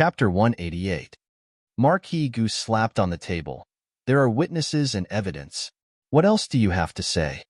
Chapter 188. Marquis Goose slapped on the table. There are witnesses and evidence. What else do you have to say?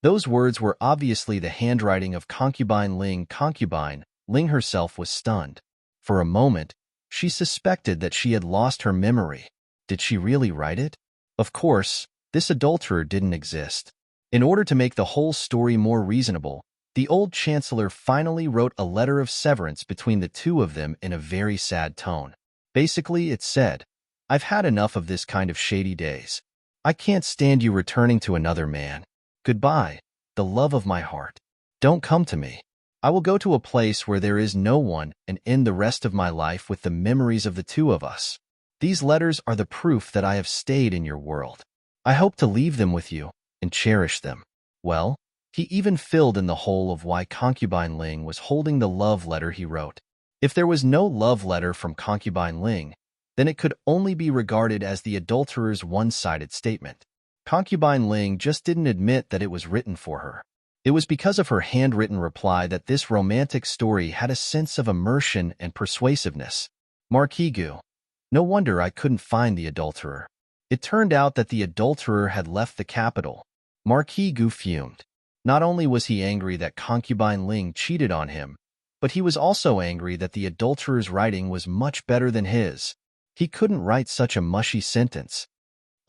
Those words were obviously the handwriting of Concubine Ling. Concubine Ling herself was stunned. For a moment, she suspected that she had lost her memory. Did she really write it? Of course, this adulterer didn't exist. In order to make the whole story more reasonable, the old chancellor finally wrote a letter of severance between the two of them in a very sad tone. Basically, it said, "I've had enough of this kind of shady days. I can't stand you returning to another man. Goodbye, the love of my heart. Don't come to me. I will go to a place where there is no one and end the rest of my life with the memories of the two of us. These letters are the proof that I have stayed in your world. I hope to leave them with you and cherish them." Well, he even filled in the hole of why Concubine Ling was holding the love letter he wrote. If there was no love letter from Concubine Ling, then it could only be regarded as the adulterer's one-sided statement. Concubine Ling just didn't admit that it was written for her. It was because of her handwritten reply that this romantic story had a sense of immersion and persuasiveness. Marquis Gu, no wonder I couldn't find the adulterer. It turned out that the adulterer had left the capital. Marquis Gu fumed. Not only was he angry that Concubine Ling cheated on him, but he was also angry that the adulterer's writing was much better than his. He couldn't write such a mushy sentence.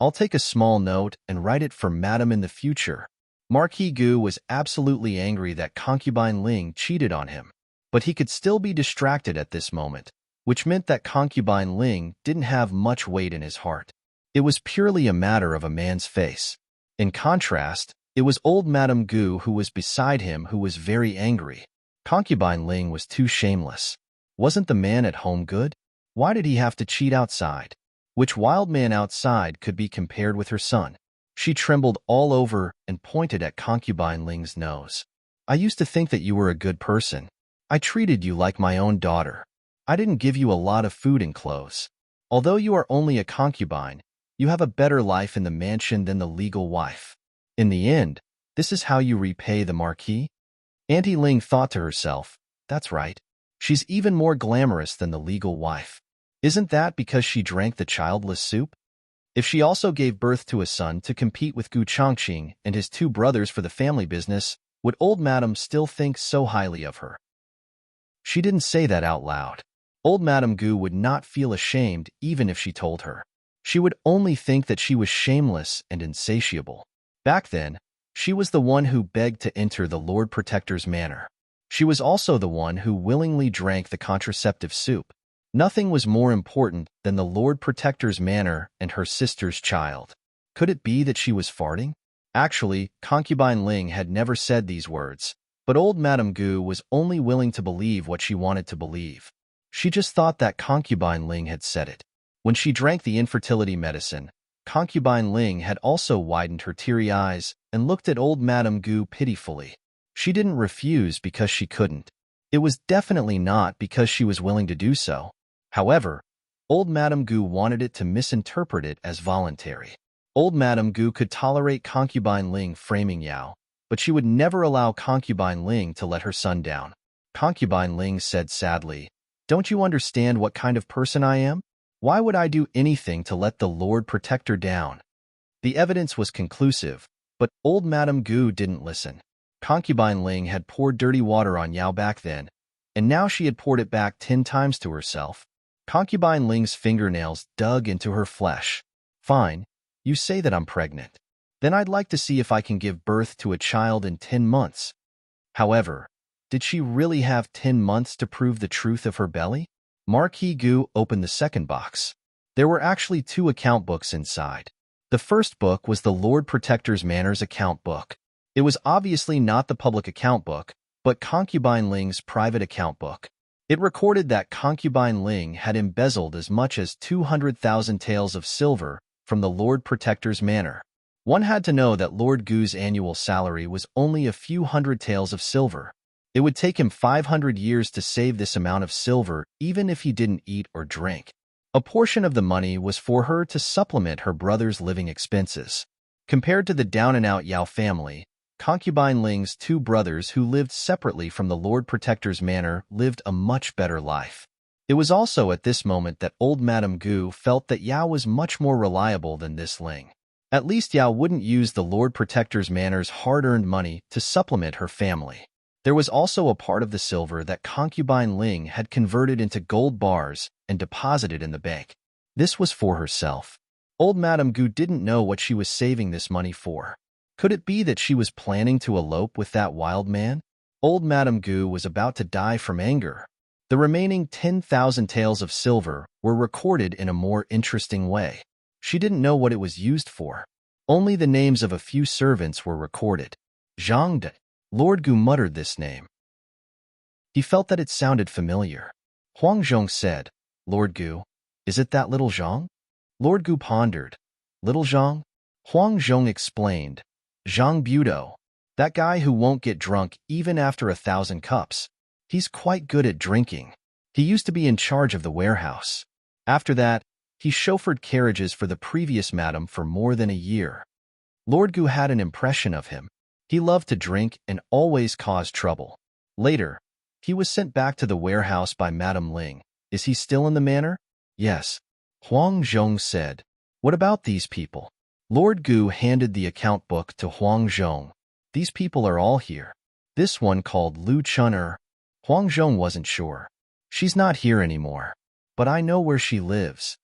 "I'll take a small note and write it for Madam in the future." Marquis Gu was absolutely angry that Concubine Ling cheated on him, but he could still be distracted at this moment, which meant that Concubine Ling didn't have much weight in his heart. It was purely a matter of a man's face. In contrast, it was old Madame Gu who was beside him who was very angry. Concubine Ling was too shameless. Wasn't the man at home good? Why did he have to cheat outside? Which wild man outside could be compared with her son? She trembled all over and pointed at Concubine Ling's nose. "I used to think that you were a good person. I treated you like my own daughter. I didn't give you a lot of food and clothes. Although you are only a concubine, you have a better life in the mansion than the legal wife. In the end, this is how you repay the Marquis?" Auntie Ling thought to herself, "That's right. She's even more glamorous than the legal wife. Isn't that because she drank the childless soup? If she also gave birth to a son to compete with Gu Chongqing and his two brothers for the family business, would old Madame still think so highly of her?" She didn't say that out loud. Old Madame Gu would not feel ashamed even if she told her. She would only think that she was shameless and insatiable. Back then, she was the one who begged to enter the Lord Protector's manor. She was also the one who willingly drank the contraceptive soup. Nothing was more important than the Lord Protector's manor and her sister's child. Could it be that she was farting? Actually, Concubine Ling had never said these words, but old Madame Gu was only willing to believe what she wanted to believe. She just thought that Concubine Ling had said it. When she drank the infertility medicine, Concubine Ling had also widened her teary eyes and looked at old Madame Gu pitifully. She didn't refuse because she couldn't. It was definitely not because she was willing to do so. However, old Madame Gu wanted it to misinterpret it as voluntary. Old Madame Gu could tolerate Concubine Ling framing Yao, but she would never allow Concubine Ling to let her son down. Concubine Ling said sadly, "Don't you understand what kind of person I am? Why would I do anything to let the Lord Protector down?" The evidence was conclusive, but old Madame Gu didn't listen. Concubine Ling had poured dirty water on Yao back then, and now she had poured it back 10 times to herself. Concubine Ling's fingernails dug into her flesh. "Fine, you say that I'm pregnant. Then I'd like to see if I can give birth to a child in 10 months. However, did she really have 10 months to prove the truth of her belly? Marquis Gu opened the second box. There were actually 2 account books inside. The first book was the Lord Protector's Manor's account book. It was obviously not the public account book, but Concubine Ling's private account book. It recorded that Concubine Ling had embezzled as much as 200,000 taels of silver from the Lord Protector's manor. One had to know that Lord Gu's annual salary was only a few hundred taels of silver. It would take him 500 years to save this amount of silver even if he didn't eat or drink. A portion of the money was for her to supplement her brother's living expenses. Compared to the down-and-out Yao family, Concubine Ling's 2 brothers who lived separately from the Lord Protector's manor lived a much better life. It was also at this moment that old Madame Gu felt that Yao was much more reliable than this Ling. At least Yao wouldn't use the Lord Protector's manor's hard-earned money to supplement her family. There was also a part of the silver that concubine Ling had converted into gold bars and deposited in the bank. This was for herself. Old Madame Gu didn't know what she was saving this money for. Could it be that she was planning to elope with that wild man? Old Madame Gu was about to die from anger. The remaining 10,000 taels of silver were recorded in a more interesting way. She didn't know what it was used for. Only the names of a few servants were recorded. Zhang De. Lord Gu muttered this name. He felt that it sounded familiar. Huang Zhong said, "Lord Gu, is it that little Zhang?" Lord Gu pondered. "Little Zhang?" Huang Zhong explained. "Zhang Budo. That guy who won't get drunk even after 1,000 cups. He's quite good at drinking. He used to be in charge of the warehouse. After that, he chauffeured carriages for the previous madam for more than a year." Lord Gu had an impression of him. He loved to drink and always caused trouble. Later, he was sent back to the warehouse by Madame Ling. "Is he still in the manor?" "Yes," Huang Zhong said. "What about these people?" Lord Gu handed the account book to Huang Zhong. "These people are all here. This one called Lu Chun'er." Huang Zhong wasn't sure. "She's not here anymore. But I know where she lives."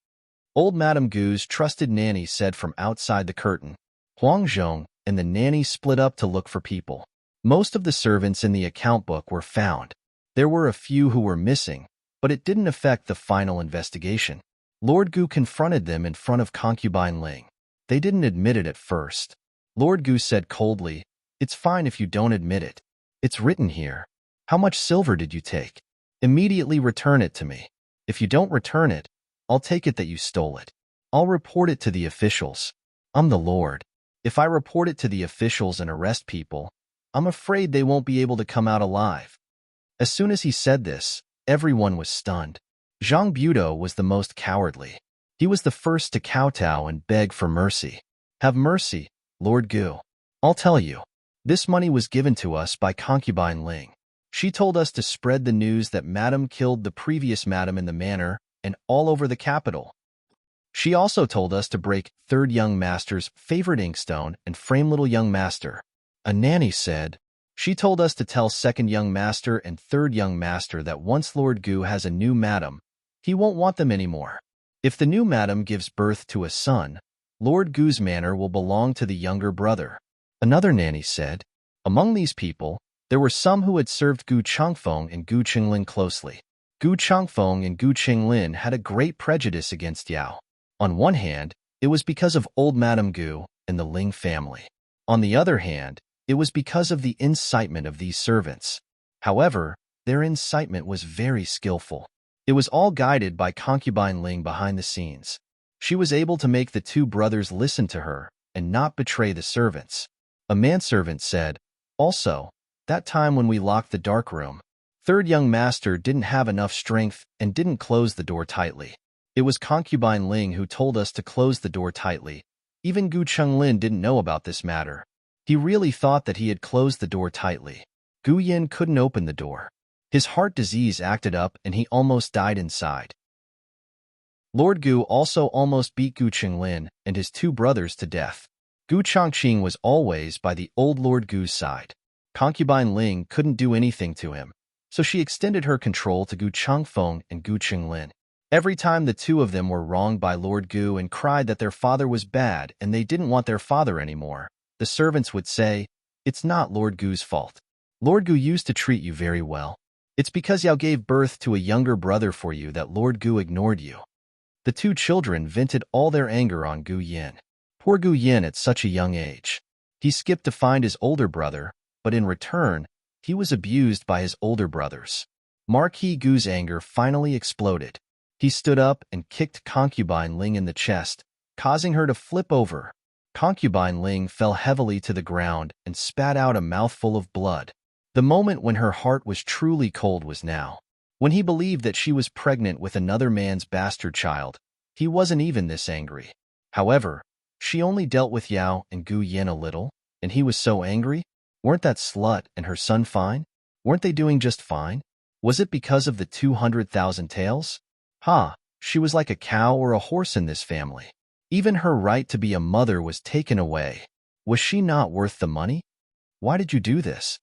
Old Madame Gu's trusted nanny said from outside the curtain. Huang Zhong and the nanny split up to look for people. Most of the servants in the account book were found. There were a few who were missing, but it didn't affect the final investigation. Lord Gu confronted them in front of concubine Ling. They didn't admit it at first. Lord Gu said coldly, "It's fine if you don't admit it. It's written here. How much silver did you take? Immediately return it to me. If you don't return it, I'll take it that you stole it. I'll report it to the officials. I'm the Lord. If I report it to the officials and arrest people, I'm afraid they won't be able to come out alive." As soon as he said this, everyone was stunned. Zhang Budo was the most cowardly. He was the first to kowtow and beg for mercy. "Have mercy, Lord Gu. I'll tell you. This money was given to us by concubine Ling. She told us to spread the news that Madam killed the previous Madam in the manor and all over the capital. She also told us to break third young master's favorite inkstone and frame little young master." A nanny said, "She told us to tell second young master and third young master that once Lord Gu has a new madam, he won't want them anymore. If the new madam gives birth to a son, Lord Gu's manor will belong to the younger brother." Another nanny said, "Among these people, there were some who had served Gu Changfeng and Gu Qinglin closely. Gu Changfeng and Gu Qinglin had a great prejudice against Yao. On one hand, it was because of old Madame Gu and the Ling family. On the other hand, it was because of the incitement of these servants. However, their incitement was very skillful. It was all guided by concubine Ling behind the scenes. She was able to make the two brothers listen to her and not betray the servants." A manservant said, "Also, that time when we locked the dark room, third young master didn't have enough strength and didn't close the door tightly. It was concubine Ling who told us to close the door tightly. Even Gu Chenglin didn't know about this matter. He really thought that he had closed the door tightly. Gu Yin couldn't open the door. His heart disease acted up and he almost died inside." Lord Gu also almost beat Gu Chenglin and his two brothers to death. Gu Chongqing was always by the old Lord Gu's side. Concubine Ling couldn't do anything to him, so she extended her control to Gu Changfeng and Gu Qinglin. Every time the two of them were wronged by Lord Gu and cried that their father was bad and they didn't want their father anymore, the servants would say, "It's not Lord Gu's fault. Lord Gu used to treat you very well. It's because Yao gave birth to a younger brother for you that Lord Gu ignored you." The two children vented all their anger on Gu Yin. Poor Gu Yin at such a young age. He skipped to find his older brother, but in return, he was abused by his older brothers. Marquis Gu's anger finally exploded. He stood up and kicked concubine Ling in the chest, causing her to flip over. Concubine Ling fell heavily to the ground and spat out a mouthful of blood. The moment when her heart was truly cold was now. When he believed that she was pregnant with another man's bastard child, he wasn't even this angry. However, she only dealt with Yao and Gu Yin a little, and he was so angry. Weren't that slut and her son fine? Weren't they doing just fine? Was it because of the 200,000 taels? Ha, she was like a cow or a horse in this family. Even her right to be a mother was taken away. Was she not worth the money? Why did you do this?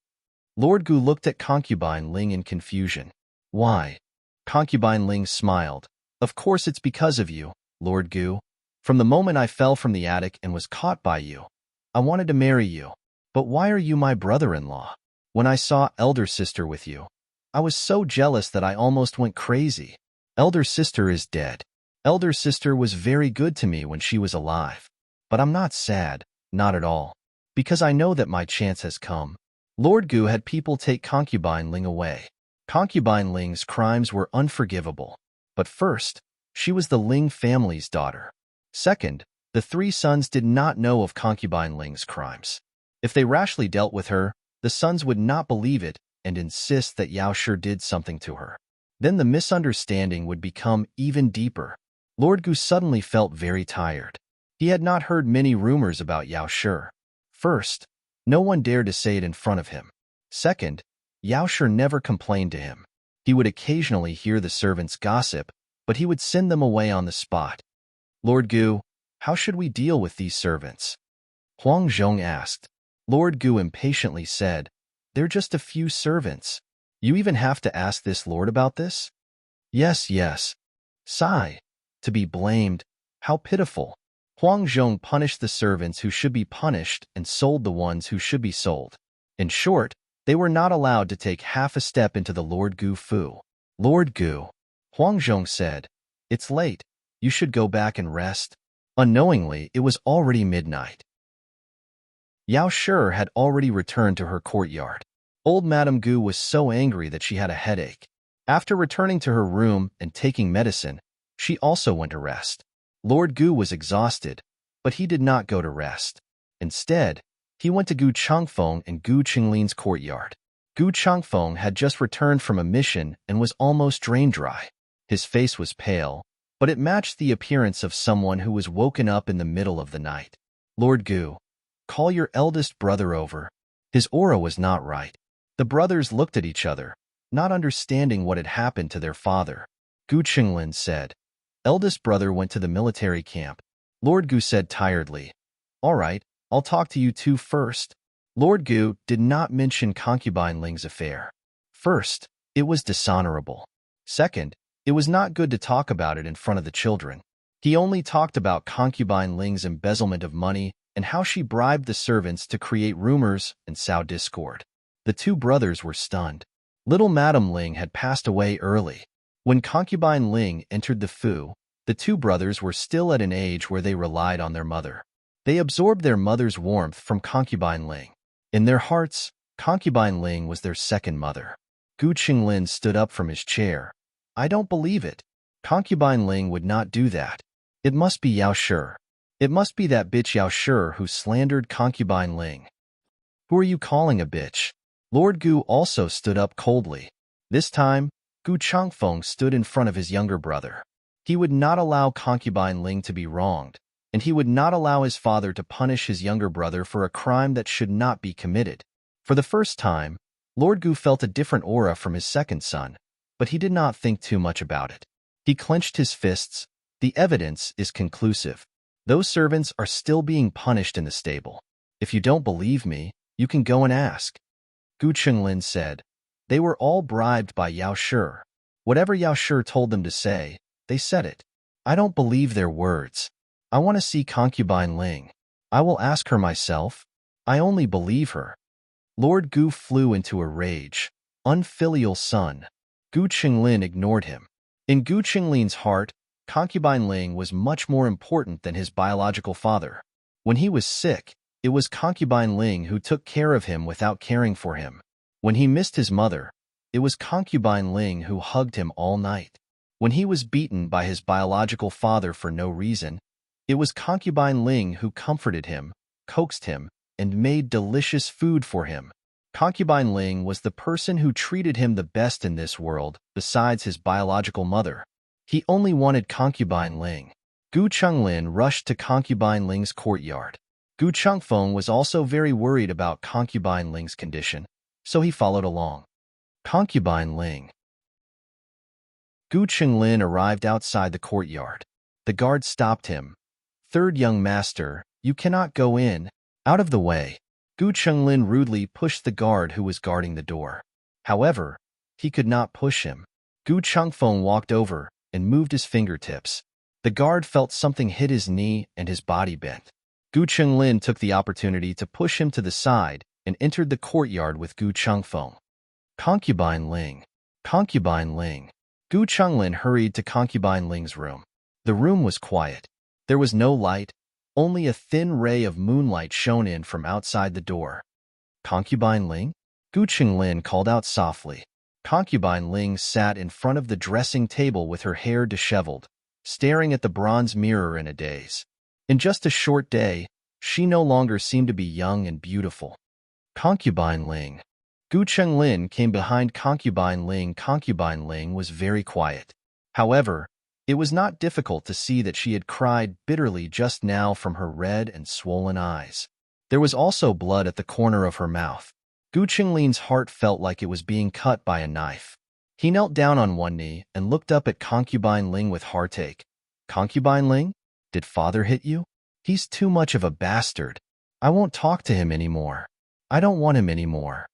Lord Gu looked at Concubine Ling in confusion. Why? Concubine Ling smiled. Of course it's because of you, Lord Gu. From the moment I fell from the attic and was caught by you, I wanted to marry you. But why are you my brother-in-law? When I saw elder sister with you, I was so jealous that I almost went crazy. Elder sister is dead. Elder sister was very good to me when she was alive. But I'm not sad, not at all. Because I know that my chance has come. Lord Gu had people take Concubine Ling away. Concubine Ling's crimes were unforgivable. But first, she was the Ling family's daughter. Second, the three sons did not know of Concubine Ling's crimes. If they rashly dealt with her, the sons would not believe it and insist that Yao Shi did something to her. Then the misunderstanding would become even deeper. Lord Gu suddenly felt very tired. He had not heard many rumors about Yao Shi. First, no one dared to say it in front of him. Second, Yao Shi never complained to him. He would occasionally hear the servants gossip, but he would send them away on the spot. Lord Gu, how should we deal with these servants? Huang Zhong asked. Lord Gu impatiently said, they're just a few servants. You even have to ask this lord about this? Yes, yes. Sigh. To be blamed. How pitiful. Huang Zhong punished the servants who should be punished and sold the ones who should be sold. In short, they were not allowed to take half a step into the Lord Gu Fu. Lord Gu, Huang Zhong said, it's late. You should go back and rest. Unknowingly, it was already midnight. Yao Shi had already returned to her courtyard. Old Madame Gu was so angry that she had a headache. After returning to her room and taking medicine, she also went to rest. Lord Gu was exhausted, but he did not go to rest. Instead, he went to Gu Changfeng and Gu Qinglin's courtyard. Gu Changfeng had just returned from a mission and was almost drain dry. His face was pale, but it matched the appearance of someone who was woken up in the middle of the night. Lord Gu, call your eldest brother over. His aura was not right. The brothers looked at each other, not understanding what had happened to their father. Gu Qinglin said, eldest brother went to the military camp. Lord Gu said tiredly, all right, I'll talk to you two first. Lord Gu did not mention Concubine Ling's affair. First, it was dishonorable. Second, it was not good to talk about it in front of the children. He only talked about Concubine Ling's embezzlement of money and how she bribed the servants to create rumors and sow discord. The two brothers were stunned. Little Madame Ling had passed away early. When Concubine Ling entered the Fu, the two brothers were still at an age where they relied on their mother. They absorbed their mother's warmth from Concubine Ling. In their hearts, Concubine Ling was their second mother. Gu Qinglin stood up from his chair. I don't believe it. Concubine Ling would not do that. It must be Yao Shi. It must be that bitch Yao Shi who slandered Concubine Ling. Who are you calling a bitch? Lord Gu also stood up coldly. This time, Gu Changfeng stood in front of his younger brother. He would not allow Concubine Ling to be wronged, and he would not allow his father to punish his younger brother for a crime that should not be committed. For the first time, Lord Gu felt a different aura from his second son, but he did not think too much about it. He clenched his fists. The evidence is conclusive. Those servants are still being punished in the stable. If you don't believe me, you can go and ask. Gu Qinglin said, they were all bribed by Yao Shi. Whatever Yao Shi told them to say, they said it. I don't believe their words. I want to see Concubine Ling. I will ask her myself. I only believe her. Lord Gu flew into a rage. Unfilial son. Gu Qinglin ignored him. In Gu Qinglin's heart, Concubine Ling was much more important than his biological father. When he was sick, it was Concubine Ling who took care of him without caring for him. When he missed his mother, it was Concubine Ling who hugged him all night. When he was beaten by his biological father for no reason, it was Concubine Ling who comforted him, coaxed him, and made delicious food for him. Concubine Ling was the person who treated him the best in this world, besides his biological mother. He only wanted Concubine Ling. Gu Qinglin rushed to Concubine Ling's courtyard. Gu Changfeng was also very worried about Concubine Ling's condition, so he followed along. Concubine Ling, Gu Qinglin arrived outside the courtyard. The guard stopped him. "Third young master, you cannot go in. Out of the way." Gu Qinglin rudely pushed the guard who was guarding the door. However, he could not push him. Gu Changfeng walked over and moved his fingertips. The guard felt something hit his knee and his body bent. Gu Qinglin took the opportunity to push him to the side and entered the courtyard with Gu Changfeng. Concubine Ling. Concubine Ling. Gu Qinglin hurried to Concubine Ling's room. The room was quiet. There was no light, only a thin ray of moonlight shone in from outside the door. "Concubine Ling?" Gu Qinglin called out softly. Concubine Ling sat in front of the dressing table with her hair disheveled, staring at the bronze mirror in a daze. In just a short day, she no longer seemed to be young and beautiful. Concubine Ling. Gu Qinglin came behind Concubine Ling. Concubine Ling was very quiet. However, it was not difficult to see that she had cried bitterly just now from her red and swollen eyes. There was also blood at the corner of her mouth. Gu Qinglin's heart felt like it was being cut by a knife. He knelt down on one knee and looked up at Concubine Ling with heartache. "Concubine Ling, did father hit you? He's too much of a bastard. I won't talk to him anymore. I don't want him anymore."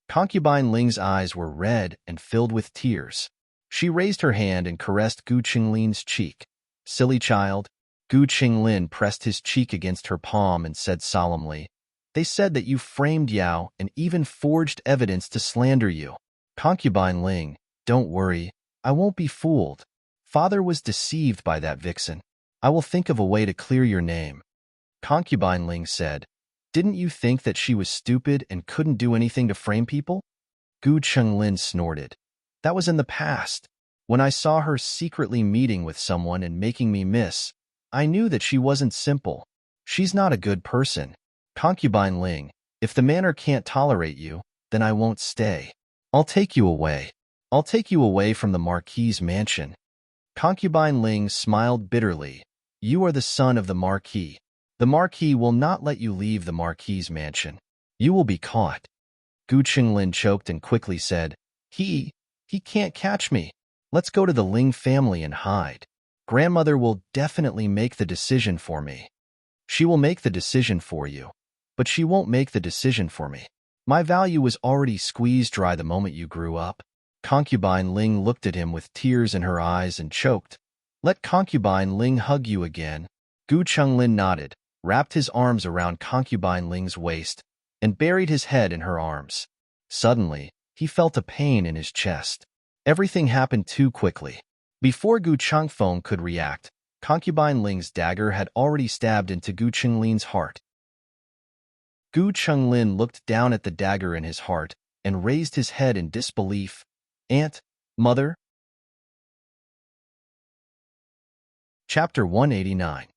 Concubine Ling's eyes were red and filled with tears. She raised her hand and caressed Gu Qinglin's cheek. "Silly child." Gu Qinglin pressed his cheek against her palm and said solemnly, "They said that you framed Yao and even forged evidence to slander you." "Concubine Ling, don't worry. I won't be fooled. Father was deceived by that vixen. I will think of a way to clear your name." Concubine Ling said, "Didn't you think that she was stupid and couldn't do anything to frame people?" Gu Qinglin snorted. "That was in the past. When I saw her secretly meeting with someone and making me miss, I knew that she wasn't simple. She's not a good person. Concubine Ling, if the manor can't tolerate you, then I won't stay. I'll take you away. I'll take you away from the Marquis's mansion." Concubine Ling smiled bitterly. "You are the son of the Marquis. The Marquis will not let you leave the Marquis's mansion. You will be caught." Gu Qinglin choked and quickly said, He can't catch me. Let's go to the Ling family and hide. Grandmother will definitely make the decision for me." "She will make the decision for you, but she won't make the decision for me. My value was already squeezed dry the moment you grew up." Concubine Ling looked at him with tears in her eyes and choked. "Let Concubine Ling hug you again." Gu Qinglin nodded, wrapped his arms around Concubine Ling's waist, and buried his head in her arms. Suddenly, he felt a pain in his chest. Everything happened too quickly. Before Gu Changfeng could react, Concubine Ling's dagger had already stabbed into Gu Qinglin's heart. Gu Qinglin looked down at the dagger in his heart and raised his head in disbelief. "Aunt, Mother?" Chapter 189.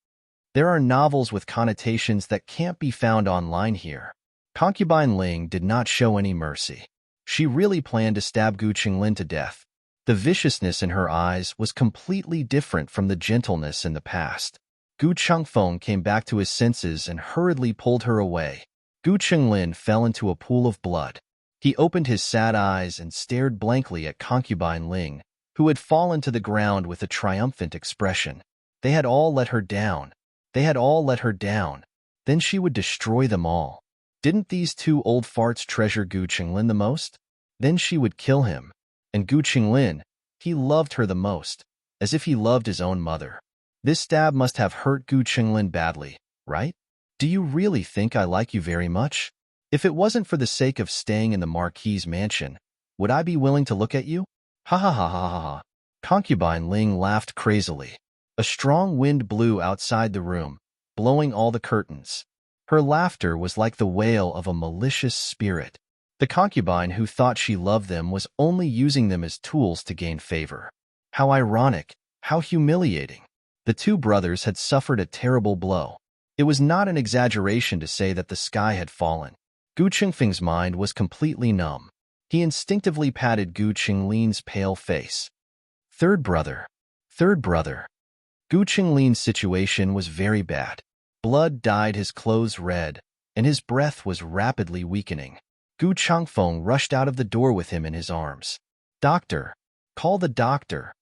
There are novels with connotations that can't be found online here. Concubine Ling did not show any mercy. She really planned to stab Gu Qinglin to death. The viciousness in her eyes was completely different from the gentleness in the past. Gu Changfeng came back to his senses and hurriedly pulled her away. Gu Qinglin fell into a pool of blood. He opened his sad eyes and stared blankly at Concubine Ling, who had fallen to the ground with a triumphant expression. They had all let her down. They had all let her down. Then she would destroy them all. Didn't these two old farts treasure Gu Qinglin the most? Then she would kill him. And Gu Qinglin, he loved her the most, as if he loved his own mother. This stab must have hurt Gu Qinglin badly, right? "Do you really think I like you very much? If it wasn't for the sake of staying in the Marquis's mansion, would I be willing to look at you?" "Ha ha ha ha ha ha." Concubine Ling laughed crazily. A strong wind blew outside the room, blowing all the curtains. Her laughter was like the wail of a malicious spirit. The concubine who thought she loved them was only using them as tools to gain favor. How ironic, how humiliating. The two brothers had suffered a terrible blow. It was not an exaggeration to say that the sky had fallen. Gu Qingfeng's mind was completely numb. He instinctively patted Gu Qinglin's pale face. Third brother. Third brother. Gu Qinglin's situation was very bad. Blood dyed his clothes red, and his breath was rapidly weakening. Gu Changfeng rushed out of the door with him in his arms. "Doctor! Call the doctor!"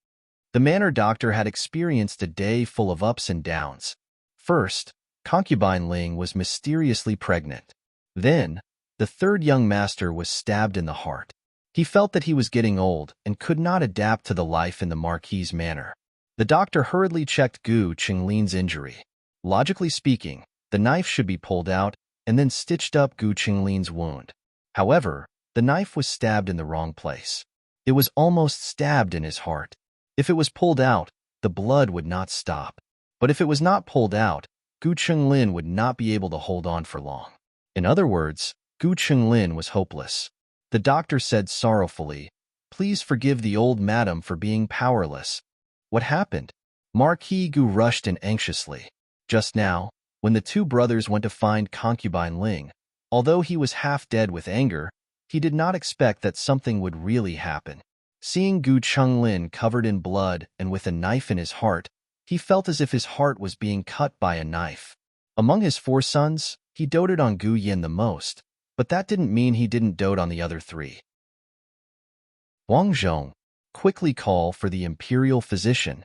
The manor doctor had experienced a day full of ups and downs. First, concubine Ling was mysteriously pregnant. Then, the third young master was stabbed in the heart. He felt that he was getting old and could not adapt to the life in the Marquis's manor. The doctor hurriedly checked Gu Qinglin's injury. Logically speaking, the knife should be pulled out and then stitched up Gu Qinglin's wound. However, the knife was stabbed in the wrong place. It was almost stabbed in his heart. If it was pulled out, the blood would not stop. But if it was not pulled out, Gu Qinglin would not be able to hold on for long. In other words, Gu Qinglin was hopeless. The doctor said sorrowfully, "Please forgive the old madam for being powerless." What happened? Marquis Gu rushed in anxiously. Just now, when the two brothers went to find concubine Ling, although he was half dead with anger, he did not expect that something would really happen. Seeing Gu Qinglin covered in blood and with a knife in his heart, he felt as if his heart was being cut by a knife. Among his four sons, he doted on Gu Yin the most, but that didn't mean he didn't dote on the other three. Huang Zhong, quickly call for the imperial physician,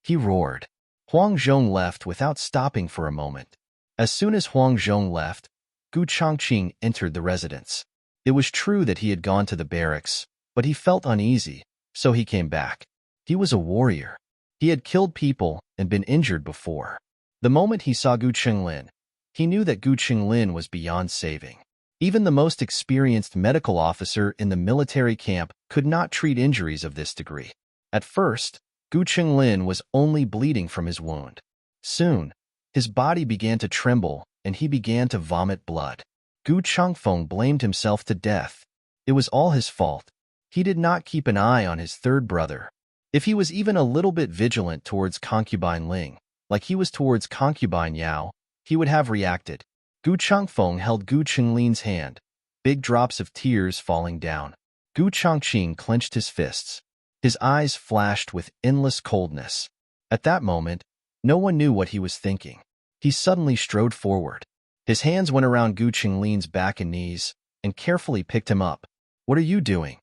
he roared. Huang Zhong left without stopping for a moment. As soon as Huang Zhong left, Gu Chongqing entered the residence. It was true that he had gone to the barracks, but he felt uneasy, so he came back. He was a warrior. He had killed people and been injured before. The moment he saw Gu Qinglin, he knew that Gu Qinglin was beyond saving. Even the most experienced medical officer in the military camp could not treat injuries of this degree. At first, Gu Qinglin was only bleeding from his wound. Soon, his body began to tremble and he began to vomit blood. Gu Changfeng blamed himself to death. It was all his fault. He did not keep an eye on his third brother. If he was even a little bit vigilant towards concubine Ling, like he was towards concubine Yao, he would have reacted. Gu Changfeng held Gu Qinglin's hand, big drops of tears falling down. Gu Chongqing clenched his fists. His eyes flashed with endless coldness. At that moment, no one knew what he was thinking. He suddenly strode forward. His hands went around Gu Qinglin's back and knees and carefully picked him up. "What are you doing?"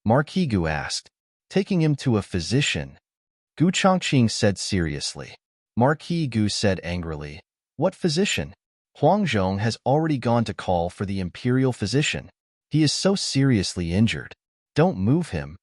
Marquis Gu asked. "Taking him to a physician," Gu Chongqing said seriously. Marquis Gu said angrily, "What physician? Huang Zhong has already gone to call for the imperial physician. He is so seriously injured. Don't move him."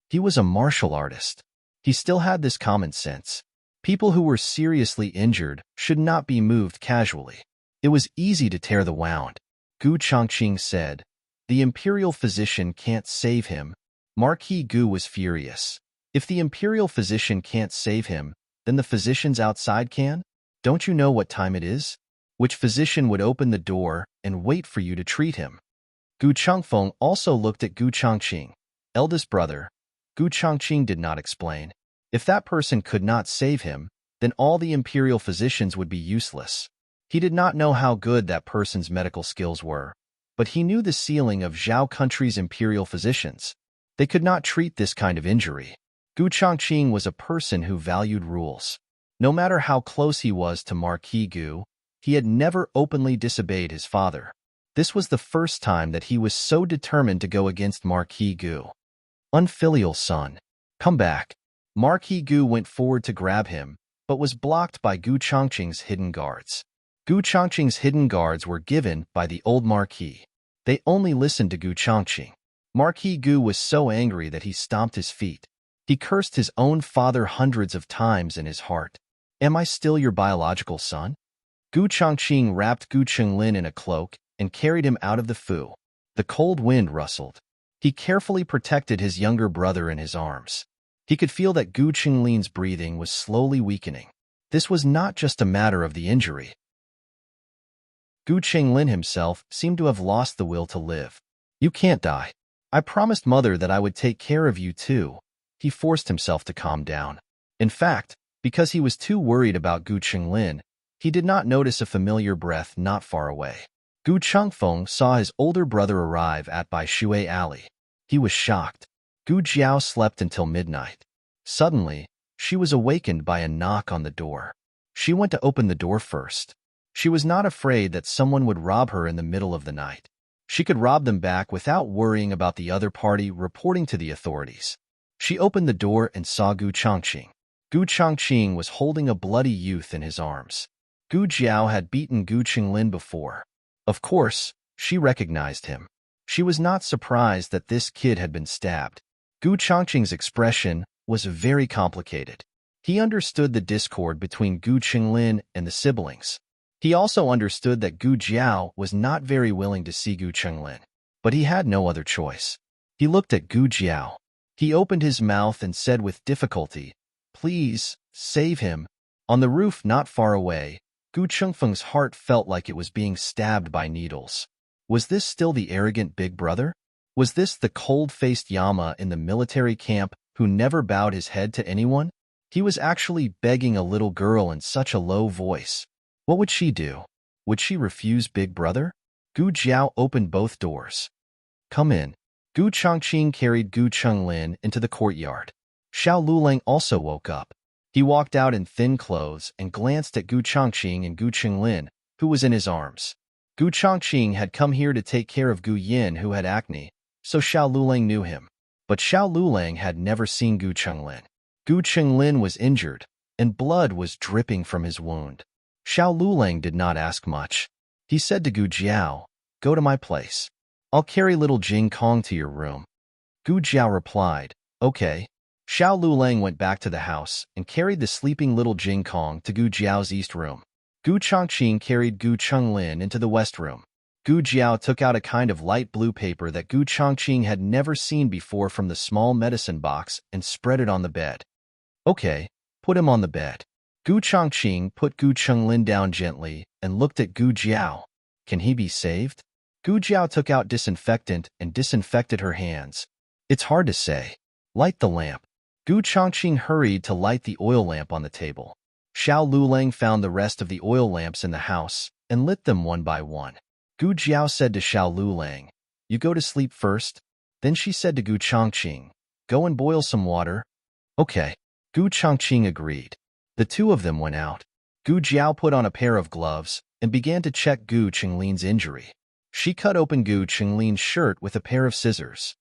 He was a martial artist. He still had this common sense. People who were seriously injured should not be moved casually. It was easy to tear the wound. Gu Chongqing said, "The imperial physician can't save him." Marquis Gu was furious. If the imperial physician can't save him, then the physicians outside can? Don't you know what time it is? Which physician would open the door and wait for you to treat him? Gu Changfeng also looked at Gu Chongqing, eldest brother. Gu Chongqing did not explain. If that person could not save him, then all the imperial physicians would be useless. He did not know how good that person's medical skills were, but he knew the ceiling of Zhao country's imperial physicians. They could not treat this kind of injury. Gu Chongqing was a person who valued rules. No matter how close he was to Marquis Gu, he had never openly disobeyed his father. This was the first time that he was so determined to go against Marquis Gu. "Unfilial son, come back." Marquis Gu went forward to grab him, but was blocked by Gu Chongqing's hidden guards. Gu Chongqing's hidden guards were given by the old Marquis. They only listened to Gu Chongqing. Marquis Gu was so angry that he stomped his feet. He cursed his own father hundreds of times in his heart. "Am I still your biological son?" Gu Chongqing wrapped Gu Qinglin in a cloak and carried him out of the fu. The cold wind rustled. He carefully protected his younger brother in his arms. He could feel that Gu Qinglin's breathing was slowly weakening. This was not just a matter of the injury. Gu Qinglin himself seemed to have lost the will to live. "You can't die. I promised Mother that I would take care of you too." He forced himself to calm down. In fact, because he was too worried about Gu Qinglin, he did not notice a familiar breath not far away. Gu Changfeng saw his older brother arrive at Bai Shui Alley. He was shocked. Gu Jiao slept until midnight. Suddenly, she was awakened by a knock on the door. She went to open the door first. She was not afraid that someone would rob her in the middle of the night. She could rob them back without worrying about the other party reporting to the authorities. She opened the door and saw Gu Chongqing. Gu Chongqing was holding a bloody youth in his arms. Gu Jiao had beaten Gu Qinglin before. Of course, she recognized him. She was not surprised that this kid had been stabbed. Gu Chongqing's expression was very complicated. He understood the discord between Gu Qinglin and the siblings. He also understood that Gu Jiao was not very willing to see Gu Qinglin, but he had no other choice. He looked at Gu Jiao. He opened his mouth and said with difficulty, "Please, save him." On the roof not far away, Gu Chengfeng's heart felt like it was being stabbed by needles. Was this still the arrogant big brother? Was this the cold-faced Yama in the military camp who never bowed his head to anyone? He was actually begging a little girl in such a low voice. What would she do? Would she refuse big brother? Gu Jiao opened both doors. "Come in." Gu Chongqing carried Gu Qinglin into the courtyard. Xiao Lulang also woke up. He walked out in thin clothes and glanced at Gu Chongqing and Gu Qinglin, who was in his arms. Gu Chongqing had come here to take care of Gu Yin, who had acne, so Xiao Lulang knew him. But Xiao Lulang had never seen Gu Qinglin. Gu Qinglin was injured, and blood was dripping from his wound. Xiao Lulang did not ask much. He said to Gu Jiao, "Go to my place. I'll carry little Jing Kong to your room." Gu Jiao replied, "Okay." Xiao Lulang went back to the house and carried the sleeping little Jing Kong to Gu Jiao's east room. Gu Chongqing carried Gu Qinglin into the west room. Gu Jiao took out a kind of light blue paper that Gu Chongqing had never seen before from the small medicine box and spread it on the bed. "Okay, put him on the bed." Gu Chongqing put Gu Qinglin down gently and looked at Gu Jiao. "Can he be saved?" Gu Jiao took out disinfectant and disinfected her hands. "It's hard to say. Light the lamp." Gu Chongqing hurried to light the oil lamp on the table. Xiao Lulang found the rest of the oil lamps in the house and lit them one by one. Gu Jiao said to Xiao Lulang, "You go to sleep first." Then she said to Gu Chongqing, "Go and boil some water." "Okay." Gu Chongqing agreed. The two of them went out. Gu Jiao put on a pair of gloves and began to check Gu Qinglin's injury. She cut open Gu Qinglin's shirt with a pair of scissors.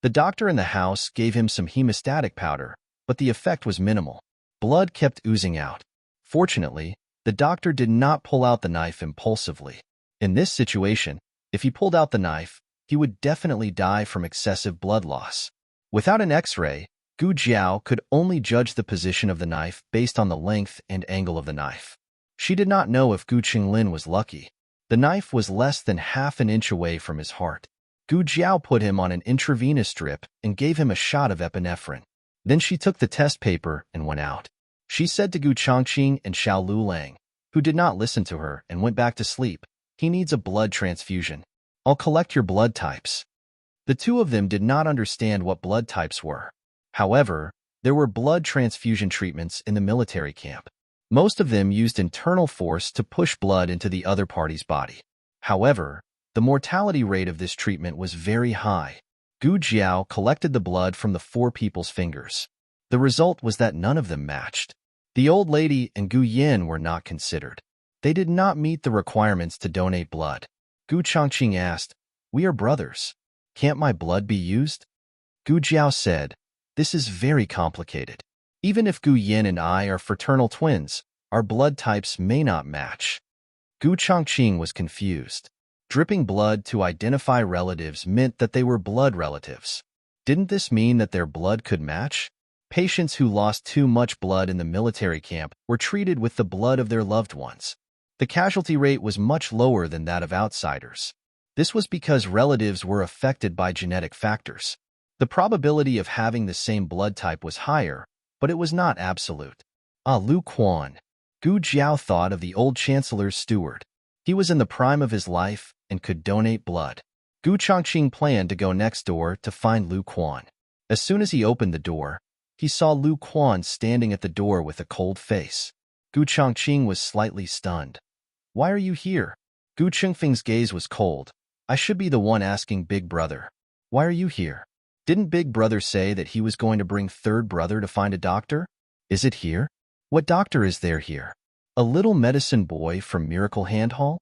The doctor in the house gave him some hemostatic powder, but the effect was minimal. Blood kept oozing out. Fortunately, the doctor did not pull out the knife impulsively. In this situation, if he pulled out the knife, he would definitely die from excessive blood loss. Without an X-ray, Gu Jiao could only judge the position of the knife based on the length and angle of the knife. She did not know if Gu Qinglin was lucky. The knife was less than half an inch away from his heart. Gu Jiao put him on an intravenous drip and gave him a shot of epinephrine. Then she took the test paper and went out. She said to Gu Chongqing and Xiao Lulang, who did not listen to her and went back to sleep, "He needs a blood transfusion. I'll collect your blood types." The two of them did not understand what blood types were. However, there were blood transfusion treatments in the military camp. Most of them used internal force to push blood into the other party's body. However, the mortality rate of this treatment was very high. Gu Jiao collected the blood from the four people's fingers. The result was that none of them matched. The old lady and Gu Yin were not considered. They did not meet the requirements to donate blood. Gu Chongqing asked, "We are brothers. Can't my blood be used?" Gu Jiao said, "This is very complicated. Even if Gu Yin and I are fraternal twins, our blood types may not match." Gu Chongqing was confused. Dripping blood to identify relatives meant that they were blood relatives. Didn't this mean that their blood could match? Patients who lost too much blood in the military camp were treated with the blood of their loved ones. The casualty rate was much lower than that of outsiders. This was because relatives were affected by genetic factors. The probability of having the same blood type was higher, but it was not absolute. Lu Quan. Gu Jiao thought of the old chancellor's steward. He was in the prime of his life and could donate blood. Gu Chongqing planned to go next door to find Lu Quan. As soon as he opened the door, he saw Lu Quan standing at the door with a cold face. Gu Chongqing was slightly stunned. "Why are you here?" Gu Chengfeng's gaze was cold. "I should be the one asking Big Brother. Why are you here? Didn't Big Brother say that he was going to bring Third Brother to find a doctor? Is it here? What doctor is there here? A little medicine boy from Miracle Hand Hall?"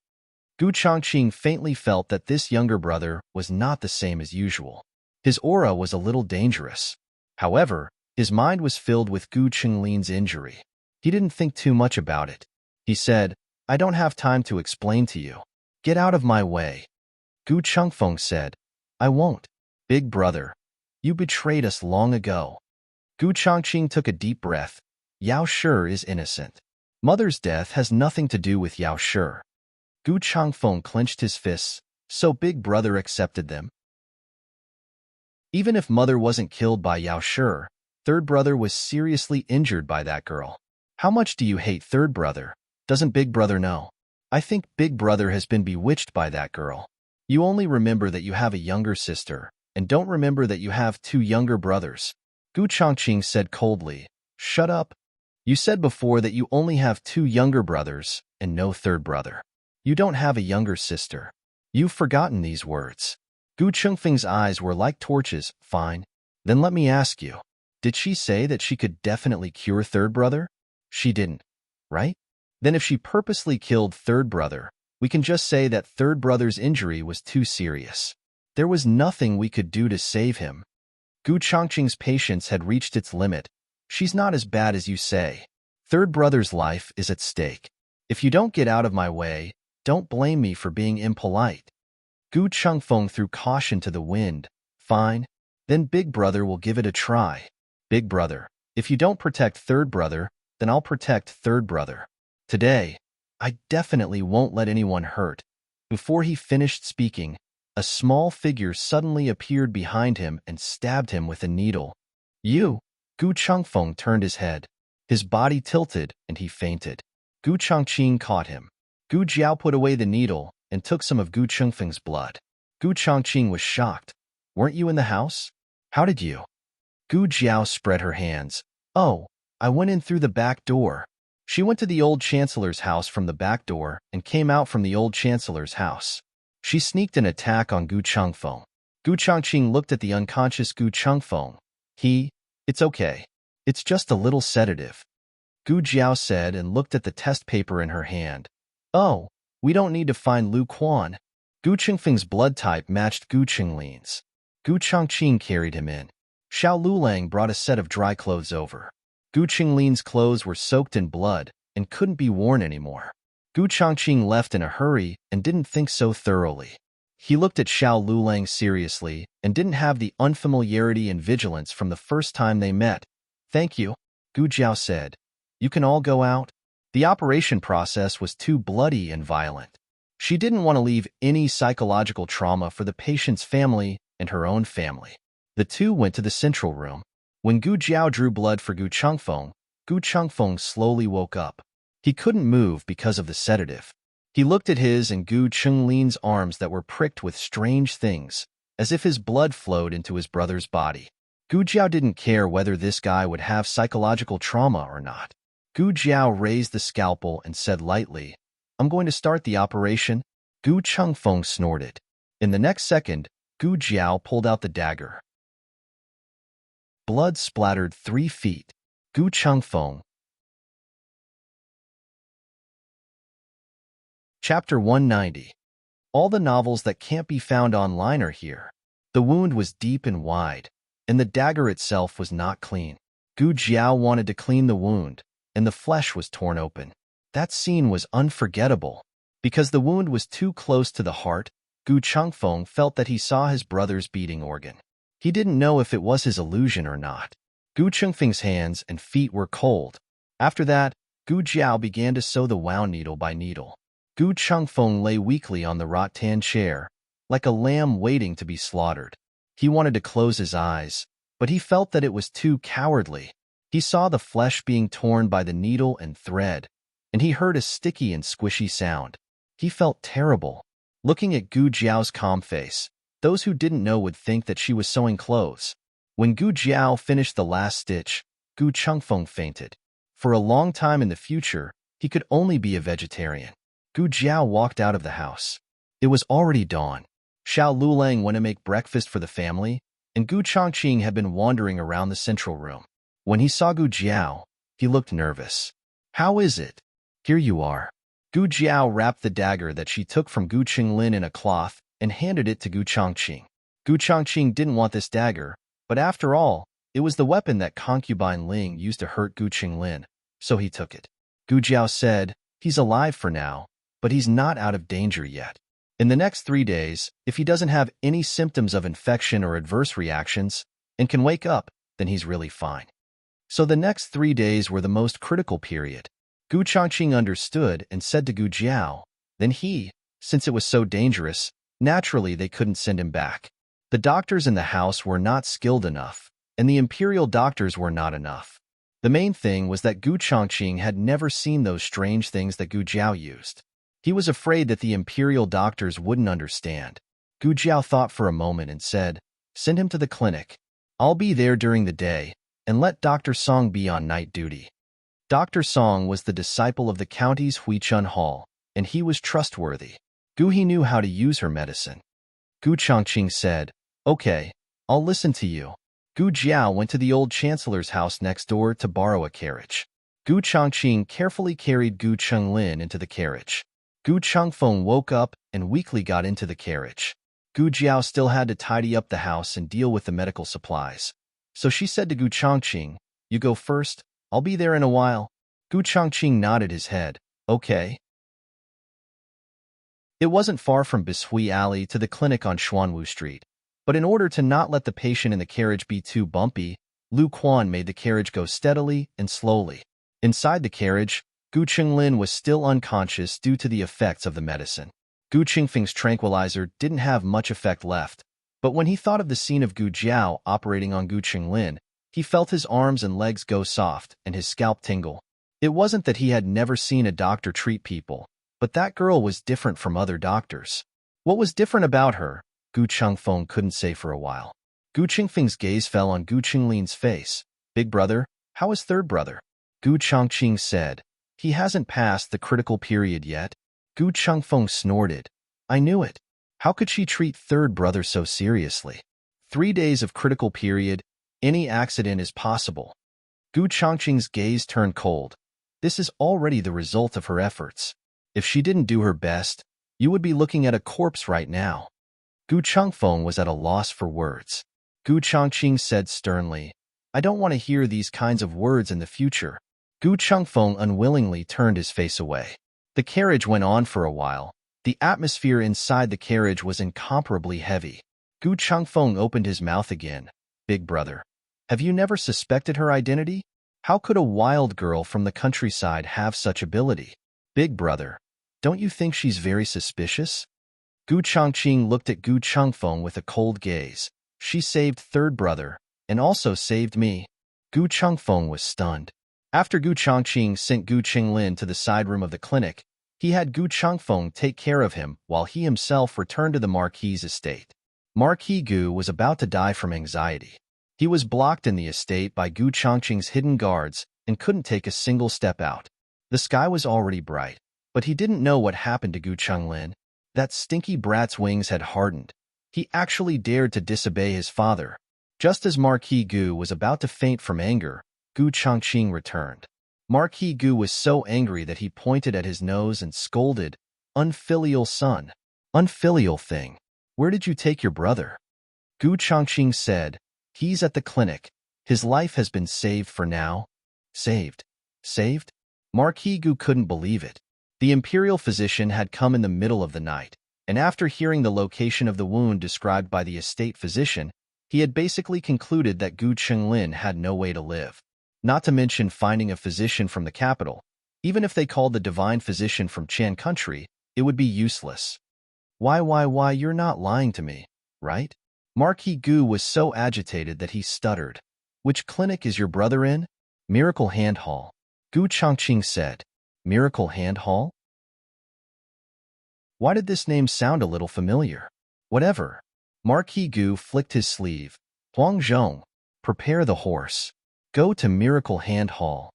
Gu Chongqing faintly felt that this younger brother was not the same as usual. His aura was a little dangerous. However, his mind was filled with Gu Qinglin's injury. He didn't think too much about it. He said, I don't have time to explain to you. Get out of my way. Gu Chengfeng said, I won't. Big brother, you betrayed us long ago. Gu Chongqing took a deep breath. Yao Shi is innocent. Mother's death has nothing to do with Yao Shi. Gu Chengfeng clenched his fists, so Big Brother accepted them. Even if Mother wasn't killed by Yao Shi, Third Brother was seriously injured by that girl. How much do you hate Third Brother? Doesn't Big Brother know? I think Big Brother has been bewitched by that girl. You only remember that you have a younger sister, and don't remember that you have 2 younger brothers. Gu Chongqing said coldly, Shut up. You said before that you only have 2 younger brothers and no third brother. You don't have a younger sister. You've forgotten these words. Gu Chengfeng's eyes were like torches. Fine. Then let me ask you. Did she say that she could definitely cure Third Brother? She didn't, right? Then if she purposely killed Third Brother, we can just say that Third Brother's injury was too serious. There was nothing we could do to save him. Gu Chongqing's patience had reached its limit. She's not as bad as you say. Third Brother's life is at stake. If you don't get out of my way, don't blame me for being impolite. Gu Chengfeng threw caution to the wind. Fine. Then Big Brother will give it a try. Big Brother, if you don't protect Third Brother, then I'll protect Third Brother. Today, I definitely won't let anyone hurt. Before he finished speaking, a small figure suddenly appeared behind him and stabbed him with a needle. You! Gu Chengfeng turned his head. His body tilted and he fainted. Gu Chongqing caught him. Gu Jiao put away the needle and took some of Gu Chengfeng's blood. Gu Chongqing was shocked. Weren't you in the house? How did you? Gu Jiao spread her hands. Oh, I went in through the back door. She went to the old chancellor's house from the back door and came out from the old chancellor's house. She sneaked an attack on Gu Chengfeng. Gu Chongqing looked at the unconscious Gu Chengfeng. It's okay. It's just a little sedative. Gu Jiao said and looked at the test paper in her hand. Oh, we don't need to find Lu Quan. Gu Chengfeng's blood type matched Gu Qinglin's. Gu Chongqing carried him in. Xiao Lulang brought a set of dry clothes over. Gu Qinglin's clothes were soaked in blood and couldn't be worn anymore. Gu Chongqing left in a hurry and didn't think so thoroughly. He looked at Xiao Lulang seriously and didn't have the unfamiliarity and vigilance from the first time they met. Thank you, Gu Jiao said. You can all go out. The operation process was too bloody and violent. She didn't want to leave any psychological trauma for the patient's family and her own family. The two went to the central room. When Gu Jiao drew blood for Gu Chengfeng slowly woke up. He couldn't move because of the sedative. He looked at his and Gu Qinglin's arms that were pricked with strange things, as if his blood flowed into his brother's body. Gu Jiao didn't care whether this guy would have psychological trauma or not. Gu Jiao raised the scalpel and said lightly, I'm going to start the operation. Gu Chengfeng snorted. In the next second, Gu Jiao pulled out the dagger. Blood splattered 3 feet. Gu Chengfeng. Chapter 190. All the novels that can't be found online are here. The wound was deep and wide, and the dagger itself was not clean. Gu Jiao wanted to clean the wound, and the flesh was torn open. That scene was unforgettable. Because the wound was too close to the heart, Gu Chengfeng felt that he saw his brother's beating organ. He didn't know if it was his illusion or not. Gu Chengfeng's hands and feet were cold. After that, Gu Jiao began to sew the wound needle by needle. Gu Chengfeng lay weakly on the rattan chair, like a lamb waiting to be slaughtered. He wanted to close his eyes, but he felt that it was too cowardly. He saw the flesh being torn by the needle and thread, and he heard a sticky and squishy sound. He felt terrible. Looking at Gu Jiao's calm face, those who didn't know would think that she was sewing clothes. When Gu Jiao finished the last stitch, Gu Chengfeng fainted. For a long time in the future, he could only be a vegetarian. Gu Jiao walked out of the house. It was already dawn. Xiao Lulang went to make breakfast for the family, and Gu Chongqing had been wandering around the central room. When he saw Gu Jiao, he looked nervous. How is it? Here you are. Gu Jiao wrapped the dagger that she took from Gu Qinglin in a cloth and handed it to Gu Chongqing. Gu Chongqing didn't want this dagger, but after all, it was the weapon that concubine Ling used to hurt Gu Qinglin, so he took it. Gu Jiao said, "He's alive for now, but he's not out of danger yet. In the next 3 days, if he doesn't have any symptoms of infection or adverse reactions and can wake up, then he's really fine." So the next 3 days were the most critical period. Gu Chongqing understood and said to Gu Jiao, then since it was so dangerous, naturally they couldn't send him back. The doctors in the house were not skilled enough, and the imperial doctors were not enough. The main thing was that Gu Chongqing had never seen those strange things that Gu Jiao used. He was afraid that the imperial doctors wouldn't understand. Gu Jiao thought for a moment and said, "Send him to the clinic. I'll be there during the day, and let Dr. Song be on night duty." Dr. Song was the disciple of the county's Huichun Hall, and he was trustworthy. He knew how to use her medicine. Gu Chongqing said, "Okay, I'll listen to you." Gu Jiao went to the old chancellor's house next door to borrow a carriage. Gu Chongqing carefully carried Gu Qinglin into the carriage. Gu Chengfeng woke up and weakly got into the carriage. Gu Jiao still had to tidy up the house and deal with the medical supplies. So she said to Gu Chongqing, "You go first, I'll be there in a while." Gu Chongqing nodded his head, "Okay." It wasn't far from Bishui Alley to the clinic on Xuanwu Street, but in order to not let the patient in the carriage be too bumpy, Lu Quan made the carriage go steadily and slowly. Inside the carriage, Gu Qinglin was still unconscious due to the effects of the medicine. Gu Qingfeng's tranquilizer didn't have much effect left, but when he thought of the scene of Gu Jiao operating on Gu Qinglin, he felt his arms and legs go soft and his scalp tingle. It wasn't that he had never seen a doctor treat people, but that girl was different from other doctors. What was different about her, Gu Chengfeng couldn't say for a while. Gu Qingfeng's gaze fell on Gu Qinglin's face. "Big brother, how is third brother?" Gu Chongqing said, "He hasn't passed the critical period yet." Gu Chengfeng snorted. "I knew it. How could she treat third brother so seriously? 3 days of critical period, any accident is possible." Gu Chongqing's gaze turned cold. This is already the result of her efforts. If she didn't do her best, you would be looking at a corpse right now. Gu Chengfeng was at a loss for words. Gu Chongqing said sternly, "I don't want to hear these kinds of words in the future." Gu Chengfeng unwillingly turned his face away. The carriage went on for a while. The atmosphere inside the carriage was incomparably heavy. Gu Chengfeng opened his mouth again. "Big brother, have you never suspected her identity? How could a wild girl from the countryside have such ability? Big brother, don't you think she's very suspicious?" Gu Chongqing looked at Gu Chengfeng with a cold gaze. "She saved third brother, and also saved me." Gu Chengfeng was stunned. After Gu Chongqing sent Gu Qinglin to the side room of the clinic, he had Gu Chengfeng take care of him while he himself returned to the Marquis's estate. Marquis Gu was about to die from anxiety. He was blocked in the estate by Gu Chongqing's hidden guards and couldn't take a single step out. The sky was already bright, but he didn't know what happened to Gu Qinglin. That stinky brat's wings had hardened. He actually dared to disobey his father. Just as Marquis Gu was about to faint from anger, Gu Chongqing returned. Marquis Gu was so angry that he pointed at his nose and scolded, "Unfilial son! Unfilial thing! Where did you take your brother?" Gu Chongqing said, "He's at the clinic. His life has been saved for now." "Saved? Saved?" Marquis Gu couldn't believe it. The imperial physician had come in the middle of the night, and after hearing the location of the wound described by the estate physician, he had basically concluded that Gu Qinglin had no way to live. Not to mention finding a physician from the capital. Even if they called the divine physician from Chan country, it would be useless. Why, you're not lying to me, right?" Marquis Gu was so agitated that he stuttered. "Which clinic is your brother in?" "Miracle Hand Hall." Gu Chongqing said. "Miracle Hand Hall?" Why did this name sound a little familiar? Whatever. Marquis Gu flicked his sleeve. "Huang Zhong, prepare the horse. Go to Miracle Hand Hall."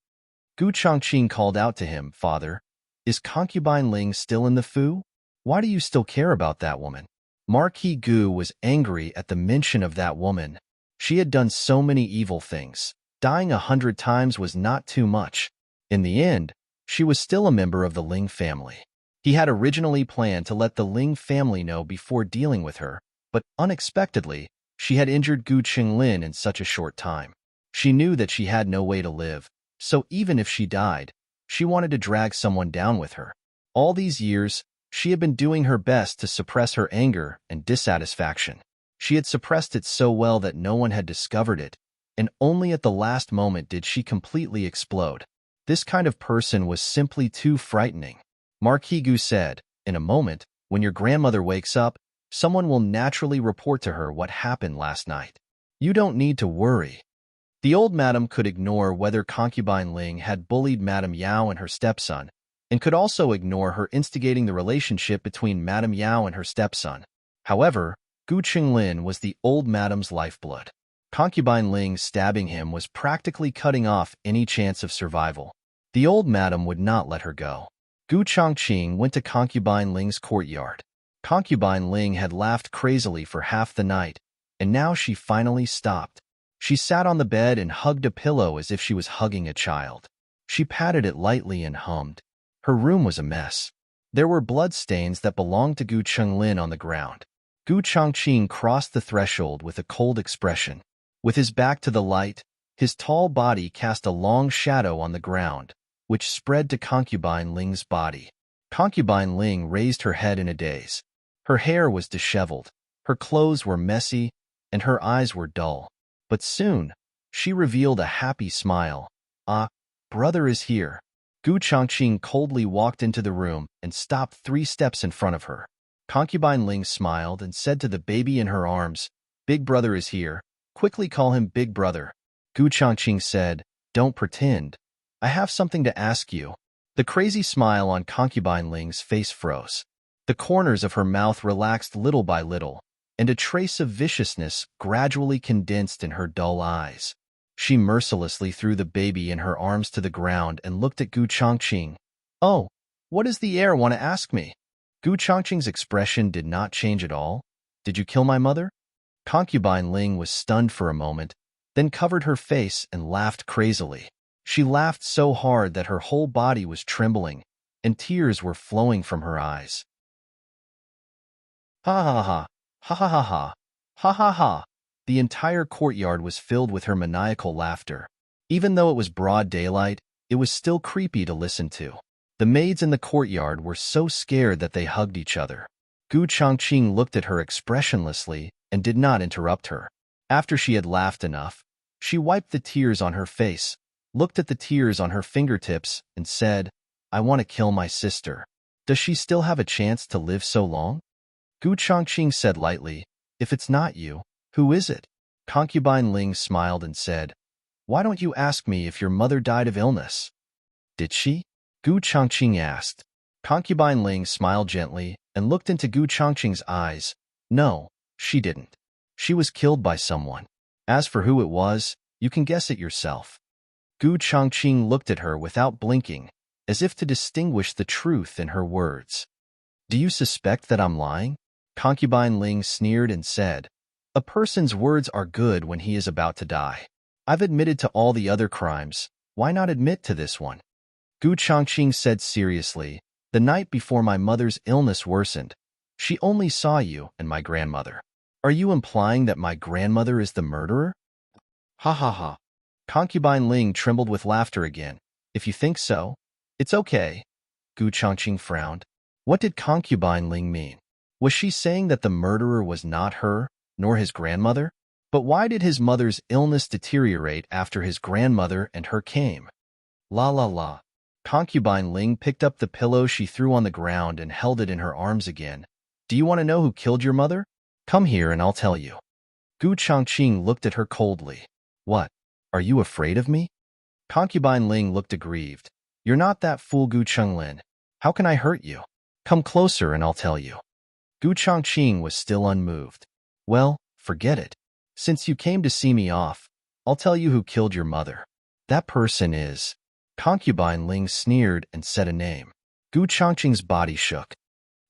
Gu Chongqing called out to him, "Father, is concubine Ling still in the Fu? Why do you still care about that woman?" Marquis Gu was angry at the mention of that woman. She had done so many evil things. Dying 100 times was not too much. In the end, she was still a member of the Ling family. He had originally planned to let the Ling family know before dealing with her, but unexpectedly, she had injured Gu Qinglin in such a short time. She knew that she had no way to live, so even if she died, she wanted to drag someone down with her. All these years, she had been doing her best to suppress her anger and dissatisfaction. She had suppressed it so well that no one had discovered it, and only at the last moment did she completely explode. This kind of person was simply too frightening. Marquis Gu said, "In a moment, when your grandmother wakes up, someone will naturally report to her what happened last night. You don't need to worry." The old madam could ignore whether concubine Ling had bullied Madame Yao and her stepson, and could also ignore her instigating the relationship between Madame Yao and her stepson. However, Gu Qinglin was the old madam's lifeblood. Concubine Ling stabbing him was practically cutting off any chance of survival. The old madam would not let her go. Gu Chongqing went to Concubine Ling's courtyard. Concubine Ling had laughed crazily for half the night, and now she finally stopped. She sat on the bed and hugged a pillow as if she was hugging a child. She patted it lightly and hummed. Her room was a mess. There were blood stains that belonged to Gu Qinglin on the ground. Gu Chongqing crossed the threshold with a cold expression. With his back to the light, his tall body cast a long shadow on the ground, which spread to Concubine Ling's body. Concubine Ling raised her head in a daze. Her hair was disheveled, her clothes were messy, and her eyes were dull. But soon, she revealed a happy smile. "Ah, brother is here." Gu Chongqing coldly walked into the room and stopped 3 steps in front of her. Concubine Ling smiled and said to the baby in her arms, "Big brother is here. Quickly call him Big Brother." Gu Chongqing said, "Don't pretend. I have something to ask you." The crazy smile on Concubine Ling's face froze. The corners of her mouth relaxed little by little, and a trace of viciousness gradually condensed in her dull eyes. She mercilessly threw the baby in her arms to the ground and looked at Gu Chongqing. "Oh, what does the heir want to ask me?" Gu Chongqing's expression did not change at all. "Did you kill my mother?" Concubine Ling was stunned for a moment, then covered her face and laughed crazily. She laughed so hard that her whole body was trembling, and tears were flowing from her eyes. "Ha ha ha, ha ha ha ha, ha ha ha." The entire courtyard was filled with her maniacal laughter. Even though it was broad daylight, it was still creepy to listen to. The maids in the courtyard were so scared that they hugged each other. Gu Chongqing looked at her expressionlessly and did not interrupt her. After she had laughed enough, she wiped the tears on her face, looked at the tears on her fingertips, and said, "I want to kill my sister. Does she still have a chance to live so long?" Gu Chongqing said lightly, "If it's not you, who is it?" Concubine Ling smiled and said, "Why don't you ask me if your mother died of illness?" "Did she?" Gu Chongqing asked. Concubine Ling smiled gently and looked into Gu Chongqing's eyes. "No, she didn't. She was killed by someone. As for who it was, you can guess it yourself." Gu Chongqing looked at her without blinking, as if to distinguish the truth in her words. "Do you suspect that I'm lying?" Concubine Ling sneered and said, "A person's words are good when he is about to die. I've admitted to all the other crimes. Why not admit to this one?" Gu Chongqing said seriously, "The night before my mother's illness worsened, she only saw you and my grandmother. Are you implying that my grandmother is the murderer?" "Ha ha ha." Concubine Ling trembled with laughter again. "If you think so, it's okay." Gu Chongqing frowned. What did Concubine Ling mean? Was she saying that the murderer was not her, nor his grandmother? But why did his mother's illness deteriorate after his grandmother and her came? La la la. Concubine Ling picked up the pillow she threw on the ground and held it in her arms again. "Do you want to know who killed your mother? Come here and I'll tell you." Gu Chongqing looked at her coldly. "What? Are you afraid of me?" Concubine Ling looked aggrieved. "You're not that fool, Gu Qinglin. How can I hurt you? Come closer and I'll tell you." Gu Chongqing was still unmoved. "Well, forget it. Since you came to see me off, I'll tell you who killed your mother. That person is..." Concubine Ling sneered and said a name. Gu Chongqing's body shook.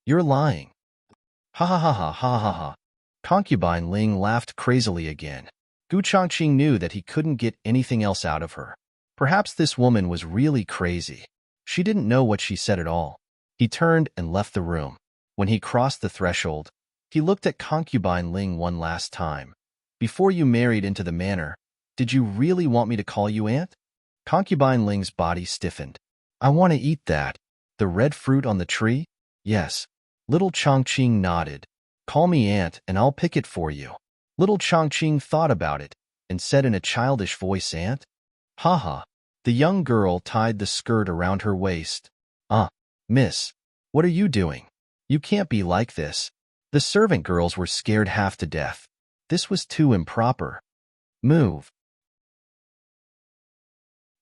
"You're lying." Ha ha ha ha ha ha ha. Concubine Ling laughed crazily again. Gu Chongqing knew that he couldn't get anything else out of her. Perhaps this woman was really crazy. She didn't know what she said at all. He turned and left the room. When he crossed the threshold, He looked at concubine Ling one last time. Before you married into the manor, did you really want me to call you aunt? Concubine Ling's body stiffened. I want to eat that. The red fruit on the tree? Yes. Little Chongqing nodded. Call me aunt and I'll pick it for you. Little Chongqing thought about it and said in a childish voice, aunt? Haha. The young girl tied the skirt around her waist. Miss, what are you doing? You can't be like this. The servant girls were scared half to death. This was too improper. Move.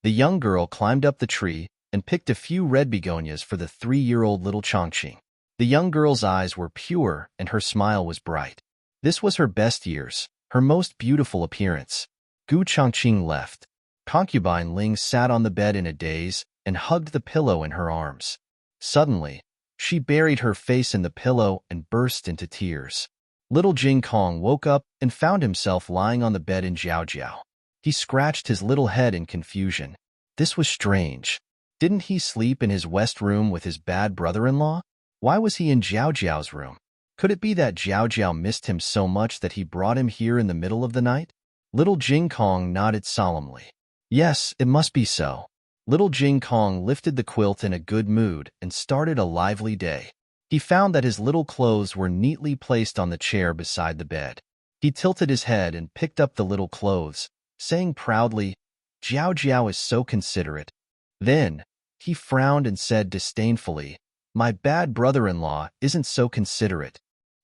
The young girl climbed up the tree and picked a few red begonias for the 3-year-old little Chongqing. The young girl's eyes were pure and her smile was bright. This was her best years, her most beautiful appearance. Gu Chongqing left. Concubine Ling sat on the bed in a daze and hugged the pillow in her arms. Suddenly, she buried her face in the pillow and burst into tears. Little Jing Kong woke up and found himself lying on the bed in Jiao. He scratched his little head in confusion. This was strange. Didn't he sleep in his west room with his bad brother-in-law? Why was he in Jiao's room? Could it be that Jiao missed him so much that he brought him here in the middle of the night? Little Jing Kong nodded solemnly. Yes, it must be so. Little Jing Kong lifted the quilt in a good mood and started a lively day. He found that his little clothes were neatly placed on the chair beside the bed. He tilted his head and picked up the little clothes, saying proudly, Jiao is so considerate. Then, he frowned and said disdainfully, my bad brother-in-law isn't so considerate.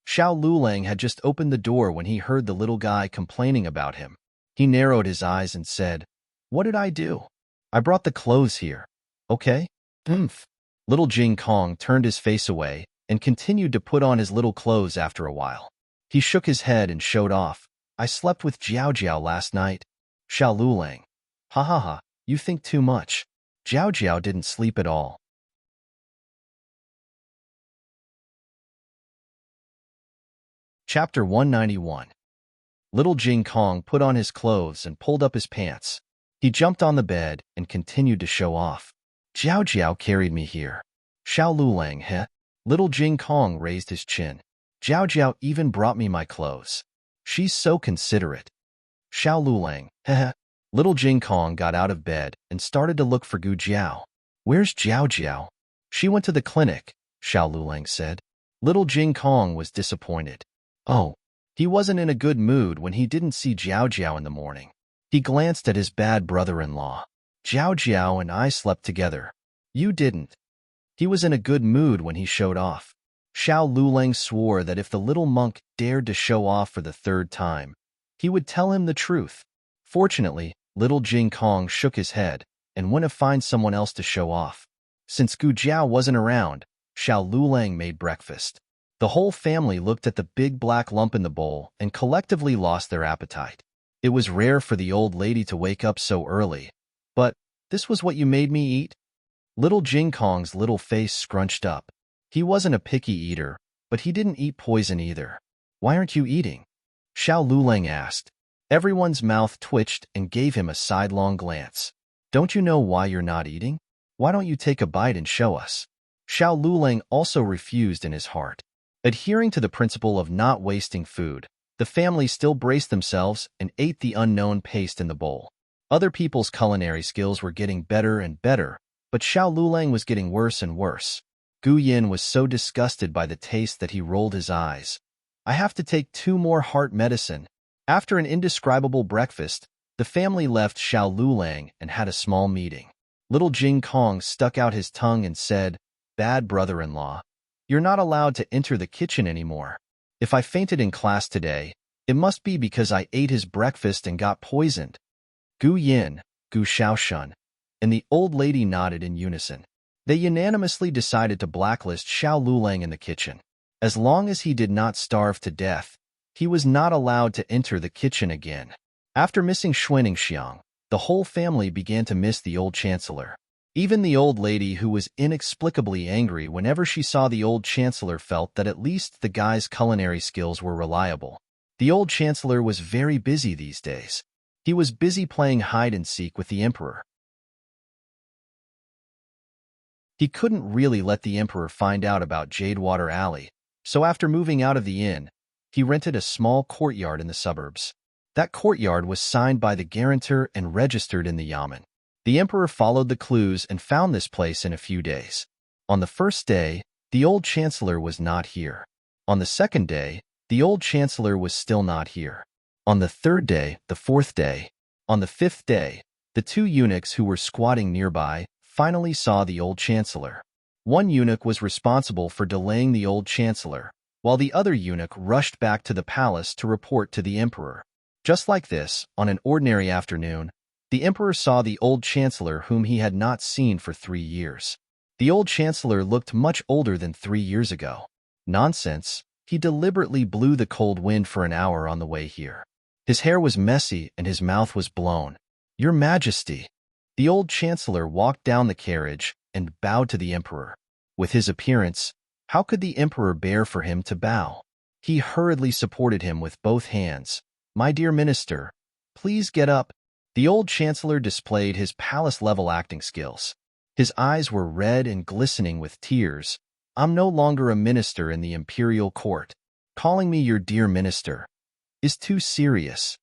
Xiao Lulang had just opened the door when he heard the little guy complaining about him. He narrowed his eyes and said, what did I do? I brought the clothes here. Okay? Little Jing Kong turned his face away and continued to put on his little clothes after a while. He shook his head and showed off. I slept with Jiao last night. Xiao Lulang. Ha ha ha, you think too much. Jiao didn't sleep at all. Chapter 191. Little Jing Kong put on his clothes and pulled up his pants. He jumped on the bed and continued to show off. Jiao carried me here. Xiao Lulang, heh? Little Jing Kong raised his chin. Jiao even brought me my clothes. She's so considerate. Xiao Lulang, heh? Little Jing Kong got out of bed and started to look for Gu Jiao. Where's Jiao? She went to the clinic, Xiao Lulang said. Little Jing Kong was disappointed. Oh, he wasn't in a good mood when he didn't see Jiao in the morning. He glanced at his bad brother-in-law. Jiao and I slept together. You didn't. He was in a good mood when he showed off. Xiao Lulang swore that if the little monk dared to show off for the 3rd time, he would tell him the truth. Fortunately, little Jing Kong shook his head and went to find someone else to show off. Since Gu Jiao wasn't around, Xiao Lulang made breakfast. The whole family looked at the big black lump in the bowl and collectively lost their appetite. It was rare for the old lady to wake up so early. But, this was what you made me eat? Little Jing Kong's little face scrunched up. He wasn't a picky eater, but he didn't eat poison either. Why aren't you eating? Xiao Lulang asked. Everyone's mouth twitched and gave him a sidelong glance. Don't you know why you're not eating? Why don't you take a bite and show us? Xiao Lulang also refused in his heart. Adhering to the principle of not wasting food, the family still braced themselves and ate the unknown paste in the bowl. Other people's culinary skills were getting better and better, but Xiao Lulang was getting worse and worse. Gu Yin was so disgusted by the taste that he rolled his eyes. I have to take 2 more heart medicine. After an indescribable breakfast, the family left Xiao Lulang and had a small meeting. Little Jing Kong stuck out his tongue and said, Bad brother-in-law, you're not allowed to enter the kitchen anymore. If I fainted in class today, it must be because I ate his breakfast and got poisoned. Gu Yin, Gu Shaoshun, and the old lady nodded in unison. They unanimously decided to blacklist Xiao Lulang in the kitchen. As long as he did not starve to death, he was not allowed to enter the kitchen again. After missing Xuaningxiang, the whole family began to miss the old chancellor. Even the old lady, who was inexplicably angry whenever she saw the old chancellor, felt that at least the guy's culinary skills were reliable. The old chancellor was very busy these days. He was busy playing hide-and-seek with the emperor. He couldn't really let the emperor find out about Jadewater Alley, So after moving out of the inn, he rented a small courtyard in the suburbs. That courtyard was signed by the guarantor and registered in the yamen. The emperor followed the clues and found this place in a few days. On the first day, the old chancellor was not here. On the second day, the old chancellor was still not here. On the third day, the fourth day, on the fifth day, the two eunuchs who were squatting nearby finally saw the old chancellor. One eunuch was responsible for delaying the old chancellor, while the other eunuch rushed back to the palace to report to the emperor. Just like this, on an ordinary afternoon, the emperor saw the old chancellor whom he had not seen for 3 years. The old chancellor looked much older than 3 years ago. Nonsense, he deliberately blew the cold wind for an hour on the way here. His hair was messy and his mouth was blown. Your Majesty. The old chancellor walked down the carriage and bowed to the emperor. With his appearance, how could the emperor bear for him to bow? He hurriedly supported him with both hands. My dear minister, please get up. The old chancellor displayed his palace-level acting skills. His eyes were red and glistening with tears. I'm no longer a minister in the imperial court. Calling me your dear minister is too serious.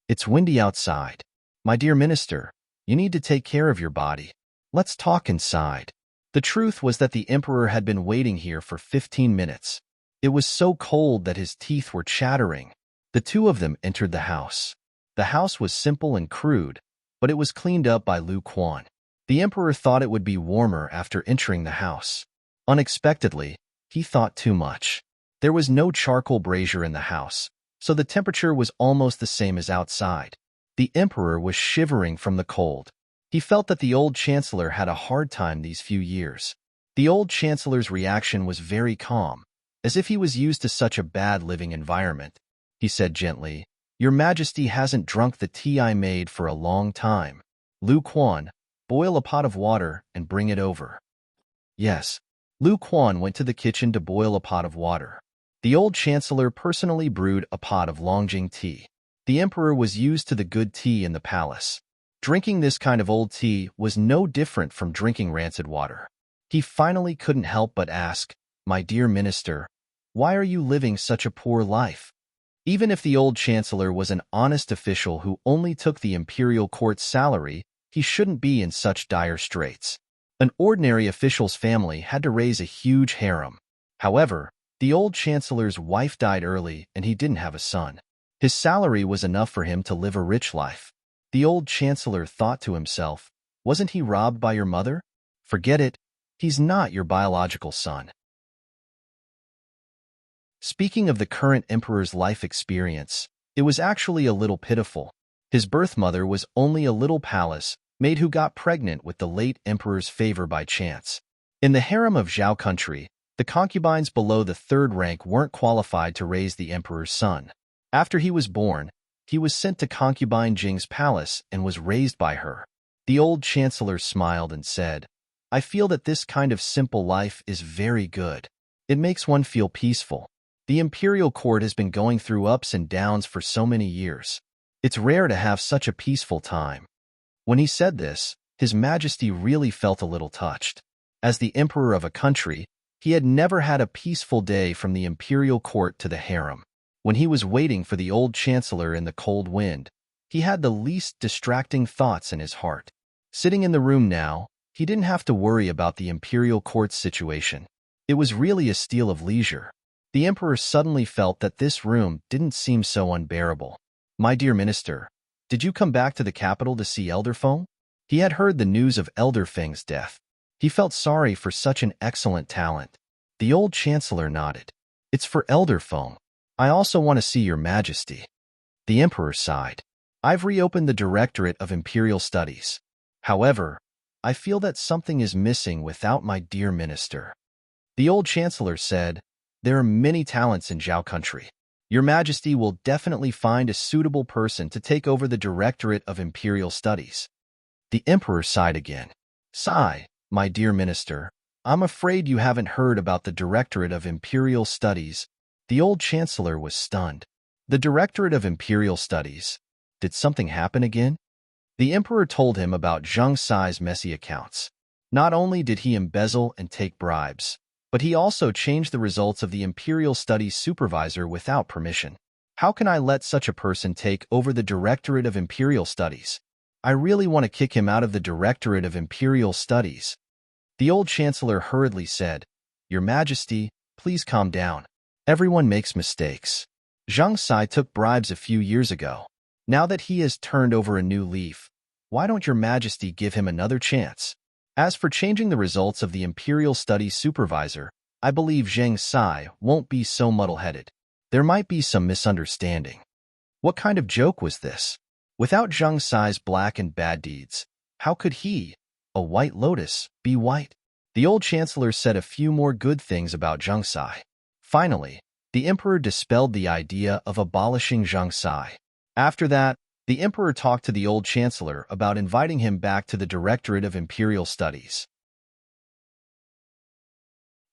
It's windy outside. My dear minister, you need to take care of your body. Let's talk inside. The truth was that the emperor had been waiting here for 15 minutes. It was so cold that his teeth were chattering. The two of them entered the house. The house was simple and crude, but it was cleaned up by Lu Quan. The emperor thought it would be warmer after entering the house. Unexpectedly, he thought too much. There was no charcoal brazier in the house, so the temperature was almost the same as outside. The emperor was shivering from the cold. He felt that the old chancellor had a hard time these few years. The old chancellor's reaction was very calm, as if he was used to such a bad living environment. He said gently, Your Majesty hasn't drunk the tea I made for a long time. Lu Quan, boil a pot of water and bring it over. Yes. Lu Quan went to the kitchen to boil a pot of water. The old chancellor personally brewed a pot of Longjing tea. The emperor was used to the good tea in the palace. Drinking this kind of old tea was no different from drinking rancid water. He finally couldn't help but ask, My dear minister, why are you living such a poor life? Even if the old chancellor was an honest official who only took the imperial court's salary, he shouldn't be in such dire straits. An ordinary official's family had to raise a huge harem. However, the old chancellor's wife died early and he didn't have a son. His salary was enough for him to live a rich life. The old chancellor thought to himself, Wasn't he robbed by your mother? Forget it. He's not your biological son. Speaking of the current emperor's life experience, it was actually a little pitiful. His birth mother was only a little palace maid who got pregnant with the late emperor's favor by chance. In the harem of Zhao country, the concubines below the third rank weren't qualified to raise the emperor's son. After he was born, he was sent to concubine Jing's palace and was raised by her. The old chancellor smiled and said, I feel that this kind of simple life is very good. It makes one feel peaceful. The imperial court has been going through ups and downs for so many years. It's rare to have such a peaceful time. When he said this, His Majesty really felt a little touched. As the emperor of a country, he had never had a peaceful day from the imperial court to the harem. When he was waiting for the old chancellor in the cold wind, he had the least distracting thoughts in his heart. Sitting in the room now, he didn't have to worry about the imperial court's situation. It was really a steal of leisure. The emperor suddenly felt that this room didn't seem so unbearable. My dear minister, did you come back to the capital to see Elder Feng? He had heard the news of Elder Feng's death. He felt sorry for such an excellent talent. The old chancellor nodded. It's for Elder Feng. I also want to see your majesty. The emperor sighed. I've reopened the Directorate of Imperial Studies. However, I feel that something is missing without my dear minister. The old chancellor said, There are many talents in Zhao country. Your Majesty will definitely find a suitable person to take over the Directorate of Imperial Studies. The emperor sighed again. Sigh, my dear minister, I'm afraid you haven't heard about the Directorate of Imperial Studies. The old chancellor was stunned. The Directorate of Imperial Studies. Did something happen again? The emperor told him about Zhang Sai's messy accounts. Not only did he embezzle and take bribes, But he also changed the results of the Imperial Studies supervisor without permission. How can I let such a person take over the Directorate of Imperial Studies? I really want to kick him out of the Directorate of Imperial Studies. The old chancellor hurriedly said, Your Majesty, please calm down. Everyone makes mistakes. Zhang Sai took bribes a few years ago. Now that he has turned over a new leaf, why don't Your Majesty give him another chance? As for changing the results of the Imperial Studies supervisor, I believe Zhang Sai won't be so muddle-headed. There might be some misunderstanding. What kind of joke was this? Without Zhang Sai's black and bad deeds, how could he, a white lotus, be white? The old chancellor said a few more good things about Zhang Sai. Finally, the emperor dispelled the idea of abolishing Zhang Sai. After that, the emperor talked to the old chancellor about inviting him back to the Directorate of Imperial Studies.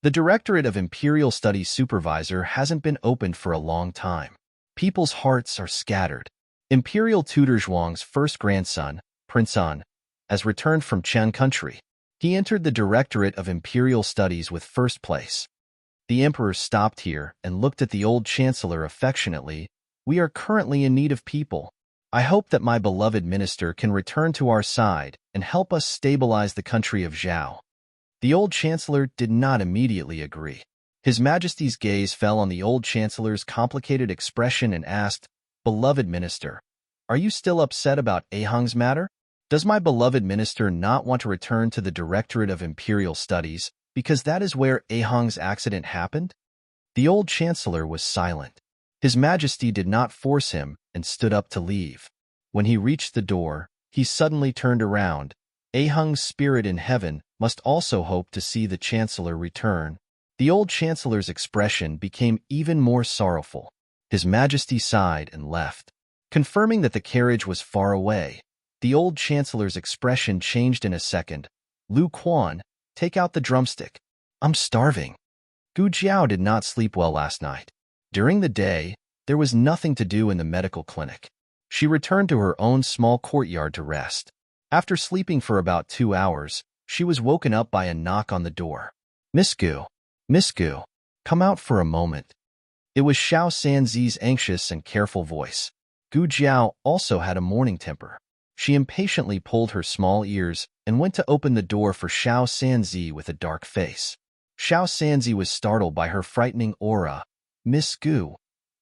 The Directorate of Imperial Studies supervisor hasn't been opened for a long time. People's hearts are scattered. Imperial tutor Zhuang's first grandson, Prince An, has returned from Chen country. He entered the Directorate of Imperial Studies with first place. The emperor stopped here and looked at the old chancellor affectionately. We are currently in need of people. I hope that my beloved minister can return to our side and help us stabilize the country of Zhao. The old chancellor did not immediately agree. His Majesty's gaze fell on the old chancellor's complicated expression and asked, Beloved minister, are you still upset about Ahang's matter? Does my beloved minister not want to return to the Directorate of Imperial Studies because that is where Ahang's accident happened? The old chancellor was silent. His Majesty did not force him and stood up to leave. When he reached the door, he suddenly turned around. Ahang's spirit in heaven must also hope to see the chancellor return. The old chancellor's expression became even more sorrowful. His Majesty sighed and left. Confirming that the carriage was far away, the old chancellor's expression changed in a second. Lu Quan, take out the drumstick. I'm starving. Gu Jiao did not sleep well last night. During the day, there was nothing to do in the medical clinic. She returned to her own small courtyard to rest. After sleeping for about 2 hours, she was woken up by a knock on the door. Miss Gu, come out for a moment. It was Xiao Sanzi's anxious and careful voice. Gu Jiao also had a morning temper. She impatiently pulled her small ears and went to open the door for Xiao Sanzi with a dark face. Xiao Sanzi was startled by her frightening aura. Miss Gu,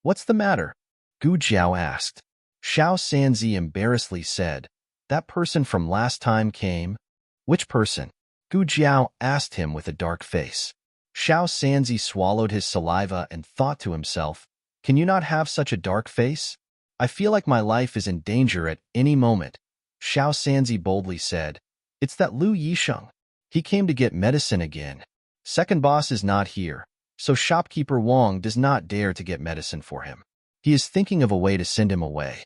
what's the matter? Gu Jiao asked. Xiao Sanzi embarrassedly said, That person from last time came. Which person? Gu Jiao asked him with a dark face. Xiao Sanzi swallowed his saliva and thought to himself, Can you not have such a dark face? I feel like my life is in danger at any moment. Xiao Sanzi boldly said, It's that Lu Yisheng. He came to get medicine again. Second boss is not here, so shopkeeper Wang does not dare to get medicine for him. He is thinking of a way to send him away.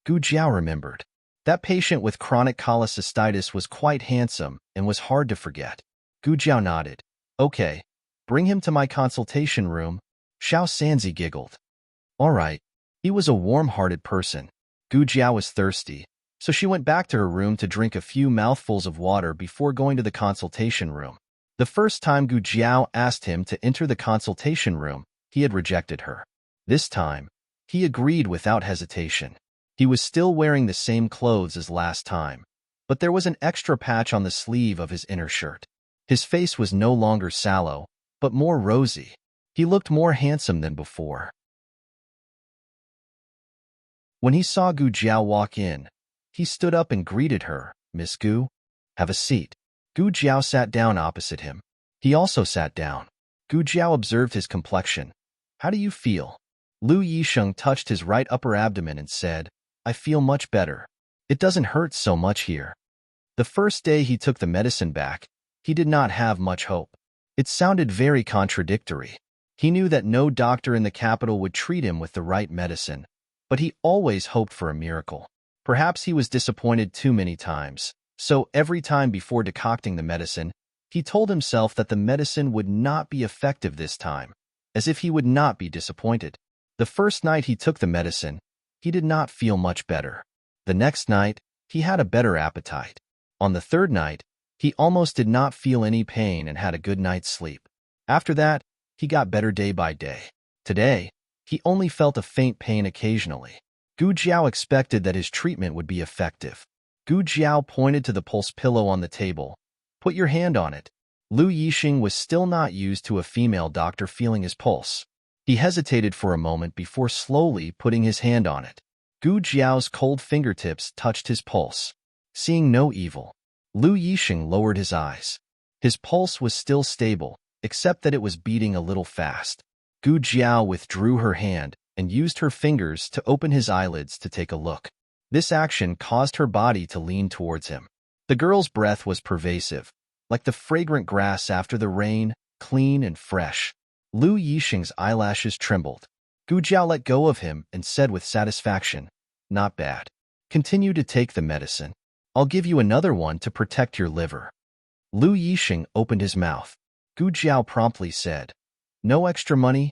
Gu Jiao remembered. That patient with chronic cholecystitis was quite handsome and was hard to forget. Gu Jiao nodded. Okay, bring him to my consultation room. Xiao Sanzi giggled. All right. He was a warm-hearted person. Gu Jiao was thirsty, so she went back to her room to drink a few mouthfuls of water before going to the consultation room. The first time Gu Jiao asked him to enter the consultation room, he had rejected her. This time, he agreed without hesitation. He was still wearing the same clothes as last time, but there was an extra patch on the sleeve of his inner shirt. His face was no longer sallow, but more rosy. He looked more handsome than before. When he saw Gu Jiao walk in, he stood up and greeted her. Miss Gu, have a seat. Gu Jiao sat down opposite him. He also sat down. Gu Jiao observed his complexion. How do you feel? Lu Yisheng touched his right upper abdomen and said, I feel much better. It doesn't hurt so much here. The first day he took the medicine back, he did not have much hope. It sounded very contradictory. He knew that no doctor in the capital would treat him with the right medicine, but he always hoped for a miracle. Perhaps he was disappointed too many times, so every time before decocting the medicine, he told himself that the medicine would not be effective this time, as if he would not be disappointed. The first night he took the medicine, he did not feel much better. The next night, he had a better appetite. On the third night, he almost did not feel any pain and had a good night's sleep. After that, he got better day by day. Today, he only felt a faint pain occasionally. Gu Jiao expected that his treatment would be effective. Gu Jiao pointed to the pulse pillow on the table. Put your hand on it. Lu Yixing was still not used to a female doctor feeling his pulse. He hesitated for a moment before slowly putting his hand on it. Gu Jiao's cold fingertips touched his pulse. Seeing no evil, Lu Yixing lowered his eyes. His pulse was still stable, except that it was beating a little fast. Gu Jiao withdrew her hand and used her fingers to open his eyelids to take a look. This action caused her body to lean towards him. The girl's breath was pervasive, like the fragrant grass after the rain, clean and fresh. Lu Yixing's eyelashes trembled. Gu Jiao let go of him and said with satisfaction, "Not bad. Continue to take the medicine. I'll give you another one to protect your liver." Lu Yixing opened his mouth. Gu Jiao promptly said, "No extra money?"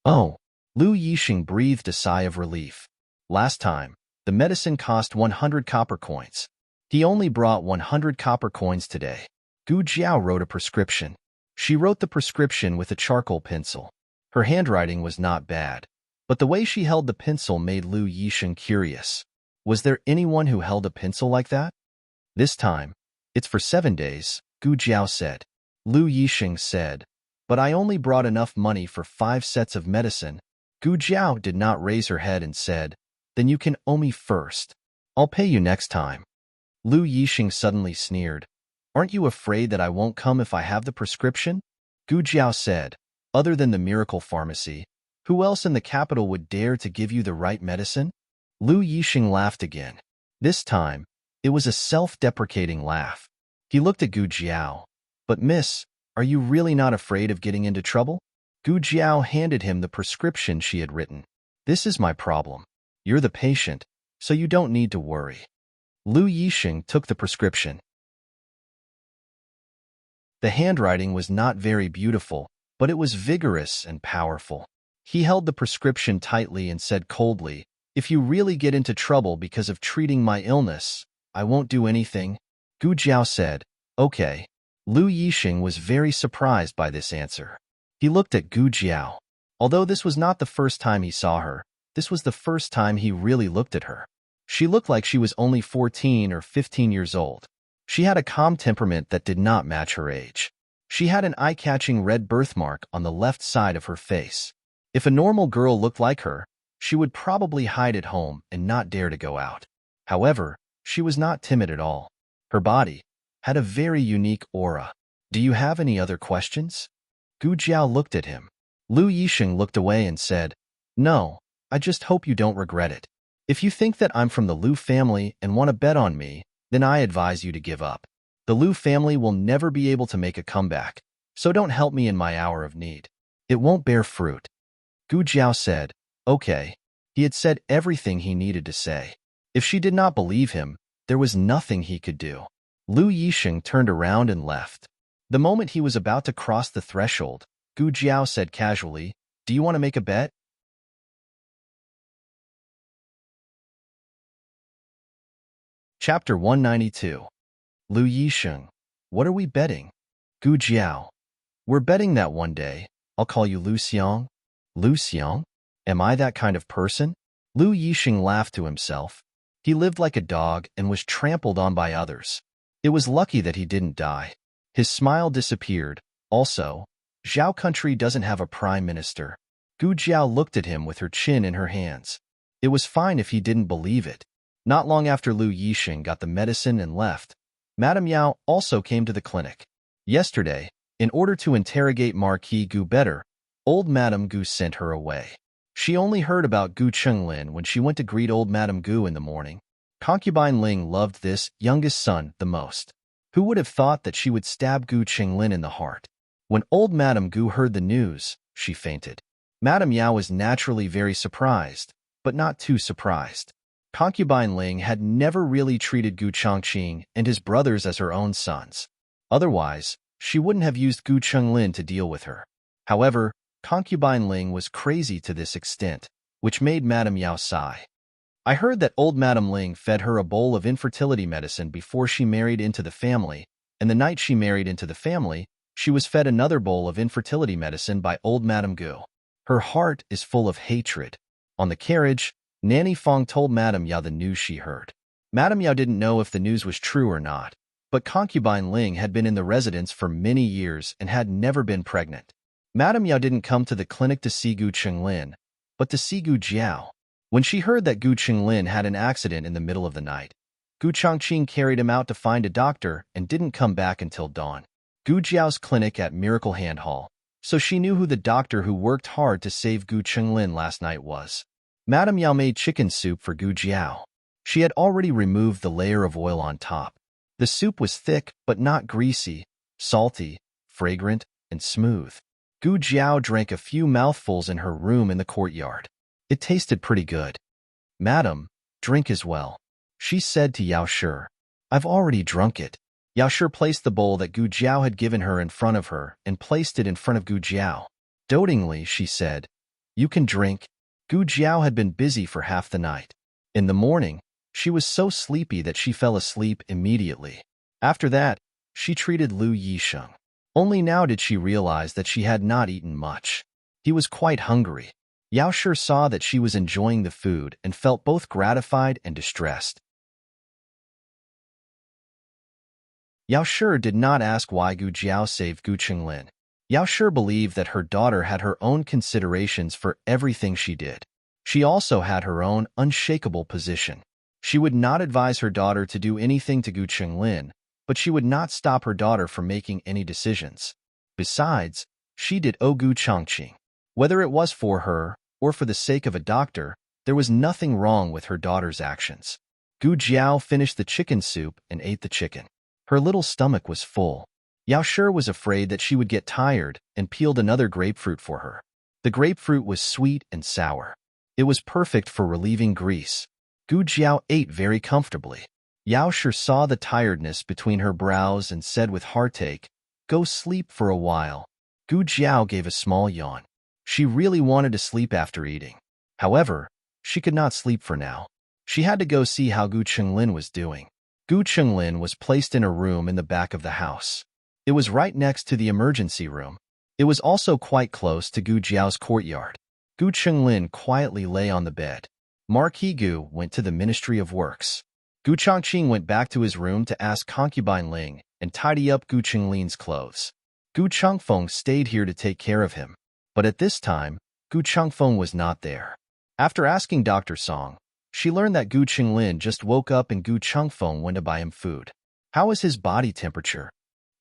"Oh." Lu Yixing breathed a sigh of relief. Last time, the medicine cost 100 copper coins. He only brought 100 copper coins today. Gu Jiao wrote a prescription. She wrote the prescription with a charcoal pencil. Her handwriting was not bad, but the way she held the pencil made Lu Yixing curious. Was there anyone who held a pencil like that? This time, it's for 7 days, Gu Jiao said. Lu Yixing said, "But I only brought enough money for 5 sets of medicine." Gu Jiao did not raise her head and said, "Then you can owe me first. I'll pay you next time." Lu Yixing suddenly sneered. "Aren't you afraid that I won't come if I have the prescription?" Gu Jiao said, "Other than the miracle pharmacy, who else in the capital would dare to give you the right medicine?" Lu Yixing laughed again. This time, it was a self-deprecating laugh. He looked at Gu Jiao. "But miss, are you really not afraid of getting into trouble?" Gu Jiao handed him the prescription she had written. "This is my problem. You're the patient, so you don't need to worry." Lu Yixing took the prescription. The handwriting was not very beautiful, but it was vigorous and powerful. He held the prescription tightly and said coldly, "If you really get into trouble because of treating my illness, I won't do anything." Gu Jiao said, "Okay." Lu Yixing was very surprised by this answer. He looked at Gu Jiao. Although this was not the first time he saw her, this was the first time he really looked at her. She looked like she was only 14 or 15 years old. She had a calm temperament that did not match her age. She had an eye-catching red birthmark on the left side of her face. If a normal girl looked like her, she would probably hide at home and not dare to go out. However, she was not timid at all. Her body had a very unique aura. "Do you have any other questions?" Gu Jiao looked at him. Lu Yixing looked away and said, "No, I just hope you don't regret it. If you think that I'm from the Lu family and want to bet on me, then I advise you to give up. The Lu family will never be able to make a comeback, so don't help me in my hour of need. It won't bear fruit." Gu Jiao said, "Okay." He had said everything he needed to say. If she did not believe him, there was nothing he could do. Lu Yixing turned around and left. The moment he was about to cross the threshold, Gu Jiao said casually, "Do you want to make a bet?" Chapter 192. Lu Yixing, "What are we betting?" Gu Jiao, "We're betting that one day I'll call you Lu Xiang." "Lu Xiang? Am I that kind of person?" Lu Yixing laughed to himself. He lived like a dog and was trampled on by others. It was lucky that he didn't die. His smile disappeared. Also, Zhao country doesn't have a prime minister. Gu Jiao looked at him with her chin in her hands. It was fine if he didn't believe it. Not long after Lu Yixing got the medicine and left, Madame Yao also came to the clinic. Yesterday, in order to interrogate Marquis Gu better, old Madame Gu sent her away. She only heard about Gu Chenglin when she went to greet old Madame Gu in the morning. Concubine Ling loved this youngest son the most. Who would have thought that she would stab Gu Chenglin in the heart? When old Madame Gu heard the news, she fainted. Madame Yao was naturally very surprised, but not too surprised. Concubine Ling had never really treated Gu Chongqing and his brothers as her own sons. Otherwise, she wouldn't have used Gu Chenglin to deal with her. However, Concubine Ling was crazy to this extent, which made Madame Yao sigh. "I heard that old Madame Ling fed her a bowl of infertility medicine before she married into the family, and the night she married into the family, She was fed another bowl of infertility medicine by old Madame Gu. Her heart is full of hatred. On the carriage, Nanny Fong told Madame Yao the news she heard. Madame Yao didn't know if the news was true or not, but concubine Ling had been in the residence for many years and had never been pregnant. Madame Yao didn't come to the clinic to see Gu Qinglin, but to see Gu Jiao. When she heard that Gu Qinglin had an accident in the middle of the night, Gu Chongqing carried him out to find a doctor and didn't come back until dawn. Gu Jiao's clinic at Miracle Hand Hall, so she knew who the doctor who worked hard to save Gu Qinglin last night was. Madame Yao made chicken soup for Gu Jiao. She had already removed the layer of oil on top. The soup was thick but not greasy, salty, fragrant, and smooth. Gu Jiao drank a few mouthfuls in her room in the courtyard. It tasted pretty good. "Madam, drink as well," she said to Yao Shi. "I've already drunk it." Yao Shi placed the bowl that Gu Jiao had given her in front of her and placed it in front of Gu Jiao. Dotingly, she said, "You can drink." Gu Jiao had been busy for half the night. In the morning, she was so sleepy that she fell asleep immediately. After that, she treated Lu Yisheng. Only now did she realize that she had not eaten much. He was quite hungry. Yao Shi saw that she was enjoying the food and felt both gratified and distressed. Yao Shi did not ask why Gu Jiao saved Gu Qinglin. Yao Shi believed that her daughter had her own considerations for everything she did. She also had her own unshakable position. She would not advise her daughter to do anything to Gu Qinglin, but she would not stop her daughter from making any decisions. Besides, she did owe Gu Chongqing. Whether it was for her or for the sake of a doctor, there was nothing wrong with her daughter's actions. Gu Jiao finished the chicken soup and ate the chicken. Her little stomach was full. Yao Shi was afraid that she would get tired and peeled another grapefruit for her. The grapefruit was sweet and sour. It was perfect for relieving grease. Gu Jiao ate very comfortably. Yao Shi saw the tiredness between her brows and said with heartache, "Go sleep for a while." Gu Jiao gave a small yawn. She really wanted to sleep after eating. However, she could not sleep for now. She had to go see how Gu Qinglin was doing. Gu Qinglin was placed in a room in the back of the house. It was right next to the emergency room. It was also quite close to Gu Jiao's courtyard. Gu Qinglin quietly lay on the bed. Marquis Gu went to the Ministry of Works. Gu Chongqing went back to his room to ask concubine Ling and tidy up Gu Qinglin's clothes. Gu Chongfeng stayed here to take care of him. But at this time, Gu Chongfeng was not there. After asking Dr. Song, she learned that Gu Qinglin just woke up and Gu Chongfeng went to buy him food. "How is his body temperature?"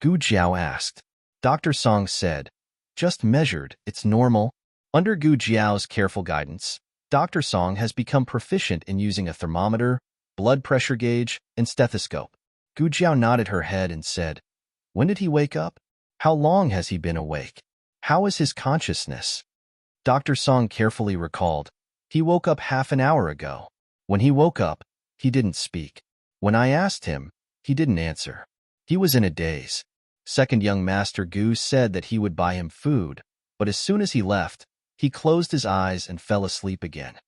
Gu Jiao asked. Dr. Song said, "Just measured, it's normal." Under Gu Jiao's careful guidance, Dr. Song has become proficient in using a thermometer, blood pressure gauge, and stethoscope. Gu Jiao nodded her head and said, "When did he wake up? How long has he been awake? How is his consciousness?" Dr. Song carefully recalled, "He woke up half an hour ago. When he woke up, he didn't speak. When I asked him, he didn't answer. He was in a daze." Second young master Gu said that he would buy him food, but as soon as he left, he closed his eyes and fell asleep again.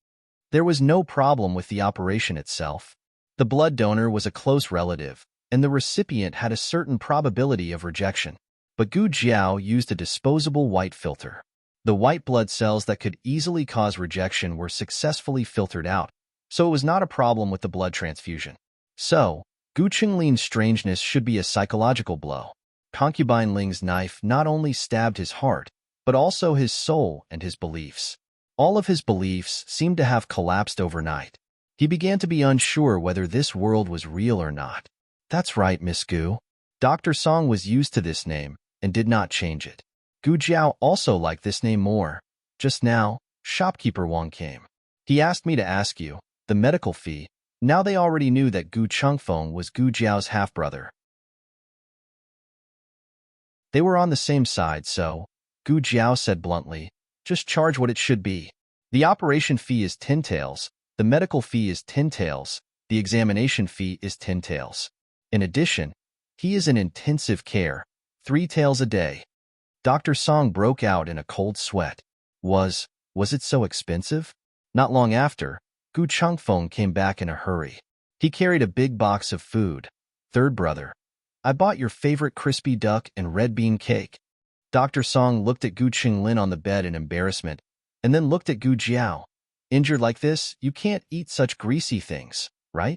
There was no problem with the operation itself. The blood donor was a close relative, and the recipient had a certain probability of rejection. But Gu Jiao used a disposable white filter. The white blood cells that could easily cause rejection were successfully filtered out, so it was not a problem with the blood transfusion. So, Gu Qinglin's strangeness should be a psychological blow. Concubine Ling's knife not only stabbed his heart, but also his soul and his beliefs. All of his beliefs seemed to have collapsed overnight. He began to be unsure whether this world was real or not. "That's right, Miss Gu." Dr. Song was used to this name and did not change it. Gu Jiao also liked this name more. Just now, shopkeeper Wang came. He asked me to ask you, the medical fee. Now they already knew that Gu Chongfeng was Gu Jiao's half-brother. They were on the same side, so, Gu Jiao said bluntly, "Just charge what it should be. The operation fee is 10 taels, the medical fee is 10 taels, the examination fee is 10 taels. In addition, he is in intensive care, 3 taels a day." Dr. Song broke out in a cold sweat. Was it so expensive? Not long after, Gu Chongfeng came back in a hurry. He carried a big box of food. "Third brother, I bought your favorite crispy duck and red bean cake. Dr. Song looked at Gu Qinglin on the bed in embarrassment, and then looked at Gu Jiao. Injured like this, you can't eat such greasy things, right?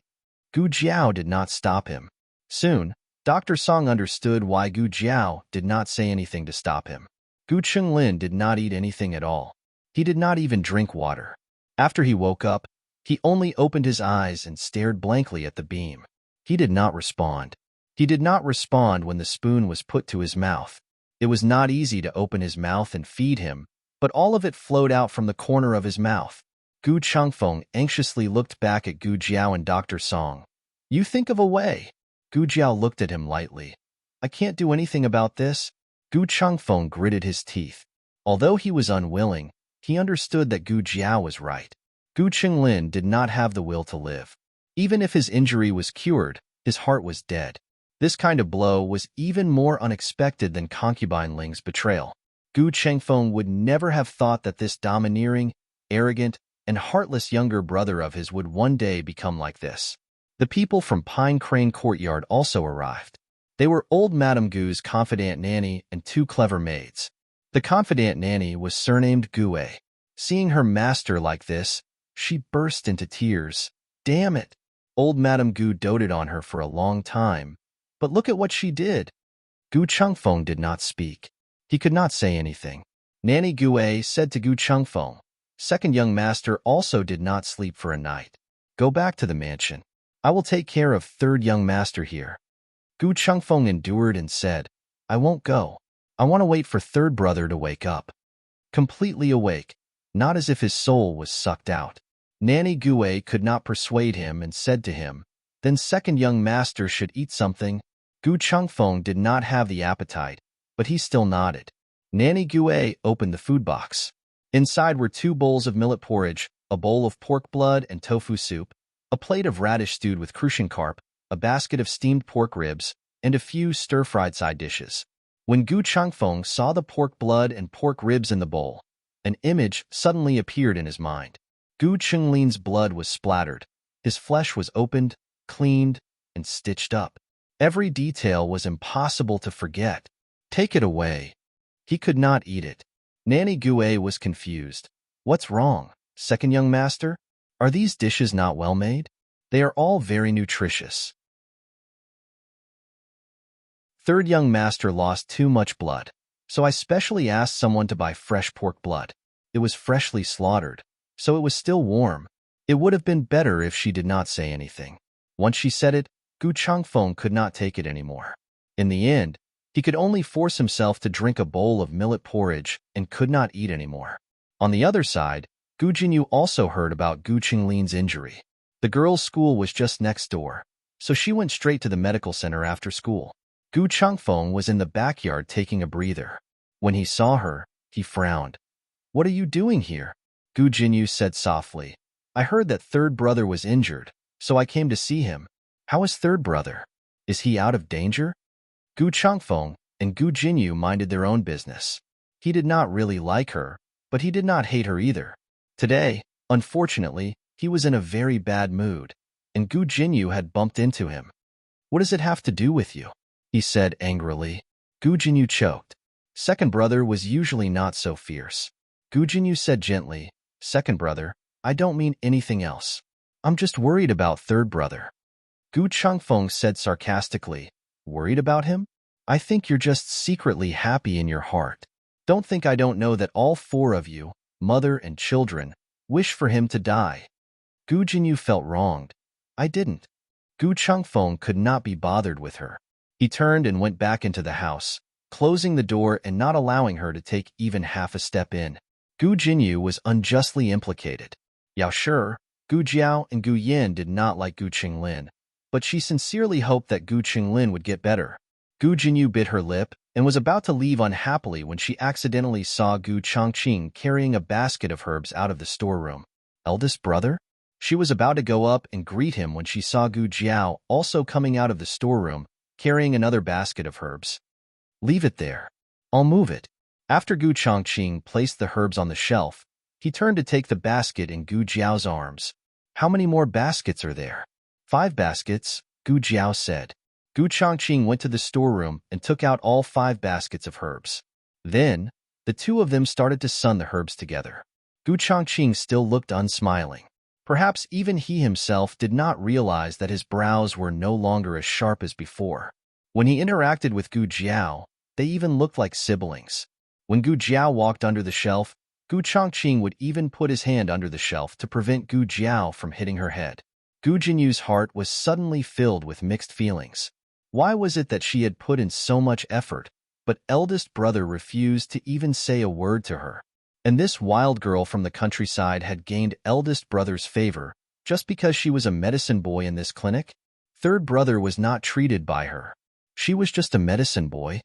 Gu Jiao did not stop him. Soon, Dr. Song understood why Gu Jiao did not say anything to stop him. Gu Qinglin did not eat anything at all. He did not even drink water. After he woke up, he only opened his eyes and stared blankly at the beam. He did not respond. He did not respond when the spoon was put to his mouth. It was not easy to open his mouth and feed him, but all of it flowed out from the corner of his mouth. Gu Changfeng anxiously looked back at Gu Jiao and Dr. Song. You think of a way. Gu Jiao looked at him lightly. I can't do anything about this. Gu Changfeng gritted his teeth. Although he was unwilling, he understood that Gu Jiao was right. Gu Qinglin did not have the will to live. Even if his injury was cured, his heart was dead. This kind of blow was even more unexpected than concubine Ling's betrayal. Gu Chengfeng would never have thought that this domineering, arrogant, and heartless younger brother of his would one day become like this. The people from Pine Crane Courtyard also arrived. They were old Madame Gu's confidant nanny and two clever maids. The confidant nanny was surnamed Gue. Seeing her master like this, she burst into tears. Damn it! Old Madame Gu doted on her for a long time. But look at what she did. Gu Chengfeng did not speak. He could not say anything. Nanny Gue said to Gu Chengfeng, second young master also did not sleep for a night. Go back to the mansion. I will take care of third young master here. Gu Chengfeng endured and said, I won't go. I want to wait for third brother to wake up. Completely awake, not as if his soul was sucked out. Nanny Gue could not persuade him and said to him, then second young master should eat something. Gu Chengfeng did not have the appetite, but he still nodded. Nanny Gue opened the food box. Inside were 2 bowls of millet porridge, a bowl of pork blood and tofu soup, a plate of radish stewed with crucian carp, a basket of steamed pork ribs, and a few stir-fried side dishes. When Gu Chengfeng saw the pork blood and pork ribs in the bowl, an image suddenly appeared in his mind. Gu Qinglin's blood was splattered. His flesh was opened, cleaned, and stitched up. Every detail was impossible to forget. Take it away. He could not eat it. Nanny Gue was confused. What's wrong, second young master? Are these dishes not well made? They are all very nutritious. Third young master lost too much blood, so I specially asked someone to buy fresh pork blood. It was freshly slaughtered, so it was still warm. It would have been better if she did not say anything. Once she said it, Gu Chengfeng could not take it anymore. In the end, he could only force himself to drink a bowl of millet porridge and could not eat anymore. On the other side, Gu Jinyu also heard about Gu Qinglin's injury. The girls' school was just next door, so she went straight to the medical center after school. Gu Chengfeng was in the backyard taking a breather. When he saw her, he frowned. What are you doing here? Gu Jinyu said softly. I heard that third brother was injured, so I came to see him. How is third brother? Is he out of danger? Gu Chengfeng and Gu Jinyu minded their own business. He did not really like her, but he did not hate her either. Today, unfortunately, he was in a very bad mood, and Gu Jinyu had bumped into him. What does it have to do with you? He said angrily. Gu Jinyu choked. Second brother was usually not so fierce. Gu Jinyu said gently, second brother, I don't mean anything else. I'm just worried about third brother. Gu Chengfeng said sarcastically, worried about him? I think you're just secretly happy in your heart. Don't think I don't know that all 4 of you, mother and children, wish for him to die. Gu Jinyu felt wronged. I didn't. Gu Chengfeng could not be bothered with her. He turned and went back into the house, closing the door and not allowing her to take even half a step in. Gu Jinyu was unjustly implicated. Yao Shi, Gu Jiao, and Gu Yin did not like Gu Qinglin, but she sincerely hoped that Gu Qinglin would get better. Gu Jinyu bit her lip and was about to leave unhappily when she accidentally saw Gu Chongqing carrying a basket of herbs out of the storeroom. Eldest brother? She was about to go up and greet him when she saw Gu Jiao also coming out of the storeroom, carrying another basket of herbs. Leave it there. I'll move it. After Gu Chongqing placed the herbs on the shelf, he turned to take the basket in Gu Jiao's arms. How many more baskets are there? 5 baskets, Gu Jiao said. Gu Chongqing went to the storeroom and took out all 5 baskets of herbs. Then, the two of them started to sun the herbs together. Gu Chongqing still looked unsmiling. Perhaps even he himself did not realize that his brows were no longer as sharp as before. When he interacted with Gu Jiao, they even looked like siblings. When Gu Jiao walked under the shelf, Gu Chongqing would even put his hand under the shelf to prevent Gu Jiao from hitting her head. Gu Jinyu's heart was suddenly filled with mixed feelings. Why was it that she had put in so much effort, but eldest brother refused to even say a word to her? And this wild girl from the countryside had gained eldest brother's favor just because she was a medicine boy in this clinic? Third brother was not treated by her. She was just a medicine boy.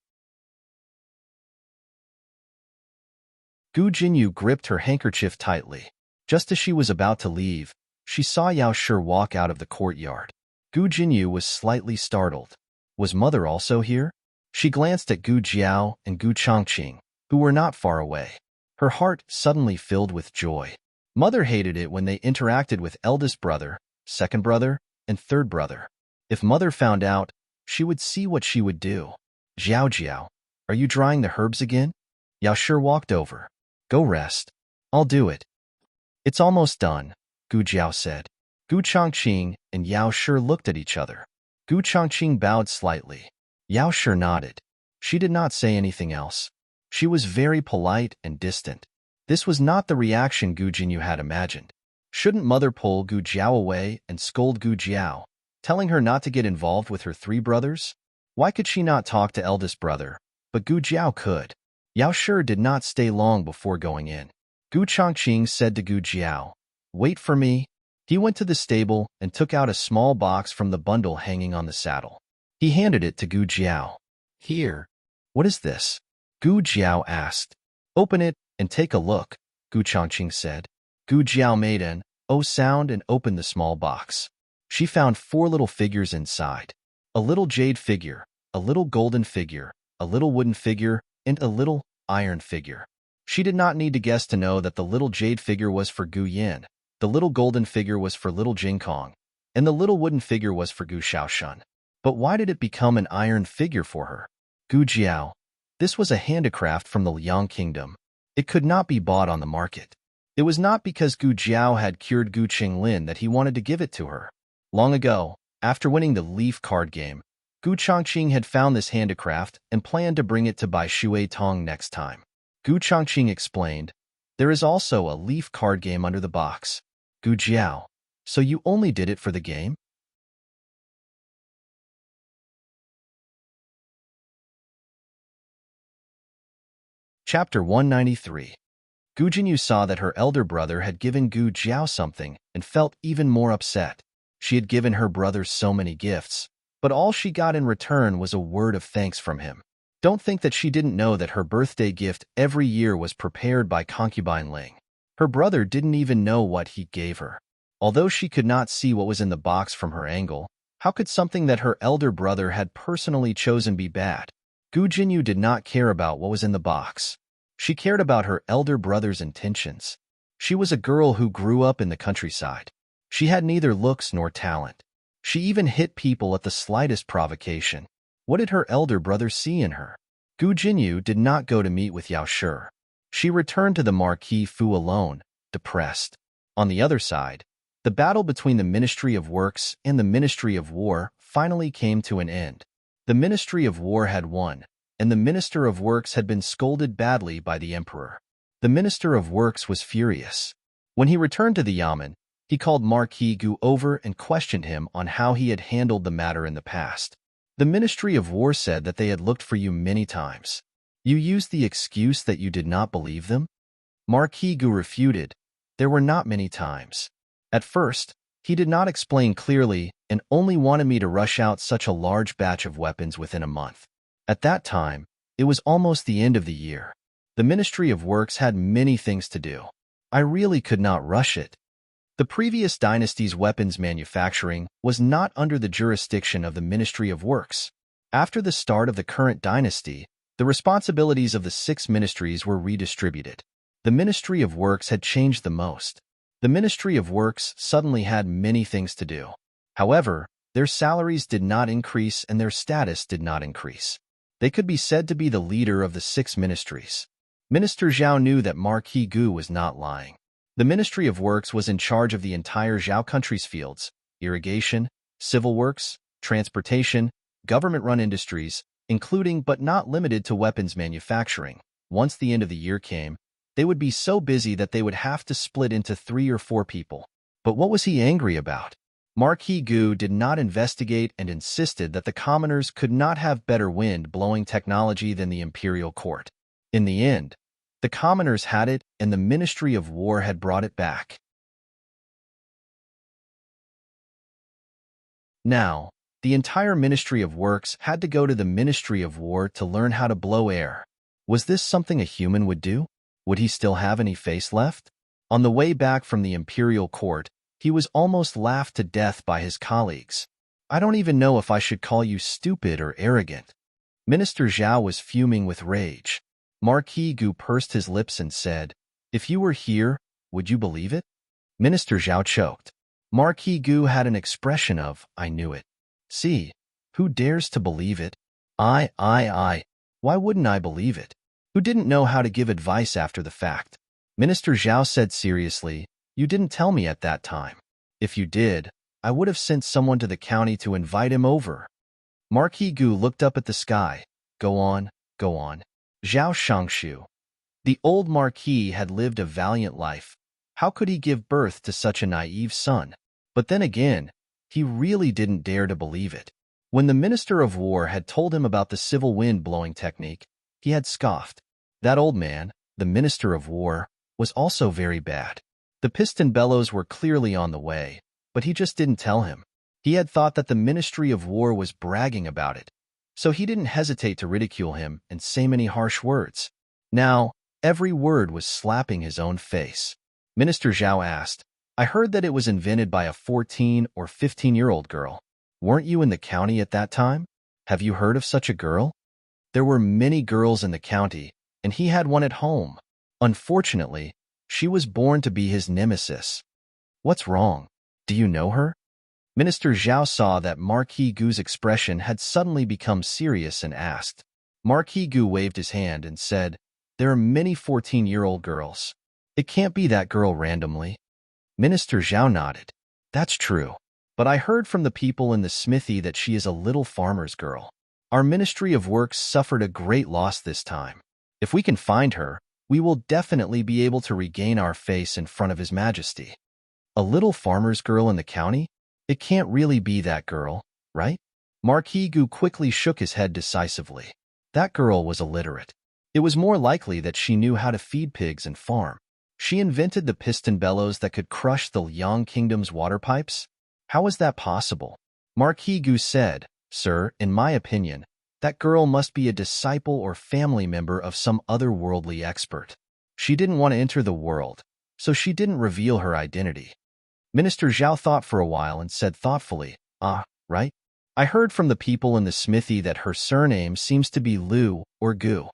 Gu Jinyu gripped her handkerchief tightly. Just as she was about to leave, she saw Yao Shi walk out of the courtyard. Gu Jinyu was slightly startled. Was mother also here? She glanced at Gu Jiao and Gu Chongqing, who were not far away. Her heart suddenly filled with joy. Mother hated it when they interacted with eldest brother, second brother, and third brother. If mother found out, she would see what she would do. Jiao Jiao, are you drying the herbs again? Yao Shi walked over. Go rest. I'll do it. It's almost done, Gu Jiao said. Gu Chongqing and Yao Shi looked at each other. Gu Chongqing bowed slightly. Yao Shi nodded. She did not say anything else. She was very polite and distant. This was not the reaction Gu Jinyu had imagined. Shouldn't mother pull Gu Jiao away and scold Gu Jiao, telling her not to get involved with her 3 brothers? Why could she not talk to eldest brother, but Gu Jiao could? Yao Shi did not stay long before going in. Gu Chongqing said to Gu Jiao, "Wait for me." He went to the stable and took out a small box from the bundle hanging on the saddle. He handed it to Gu Jiao. Here. What is this? Gu Jiao asked. Open it and take a look, Gu Chongqing said. Gu Jiao made an "oh" sound and opened the small box. She found 4 little figures inside. A little jade figure, a little golden figure, a little wooden figure, and a little iron figure. She did not need to guess to know that the little jade figure was for Gu Yin, the little golden figure was for little Jing Kong, and the little wooden figure was for Gu Shaoshun. But why did it become an iron figure for her? Gu Jiao. This was a handicraft from the Liang Kingdom. It could not be bought on the market. It was not because Gu Jiao had cured Gu Qinglin that he wanted to give it to her. Long ago, after winning the Leaf card game, Gu Chongqing had found this handicraft and planned to bring it to Bai Shui Tong next time. Gu Chongqing explained, "There is also a Leaf card game under the box." Gu Jiao, so you only did it for the game? Chapter 193. Gu Jinyu saw that her elder brother had given Gu Jiao something and felt even more upset. She had given her brother so many gifts, but all she got in return was a word of thanks from him. Don't think that she didn't know that her birthday gift every year was prepared by concubine Ling. Her brother didn't even know what he gave her. Although she could not see what was in the box from her angle, how could something that her elder brother had personally chosen be bad? Gu Jinyu did not care about what was in the box. She cared about her elder brother's intentions. She was a girl who grew up in the countryside. She had neither looks nor talent. She even hit people at the slightest provocation. What did her elder brother see in her? Gu Jinyu did not go to meet with Yao Shi. She returned to the Marquis Fu alone, depressed. On the other side, the battle between the Ministry of Works and the Ministry of War finally came to an end. The Ministry of War had won, and the Minister of Works had been scolded badly by the Emperor. The Minister of Works was furious. When he returned to the Yamen, he called Marquis Gu over and questioned him on how he had handled the matter in the past. The Ministry of War said that they had looked for you many times. You used the excuse that you did not believe them? Marquis Gu refuted. There were not many times. At first, he did not explain clearly and only wanted me to rush out such a large batch of weapons within a month. At that time, it was almost the end of the year. The Ministry of Works had many things to do. I really could not rush it. The previous dynasty's weapons manufacturing was not under the jurisdiction of the Ministry of Works. After the start of the current dynasty, the responsibilities of the 6 ministries were redistributed. The Ministry of Works had changed the most. The Ministry of Works suddenly had many things to do. However, Their salaries did not increase and their status did not increase. They could be said to be the leader of the 6 ministries. Minister Zhao knew that Marquis Gu was not lying. The Ministry of Works was in charge of the entire Zhao country's fields: irrigation, civil works, transportation, government-run industries, including but not limited to weapons manufacturing. Once the end of the year came, they would be so busy that they would have to split into 3 or 4 people. But what was he angry about? Marquis Gu did not investigate and insisted that the commoners could not have better wind-blowing technology than the imperial court. In the end, the commoners had it, and the Ministry of War had brought it back. Now, the entire Ministry of Works had to go to the Ministry of War to learn how to blow air. Was this something a human would do? Would he still have any face left? On the way back from the imperial court, he was almost laughed to death by his colleagues. I don't even know if I should call you stupid or arrogant. Minister Zhao was fuming with rage. Marquis Gu pursed his lips and said, "If you were here, would you believe it?" Minister Zhao choked. Marquis Gu had an expression of, "I knew it." See, who dares to believe it? I. Why wouldn't I believe it? Who didn't know how to give advice after the fact? Minister Zhao said seriously, "You didn't tell me at that time. If you did, I would have sent someone to the county to invite him over." Marquis Gu looked up at the sky. Go on. Zhao Shangshu. The old marquis had lived a valiant life. How could he give birth to such a naive son? But then again, he really didn't dare to believe it. When the Minister of War had told him about the civil wind-blowing technique, he had scoffed. That old man, the Minister of War, was also very bad. The piston bellows were clearly on the way, but he just didn't tell him. He had thought that the Ministry of War was bragging about it, so he didn't hesitate to ridicule him and say many harsh words. Now, every word was slapping his own face. Minister Zhao asked, "I heard that it was invented by a 14 or 15-year-old girl. Weren't you in the county at that time? Have you heard of such a girl?" There were many girls in the county, and he had one at home. Unfortunately, she was born to be his nemesis. What's wrong? Do you know her? Minister Zhao saw that Marquis Gu's expression had suddenly become serious and asked. Marquis Gu waved his hand and said, "There are many 14-year-old girls. It can't be that girl randomly." Minister Zhao nodded. "That's true. But I heard from the people in the smithy that she is a little farmer's girl. Our Ministry of Works suffered a great loss this time. If we can find her, we will definitely be able to regain our face in front of His Majesty." A little farmer's girl in the county? It can't really be that girl, right? Marquis Gu quickly shook his head decisively. That girl was illiterate. It was more likely that she knew how to feed pigs and farm. She invented the piston bellows that could crush the Liang Kingdom's water pipes? How was that possible? Marquis Gu said, "Sir, in my opinion, that girl must be a disciple or family member of some otherworldly expert. She didn't want to enter the world, so she didn't reveal her identity." Minister Zhao thought for a while and said thoughtfully, Right? I heard from the people in the smithy that her surname seems to be Liu or Gu."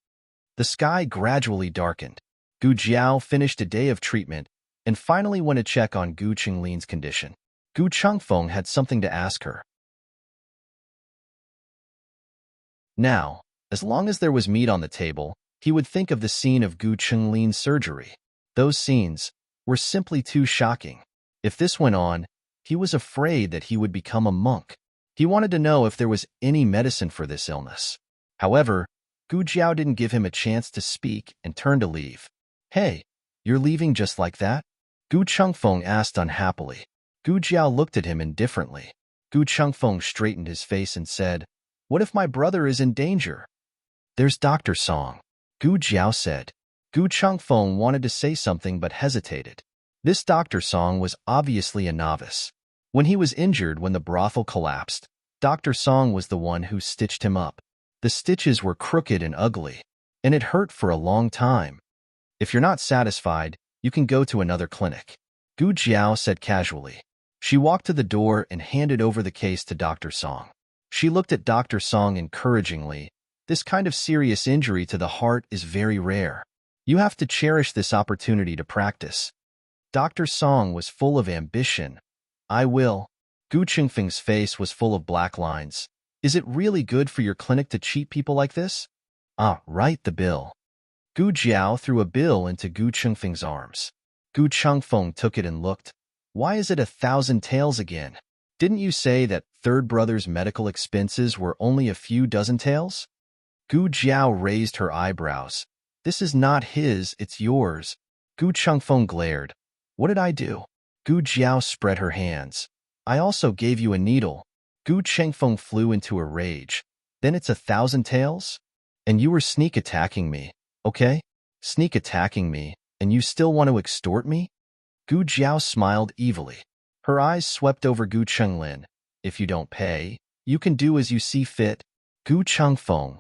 The sky gradually darkened. Gu Jiao finished a day of treatment and finally went to check on Gu Qinglin's condition. Gu Chengfeng had something to ask her. Now, as long as there was meat on the table, he would think of the scene of Gu Qinglin's surgery. Those scenes were simply too shocking. If this went on, he was afraid that he would become a monk. He wanted to know if there was any medicine for this illness. However, Gu Jiao didn't give him a chance to speak and turned to leave. "Hey, you're leaving just like that?" Gu Chengfeng asked unhappily. Gu Jiao looked at him indifferently. Gu Chengfeng straightened his face and said, "What if my brother is in danger?" "There's Dr. Song," Gu Jiao said. Gu Chengfeng wanted to say something but hesitated. This Dr. Song was obviously a novice. When he was injured when the brothel collapsed, Dr. Song was the one who stitched him up. The stitches were crooked and ugly, and it hurt for a long time. "If you're not satisfied, you can go to another clinic," Gu Jiao said casually. She walked to the door and handed over the case to Dr. Song. She looked at Dr. Song encouragingly. "This kind of serious injury to the heart is very rare. You have to cherish this opportunity to practice." Dr. Song was full of ambition. "I will." Gu Qingfeng's face was full of black lines. Is it really good for your clinic to cheat people like this? Ah, write the bill. Gu Jiao threw a bill into Gu Qingfeng's arms. Gu Chengfeng took it and looked. Why is it 1,000 taels again? Didn't you say that third brother's medical expenses were only a few dozen taels? Gu Jiao raised her eyebrows. This is not his, it's yours. Gu Chengfeng glared. What did I do? Gu Jiao spread her hands. I also gave you a needle. Gu Chengfeng flew into a rage. Then it's 1,000 taels? And you were sneak attacking me, okay? Sneak attacking me, and you still want to extort me? Gu Jiao smiled evilly. Her eyes swept over Gu Chenglin. If you don't pay, you can do as you see fit. Gu Chengfeng.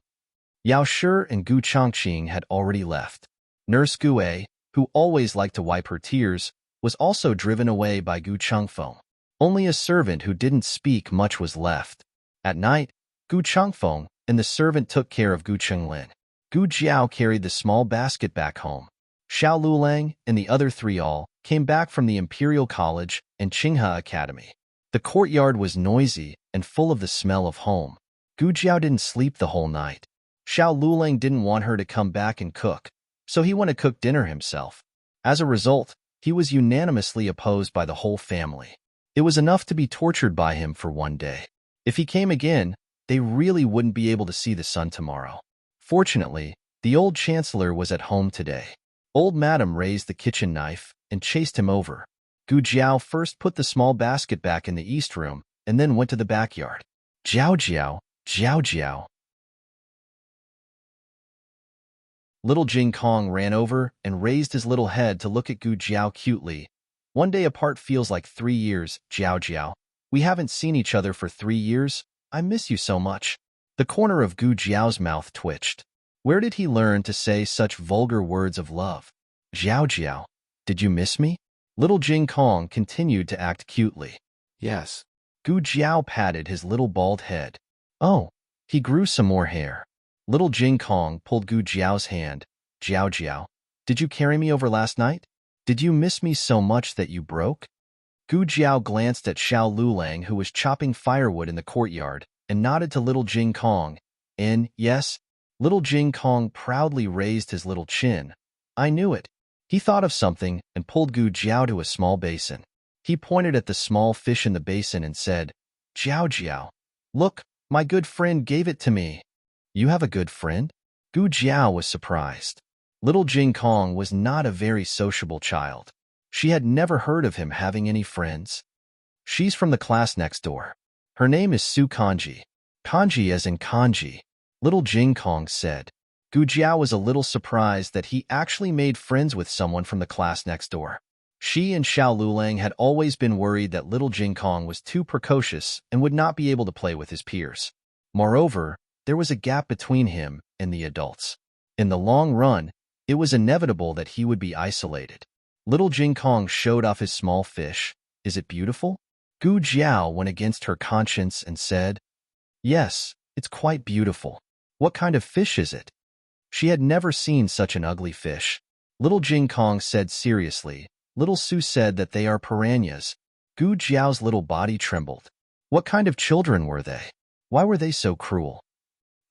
Yao Shi and Gu Chongqing had already left. Nurse Gue, who always liked to wipe her tears, was also driven away by Gu Chengfeng. Only a servant who didn't speak much was left. At night, Gu Chengfeng and the servant took care of Gu Chenglin. Gu Jiao carried the small basket back home. Xiao Lulang and the other three all came back from the Imperial College and Qinghe Academy. The courtyard was noisy and full of the smell of home. Gu Jiao didn't sleep the whole night. Xiao Lulang didn't want her to come back and cook, so he went to cook dinner himself. As a result, he was unanimously opposed by the whole family. It was enough to be tortured by him for one day. If he came again, they really wouldn't be able to see the sun tomorrow. Fortunately, the old chancellor was at home today. Old Madam raised the kitchen knife and chased him over. Gu Jiao first put the small basket back in the east room and then went to the backyard. Jiao Jiao, Jiao Jiao. Little Jing Kong ran over and raised his little head to look at Gu Jiao cutely. One day apart feels like 3 years, Jiao Jiao. We haven't seen each other for 3 years. I miss you so much. The corner of Gu Jiao's mouth twitched. Where did he learn to say such vulgar words of love? Jiao Jiao, did you miss me? Little Jing Kong continued to act cutely. Yes. Gu Jiao patted his little bald head. Oh, he grew some more hair. Little Jing Kong pulled Gu Jiao's hand. Jiao Jiao, did you carry me over last night? Did you miss me so much that you broke? Gu Jiao glanced at Xiao Lulang, who was chopping firewood in the courtyard, and nodded to little Jing Kong. Yes. Little Jing Kong proudly raised his little chin. I knew it. He thought of something and pulled Gu Jiao to a small basin. He pointed at the small fish in the basin and said, Jiao Jiao, look, my good friend gave it to me. You have a good friend? Gu Jiao was surprised. Little Jing Kong was not a very sociable child. She had never heard of him having any friends. She's from the class next door. Her name is Su Kanji. Kanji as in kanji. Little Jing Kong said. Gu Jiao was a little surprised that he actually made friends with someone from the class next door. She and Xiao Lulang had always been worried that little Jing Kong was too precocious and would not be able to play with his peers. Moreover, there was a gap between him and the adults. In the long run, it was inevitable that he would be isolated. Little Jing Kong showed off his small fish. Is it beautiful? Gu Jiao went against her conscience and said, Yes, it's quite beautiful. What kind of fish is it? She had never seen such an ugly fish. Little Jing Kong said seriously. Little Su said that they are piranhas. Gu Jiao's little body trembled. What kind of children were they? Why were they so cruel?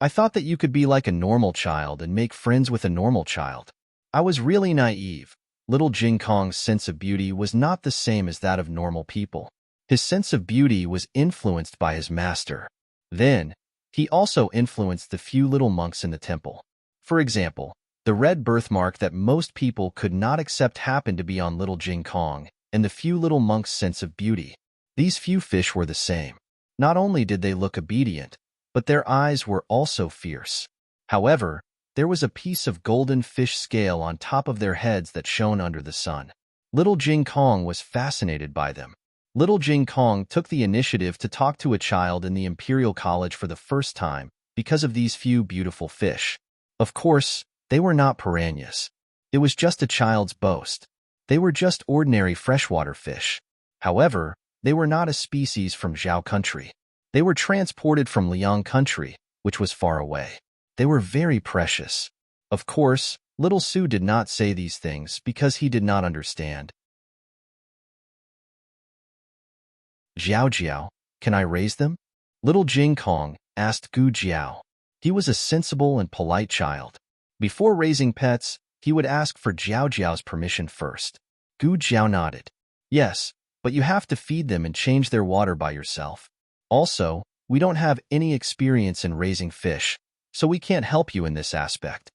I thought that you could be like a normal child and make friends with a normal child. I was really naive. Little Jing Kong's sense of beauty was not the same as that of normal people. His sense of beauty was influenced by his master. Then, he also influenced the few little monks in the temple. For example, the red birthmark that most people could not accept happened to be on little Jing Kong, and the few little monks' sense of beauty. These few fish were the same. Not only did they look obedient, but their eyes were also fierce. However, there was a piece of golden fish scale on top of their heads that shone under the sun. Little Jing Kong was fascinated by them. Little Jing Kong took the initiative to talk to a child in the Imperial College for the first time because of these few beautiful fish. Of course, they were not piranhas. It was just a child's boast. They were just ordinary freshwater fish. However, they were not a species from Zhao country. They were transported from Liang country, which was far away. They were very precious. Of course, little Su did not say these things because he did not understand. Jiao Jiao, can I raise them? Little Jing Kong asked Gu Jiao. He was a sensible and polite child. Before raising pets, he would ask for Jiao Jiao's permission first. Gu Jiao nodded. Yes, but you have to feed them and change their water by yourself. Also, we don't have any experience in raising fish, so we can't help you in this aspect.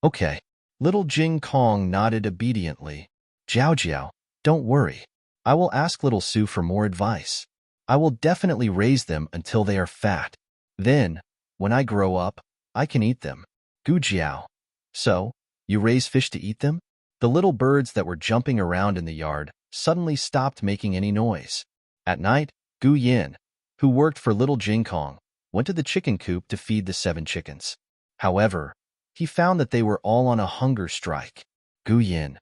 Okay. Little Jing Kong nodded obediently. Jiao Jiao, don't worry. I will ask Little Su for more advice. I will definitely raise them until they are fat. Then, when I grow up, I can eat them. Gu Jiao. So, you raise fish to eat them? The little birds that were jumping around in the yard suddenly stopped making any noise. At night, Gu Yin, who worked for Little Jing Kong, went to the chicken coop to feed the 7 chickens. However, he found that they were all on a hunger strike. Gu Yin.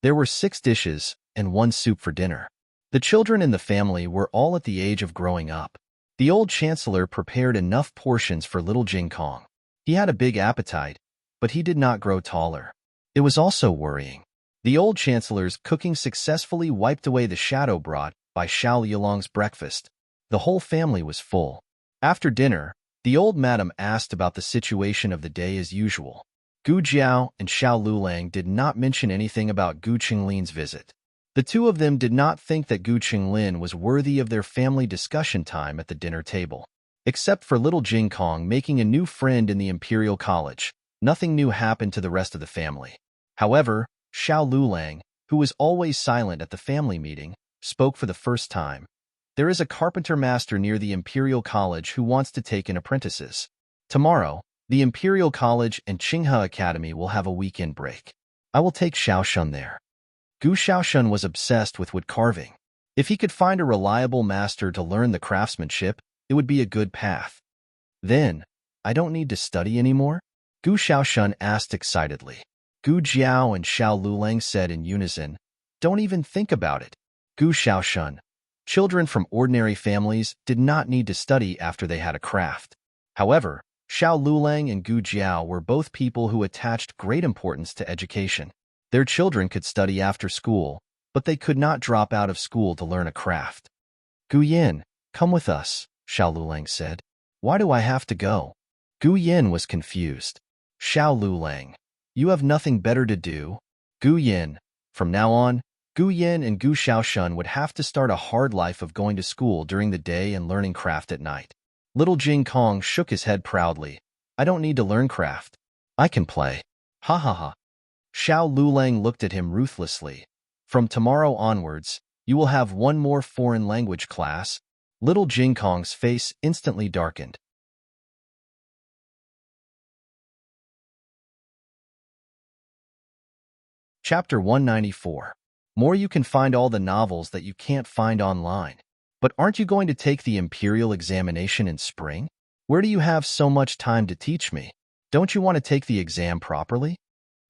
There were 6 dishes and 1 soup for dinner. The children in the family were all at the age of growing up. The old chancellor prepared enough portions for Little Jing Kong. He had a big appetite, but he did not grow taller. It was also worrying. The old chancellor's cooking successfully wiped away the shadow brought by Xiao Yulong's breakfast. The whole family was full. After dinner, the old madam asked about the situation of the day as usual. Gu Jiao and Xiao Lulang did not mention anything about Gu Qinglin's visit. The two of them did not think that Gu Qinglin was worthy of their family discussion time at the dinner table. Except for Little Jing Kong making a new friend in the Imperial College, nothing new happened to the rest of the family. However, Xiao Lulang, who was always silent at the family meeting, spoke for the first time. There is a carpenter master near the Imperial College who wants to take in apprentices. Tomorrow, the Imperial College and Qinghe Academy will have a weekend break. I will take Xiaoshun there. Gu Xiaoshun was obsessed with wood carving. If he could find a reliable master to learn the craftsmanship, it would be a good path. Then, I don't need to study anymore? Gu Xiaoshun asked excitedly. Gu Jiao and Xiao Lulang said in unison, don't even think about it. Gu Xiaoshun. Children from ordinary families did not need to study after they had a craft. However, Xiao Lulang and Gu Jiao were both people who attached great importance to education. Their children could study after school, but they could not drop out of school to learn a craft. Gu Yin, come with us, Xiao Lulang said. Why do I have to go? Gu Yin was confused. Xiao Lulang, you have nothing better to do? Gu Yin, from now on, Gu Yin and Gu Xiaoshun would have to start a hard life of going to school during the day and learning craft at night. Little Jing Kong shook his head proudly. I don't need to learn craft. I can play. Ha ha ha. Xiao Lulang looked at him ruthlessly. From tomorrow onwards, you will have one more foreign language class. Little Jing Kong's face instantly darkened. Chapter 194. More you can find all the novels that you can't find online. But aren't you going to take the Imperial examination in spring? Where do you have so much time to teach me? Don't you want to take the exam properly?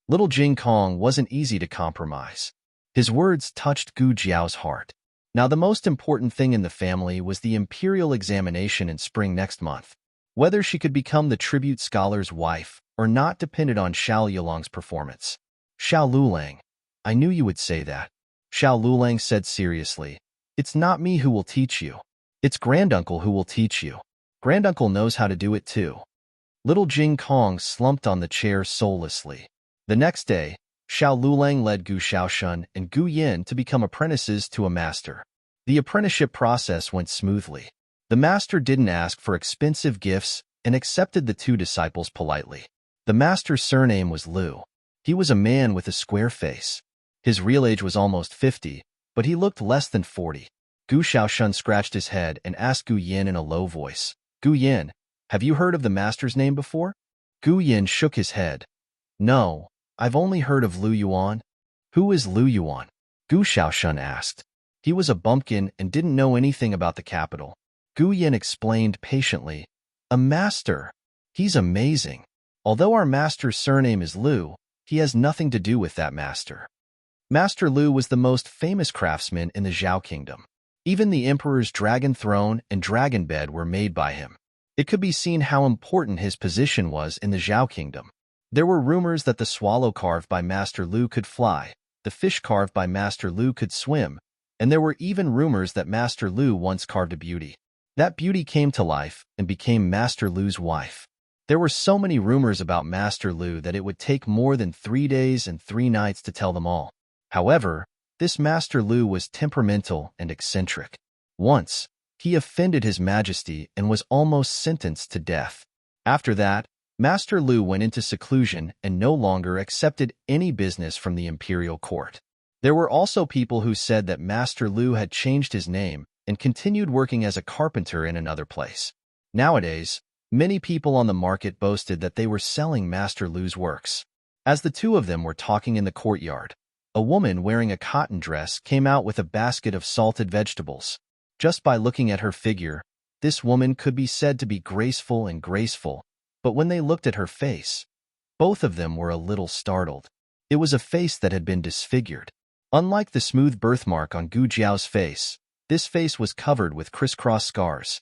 Little Jing Kong wasn't easy to compromise. His words touched Gu Jiao's heart. Now the most important thing in the family was the Imperial examination in spring next month. Whether she could become the tribute scholar's wife or not depended on Xiao Yulong's performance. Xiao Lulang, I knew you would say that. Xiao Lulang said seriously. It's not me who will teach you. It's Granduncle who will teach you. Granduncle knows how to do it too. Little Jing Kong slumped on the chair soullessly. The next day, Xiao Lulang led Gu Xiaoshun and Gu Yin to become apprentices to a master. The apprenticeship process went smoothly. The master didn't ask for expensive gifts and accepted the 2 disciples politely. The master's surname was Lu. He was a man with a square face. His real age was almost 50, but he looked less than 40. Gu Xiaoshun scratched his head and asked Gu Yin in a low voice, Gu Yin, have you heard of the master's name before? Gu Yin shook his head. No, I've only heard of Lu Yuan. Who is Lu Yuan? Gu Xiaoshun asked. He was a bumpkin and didn't know anything about the capital. Gu Yin explained patiently, a master. He's amazing. Although our master's surname is Lu, he has nothing to do with that master. Master Lu was the most famous craftsman in the Zhao Kingdom. Even the emperor's dragon throne and dragon bed were made by him. It could be seen how important his position was in the Zhao Kingdom. There were rumors that the swallow carved by Master Lu could fly, the fish carved by Master Lu could swim, And there were even rumors that Master Lu once carved a beauty. That beauty came to life and became Master Lu's wife. There were so many rumors about Master Lu that it would take more than 3 days and 3 nights to tell them all. However, this Master Lu was temperamental and eccentric. Once, he offended His Majesty and was almost sentenced to death. After that, Master Lu went into seclusion and no longer accepted any business from the imperial court. There were also people who said that Master Lu had changed his name and continued working as a carpenter in another place. Nowadays, many people on the market boasted that they were selling Master Lu's works. As the two of them were talking in the courtyard, a woman wearing a cotton dress came out with a basket of salted vegetables. Just by looking at her figure, this woman could be said to be graceful, but when they looked at her face, both of them were a little startled. It was a face that had been disfigured. Unlike the smooth birthmark on Gu Jiao's face, this face was covered with crisscross scars.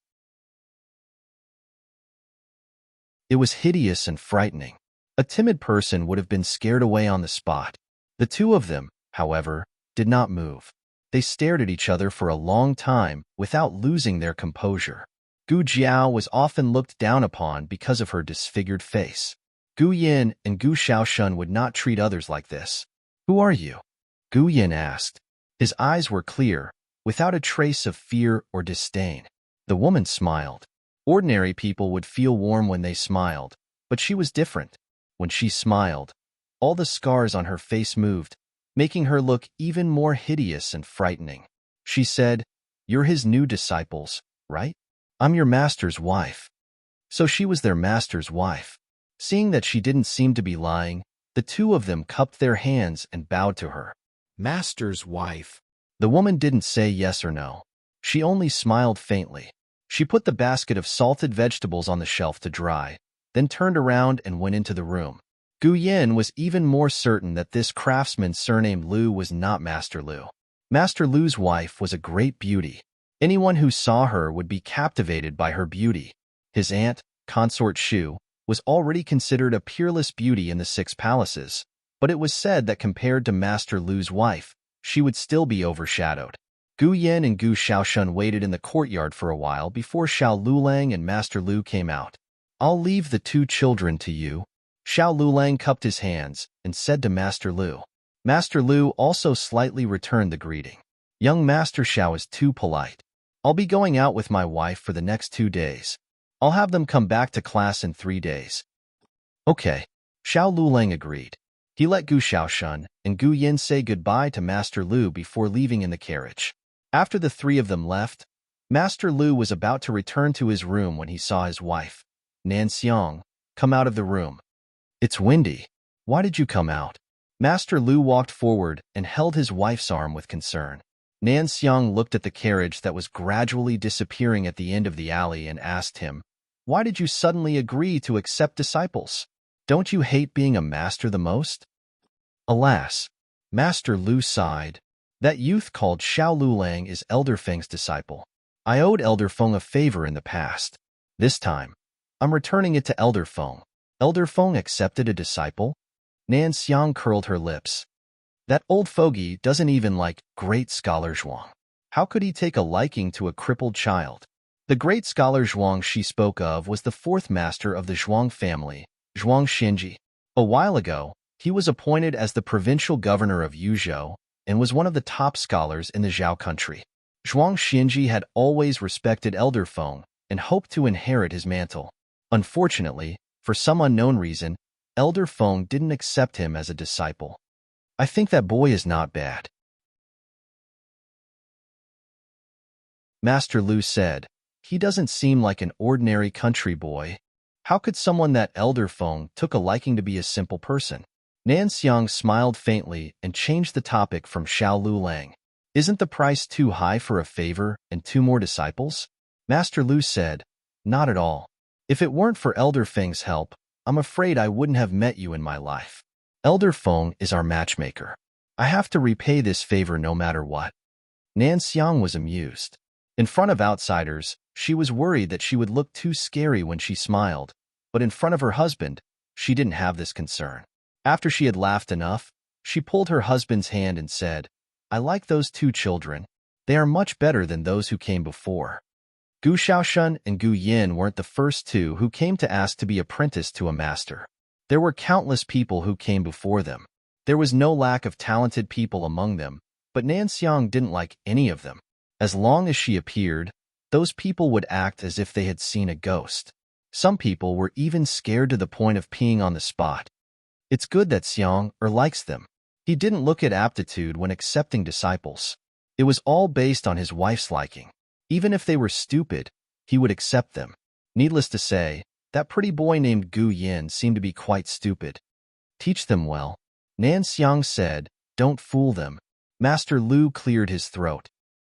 It was hideous and frightening. A timid person would have been scared away on the spot. The two of them, however, did not move. They stared at each other for a long time without losing their composure. Gu Jiao was often looked down upon because of her disfigured face. Gu Yin and Gu Xiaoshun would not treat others like this. "Who are you?" Gu Yin asked. His eyes were clear, without a trace of fear or disdain. The woman smiled. Ordinary people would feel warm when they smiled, but she was different. When she smiled, all the scars on her face moved, making her look even more hideous and frightening. She said, "You're his new disciples, right? I'm your master's wife." So she was their master's wife. Seeing that she didn't seem to be lying, the two of them cupped their hands and bowed to her. "Master's wife." The woman didn't say yes or no. She only smiled faintly. She put the basket of salted vegetables on the shelf to dry, then turned around and went into the room. Gu Yin was even more certain that this craftsman surnamed Lu was not Master Lu. Master Lu's wife was a great beauty. Anyone who saw her would be captivated by her beauty. His aunt, Consort Shu, was already considered a peerless beauty in the 6 palaces, but it was said that compared to Master Lu's wife, she would still be overshadowed. Gu Yin and Gu Xiaoshun waited in the courtyard for a while before Xiao Lulang and Master Lu came out. "I'll leave the 2 children to you." Xiao Lulang cupped his hands and said to Master Lu. Master Lu also slightly returned the greeting. "Young Master Xiao is too polite. I'll be going out with my wife for the next 2 days. I'll have them come back to class in 3 days." "Okay." Xiao Lulang agreed. He let Gu Xiaoshun and Gu Yin say goodbye to Master Lu before leaving in the carriage. After the 3 of them left, Master Lu was about to return to his room when he saw his wife, Nan Xiang, come out of the room. "It's windy. Why did you come out?" Master Lu walked forward and held his wife's arm with concern. Nan Xiang looked at the carriage that was gradually disappearing at the end of the alley and asked him, "Why did you suddenly agree to accept disciples? Don't you hate being a master the most?" "Alas," Master Lu sighed, "that youth called Xiao Lulang is Elder Feng's disciple. I owed Elder Feng a favor in the past. This time, I'm returning it to Elder Feng." "Elder Feng accepted a disciple?" Nan Xiang curled her lips. "That old fogey doesn't even like great scholar Zhuang. How could he take a liking to a crippled child?" The great scholar Zhuang she spoke of was the 4th master of the Zhuang family, Zhuang Xinji. A while ago, he was appointed as the provincial governor of Yuzhou and was one of the top scholars in the Zhao country. Zhuang Xinji had always respected Elder Feng and hoped to inherit his mantle. Unfortunately, for some unknown reason, Elder Feng didn't accept him as a disciple. "I think that boy is not bad," Master Lu said. "He doesn't seem like an ordinary country boy. How could someone that Elder Feng took a liking to be a simple person?" Nan Xiang smiled faintly and changed the topic from Xiao Lulang. "Isn't the price too high for a favor and 2 more disciples?" Master Lu said, "Not at all. If it weren't for Elder Feng's help, I'm afraid I wouldn't have met you in my life. Elder Feng is our matchmaker. I have to repay this favor no matter what." Nan Xiang was amused. In front of outsiders, she was worried that she would look too scary when she smiled, but in front of her husband, she didn't have this concern. After she had laughed enough, she pulled her husband's hand and said, "I like those 2 children. They are much better than those who came before. Gu Xiaoshun and Gu Yin weren't the first two who came to ask to be apprenticed to a master. There were countless people who came before them. There was no lack of talented people among them, but Nan Xiang didn't like any of them. As long as she appeared, those people would act as if they had seen a ghost. Some people were even scared to the point of peeing on the spot. It's good that Xiang likes them. He didn't look at aptitude when accepting disciples. It was all based on his wife's liking. Even if they were stupid, he would accept them. Needless to say, that pretty boy named Gu Yin seemed to be quite stupid. Teach them well, Nan Xiang said. Don't fool them. Master Lu cleared his throat.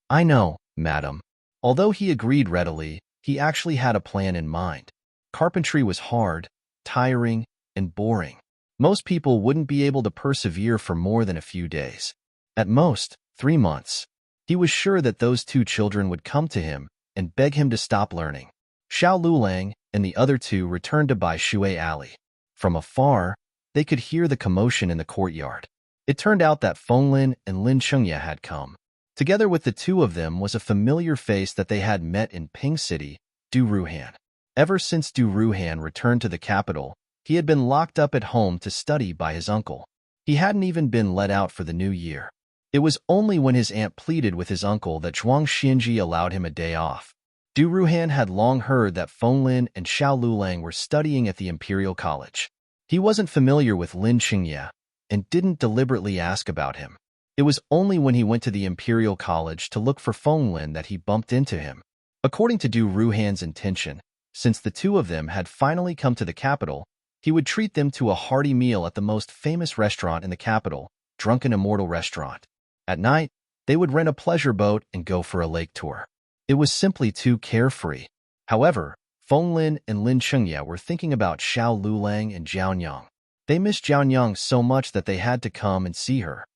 I know, madam. Although he agreed readily, he actually had a plan in mind. Carpentry was hard, tiring, and boring. Most people wouldn't be able to persevere for more than a few days. At most, 3 months. He was sure that those two children would come to him and beg him to stop learning. Xiao Lulang and the other two returned to Bai Shui Alley. From afar, they could hear the commotion in the courtyard. It turned out that Feng Lin and Lin Chengye had come. Together with the two of them was a familiar face that they had met in Ping City, Du Ruhan. Ever since Du Ruhan returned to the capital, he had been locked up at home to study by his uncle. He hadn't even been let out for the new year. It was only when his aunt pleaded with his uncle that Zhuang Xinji allowed him a day off. Du Ruhan had long heard that Feng Lin and Xiao Lulang were studying at the Imperial College. He wasn't familiar with Lin Chengye and didn't deliberately ask about him. It was only when he went to the Imperial College to look for Feng Lin that he bumped into him. According to Du Ruhan's intention, since the two of them had finally come to the capital, he would treat them to a hearty meal at the most famous restaurant in the capital, Drunken Immortal Restaurant. At night, they would rent a pleasure boat and go for a lake tour. It was simply too carefree. However, Feng Lin and Lin Chengye were thinking about Xiao Lulang and Zhao Nyang. They missed Zhao Nyang so much that they had to come and see her.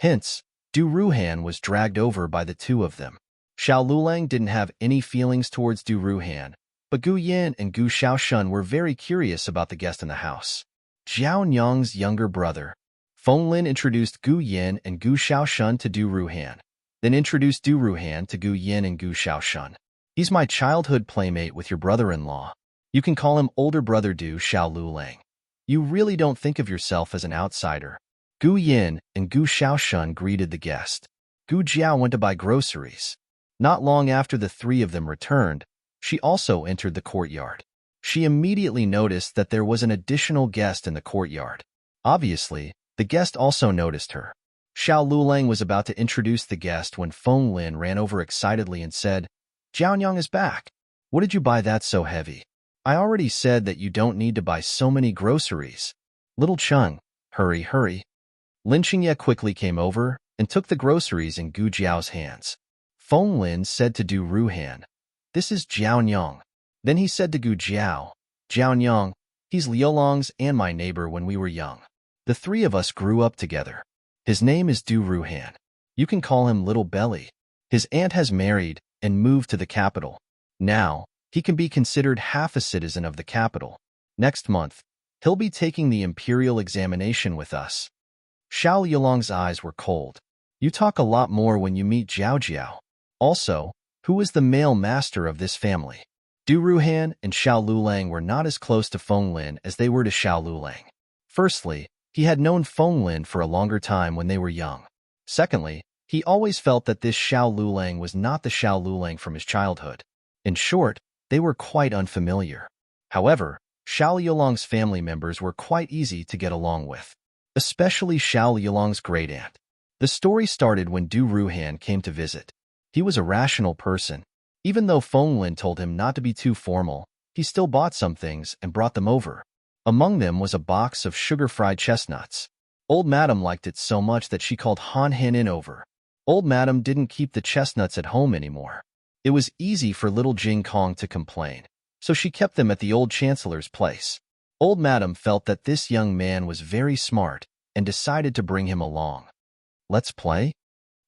Hence, Du Ruhan was dragged over by the two of them. Xiao Lulang didn't have any feelings towards Du Ruhan, but Gu Yin and Gu Xiaoshun were very curious about the guest in the house. Zhao Nyang's younger brother. Feng Lin introduced Gu Yin and Gu Xiaoshun to Du Ruhan, then introduced Du Ruhan to Gu Yin and Gu Xiaoshun. He's my childhood playmate with your brother-in-law. You can call him older brother Du Xiao Lulang. You really don't think of yourself as an outsider. Gu Yin and Gu Xiaoshun greeted the guest. Gu Jiao went to buy groceries. Not long after the three of them returned, she also entered the courtyard. She immediately noticed that there was an additional guest in the courtyard. Obviously, the guest also noticed her. Xiao Lulang was about to introduce the guest when Feng Lin ran over excitedly and said, Zhao Nyang is back. What did you buy that so heavy? I already said that you don't need to buy so many groceries. Little Chung, hurry, hurry. Lin Chengye quickly came over and took the groceries in Gu Jiao's hands. Feng Lin said to Du Ruhan, This is Zhao Nyang. Then he said to Gu Jiao, Zhao Nyang, he's Liolong's and my neighbor when we were young. The three of us grew up together. His name is Du Ruhan. You can call him Little Belly. His aunt has married and moved to the capital. Now, he can be considered half a citizen of the capital. Next month, he'll be taking the imperial examination with us. Xiao Liolong's eyes were cold. You talk a lot more when you meet Zhao Jiao. Also, who is the male master of this family? Du Ruhan and Xiao Lulang were not as close to Feng Lin as they were to Xiao Lulang. Firstly, he had known Feng Lin for a longer time when they were young. Secondly, he always felt that this Xiao Lulang was not the Xiao Lulang from his childhood. In short, they were quite unfamiliar. However, Xiao Liolong's family members were quite easy to get along with, especially Xiao Liolong's great-aunt. The story started when Du Ruhan came to visit. He was a rational person. Even though Feng Lin told him not to be too formal, he still bought some things and brought them over. Among them was a box of sugar-fried chestnuts. Old Madam liked it so much that she called Han Henin over. Old Madam didn't keep the chestnuts at home anymore. It was easy for little Jing Kong to complain, so she kept them at the old chancellor's place. Old Madam felt that this young man was very smart and decided to bring him along. Let's play?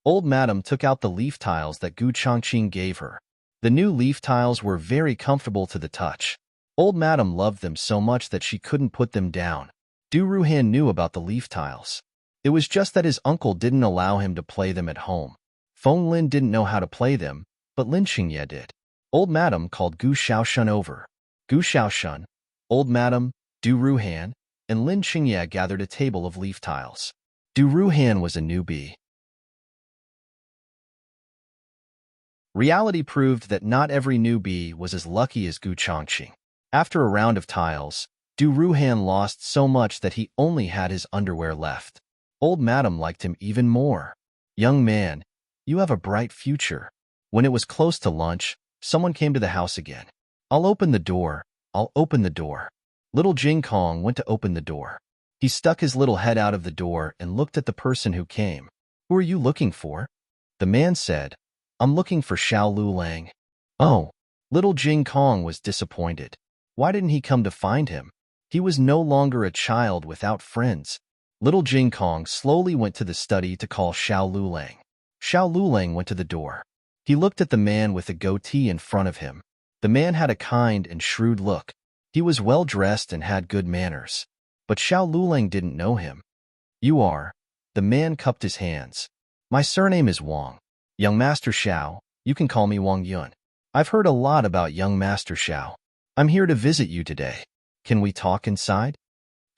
Old Madam took out the leaf tiles that Gu Chongqing gave her. The new leaf tiles were very comfortable to the touch. Old Madam loved them so much that she couldn't put them down. Du Ruhan knew about the leaf tiles. It was just that his uncle didn't allow him to play them at home. Feng Lin didn't know how to play them, but Lin Xingye did. Old Madam called Gu Xiaoshun over. Gu Xiaoshun, Old Madam, Du Ruhan, and Lin Xingye gathered a table of leaf tiles. Du Ruhan was a newbie. Reality proved that not every newbie was as lucky as Gu Chongqing. After a round of tiles, Du Ruhan lost so much that he only had his underwear left. Old Madam liked him even more. Young man, you have a bright future. When it was close to lunch, someone came to the house again. I'll open the door. I'll open the door. Little Jing Kong went to open the door. He stuck his little head out of the door and looked at the person who came. Who are you looking for? The man said, I'm looking for Xiao Lulang. Oh, little Jing Kong was disappointed. Why didn't he come to find him? He was no longer a child without friends. Little Jing Kong slowly went to the study to call Xiao Lulang. Xiao Lulang went to the door. He looked at the man with a goatee in front of him. The man had a kind and shrewd look. He was well-dressed and had good manners. But Xiao Lulang didn't know him. You are. The man cupped his hands. My surname is Wang. Young Master Xiao, you can call me Wang Yun. I've heard a lot about young Master Xiao. I'm here to visit you today. Can we talk inside?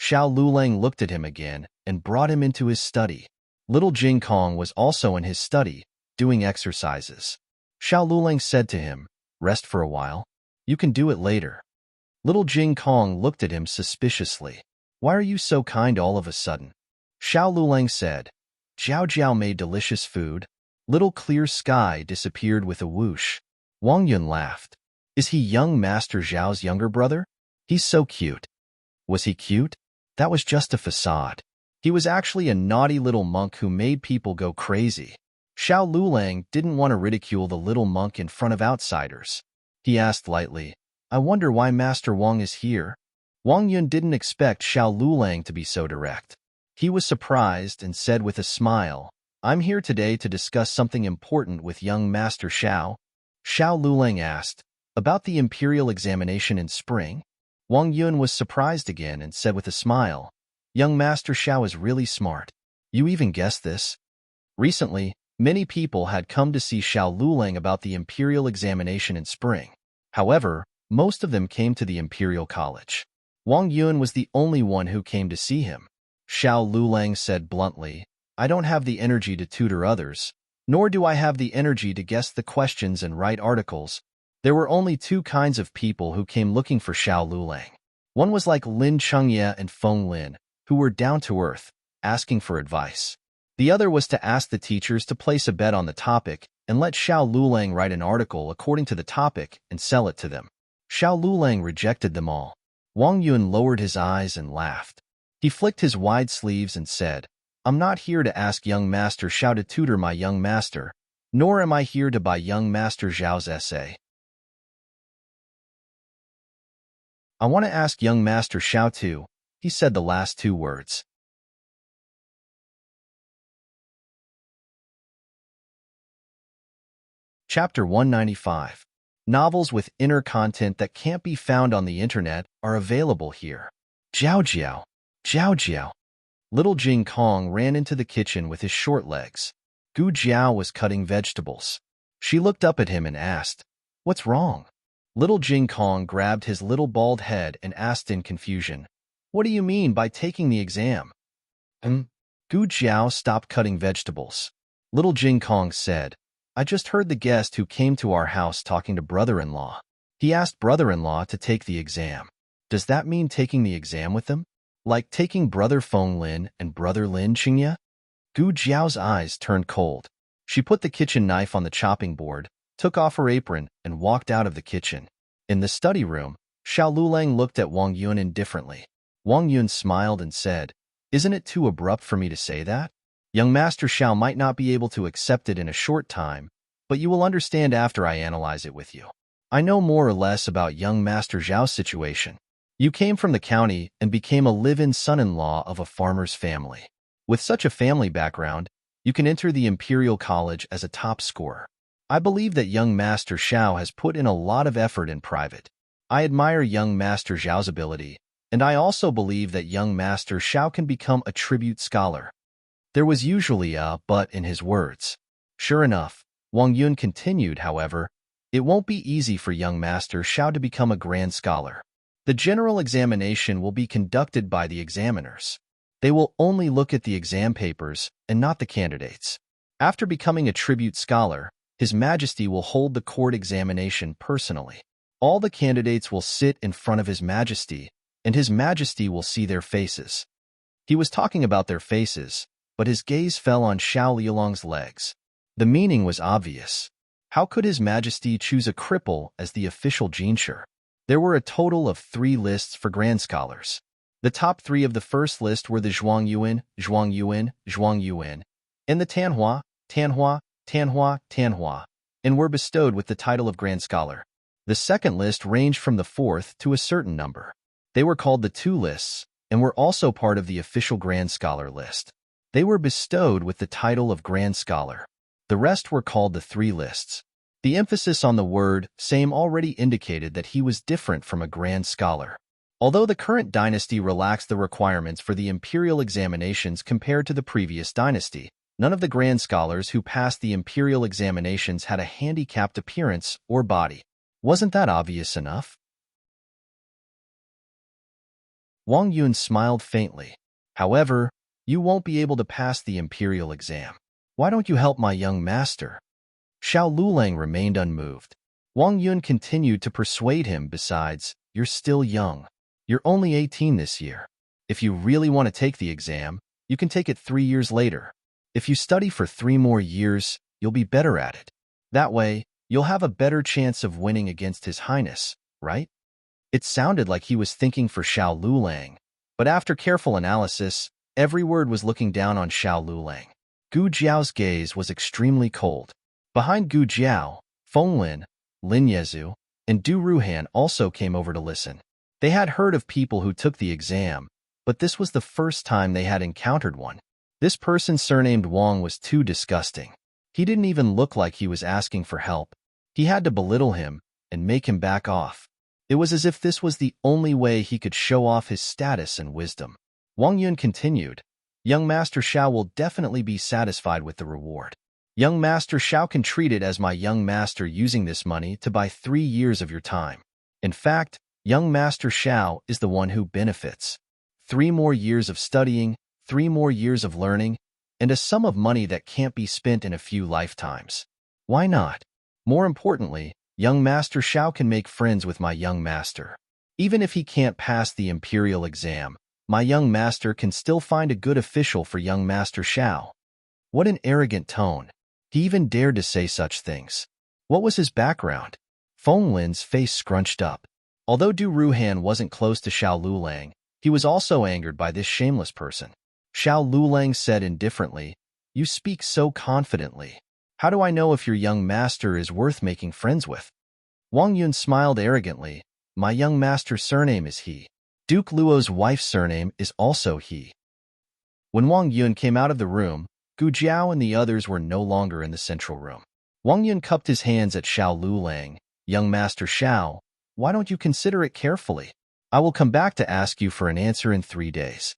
Xiao Lulang looked at him again and brought him into his study. Little Jing Kong was also in his study, doing exercises. Xiao Lulang said to him, Rest for a while. You can do it later. Little Jing Kong looked at him suspiciously. Why are you so kind all of a sudden? Xiao Lulang said, Jiao Jiao made delicious food. Little clear sky disappeared with a whoosh. Wang Yun laughed. Is he young Master Zhao's younger brother? He's so cute. Was he cute? That was just a facade. He was actually a naughty little monk who made people go crazy. Xiao Lulang didn't want to ridicule the little monk in front of outsiders. He asked lightly, I wonder why Master Wang is here? Wang Yun didn't expect Xiao Lulang to be so direct. He was surprised and said with a smile, I'm here today to discuss something important with young Master Xiao. Xiao Lulang asked, about the imperial examination in spring? Wang Yun was surprised again and said with a smile, Young Master Xiao is really smart. You even guessed this? Recently, many people had come to see Xiao Lulang about the imperial examination in spring. However, most of them came to the Imperial College. Wang Yun was the only one who came to see him. Xiao Lulang said bluntly, I don't have the energy to tutor others, nor do I have the energy to guess the questions and write articles. There were only two kinds of people who came looking for Xiao Lulang. One was like Lin Chengye and Feng Lin, who were down to earth, asking for advice. The other was to ask the teachers to place a bet on the topic and let Xiao Lulang write an article according to the topic and sell it to them. Xiao Lulang rejected them all. Wang Yun lowered his eyes and laughed. He flicked his wide sleeves and said, I'm not here to ask young Master Xiao to tutor my young master, nor am I here to buy young Master Zhao's essay. I want to ask young Master Xiao too, he said the last two words. Chapter 195. Novels with inner content that can't be found on the internet are available here. Jiao Jiao, Jiao Jiao. Little Jing Kong ran into the kitchen with his short legs. Gu Jiao was cutting vegetables. She looked up at him and asked, What's wrong? Little Jing Kong grabbed his little bald head and asked in confusion, What do you mean by taking the exam? Gu Jiao stopped cutting vegetables. Little Jing Kong said, I just heard the guest who came to our house talking to brother-in-law. He asked brother-in-law to take the exam. Does that mean taking the exam with them? Like taking brother Feng Lin and brother Lin Xingye? Gu Jiao's eyes turned cold. She put the kitchen knife on the chopping board, took off her apron, and walked out of the kitchen. In the study room, Xiao Lulang looked at Wang Yun indifferently. Wang Yun smiled and said, Isn't it too abrupt for me to say that? Young Master Xiao might not be able to accept it in a short time, but you will understand after I analyze it with you. I know more or less about young Master Zhao's situation. You came from the county and became a live-in son-in-law of a farmer's family. With such a family background, you can enter the Imperial College as a top scorer. I believe that young Master Xiao has put in a lot of effort in private. I admire young Master Zhao's ability, and I also believe that young Master Xiao can become a tribute scholar. There was usually a but in his words. Sure enough, Wang Yun continued, however, it won't be easy for young Master Xiao to become a grand scholar. The general examination will be conducted by the examiners. They will only look at the exam papers and not the candidates. After becoming a tribute scholar, His Majesty will hold the court examination personally. All the candidates will sit in front of His Majesty, and His Majesty will see their faces. He was talking about their faces, but his gaze fell on Xiao Liulong's legs. The meaning was obvious. How could His Majesty choose a cripple as the official jinshi? There were a total of 3 lists for grand scholars. The top 3 of the first list were the Zhuang Yuan, Zhuang Yuan, Zhuang Yuan, and the Tanhua, Tanhua, Tanhua, Tanhua, and were bestowed with the title of grand scholar. The second list ranged from the 4th to a certain number. They were called the 2 lists, and were also part of the official grand scholar list. They were bestowed with the title of grand scholar. The rest were called the 3 lists. The emphasis on the word same already indicated that he was different from a grand scholar. Although the current dynasty relaxed the requirements for the imperial examinations compared to the previous dynasty, none of the grand scholars who passed the imperial examinations had a handicapped appearance or body. Wasn't that obvious enough? Wang Yun smiled faintly. However, you won't be able to pass the imperial exam. Why don't you help my young master? Xiao Lulang remained unmoved. Wang Yun continued to persuade him. Besides, you're still young. You're only 18 this year. If you really want to take the exam, you can take it 3 years later. If you study for 3 more years, you'll be better at it. That way, you'll have a better chance of winning against His Highness, right? It sounded like he was thinking for Xiao Lulang, but after careful analysis, every word was looking down on Xiao Lulang. Gu Jiao's gaze was extremely cold. Behind Gu Jiao, Fenglin, Lin Yezu, and Du Ruhan also came over to listen. They had heard of people who took the exam, but this was the first time they had encountered one. This person surnamed Wang was too disgusting. He didn't even look like he was asking for help. He had to belittle him and make him back off. It was as if this was the only way he could show off his status and wisdom. Wang Yun continued, Young Master Xiao will definitely be satisfied with the reward. Young Master Xiao can treat it as my young master using this money to buy 3 years of your time. In fact, young Master Xiao is the one who benefits. 3 more years of studying, 3 more years of learning, and a sum of money that can't be spent in a few lifetimes. Why not? More importantly, young Master Xiao can make friends with my young master. Even if he can't pass the imperial exam, my young master can still find a good official for young Master Xiao. What an arrogant tone. He even dared to say such things. What was his background? Fenglin's face scrunched up. Although Du Ruhan wasn't close to Xiao Lulang, he was also angered by this shameless person. Xiao Lulang said indifferently, You speak so confidently. How do I know if your young master is worth making friends with? Wang Yun smiled arrogantly. My young master's surname is He. Duke Luo's wife's surname is also He. When Wang Yun came out of the room, Gu Jiao and the others were no longer in the central room. Wang Yun cupped his hands at Xiao Lulang. Young Master Xiao, why don't you consider it carefully? I will come back to ask you for an answer in 3 days.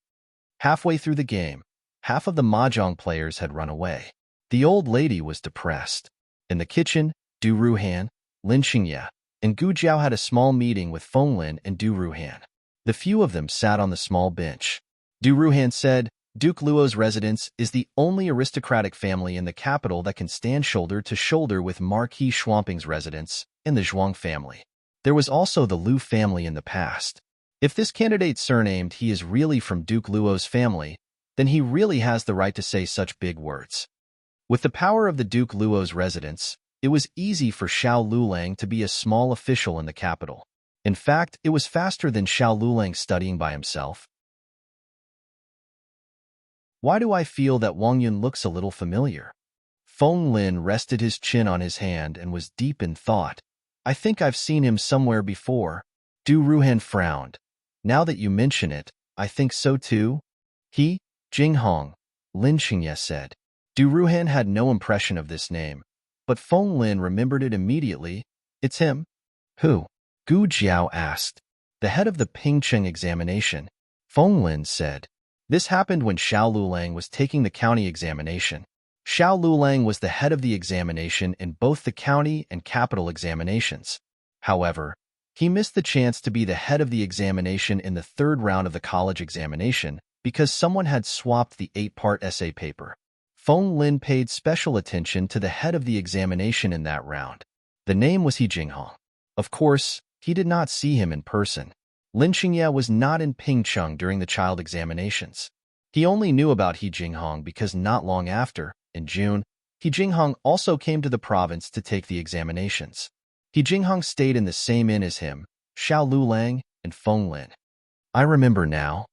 Halfway through the game, half of the mahjong players had run away. The old lady was depressed. In the kitchen, Du Ruhan, Lin Xingye, and Gu Jiao had a small meeting with Fenglin and Du Ruhan. The few of them sat on the small bench. Du Ruhan said, Duke Luo's residence is the only aristocratic family in the capital that can stand shoulder to shoulder with Marquis Swamping's residence and the Zhuang family. There was also the Lu family in the past. If this candidate surnamed he is really from Duke Luo's family, then he really has the right to say such big words. With the power of the Duke Luo's residence, it was easy for Xiao Lulang to be a small official in the capital. In fact, it was faster than Xiao Lulang studying by himself. Why do I feel that Wang Yun looks a little familiar? Fenglin rested his chin on his hand and was deep in thought. I think I've seen him somewhere before. Du Ruhan frowned. Now that you mention it, I think so too. He, Jinghong, Lin Xingye said. Du Ruhan had no impression of this name, but Fenglin remembered it immediately. It's him. Who? Gu Jiao asked. The head of the Pingcheng examination. Fenglin said. This happened when Xiao Lulang was taking the county examination. Xiao Lulang was the head of the examination in both the county and capital examinations. However, he missed the chance to be the head of the examination in the third round of the college examination because someone had swapped the 8-part essay paper. Feng Lin paid special attention to the head of the examination in that round. The name was He Jinghong. Of course, he did not see him in person. Lin Qingye was not in Pingcheng during the child examinations. He only knew about He Jinghong because not long after, in June, He Jinghong also came to the province to take the examinations. He Jinghong stayed in the same inn as him, Xiao Lulang, and Feng Lin. I remember now.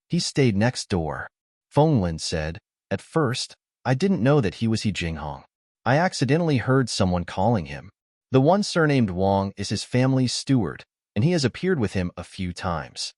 He stayed next door. Feng Lin said, at first, I didn't know that he was He Jinghong. I accidentally heard someone calling him. The one surnamed Wang is his family's steward, and he has appeared with him a few times.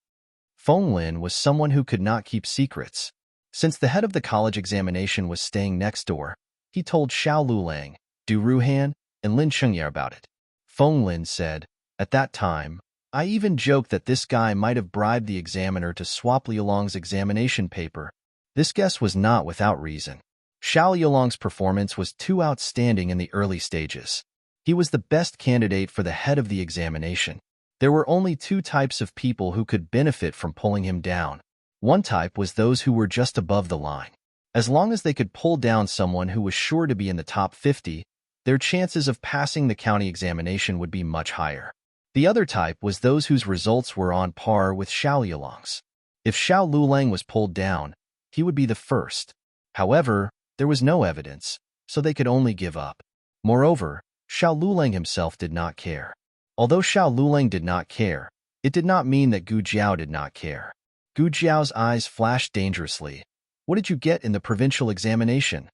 Feng Lin was someone who could not keep secrets. Since the head of the college examination was staying next door, he told Xiao Lulang, Du Ruhan, and Lin Qingye about it. Feng Lin said, at that time, I even joked that this guy might have bribed the examiner to swap Liulong's examination paper. This guess was not without reason. Xiao Liulong's performance was too outstanding in the early stages. He was the best candidate for the head of the examination. There were only two types of people who could benefit from pulling him down. One type was those who were just above the line. As long as they could pull down someone who was sure to be in the top 50, their chances of passing the county examination would be much higher. The other type was those whose results were on par with Xiao Liulong's. If Xiao Lulang was pulled down, he would be the first. However, there was no evidence, so they could only give up. Moreover, Xiao Lulang himself did not care. Although Xiao Lulang did not care, it did not mean that Gu Jiao did not care. Gu Jiao's eyes flashed dangerously. What did you get in the provincial examination?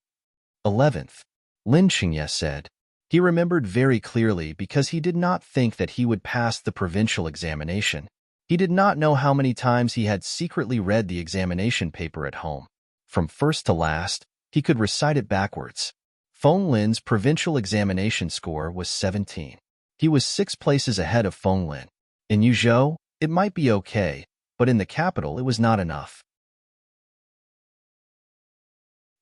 11th. Lin Qingye said. He remembered very clearly because he did not think that he would pass the provincial examination. He did not know how many times he had secretly read the examination paper at home. From first to last, he could recite it backwards. Feng Lin's provincial examination score was 17. He was 6 places ahead of Feng Lin. In Yuzhou, it might be okay, but in the capital it was not enough.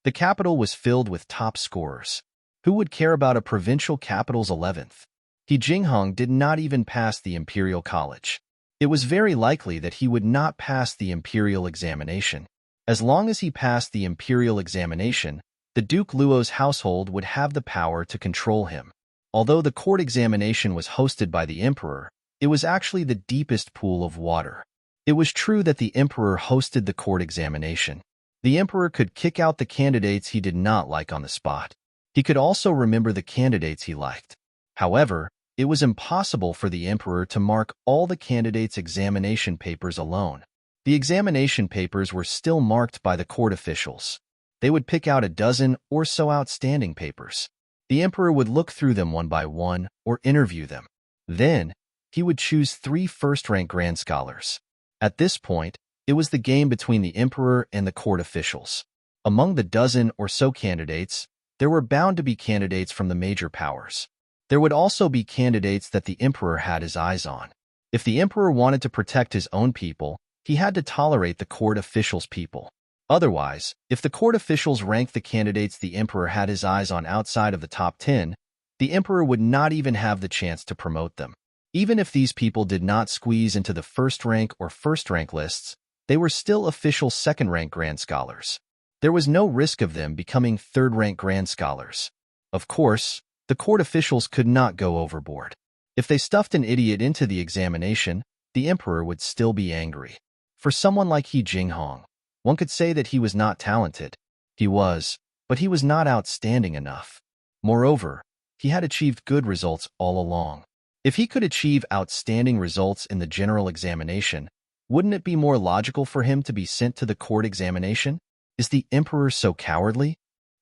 The capital was filled with top scorers. Who would care about a provincial capital's 11th? He Jinghong did not even pass the Imperial College. It was very likely that he would not pass the Imperial examination. As long as he passed the Imperial examination, the Duke Luo's household would have the power to control him. Although the court examination was hosted by the Emperor, it was actually the deepest pool of water. It was true that the Emperor hosted the court examination. The Emperor could kick out the candidates he did not like on the spot. He could also remember the candidates he liked. However, it was impossible for the Emperor to mark all the candidates' examination papers alone. The examination papers were still marked by the court officials. They would pick out a dozen or so outstanding papers. The Emperor would look through them one by one or interview them. Then, he would choose 3 first-rank grand scholars. At this point, it was the game between the Emperor and the court officials. Among the dozen or so candidates, there were bound to be candidates from the major powers. There would also be candidates that the Emperor had his eyes on. If the Emperor wanted to protect his own people, he had to tolerate the court officials' people. Otherwise, if the court officials ranked the candidates the Emperor had his eyes on outside of the top 10, the Emperor would not even have the chance to promote them. Even if these people did not squeeze into the first-rank or first-rank lists, they were still official second-rank grand scholars. There was no risk of them becoming third-rank grand scholars. Of course, the court officials could not go overboard. If they stuffed an idiot into the examination, the Emperor would still be angry. For someone like He Jinghong, one could say that he was not talented. He was, but he was not outstanding enough. Moreover, he had achieved good results all along. If he could achieve outstanding results in the general examination, wouldn't it be more logical for him to be sent to the court examination? Is the Emperor so cowardly?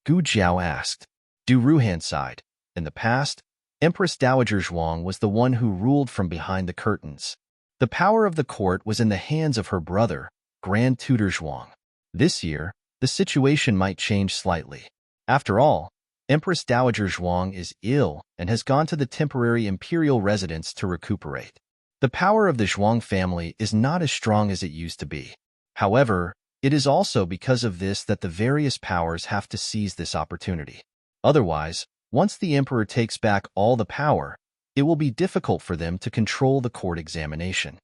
Gu Jiao asked. Du Ruhan sighed. In the past, Empress Dowager Zhuang was the one who ruled from behind the curtains. The power of the court was in the hands of her brother, Grand Tutor Zhuang. This year, the situation might change slightly. After all, Empress Dowager Zhuang is ill and has gone to the temporary imperial residence to recuperate. The power of the Zhuang family is not as strong as it used to be. However, it is also because of this that the various powers have to seize this opportunity. Otherwise, once the emperor takes back all the power, it will be difficult for them to control the court examination.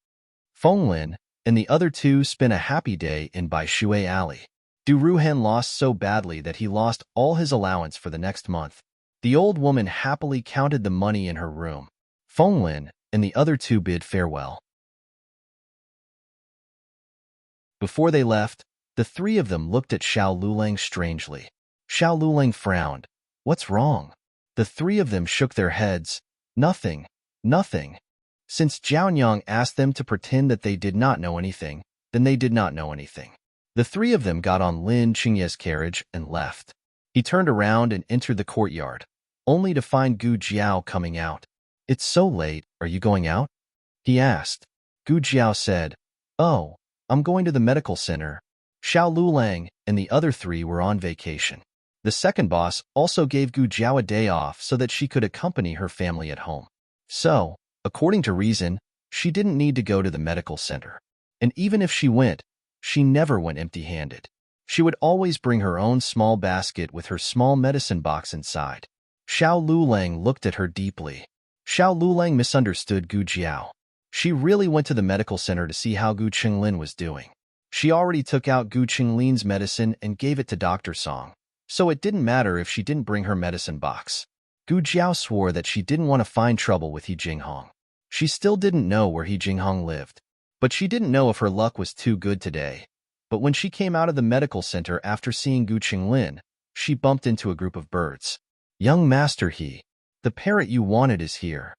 Fenglin and the other two spent a happy day in Baishui Alley. Du Ruhan lost so badly that he lost all his allowance for the next month. The old woman happily counted the money in her room. Fenglin and the other two bid farewell. Before they left, the three of them looked at Xiao Lulang strangely. Xiao Lulang frowned. What's wrong? The three of them shook their heads. Nothing, nothing. Since Jiaonyang asked them to pretend that they did not know anything, then they did not know anything. The three of them got on Lin Qingye's carriage and left. He turned around and entered the courtyard, only to find Gu Jiao coming out. It's so late, are you going out? He asked. Gu Jiao said, Oh, I'm going to the medical center. Xiao Lulang and the other three were on vacation. The second boss also gave Gu Jiao a day off so that she could accompany her family at home. So, according to reason, she didn't need to go to the medical center. And even if she went, she never went empty-handed. She would always bring her own small basket with her small medicine box inside. Xiao Lulang looked at her deeply. Xiao Lulang misunderstood Gu Jiao. She really went to the medical center to see how Gu Qinglin was doing. She already took out Gu Qinglin's medicine and gave it to Dr. Song, so it didn't matter if she didn't bring her medicine box. Gu Jiao swore that she didn't want to find trouble with He Jinghong. She still didn't know where He Jinghong lived, but she didn't know if her luck was too good today. But when she came out of the medical center after seeing Gu Qinglin, she bumped into a group of birds. Young Master He, the parrot you wanted is here.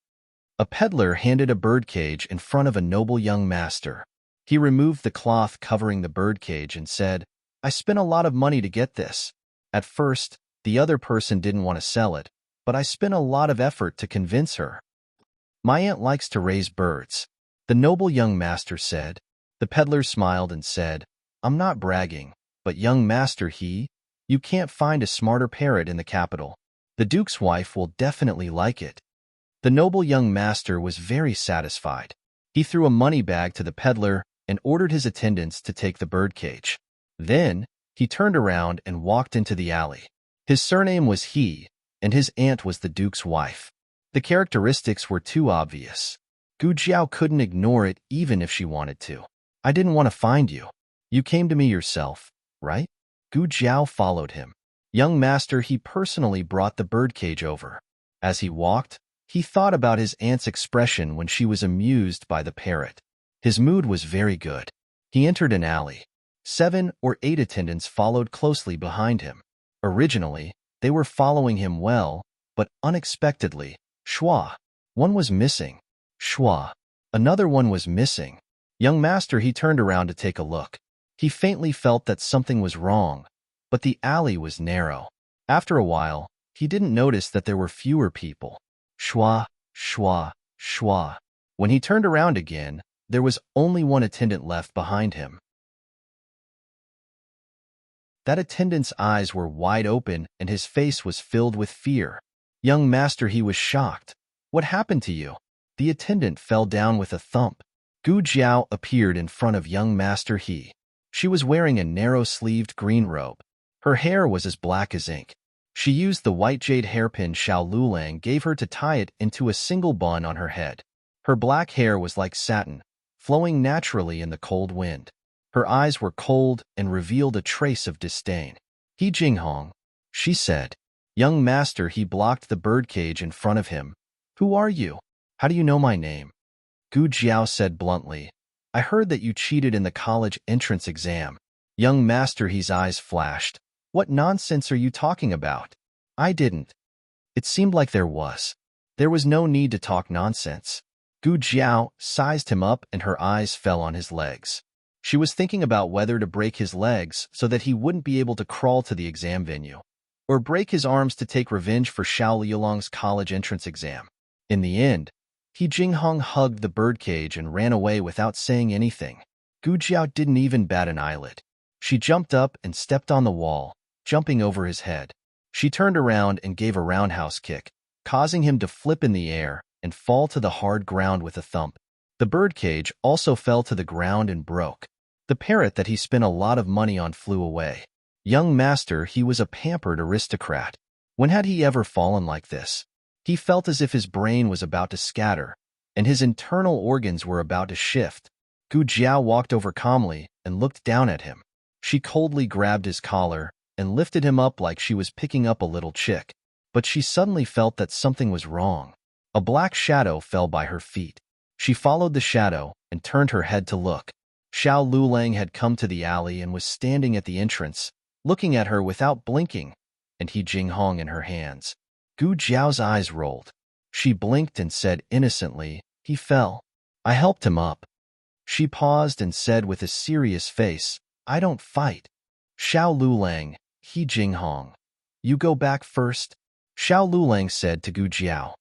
A peddler handed a birdcage in front of a noble young master. He removed the cloth covering the birdcage and said, I spent a lot of money to get this. At first, the other person didn't want to sell it, but I spent a lot of effort to convince her. My aunt likes to raise birds. The noble young master said. The peddler smiled and said, I'm not bragging, but young Master He, you can't find a smarter parrot in the capital. The duke's wife will definitely like it. The noble young master was very satisfied. He threw a money bag to the peddler and ordered his attendants to take the birdcage. Then, he turned around and walked into the alley. His surname was He, and his aunt was the duke's wife. The characteristics were too obvious. Gu Jiao couldn't ignore it even if she wanted to. I didn't want to find you. You came to me yourself, right? Gu Jiao followed him. Young Master He personally brought the birdcage over. As he walked, he thought about his aunt's expression when she was amused by the parrot. His mood was very good. He entered an alley. 7 or 8 attendants followed closely behind him. Originally, they were following him well, but unexpectedly, Shua. One was missing. Shua. Another one was missing. Young Master He turned around to take a look. He faintly felt that something was wrong, but the alley was narrow. After a while, he didn't notice that there were fewer people. Shua, shua, shua. When he turned around again, there was only one attendant left behind him. That attendant's eyes were wide open and his face was filled with fear. Young Master He was shocked. What happened to you? The attendant fell down with a thump. Gu Jiao appeared in front of young Master He. She was wearing a narrow-sleeved green robe. Her hair was as black as ink. She used the white jade hairpin Xiao Lulang gave her to tie it into a single bun on her head. Her black hair was like satin, flowing naturally in the cold wind. Her eyes were cold and revealed a trace of disdain. He Jinghong, she said. Young Master He blocked the birdcage in front of him. Who are you? How do you know my name? Gu Jiao said bluntly, I heard that you cheated in the college entrance exam. Young Master He's eyes flashed. What nonsense are you talking about? I didn't. It seemed like there was. There was no need to talk nonsense. Gu Jiao sized him up and her eyes fell on his legs. She was thinking about whether to break his legs so that he wouldn't be able to crawl to the exam venue, or break his arms to take revenge for Xiao Liulong's college entrance exam. In the end, He Jinghong hugged the birdcage and ran away without saying anything. Gu Jiao didn't even bat an eyelid. She jumped up and stepped on the wall, jumping over his head. She turned around and gave a roundhouse kick, causing him to flip in the air and fall to the hard ground with a thump. The birdcage also fell to the ground and broke. The parrot that he spent a lot of money on flew away. Young master, he was a pampered aristocrat. When had he ever fallen like this? He felt as if his brain was about to scatter, and his internal organs were about to shift. Gu Jiao walked over calmly and looked down at him. She coldly grabbed his collar and lifted him up like she was picking up a little chick. But she suddenly felt that something was wrong. A black shadow fell by her feet. She followed the shadow and turned her head to look. Xiao Lulang had come to the alley and was standing at the entrance, looking at her without blinking, and He Jinghong in her hands. Gu Jiao's eyes rolled. She blinked and said innocently, "He fell. I helped him up." She paused and said with a serious face, "I don't fight." Xiao Lulang, He Jinghong. "You go back first." Xiao Lulang said to Gu Jiao.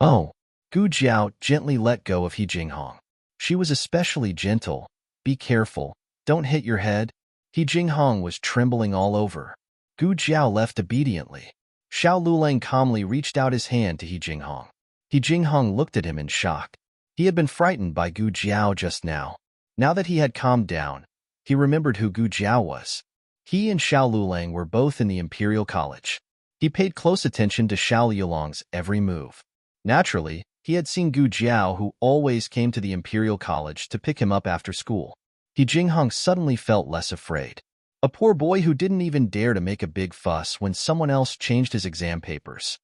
"Oh." Gu Jiao gently let go of He Jinghong. She was especially gentle. "Be careful. Don't hit your head." He Jinghong was trembling all over. Gu Jiao left obediently. Xiao Lulang calmly reached out his hand to He Jinghong. He Jinghong looked at him in shock. He had been frightened by Gu Jiao just now. Now that he had calmed down, he remembered who Gu Jiao was. He and Xiao Lulang were both in the Imperial College. He paid close attention to Xiao Lulang's every move. Naturally, he had seen Gu Jiao, who always came to the Imperial College to pick him up after school. He Jinghong suddenly felt less afraid. A poor boy who didn't even dare to make a big fuss when someone else changed his exam papers.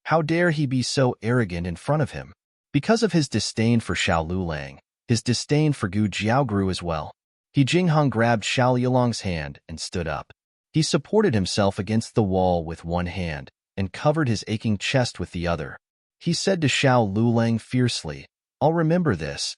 How dare he be so arrogant in front of him? Because of his disdain for Xiao Lulang, his disdain for Gu Jiao grew as well. He Jinghong grabbed Xiao Lulang's hand and stood up. He supported himself against the wall with one hand and covered his aching chest with the other. He said to Xiao Lulang fiercely, "I'll remember this.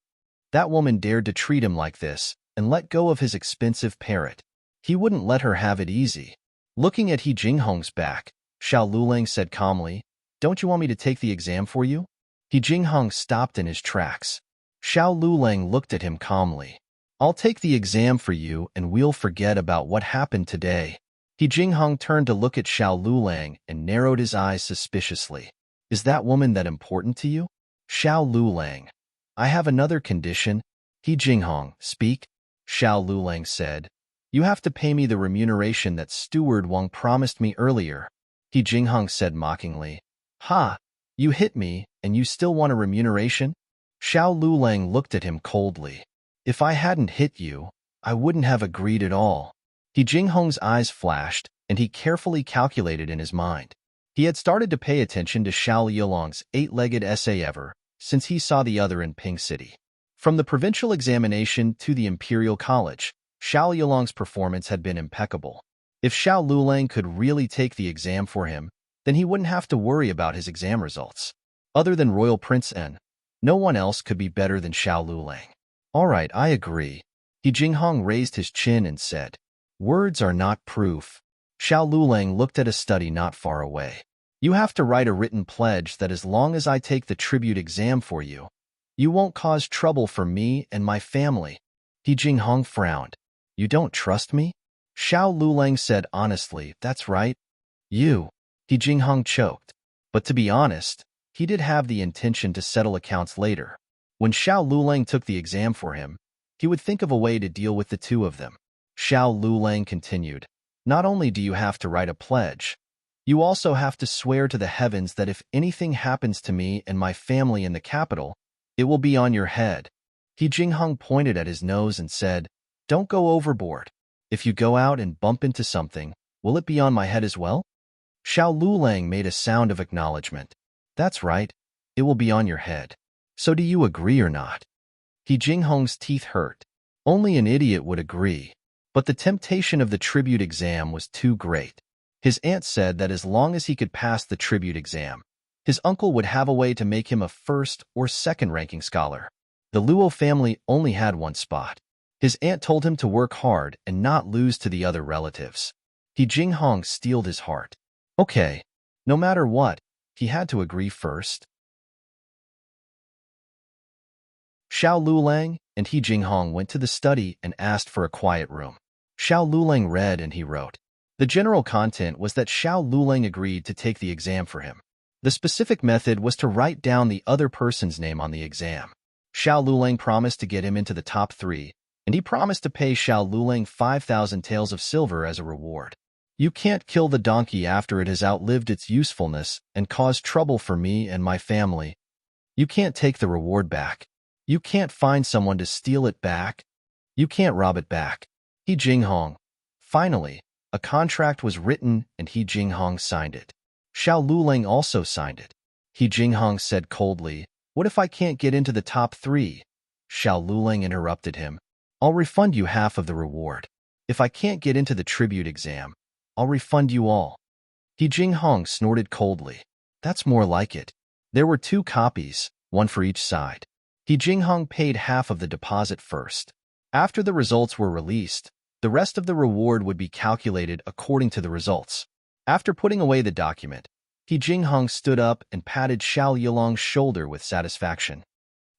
That woman dared to treat him like this and let go of his expensive parrot. He wouldn't let her have it easy." Looking at He Jinghong's back, Xiao Lulang said calmly, "Don't you want me to take the exam for you?" He Jinghong stopped in his tracks. Xiao Lulang looked at him calmly. "I'll take the exam for you and we'll forget about what happened today." He Jinghong turned to look at Xiao Lulang and narrowed his eyes suspiciously. "Is that woman that important to you?" Xiao Lulang. "I have another condition." He Jinghong, "Speak." Xiao Lulang said, "You have to pay me the remuneration that Steward Wang promised me earlier." He Jinghong said mockingly, "Ha! You hit me, and you still want a remuneration?" Xiao Lulang looked at him coldly. "If I hadn't hit you, I wouldn't have agreed at all." He Jinghong's eyes flashed, and he carefully calculated in his mind. He had started to pay attention to Xiao Lulang's eight-legged essay ever since he saw the other in Ping City. From the provincial examination to the Imperial College, Xiao Lulang's performance had been impeccable. If Xiao Lulang could really take the exam for him, then he wouldn't have to worry about his exam results. Other than Royal Prince N, no one else could be better than Xiao Lulang. "All right, I agree." He Jinghong raised his chin and said, "Words are not proof." Xiao Lulang looked at a study not far away. "You have to write a written pledge that as long as I take the tribute exam for you, you won't cause trouble for me and my family." He Jinghong frowned. "You don't trust me?" Xiao Lulang said honestly, "That's right." "You." He Jinghong choked. But to be honest, he did have the intention to settle accounts later. When Xiao Lulang took the exam for him, he would think of a way to deal with the two of them. Xiao Lulang continued, "Not only do you have to write a pledge, you also have to swear to the heavens that if anything happens to me and my family in the capital, it will be on your head." He Jinghong pointed at his nose and said, "Don't go overboard. If you go out and bump into something, will it be on my head as well?" Xiao Lulang made a sound of acknowledgement. "That's right. It will be on your head. So do you agree or not?" He Jinghong's teeth hurt. Only an idiot would agree. But the temptation of the tribute exam was too great. His aunt said that as long as he could pass the tribute exam, his uncle would have a way to make him a first or second-ranking scholar. The Luo family only had one spot. His aunt told him to work hard and not lose to the other relatives. He Jinghong steeled his heart. Okay, no matter what, he had to agree first. Xiao Lulang and He Jinghong went to the study and asked for a quiet room. Xiao Lulang read and he wrote. The general content was that Xiao Lulang agreed to take the exam for him. The specific method was to write down the other person's name on the exam. Xiao Lulang promised to get him into the top 3, and he promised to pay Xiao Lulang 5,000 taels of silver as a reward. You can't kill the donkey after it has outlived its usefulness and caused trouble for me and my family. You can't take the reward back. You can't find someone to steal it back. You can't rob it back. He Jinghong. Finally, a contract was written and He Jinghong signed it. Xiao Lulang also signed it. He Jinghong said coldly, "What if I can't get into the top 3? Xiao Lulang interrupted him. "I'll refund you half of the reward. If I can't get into the tribute exam, I'll refund you all." He Jinghong snorted coldly. "That's more like it." There were 2 copies, one for each side. He Jinghong paid half of the deposit first. After the results were released, the rest of the reward would be calculated according to the results. After putting away the document, He Jinghong stood up and patted Xiao Yulong's shoulder with satisfaction.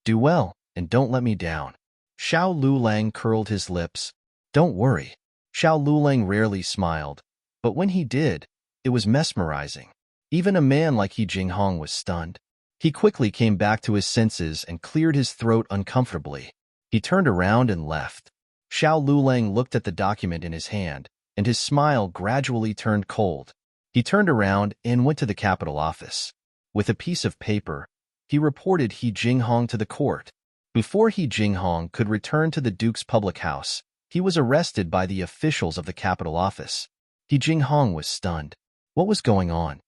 "Do well, and don't let me down." Xiao Lulang curled his lips. "Don't worry." Xiao Lulang rarely smiled, but when he did, it was mesmerizing. Even a man like He Jinghong was stunned. He quickly came back to his senses and cleared his throat uncomfortably. He turned around and left. Xiao Lulang looked at the document in his hand, and his smile gradually turned cold. He turned around and went to the capital office. With a piece of paper, he reported He Jinghong to the court. Before He Jinghong could return to the Duke's public house, he was arrested by the officials of the capital office. He Jinghong was stunned. What was going on?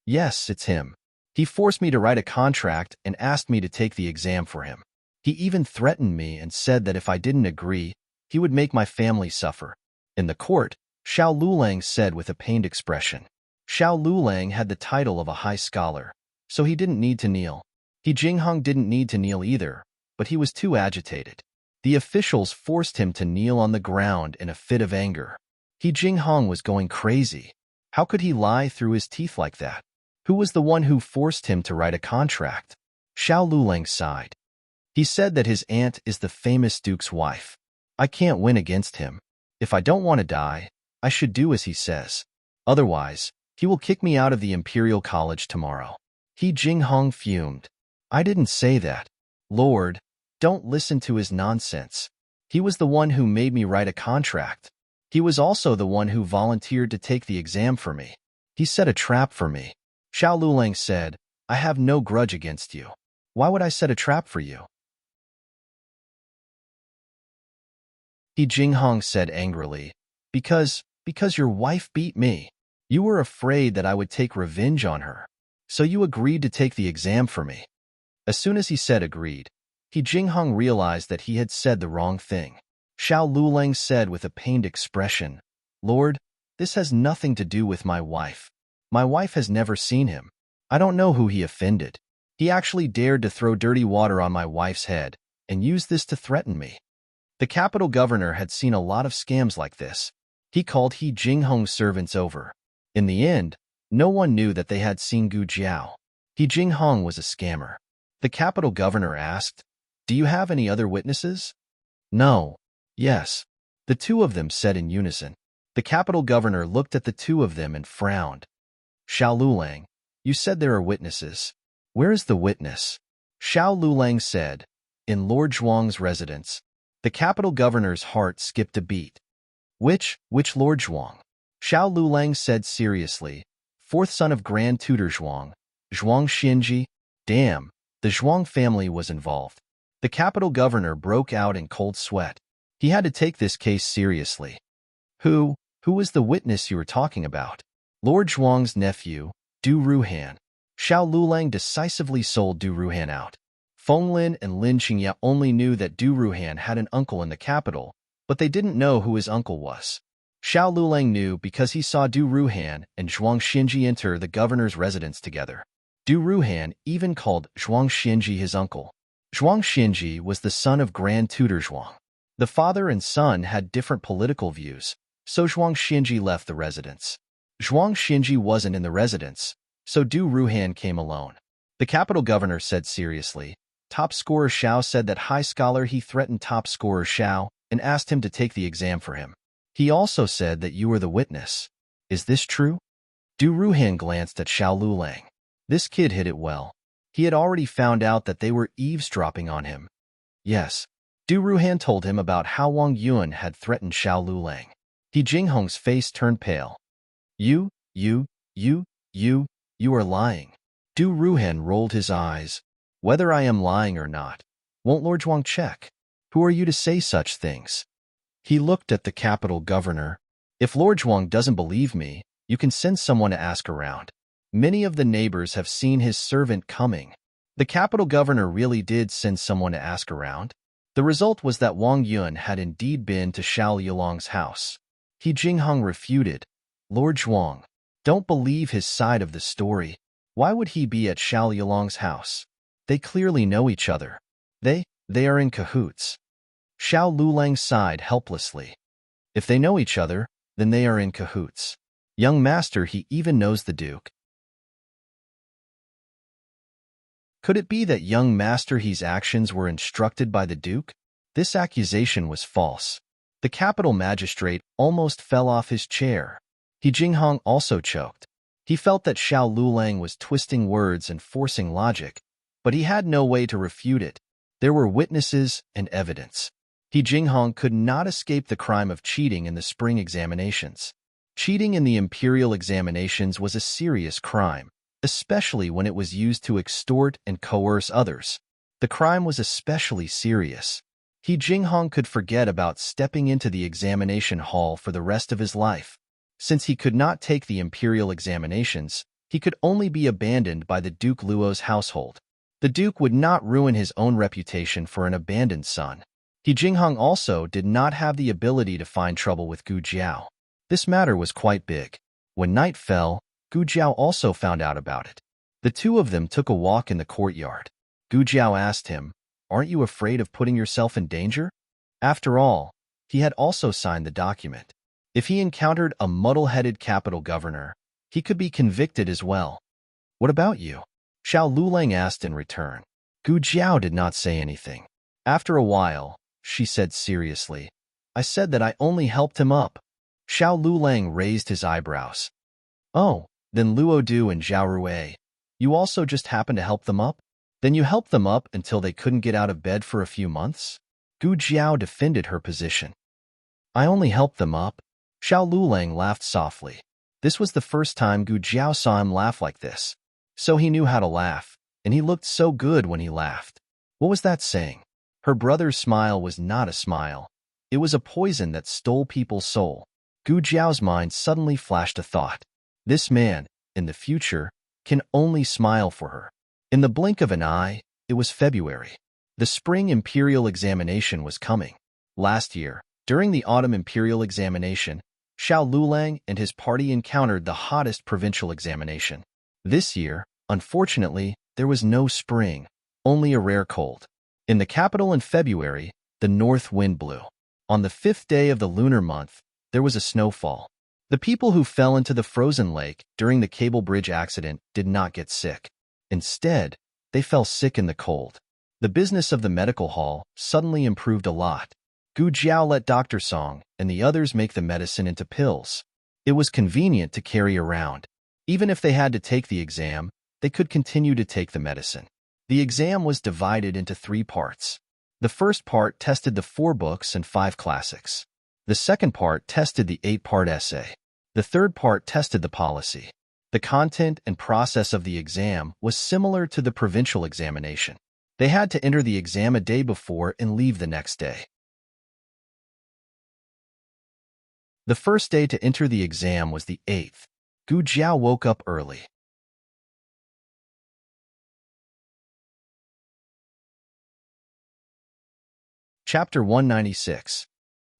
"Yes, it's him. He forced me to write a contract and asked me to take the exam for him. He even threatened me and said that if I didn't agree, he would make my family suffer." In the court, Xiao Lulang said with a pained expression. Xiao Lulang had the title of a high scholar, so he didn't need to kneel. He Jinghong didn't need to kneel either, but he was too agitated. The officials forced him to kneel on the ground in a fit of anger. He Jinghong was going crazy. How could he lie through his teeth like that? Who was the one who forced him to write a contract? Xiao Lulang sighed. He said that his aunt is the famous duke's wife. I can't win against him. If I don't want to die, I should do as he says. Otherwise, he will kick me out of the Imperial College tomorrow. He Jinghong fumed. I didn't say that. Lord, don't listen to his nonsense. He was the one who made me write a contract. He was also the one who volunteered to take the exam for me. He set a trap for me. Xiao Lulang said, I have no grudge against you. Why would I set a trap for you? He Jinghong said angrily, Because your wife beat me. You were afraid that I would take revenge on her. So you agreed to take the exam for me. As soon as he said agreed, He Jinghong realized that he had said the wrong thing. Xiao Lulang said with a pained expression, Lord, this has nothing to do with my wife. My wife has never seen him. I don't know who he offended. He actually dared to throw dirty water on my wife's head and use this to threaten me. The capital governor had seen a lot of scams like this. He called He Jinghong's servants over. In the end, no one knew that they had seen Gu Jiao. He Jinghong was a scammer. The capital governor asked, Do you have any other witnesses? No. Yes. The two of them said in unison. The capital governor looked at the two of them and frowned. Xiao Lulang, you said there are witnesses. Where is the witness? Xiao Lulang said, In Lord Zhuang's residence. The capital governor's heart skipped a beat. Which Lord Zhuang? Xiao Lulang said seriously, fourth son of Grand Tutor Zhuang, Zhuang Xinji. Damn, the Zhuang family was involved. The capital governor broke out in cold sweat. He had to take this case seriously. Who was the witness you were talking about? Lord Zhuang's nephew, Du Ruhan. Xiao Lulang decisively sold Du Ruhan out. Feng Lin and Lin Qingya only knew that Du Ruhan had an uncle in the capital, but they didn't know who his uncle was. Xiao Lulang knew because he saw Du Ruhan and Zhuang Xinji enter the governor's residence together. Du Ruhan even called Zhuang Xinji his uncle. Zhuang Xinji was the son of Grand Tutor Zhuang. The father and son had different political views, so Zhuang Xinji left the residence. Zhuang Xinji wasn't in the residence, so Du Ruhan came alone. The capital governor said seriously, Top scorer Xiao said that high scholar he threatened top scorer Xiao and asked him to take the exam for him. He also said that you were the witness. Is this true? Du Ruhan glanced at Xiao Lulang. This kid hid it well. He had already found out that they were eavesdropping on him. Yes. Du Ruhan told him about how Wang Yuan had threatened Xiao Lulang. He Jinghong's face turned pale. You, you, you, you are lying. Du Ruhan rolled his eyes. Whether I am lying or not, won't Lord Zhuang check? Who are you to say such things? He looked at the capital governor. If Lord Zhuang doesn't believe me, you can send someone to ask around. Many of the neighbors have seen his servant coming. The capital governor really did send someone to ask around. The result was that Wang Yuan had indeed been to Xiao Yulong's house. He Jinghong refuted. Lord Zhuang, don't believe his side of the story. Why would he be at Xiao Yulong's house? They clearly know each other. They are in cahoots. Xiao Lulang sighed helplessly. If they know each other, then they are in cahoots. Young master, he even knows the Duke. Could it be that young master He's actions were instructed by the Duke? This accusation was false. The capital magistrate almost fell off his chair. He Jinghong also choked. He felt that Xiao Lulang was twisting words and forcing logic, but he had no way to refute it. There were witnesses and evidence. He Jinghong could not escape the crime of cheating in the spring examinations. Cheating in the imperial examinations was a serious crime, especially when it was used to extort and coerce others. The crime was especially serious. He Jinghong could forget about stepping into the examination hall for the rest of his life. Since he could not take the imperial examinations, he could only be abandoned by the Duke Luo's household. The Duke would not ruin his own reputation for an abandoned son. He Jinghong also did not have the ability to find trouble with Gu Jiao. This matter was quite big. When night fell, Gu Jiao also found out about it. The two of them took a walk in the courtyard. Gu Jiao asked him, "Aren't you afraid of putting yourself in danger?" After all, he had also signed the document. If he encountered a muddle-headed capital governor, he could be convicted as well. "What about you?" Xiao Lulang asked in return. Gu Jiao did not say anything. After a while, she said seriously, "I said that I only helped him up." Xiao Lulang raised his eyebrows. "Oh, then Luo Du and Zhao Rui, you also just happened to help them up? Then you helped them up until they couldn't get out of bed for a few months?" Gu Jiao defended her position. "I only helped them up." Xiao Lulang laughed softly. This was the first time Gu Jiao saw him laugh like this. So he knew how to laugh, and he looked so good when he laughed. What was that saying? Her brother's smile was not a smile. It was a poison that stole people's soul. Gu Jiao's mind suddenly flashed a thought. This man, in the future, can only smile for her. In the blink of an eye, it was February. The spring imperial examination was coming. Last year, during the autumn imperial examination, Xiao Lulang and his party encountered the hottest provincial examination. This year, unfortunately, there was no spring, only a rare cold. In the capital in February, the north wind blew. On the 5th day of the lunar month, there was a snowfall. The people who fell into the frozen lake during the cable bridge accident did not get sick. Instead, they fell sick in the cold. The business of the medical hall suddenly improved a lot. Gu Jiao let Dr. Song and the others make the medicine into pills. It was convenient to carry around. Even if they had to take the exam, they could continue to take the medicine. The exam was divided into 3 parts. The first part tested the 4 books and 5 classics. The second part tested the 8-part essay. The third part tested the policy. The content and process of the exam was similar to the provincial examination. They had to enter the exam a day before and leave the next day. The first day to enter the exam was the 8th. Gu Jiao woke up early. Chapter 196.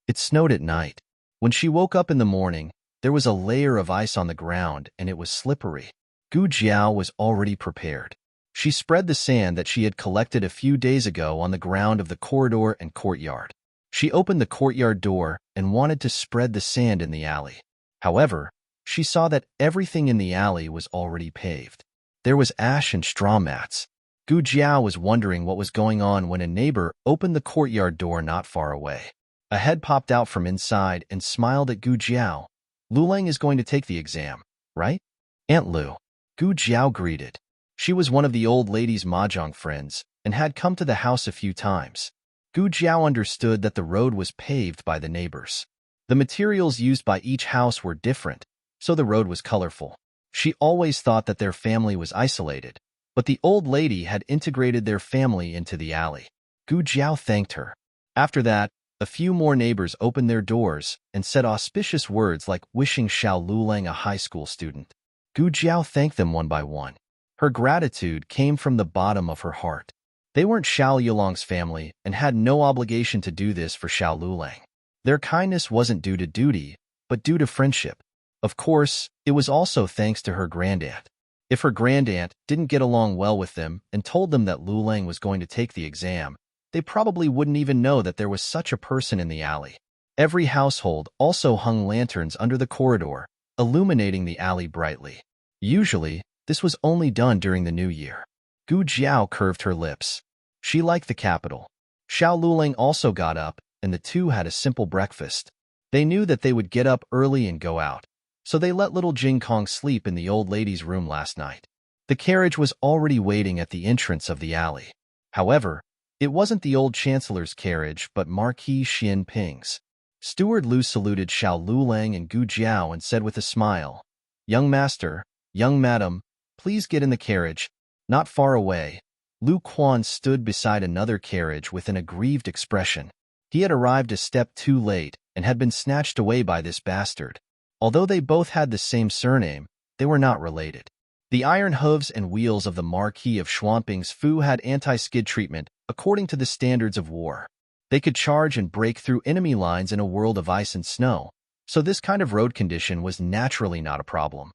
It snowed at night. When she woke up in the morning, there was a layer of ice on the ground and it was slippery. Gu Jiao was already prepared. She spread the sand that she had collected a few days ago on the ground of the corridor and courtyard. She opened the courtyard door and wanted to spread the sand in the alley. However, she saw that everything in the alley was already paved. There was ash and straw mats. Gu Jiao was wondering what was going on when a neighbor opened the courtyard door not far away. A head popped out from inside and smiled at Gu Jiao. "Lulang is going to take the exam, right?" "Aunt Lu." Gu Jiao greeted. She was one of the old lady's mahjong friends and had come to the house a few times. Gu Jiao understood that the road was paved by the neighbors. The materials used by each house were different, so the road was colorful. She always thought that their family was isolated, but the old lady had integrated their family into the alley. Gu Jiao thanked her. After that, a few more neighbors opened their doors and said auspicious words like wishing Xiao Lulang a high school student. Gu Jiao thanked them one by one. Her gratitude came from the bottom of her heart. They weren't Xiao Yulong's family and had no obligation to do this for Xiao Lulang. Their kindness wasn't due to duty, but due to friendship. Of course, it was also thanks to her grandaunt. If her grandaunt didn't get along well with them and told them that Lulang was going to take the exam, they probably wouldn't even know that there was such a person in the alley. Every household also hung lanterns under the corridor, illuminating the alley brightly. Usually, this was only done during the New Year. Gu Jiao curved her lips. She liked the capital. Xiao Lulang also got up, and the two had a simple breakfast. They knew that they would get up early and go out, so they let little Jing Kong sleep in the old lady's room last night. The carriage was already waiting at the entrance of the alley. However, it wasn't the old chancellor's carriage, but Marquis Xian Ping's. Steward Lu saluted Xiao Lulang and Gu Jiao and said with a smile, "Young master, young madam, please get in the carriage." Not far away, Lu Quan stood beside another carriage with an aggrieved expression. He had arrived a step too late and had been snatched away by this bastard. Although they both had the same surname, they were not related. The iron hooves and wheels of the Marquis of Schwamping's Fu had anti-skid treatment according to the standards of war. They could charge and break through enemy lines in a world of ice and snow, so this kind of road condition was naturally not a problem.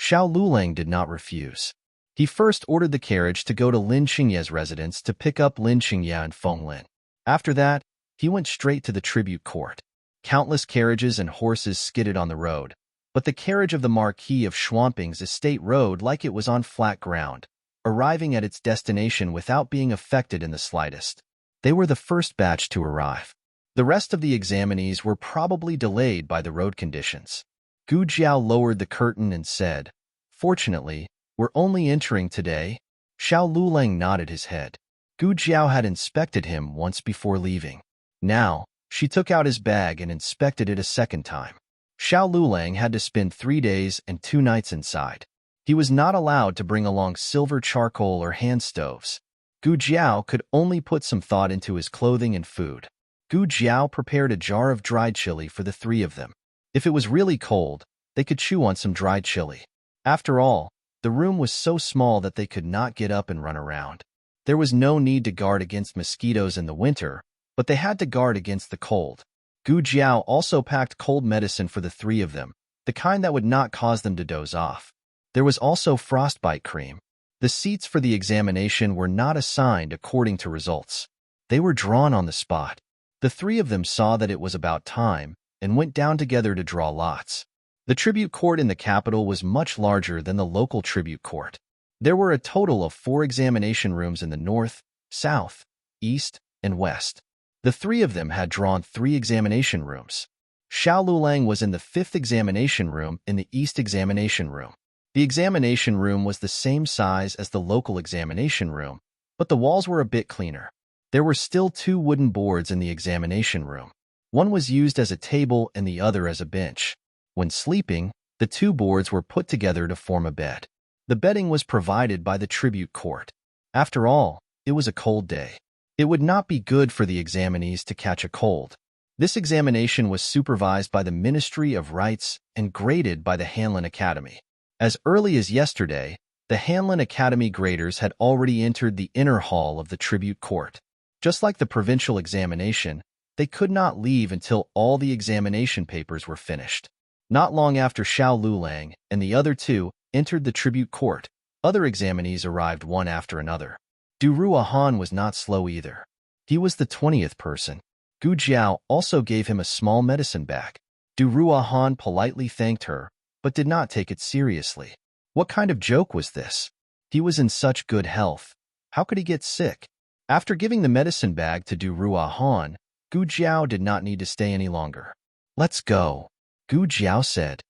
Xiao Lulang did not refuse. He first ordered the carriage to go to Lin Qingye's residence to pick up Lin Qingye and Feng Lin. After that, he went straight to the tribute court. Countless carriages and horses skidded on the road, but the carriage of the Marquis of Schwamping's estate rode like it was on flat ground, arriving at its destination without being affected in the slightest. They were the first batch to arrive. The rest of the examinees were probably delayed by the road conditions. Gu Jiao lowered the curtain and said, "Fortunately, we're only entering today." Xiao Lulang nodded his head. Gu Jiao had inspected him once before leaving. Now, she took out his bag and inspected it a second time. Xiao Lulang had to spend 3 days and 2 nights inside. He was not allowed to bring along silver charcoal or hand stoves. Gu Jiao could only put some thought into his clothing and food. Gu Jiao prepared a jar of dried chili for the 3 of them. If it was really cold, they could chew on some dried chili. After all, the room was so small that they could not get up and run around. There was no need to guard against mosquitoes in the winter, but they had to guard against the cold. Gu Jiao also packed cold medicine for the 3 of them, the kind that would not cause them to doze off. There was also frostbite cream. The seats for the examination were not assigned according to results. They were drawn on the spot. The 3 of them saw that it was about time and went down together to draw lots. The tribute court in the capital was much larger than the local tribute court. There were a total of 4 examination rooms in the north, south, east, and west. The 3 of them had drawn 3 examination rooms. Xiao Lulang was in the 5th examination room in the east examination room. The examination room was the same size as the local examination room, but the walls were a bit cleaner. There were still 2 wooden boards in the examination room. One was used as a table and the other as a bench. When sleeping, the 2 boards were put together to form a bed. The bedding was provided by the tribute court. After all, it was a cold day. It would not be good for the examinees to catch a cold. This examination was supervised by the Ministry of Rights and graded by the Hanlin Academy. As early as yesterday, the Hanlin Academy graders had already entered the inner hall of the tribute court. Just like the provincial examination, they could not leave until all the examination papers were finished. Not long after Xiao Lulang and the other 2 entered the tribute court, other examinees arrived one after another. Du Ruahan was not slow either. He was the 20th person. Gu Jiao also gave him a small medicine bag. Du Ruahan politely thanked her, but did not take it seriously. What kind of joke was this? He was in such good health. How could he get sick? After giving the medicine bag to Du Ruahan, Gu Jiao did not need to stay any longer. "Let's go," Gu Jiao said.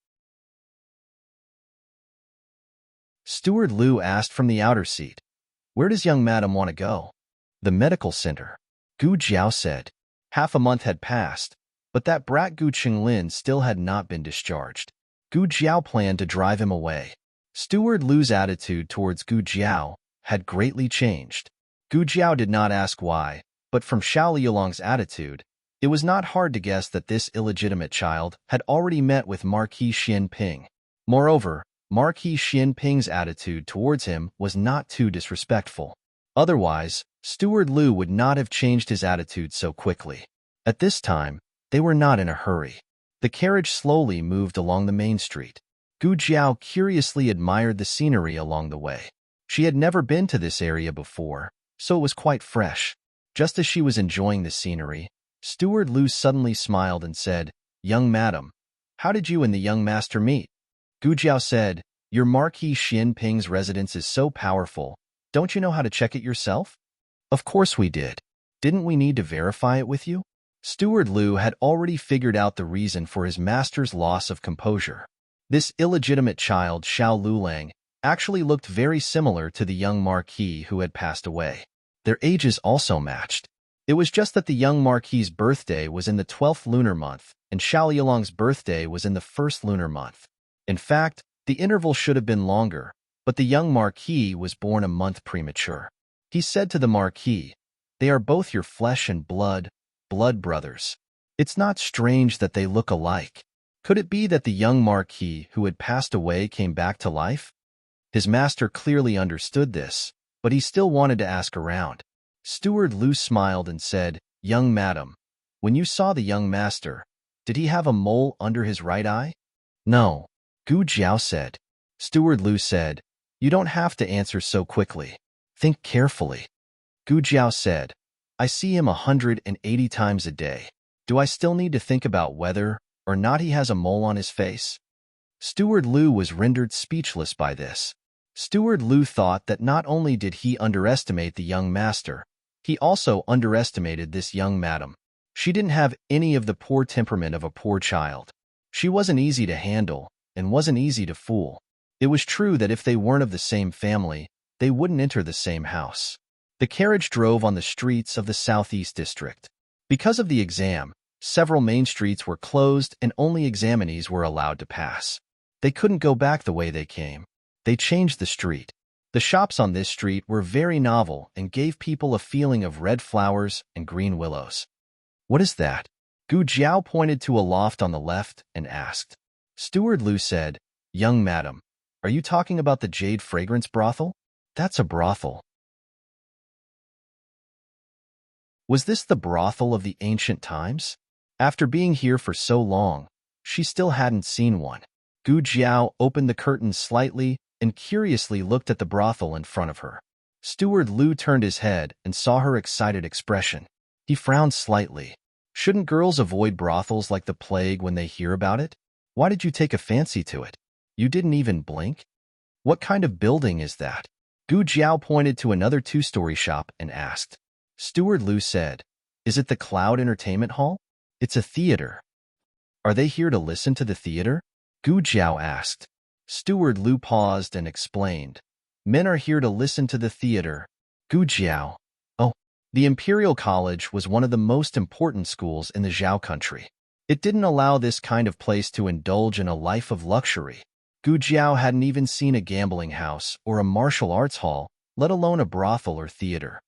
Steward Lu asked from the outer seat, Where does young madam want to go? The medical center, Gu Jiao said. Half a month had passed, but that brat Gu Qinglin still had not been discharged. Gu Jiao planned to drive him away. Steward Lu's attitude towards Gu Jiao had greatly changed. Gu Jiao did not ask why, but from Xiao Liulong's attitude, it was not hard to guess that this illegitimate child had already met with Marquis Xian Ping. Moreover, Marquis Xian Ping's attitude towards him was not too disrespectful. Otherwise, Steward Lu would not have changed his attitude so quickly. At this time, they were not in a hurry. The carriage slowly moved along the main street. Gu Jiao curiously admired the scenery along the way. She had never been to this area before, so it was quite fresh. Just as she was enjoying the scenery, Steward Lu suddenly smiled and said, "Young madam, how did you and the young master meet?" Gu Jiao said, "Your Marquis Xian Ping's residence is so powerful. Don't you know how to check it yourself?" "Of course we did. Didn't we need to verify it with you?" Steward Lu had already figured out the reason for his master's loss of composure. This illegitimate child, Xiao Lulang, actually looked very similar to the young Marquis who had passed away. Their ages also matched. It was just that the young Marquis's birthday was in the 12th lunar month, and Xiao Liulong's birthday was in the 1st lunar month. In fact, the interval should have been longer, but the young Marquis was born a month premature. He said to the Marquis, "They are both your flesh and blood brothers. It's not strange that they look alike. Could it be that the young Marquis who had passed away came back to life?" His master clearly understood this, but he still wanted to ask around. Steward Lu smiled and said, "Young madam, when you saw the young master, did he have a mole under his right eye?" "No," Gu Jiao said. Steward Lu said, "You don't have to answer so quickly. Think carefully." Gu Jiao said, "I see him 180 times a day. Do I still need to think about whether or not he has a mole on his face?" Steward Lu was rendered speechless by this. Steward Lu thought that not only did he underestimate the young master, he also underestimated this young madam. She didn't have any of the poor temperament of a poor child. She wasn't easy to handle and wasn't easy to fool. It was true that if they weren't of the same family, they wouldn't enter the same house. The carriage drove on the streets of the Southeast District. Because of the exam, several main streets were closed and only examinees were allowed to pass. They couldn't go back the way they came. They changed the street. The shops on this street were very novel and gave people a feeling of red flowers and green willows. "What is that?" Gu Jiao pointed to a loft on the left and asked. Steward Lu said, "Young madam, are you talking about the Jade Fragrance brothel?" "That's a brothel." Was this the brothel of the ancient times? After being here for so long, she still hadn't seen one. Gu Jiao opened the curtains slightly and curiously looked at the brothel in front of her. Steward Lu turned his head and saw her excited expression. He frowned slightly. Shouldn't girls avoid brothels like the plague when they hear about it? Why did you take a fancy to it? You didn't even blink? What kind of building is that? Gu Jiao pointed to another two-story shop and asked. Steward Lu said, "Is it the Cloud Entertainment Hall? It's a theater." "Are they here to listen to the theater?" Gu Jiao asked. Steward Lu paused and explained, "Men are here to listen to the theater." Gu Jiao. Oh, the Imperial College was one of the most important schools in the Zhao country. It didn't allow this kind of place to indulge in a life of luxury. Gu Jiao hadn't even seen a gambling house or a martial arts hall, let alone a brothel or theater.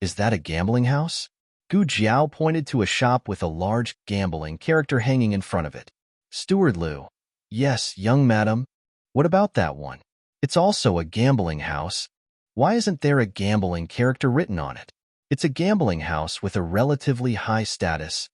"Is that a gambling house?" Gu Jiao pointed to a shop with a large gambling character hanging in front of it. Steward Lu. "Yes, young madam. What about that one? It's also a gambling house. Why isn't there a gambling character written on it? It's a gambling house with a relatively high status.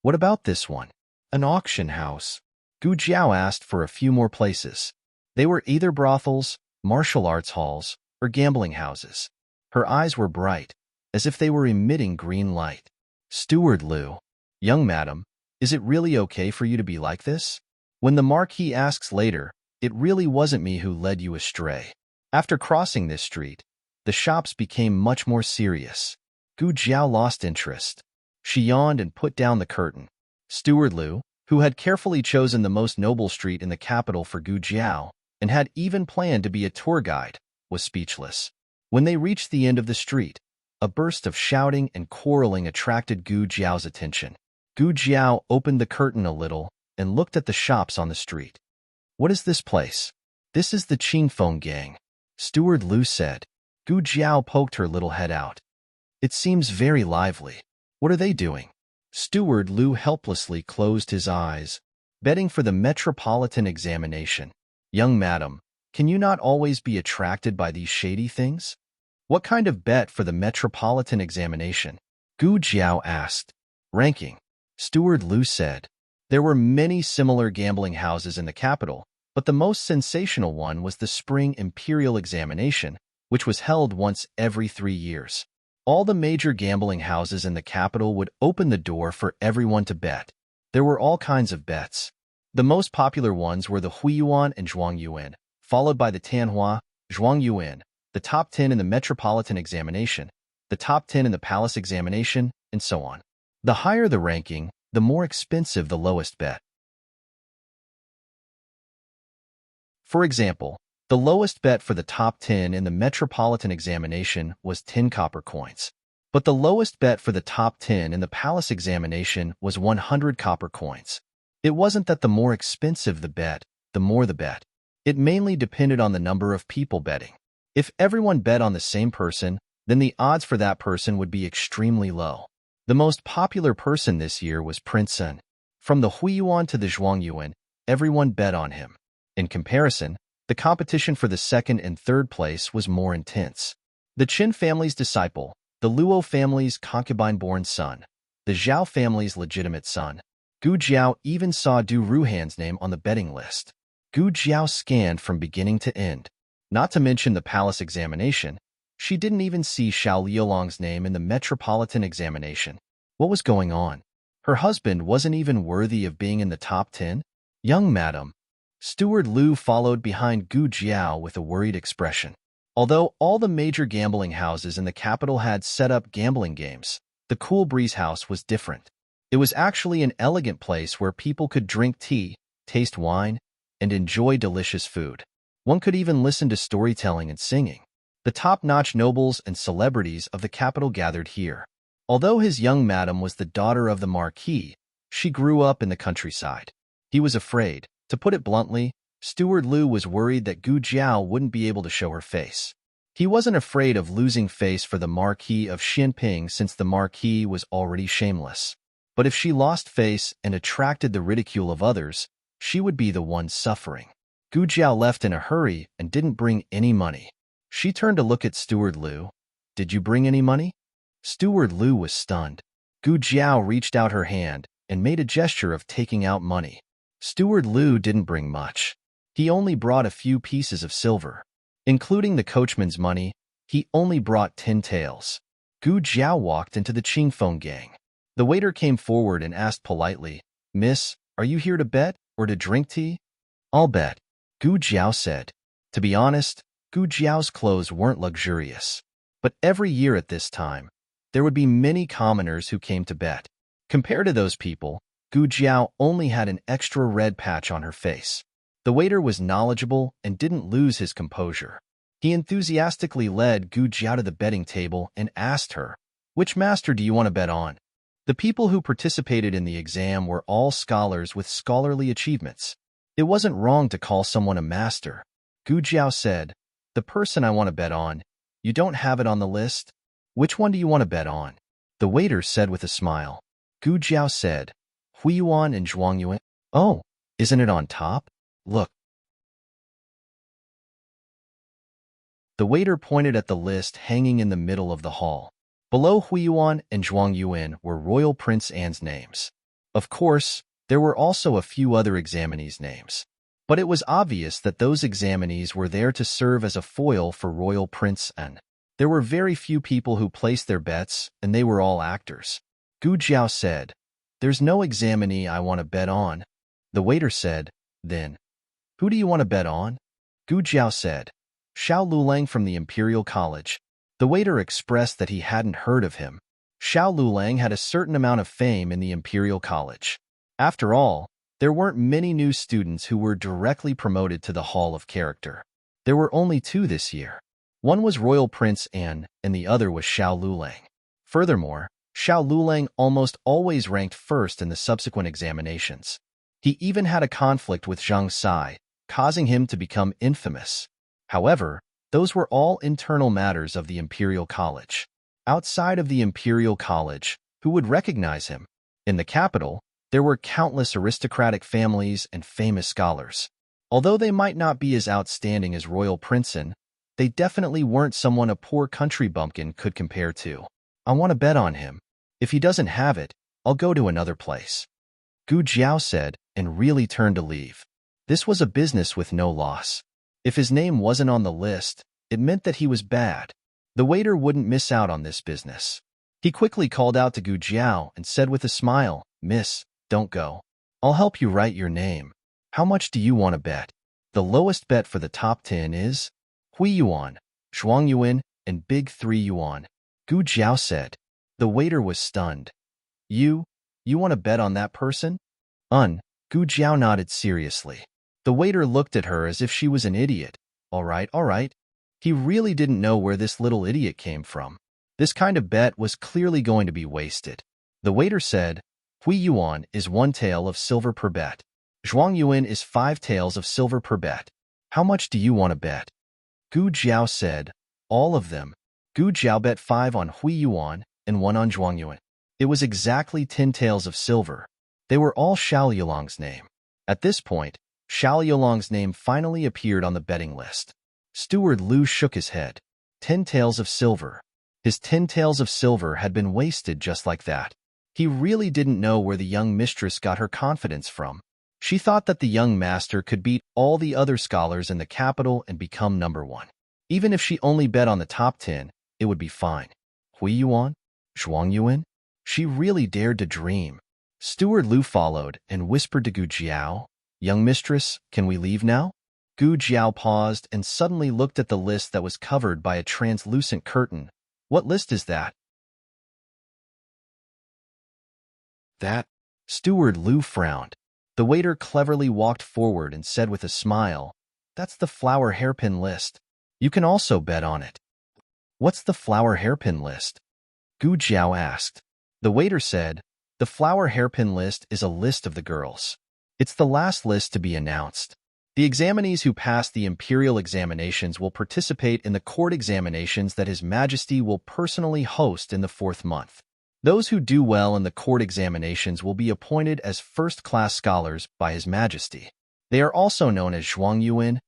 What about this one? An auction house." Gu Jiao asked for a few more places. They were either brothels, martial arts halls, or gambling houses. Her eyes were bright, as if they were emitting green light. Steward Lu. "Young madam, is it really okay for you to be like this?" When the Marquis asks later, it really wasn't me who led you astray. After crossing this street, the shops became much more serious. Gu Jiao lost interest. She yawned and put down the curtain. Steward Lu, who had carefully chosen the most noble street in the capital for Gu Jiao, and had even planned to be a tour guide, was speechless. When they reached the end of the street, a burst of shouting and quarreling attracted Gu Jiao's attention. Gu Jiao opened the curtain a little and looked at the shops on the street. "What is this place?" "This is the Qingfeng gang," Steward Lu said. Gu Jiao poked her little head out. "It seems very lively. What are they doing?" Steward Lu helplessly closed his eyes. "Betting for the metropolitan examination." "Young madam, can you not always be attracted by these shady things?" "What kind of bet for the metropolitan examination?" Gu Jiao asked. "Ranking," Steward Lu said. There were many similar gambling houses in the capital, but the most sensational one was the Spring Imperial Examination, which was held once every 3 years. All the major gambling houses in the capital would open the door for everyone to bet. There were all kinds of bets. The most popular ones were the Huiyuan and Zhuangyuan, followed by the Tianhua, Zhuangyuan, the top 10 in the Metropolitan Examination, the top 10 in the Palace Examination, and so on. The higher the ranking, the more expensive the lowest bet. For example, the lowest bet for the top 10 in the Metropolitan Examination was 10 copper coins. But the lowest bet for the top 10 in the Palace Examination was 100 copper coins. It wasn't that the more expensive the bet, the more the bet. It mainly depended on the number of people betting. If everyone bet on the same person, then the odds for that person would be extremely low. The most popular person this year was Prince Sun. From the Huiyuan to the Zhuangyuan, everyone bet on him. In comparison, the competition for the second and third place was more intense. The Qin family's disciple, the Luo family's concubine-born son, the Zhao family's legitimate son. Gu Jiao even saw Du Ruhan's name on the betting list. Gu Jiao scanned from beginning to end. Not to mention the palace examination, she didn't even see Xiao Liulong's name in the metropolitan examination. What was going on? Her husband wasn't even worthy of being in the top 10? "Young madam," Steward Lu followed behind Gu Jiao with a worried expression. Although all the major gambling houses in the capital had set up gambling games, the Cool Breeze house was different. It was actually an elegant place where people could drink tea, taste wine, and enjoy delicious food. One could even listen to storytelling and singing. The top-notch nobles and celebrities of the capital gathered here. Although his young madam was the daughter of the Marquis, she grew up in the countryside. He was afraid. To put it bluntly, Steward Lu was worried that Gu Jiao wouldn't be able to show her face. He wasn't afraid of losing face for the Marquis of Xinping since the Marquis was already shameless. But if she lost face and attracted the ridicule of others, she would be the one suffering. Gu Jiao left in a hurry and didn't bring any money. She turned to look at Steward Lu. "Did you bring any money?" Steward Lu was stunned. Gu Jiao reached out her hand and made a gesture of taking out money. Steward Lu didn't bring much. He only brought a few pieces of silver. Including the coachman's money, he only brought 10 taels. Gu Jiao walked into the Qingfeng gang. The waiter came forward and asked politely, "Miss, are you here to bet or to drink tea?" "I'll bet," Gu Jiao said. To be honest, Gu Jiao's clothes weren't luxurious. But every year at this time, there would be many commoners who came to bet. Compared to those people, Gu Jiao only had an extra red patch on her face. The waiter was knowledgeable and didn't lose his composure. He enthusiastically led Gu Jiao to the betting table and asked her, "Which master do you want to bet on?" The people who participated in the exam were all scholars with scholarly achievements. It wasn't wrong to call someone a master. Gu Jiao said, "The person I want to bet on, you don't have it on the list? Which one do you want to bet on?" The waiter said with a smile. Gu Jiao said, "Huiyuan and Zhuangyuan." "Oh, isn't it on top? Look." The waiter pointed at the list hanging in the middle of the hall. Below Huiyuan and Zhuangyuan were Royal Prince Anne's names. Of course, there were also a few other examinees' names. But it was obvious that those examinees were there to serve as a foil for Royal Prince Anne. There were very few people who placed their bets, and they were all actors. Gu Jiao said, "There's no examinee I want to bet on." The waiter said, "Then, who do you want to bet on?" Gu Jiao said, "Xiao Lulang from the Imperial College." The waiter expressed that he hadn't heard of him. Xiao Lulang had a certain amount of fame in the Imperial College. After all, there weren't many new students who were directly promoted to the Hall of Character. There were only 2 this year. One was Royal Prince An, and the other was Xiao Lulang. Furthermore, Xiao Lulang almost always ranked first in the subsequent examinations. He even had a conflict with Zhang Sai, causing him to become infamous. However, those were all internal matters of the Imperial College. Outside of the Imperial College, who would recognize him? In the capital, there were countless aristocratic families and famous scholars. Although they might not be as outstanding as Royal Princeton, they definitely weren't someone a poor country bumpkin could compare to. I want to bet on him. If he doesn't have it, I'll go to another place. Gu Jiao said, and really turned to leave. This was a business with no loss. If his name wasn't on the list, it meant that he was bad. The waiter wouldn't miss out on this business. He quickly called out to Gu Jiao and said with a smile, "Miss, don't go. I'll help you write your name. How much do you want to bet?" The lowest bet for the top 10 is Hui Yuan, Zhuang Yuan, and Big 3 Yuan. Gu Jiao said. The waiter was stunned. You want to bet on that person? Gu Jiao nodded seriously. The waiter looked at her as if she was an idiot. All right. He really didn't know where this little idiot came from. This kind of bet was clearly going to be wasted. The waiter said, Hui Yuan is 1 tael of silver per bet. Zhuang Yuan is 5 taels of silver per bet. How much do you want to bet? Gu Jiao said, all of them. Gu Jiao bet 5 on Hui Yuan and 1 on Zhuang Yuan. It was exactly 10 taels of silver. They were all Xiao Yulong's name. At this point, Xiao Yulong's name finally appeared on the betting list. Steward Lu shook his head. 10 taels of silver. His 10 taels of silver had been wasted just like that. He really didn't know where the young mistress got her confidence from. She thought that the young master could beat all the other scholars in the capital and become number 1. Even if she only bet on the top 10, it would be fine. Hui Yuan? Zhuang Yuan? She really dared to dream. Steward Lu followed and whispered to Gu Jiao, Young mistress, can we leave now? Gu Jiao paused and suddenly looked at the list that was covered by a translucent curtain. What list is that? That. Steward Lu frowned. The waiter cleverly walked forward and said with a smile, That's the flower hairpin list. You can also bet on it. What's the flower hairpin list? Gu Jiao asked. The waiter said, The flower hairpin list is a list of the girls. It's the last list to be announced. The examinees who pass the imperial examinations will participate in the court examinations that His Majesty will personally host in the 4th month. Those who do well in the court examinations will be appointed as first-class scholars by His Majesty. They are also known as Zhuang Yuan,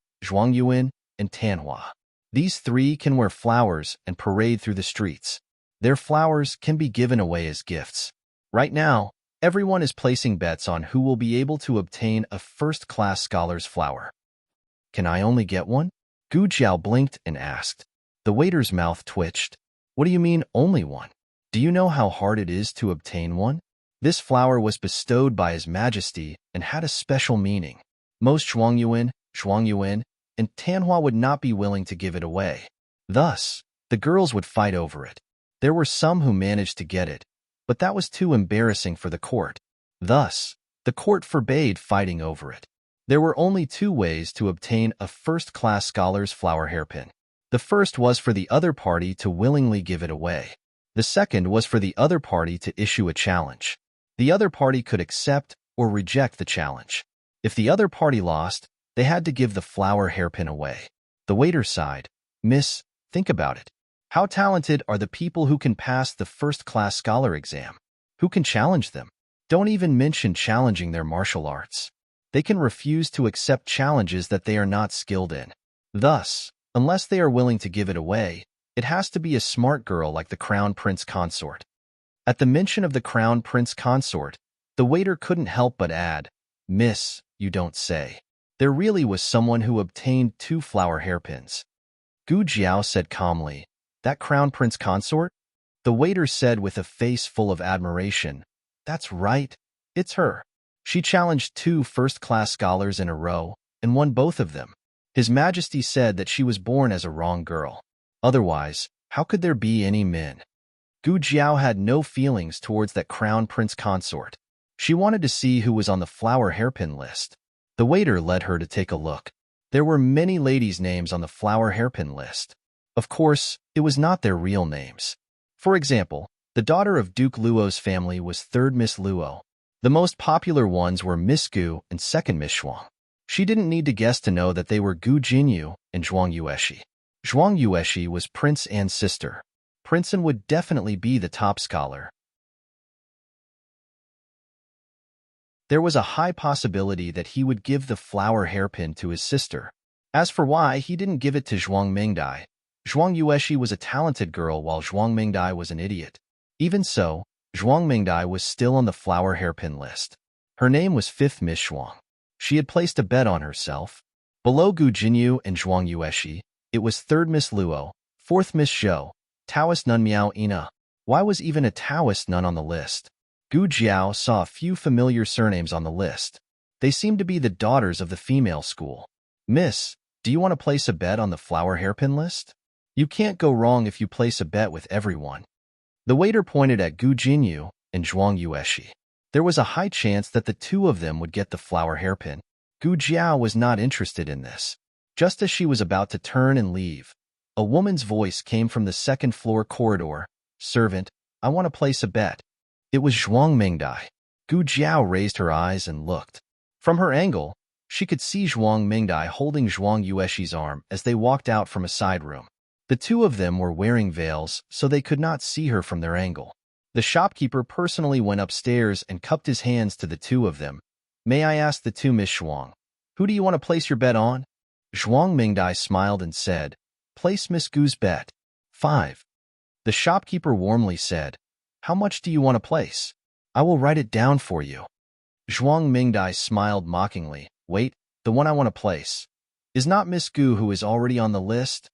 and Tanhua. These 3 can wear flowers and parade through the streets. Their flowers can be given away as gifts. Right now, everyone is placing bets on who will be able to obtain a first-class scholar's flower. Can I only get one? Gu Jiao blinked and asked. The waiter's mouth twitched. What do you mean, only one? Do you know how hard it is to obtain one? This flower was bestowed by His Majesty and had a special meaning. Most Zhuang Yuan, and Tanhua would not be willing to give it away. Thus, the girls would fight over it. There were some who managed to get it, but that was too embarrassing for the court. Thus, the court forbade fighting over it. There were only 2 ways to obtain a first-class scholar's flower hairpin. The first was for the other party to willingly give it away. The second was for the other party to issue a challenge. The other party could accept or reject the challenge. If the other party lost, they had to give the flower hairpin away. The waiter sighed. Miss, think about it. How talented are the people who can pass the first-class scholar exam? Who can challenge them? Don't even mention challenging their martial arts. They can refuse to accept challenges that they are not skilled in. Thus, unless they are willing to give it away, it has to be a smart girl like the Crown Prince Consort. At the mention of the Crown Prince Consort, the waiter couldn't help but add, Miss, you don't say. There really was someone who obtained 2 flower hairpins. Gu Jiao said calmly, That Crown Prince Consort? The waiter said with a face full of admiration, That's right, it's her. She challenged 2 first-class scholars in a row and won both of them. His Majesty said that she was born as a wrong girl. Otherwise, how could there be any men? Gu Jiao had no feelings towards that Crown Prince Consort. She wanted to see who was on the flower hairpin list. The waiter led her to take a look. There were many ladies' names on the flower hairpin list. Of course, it was not their real names. For example, the daughter of Duke Luo's family was third Miss Luo. The most popular ones were Miss Gu and second Miss Shuang. She didn't need to guess to know that they were Gu Jinyu and Zhuang Yueshi. Zhuang Yueshi was Prince An's sister. Prince An would definitely be the top scholar. There was a high possibility that he would give the flower hairpin to his sister. As for why he didn't give it to Zhuang Mingdai, Zhuang Yueshi was a talented girl while Zhuang Mingdai was an idiot. Even so, Zhuang Mingdai was still on the flower hairpin list. Her name was 5th Miss Shuang. She had placed a bet on herself. Below Gu Jinyu and Zhuang Yueshi, it was 3rd Miss Luo, 4th Miss Zhou, Taoist nun Miao Ina. Why was even a Taoist nun on the list? Gu Jiao saw a few familiar surnames on the list. They seemed to be the daughters of the female school. Miss, do you want to place a bet on the flower hairpin list? You can't go wrong if you place a bet with everyone. The waiter pointed at Gu Jinyu and Zhuang Yueshi. There was a high chance that the two of them would get the flower hairpin. Gu Jiao was not interested in this. Just as she was about to turn and leave, a woman's voice came from the second-floor corridor. Servant, I want to place a bet. It was Zhuang Mingdai. Gu Jiao raised her eyes and looked. From her angle, she could see Zhuang Mingdai holding Zhuang Yueshi's arm as they walked out from a side room. The two of them were wearing veils, so they could not see her from their angle. The shopkeeper personally went upstairs and cupped his hands to the two of them. May I ask the two Miss Shuang, who do you want to place your bet on? Zhuang Mingdai smiled and said, place Miss Gu's bet. 5. The shopkeeper warmly said, how much do you want to place? I will write it down for you. Zhuang Mingdai smiled mockingly. Wait, the one I want to place is not Miss Gu who is already on the list?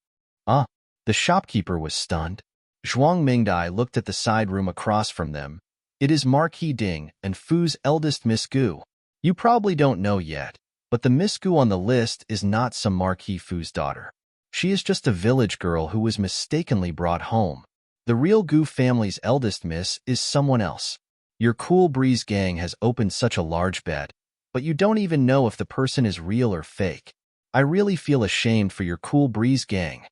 The shopkeeper was stunned. Zhuang Mingdai looked at the side room across from them. It is Marquis Ding and Fu's eldest Miss Gu. You probably don't know yet, but the Miss Gu on the list is not some Marquis Fu's daughter. She is just a village girl who was mistakenly brought home. The real Gu family's eldest miss is someone else. Your Cool Breeze gang has opened such a large bet, but you don't even know if the person is real or fake. I really feel ashamed for your Cool Breeze gang.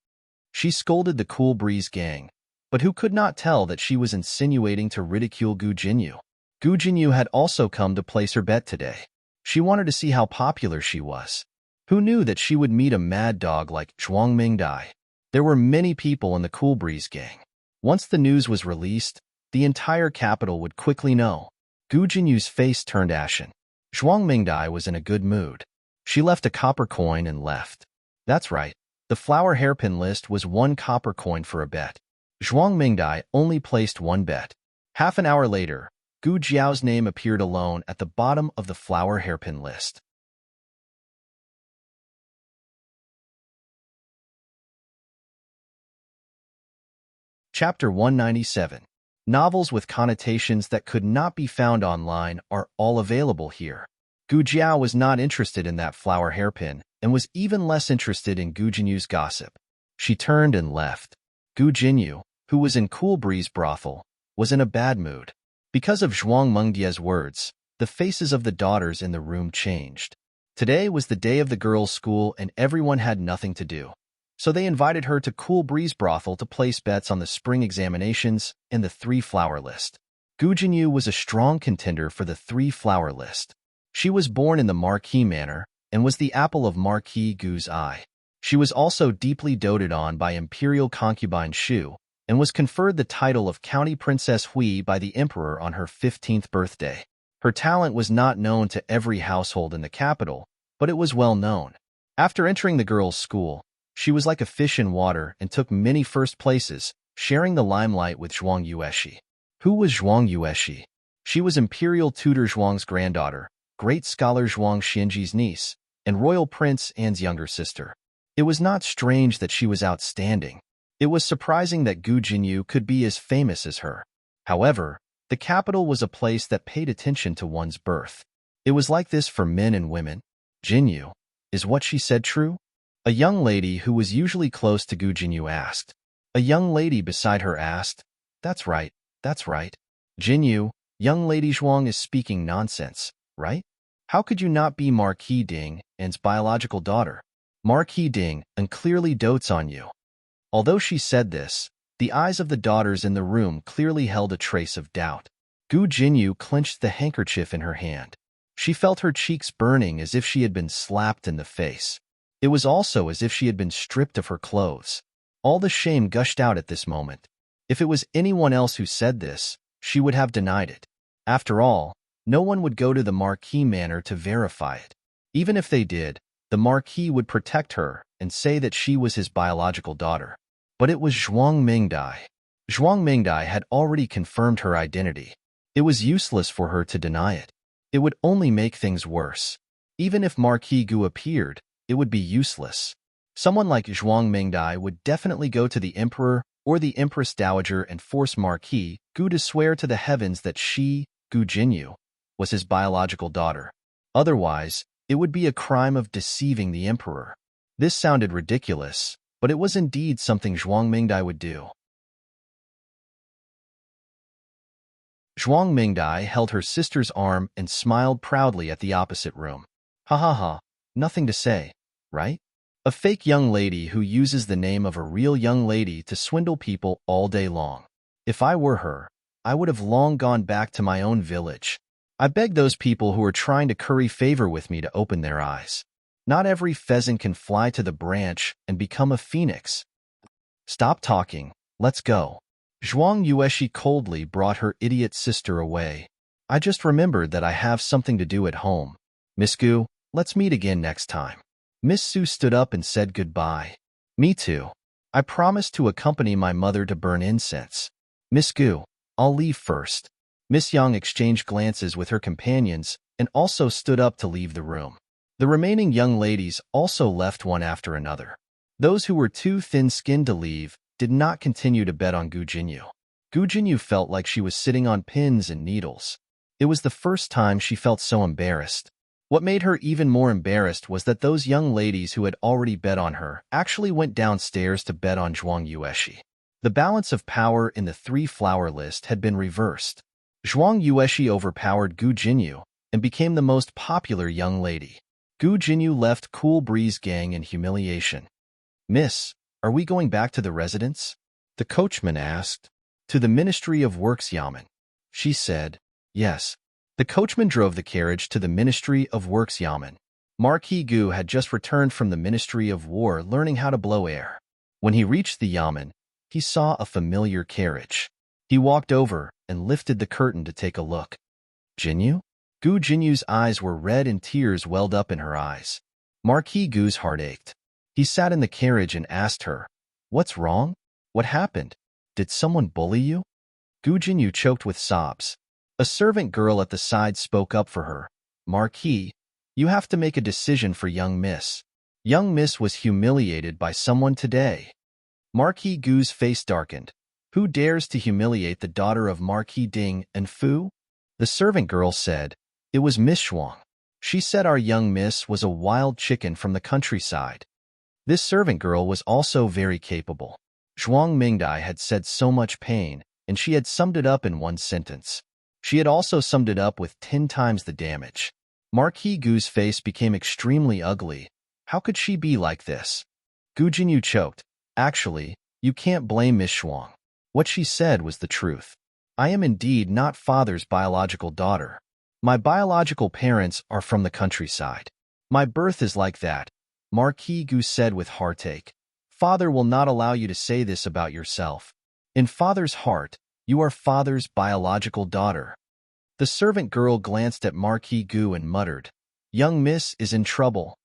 She scolded the Cool Breeze gang, but who could not tell that she was insinuating to ridicule Gu Jinyu? Gu Jinyu had also come to place her bet today. She wanted to see how popular she was. Who knew that she would meet a mad dog like Zhuang Mingdai? There were many people in the Cool Breeze gang. Once the news was released, the entire capital would quickly know. Gu Jinyu's face turned ashen. Zhuang Mingdai was in a good mood. She left a copper coin and left. That's right. The flower hairpin list was 1 copper coin for a bet. Zhuang Mingdai only placed 1 bet. Half an hour later, Gu Jiao's name appeared alone at the bottom of the flower hairpin list. Chapter 197. Novels with connotations that could not be found online are all available here. Gu Jiao was not interested in that flower hairpin and was even less interested in Gu Jinyu's gossip. She turned and left. Gu Jinyu, who was in Cool Breeze brothel, was in a bad mood. Because of Zhuang Mengdia's words, the faces of the daughters in the room changed. Today was the day of the girls' school and everyone had nothing to do. So they invited her to Cool Breeze brothel to place bets on the spring examinations and the 3-flower list. Gu Jinyu was a strong contender for the 3-flower list. She was born in the Marquis manor and was the apple of Marquis Gu's eye. She was also deeply doted on by imperial concubine Shu and was conferred the title of County Princess Hui by the emperor on her 15th birthday. Her talent was not known to every household in the capital, but it was well known. After entering the girls' school, she was like a fish in water and took many first places, sharing the limelight with Zhuang Yueshi. Who was Zhuang Yueshi? She was Imperial Tutor Zhuang's granddaughter, Great Scholar Zhuang Xianji's niece, and Royal Prince An's younger sister. It was not strange that she was outstanding. It was surprising that Gu Jinyu could be as famous as her. However, the capital was a place that paid attention to one's birth. It was like this for men and women. Jinyu, is what she said true? A young lady who was usually close to Gu Jinyu asked. A young lady beside her asked, That's right, that's right. Jinyu, young lady Zhuang is speaking nonsense, right? How could you not be Marquis Ding, An's biological daughter? Marquis Ding, and clearly dotes on you. Although she said this, the eyes of the daughters in the room clearly held a trace of doubt. Gu Jinyu clenched the handkerchief in her hand. She felt her cheeks burning as if she had been slapped in the face. It was also as if she had been stripped of her clothes. All the shame gushed out at this moment. If it was anyone else who said this, she would have denied it. After all, no one would go to the Marquis manor to verify it. Even if they did, the Marquis would protect her and say that she was his biological daughter. But it was Zhuang Mingdai. Zhuang Mingdai had already confirmed her identity. It was useless for her to deny it. It would only make things worse. Even if Marquis Gu appeared, it would be useless. Someone like Zhuang Mingdai would definitely go to the Emperor or the Empress Dowager and force Marquis Gu to swear to the heavens that she, Gu Jinyu, was his biological daughter. Otherwise, it would be a crime of deceiving the Emperor. This sounded ridiculous, but it was indeed something Zhuang Mingdai would do. Zhuang Mingdai held her sister's arm and smiled proudly at the opposite room. Ha ha ha, nothing to say, right? A fake young lady who uses the name of a real young lady to swindle people all day long. If I were her, I would have long gone back to my own village. I beg those people who are trying to curry favor with me to open their eyes. Not every pheasant can fly to the branch and become a phoenix. Stop talking, let's go. Zhuang Yueshi coldly brought her idiot sister away. I just remembered that I have something to do at home. Miss Gu, let's meet again next time. Miss Su stood up and said goodbye. Me too. I promised to accompany my mother to burn incense. Miss Gu, I'll leave first. Miss Yang exchanged glances with her companions and also stood up to leave the room. The remaining young ladies also left one after another. Those who were too thin-skinned to leave did not continue to bet on Gu Jinyu. Gu Jinyu felt like she was sitting on pins and needles. It was the first time she felt so embarrassed. What made her even more embarrassed was that those young ladies who had already bet on her actually went downstairs to bet on Zhuang Yueshi. The balance of power in the three-flower list had been reversed. Zhuang Yueshi overpowered Gu Jinyu and became the most popular young lady. Gu Jinyu left Cool Breeze Gang in humiliation. Miss, are we going back to the residence? The coachman asked. To the Ministry of Works Yamen. She said, yes. The coachman drove the carriage to the Ministry of Works Yamen. Marquis Gu had just returned from the Ministry of War learning how to blow air. When he reached the Yamen, he saw a familiar carriage. He walked over and lifted the curtain to take a look. Jinyu? Gu Jinyu's eyes were red and tears welled up in her eyes. Marquis Gu's heart ached. He sat in the carriage and asked her, what's wrong? What happened? Did someone bully you? Gu Jinyu choked with sobs. A servant girl at the side spoke up for her. Marquis, you have to make a decision for young Miss. Young Miss was humiliated by someone today. Marquis Gu's face darkened. Who dares to humiliate the daughter of Marquis Ding and Fu? The servant girl said, it was Miss Zhuang. She said our young Miss was a wild chicken from the countryside. This servant girl was also very capable. Zhuang Mingdai had said so much pain, and she had summed it up in one sentence. She had also summed it up with 10 times the damage. Marquis Gu's face became extremely ugly. How could she be like this? Gu Jinyu choked. Actually, you can't blame Miss Zhuang. What she said was the truth. I am indeed not father's biological daughter. My biological parents are from the countryside. My birth is like that, Marquis Gu said with heartache. Father will not allow you to say this about yourself. In father's heart, you are father's biological daughter. The servant girl glanced at Marquis Gu and muttered, young Miss is in trouble.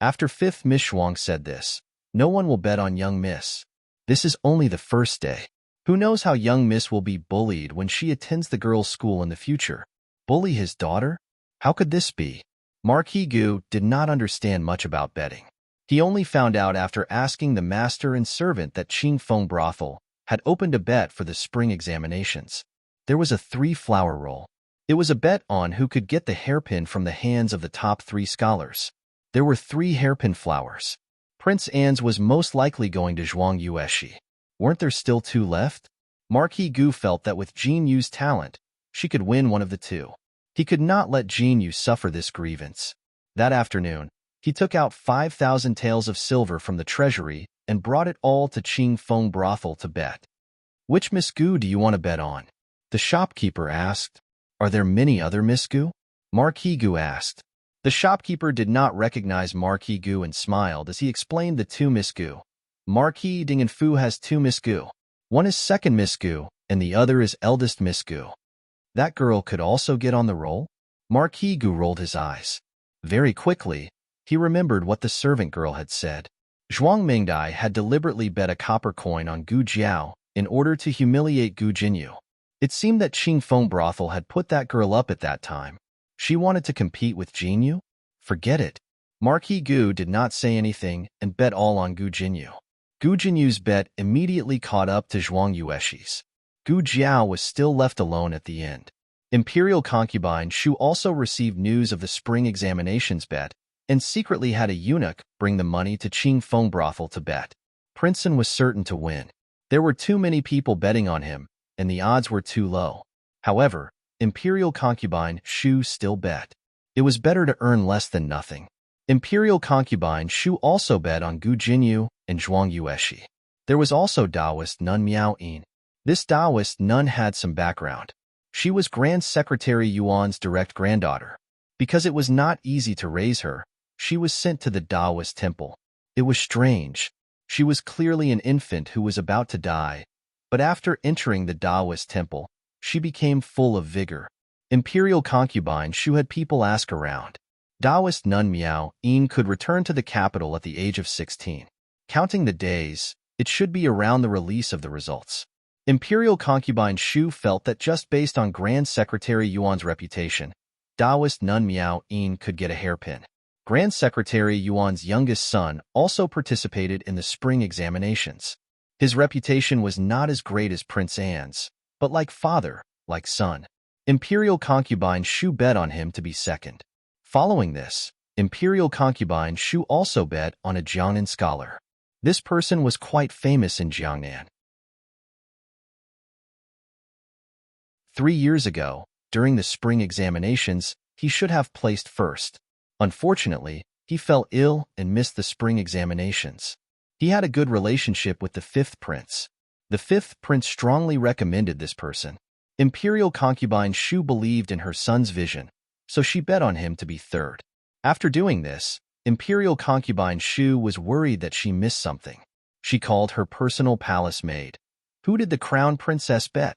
After 5th Miss Zhuang said this, no one will bet on young Miss. This is only the first day. Who knows how young Miss will be bullied when she attends the girls' school in the future? Bully his daughter? How could this be? Marquis Gu did not understand much about betting. He only found out after asking the master and servant that Qingfeng Brothel had opened a bet for the spring examinations. There was a 3-flower roll. It was a bet on who could get the hairpin from the hands of the top 3 scholars. There were 3 hairpin flowers. Prince An's was most likely going to Zhuang Yueshi. Weren't there still 2 left? Marquis Gu felt that with Jin Yu's talent, she could win one of the 2. He could not let Jin Yu suffer this grievance. That afternoon, He took out 5,000 taels of silver from the treasury and brought it all to Ching Feng brothel to bet. Which Miss Gu do you want to bet on? The shopkeeper asked. Are there many other Miss Gu? Marquis Gu asked. The shopkeeper did not recognize Marquis Gu and smiled as he explained the two Miss Gu. Marquis Ding and Fu has two Miss Gu. One is second Miss Gu, and the other is eldest Miss Gu. That girl could also get on the roll? Marquis Gu rolled his eyes. Very quickly, he remembered what the servant girl had said. Zhuang Mingdai had deliberately bet a copper coin on Gu Jiao in order to humiliate Gu Jinyu. It seemed that Ching Feng brothel had put that girl up at that time. She wanted to compete with Jinyu? Forget it. Marquis Gu did not say anything and bet all on Gu Jinyu. Gu Jinyu's bet immediately caught up to Zhuang Yueshi's. Gu Jiao was still left alone at the end. Imperial concubine Shu also received news of the spring examinations bet and secretly had a eunuch bring the money to Ching Feng brothel to bet. Princeton was certain to win. There were too many people betting on him, and the odds were too low. However, Imperial concubine Shu still bet. It was better to earn less than nothing. Imperial concubine Shu also bet on Gu Jinyu and Zhuang Yueshi. There was also Taoist nun Miao Yin. This Taoist nun had some background. She was Grand Secretary Yuan's direct granddaughter. Because it was not easy to raise her, she was sent to the Taoist temple. It was strange. She was clearly an infant who was about to die, but after entering the Taoist temple, she became full of vigor. Imperial concubine Shu had people ask around. Taoist nun Miao Yin could return to the capital at the age of 16. Counting the days, it should be around the release of the results. Imperial concubine Shu felt that just based on Grand Secretary Yuan's reputation, Taoist nun Miao Yin could get a hairpin. Grand Secretary Yuan's youngest son also participated in the spring examinations. His reputation was not as great as Prince Anne's, but like father, like son. Imperial concubine Shu bet on him to be second. Following this, Imperial concubine Shu also bet on a Jiangnan scholar. This person was quite famous in Jiangnan. 3 years ago, during the spring examinations, he should have placed first. Unfortunately, he fell ill and missed the spring examinations. He had a good relationship with the fifth prince. The fifth prince strongly recommended this person. Imperial concubine Shu believed in her son's vision, so she bet on him to be third. After doing this, Imperial concubine Shu was worried that she missed something. She called her personal palace maid. Who did the crown princess bet?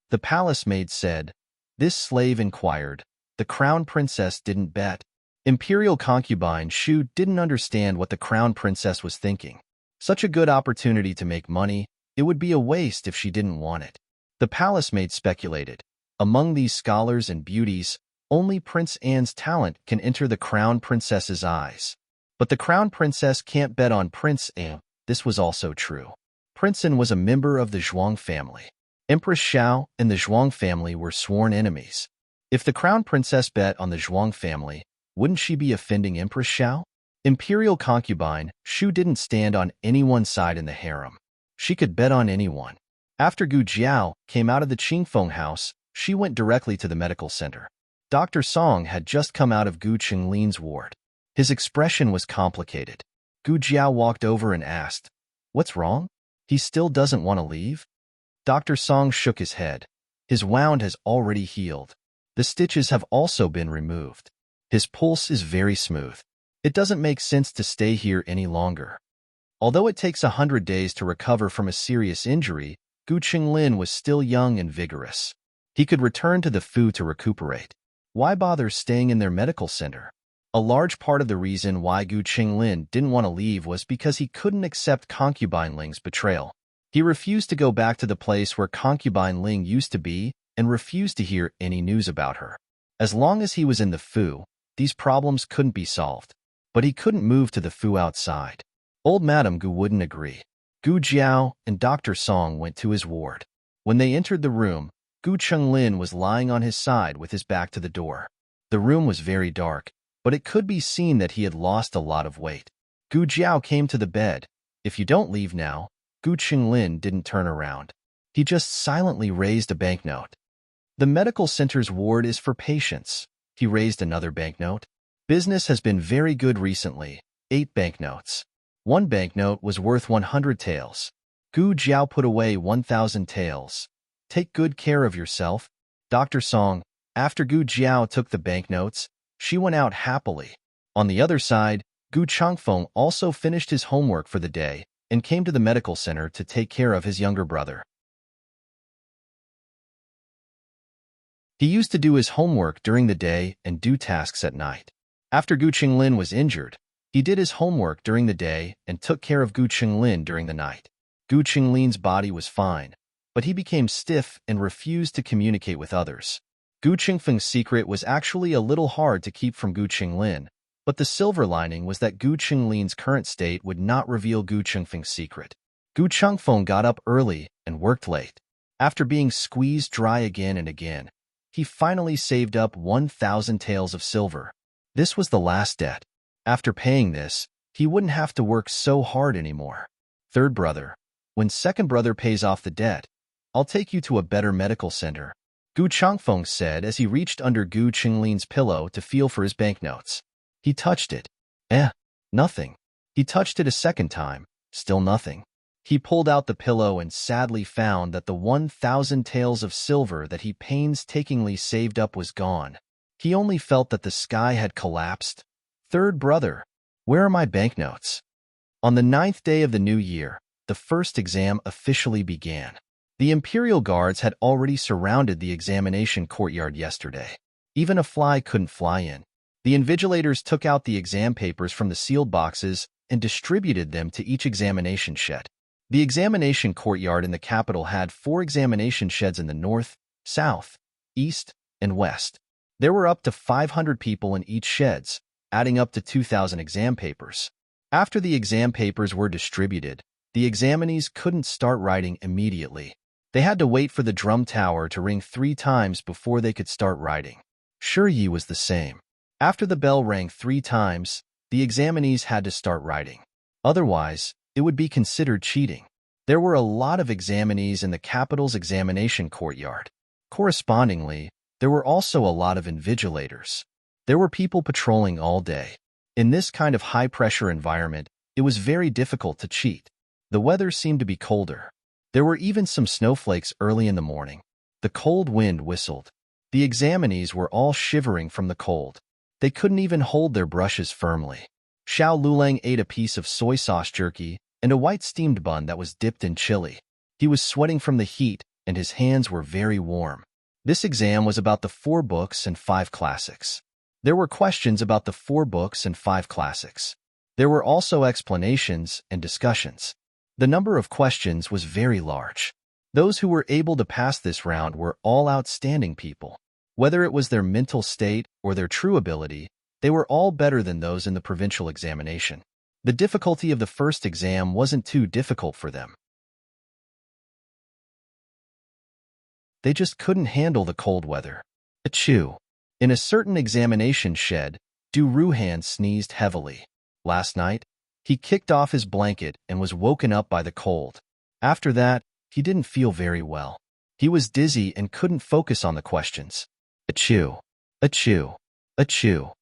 The palace maid said. This slave inquired. The crown princess didn't bet. Imperial concubine Shu didn't understand what the crown princess was thinking. Such a good opportunity to make money, it would be a waste if she didn't want it. The palace maid speculated. Among these scholars and beauties, only Prince Anne's talent can enter the crown princess's eyes. But the crown princess can't bet on Prince Anne. This was also true. Prince Anne was a member of the Zhuang family. Empress Xiao and the Zhuang family were sworn enemies. If the crown princess bet on the Zhuang family, wouldn't she be offending Empress Xiao? Imperial concubine Shu didn't stand on anyone's side in the harem. She could bet on anyone. After Gu Jiao came out of the Qingfeng house, she went directly to the medical center. Dr. Song had just come out of Gu Qinglin's ward. His expression was complicated. Gu Jiao walked over and asked, "What's wrong? He still doesn't want to leave?" Dr. Song shook his head. His wound has already healed. The stitches have also been removed. His pulse is very smooth. It doesn't make sense to stay here any longer. Although it takes 100 days to recover from a serious injury, Gu Qinglin was still young and vigorous. He could return to the Fu to recuperate. Why bother staying in their medical center? A large part of the reason why Gu Qinglin didn't want to leave was because he couldn't accept Concubine Ling's betrayal. He refused to go back to the place where Concubine Ling used to be and refused to hear any news about her. As long as he was in the Fu, these problems couldn't be solved. But he couldn't move to the Fu outside. Old Madame Gu wouldn't agree. Gu Jiao and Dr. Song went to his ward. When they entered the room, Gu Qinglin was lying on his side with his back to the door. The room was very dark, but it could be seen that he had lost a lot of weight. Gu Jiao came to the bed. "If you don't leave now," Gu Qinglin didn't turn around. He just silently raised a banknote. "The medical center's ward is for patients." He raised another banknote. Business has been very good recently. 8 banknotes. One banknote was worth 100 taels. Gu Jiao put away 1,000 taels. Take good care of yourself. Dr. Song. After Gu Jiao took the banknotes, she went out happily. On the other side, Gu Changfeng also finished his homework for the day and came to the medical center to take care of his younger brother. He used to do his homework during the day and do tasks at night. After Gu Qinglin was injured, he did his homework during the day and took care of Gu Qinglin during the night. Gu Qinglin's body was fine, but he became stiff and refused to communicate with others. Gu Qingfeng's secret was actually a little hard to keep from Gu Qinglin, but the silver lining was that Gu Qinglin's current state would not reveal Gu Qingfeng's secret. Gu Changfeng got up early and worked late. After being squeezed dry again and again, he finally saved up 1,000 taels of silver. This was the last debt. After paying this, he wouldn't have to work so hard anymore. Third brother. When second brother pays off the debt, I'll take you to a better medical center, Gu Changfeng said as he reached under Gu Qinglin's pillow to feel for his banknotes. He touched it. Nothing. He touched it a second time. Still nothing. He pulled out the pillow and sadly found that the 1,000 taels of silver that he painstakingly saved up was gone. He only felt that the sky had collapsed. Third brother, where are my banknotes? On the 9th day of the new year, the first exam officially began. The Imperial Guards had already surrounded the examination courtyard yesterday. Even a fly couldn't fly in. The invigilators took out the exam papers from the sealed boxes and distributed them to each examination shed. The examination courtyard in the capital had 4 examination sheds in the north, south, east, and west. There were up to 500 people in each sheds, adding up to 2,000 exam papers. After the exam papers were distributed, the examinees couldn't start writing immediately. They had to wait for the drum tower to ring 3 times before they could start writing. Yi was the same. After the bell rang 3 times, the examinees had to start writing. Otherwise, it would be considered cheating. There were a lot of examinees in the capital's examination courtyard. Correspondingly, there were also a lot of invigilators. There were people patrolling all day. In this kind of high-pressure environment, it was very difficult to cheat. The weather seemed to be colder. There were even some snowflakes early in the morning. The cold wind whistled. The examinees were all shivering from the cold. They couldn't even hold their brushes firmly. Xiao Lulang ate a piece of soy sauce jerky and a white steamed bun that was dipped in chili. He was sweating from the heat, and his hands were very warm. This exam was about the 4 books and 5 classics. There were questions about the 4 books and 5 classics. There were also explanations and discussions. The number of questions was very large. Those who were able to pass this round were all outstanding people. Whether it was their mental state or their true ability, they were all better than those in the provincial examination. The difficulty of the first exam wasn't too difficult for them. They just couldn't handle the cold weather. Achoo! In a certain examination shed, Du Ruhan sneezed heavily. Last night, he kicked off his blanket and was woken up by the cold. After that, he didn't feel very well. He was dizzy and couldn't focus on the questions. Achoo! Achoo! Achoo!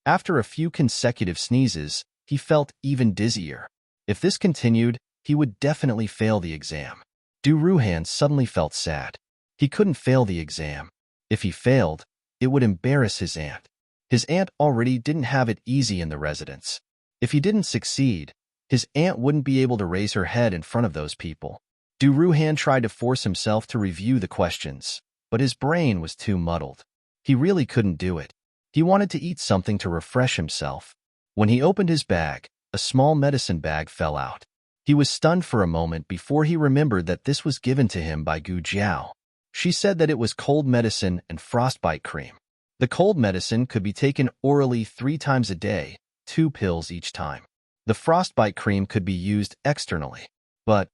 After a few consecutive sneezes, he felt even dizzier. If this continued, he would definitely fail the exam. Du Ruhan suddenly felt sad. He couldn't fail the exam. If he failed, it would embarrass his aunt. His aunt already didn't have it easy in the residence. If he didn't succeed, his aunt wouldn't be able to raise her head in front of those people. Du Ruhan tried to force himself to review the questions, but his brain was too muddled. He really couldn't do it. He wanted to eat something to refresh himself. When he opened his bag, a small medicine bag fell out. He was stunned for a moment before he remembered that this was given to him by Gu Jiao. She said that it was cold medicine and frostbite cream. The cold medicine could be taken orally 3 times a day, 2 pills each time. The frostbite cream could be used externally. But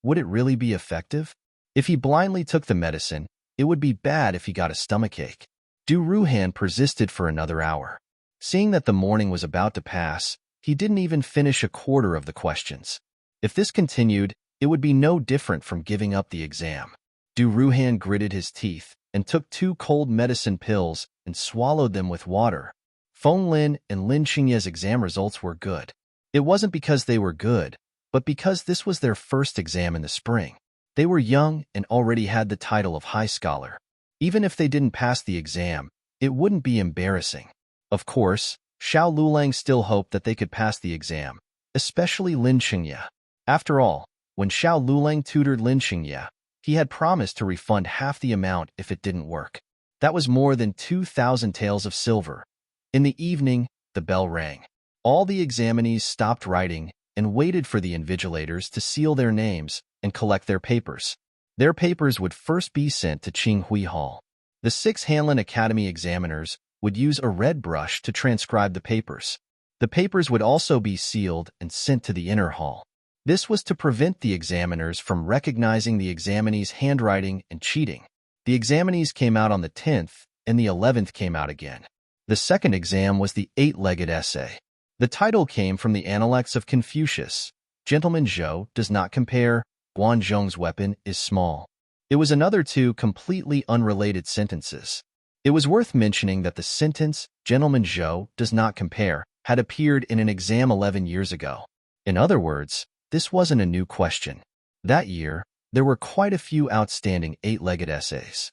would it really be effective? If he blindly took the medicine, it would be bad if he got a stomachache. Du Ruhan persisted for another hour. Seeing that the morning was about to pass, he didn't even finish a quarter of the questions. If this continued, it would be no different from giving up the exam. Du Ruhan gritted his teeth and took 2 cold medicine pills and swallowed them with water. Feng Lin and Lin Xingye's exam results were good. It wasn't because they were good, but because this was their first exam in the spring. They were young and already had the title of high scholar. Even if they didn't pass the exam, it wouldn't be embarrassing. Of course, Xiao Lulang still hoped that they could pass the exam, especially Lin Xingye. After all, when Xiao Lulang tutored Lin Xingye, he had promised to refund half the amount if it didn't work. That was more than 2,000 taels of silver. In the evening, the bell rang. All the examinees stopped writing and waited for the invigilators to seal their names and collect their papers. Their papers would first be sent to Qinghui Hall. The 6 Hanlin Academy examiners would use a red brush to transcribe the papers. The papers would also be sealed and sent to the inner hall. This was to prevent the examiners from recognizing the examinees' handwriting and cheating. The examinees came out on the 10th, and the 11th came out again. The second exam was the 8-legged essay. The title came from the Analects of Confucius. Gentleman Zhou does not compare. Guanzhong's weapon is small. It was another 2 completely unrelated sentences. It was worth mentioning that the sentence, Gentleman Zhou does not compare, had appeared in an exam 11 years ago. In other words, this wasn't a new question. That year, there were quite a few outstanding 8-legged essays.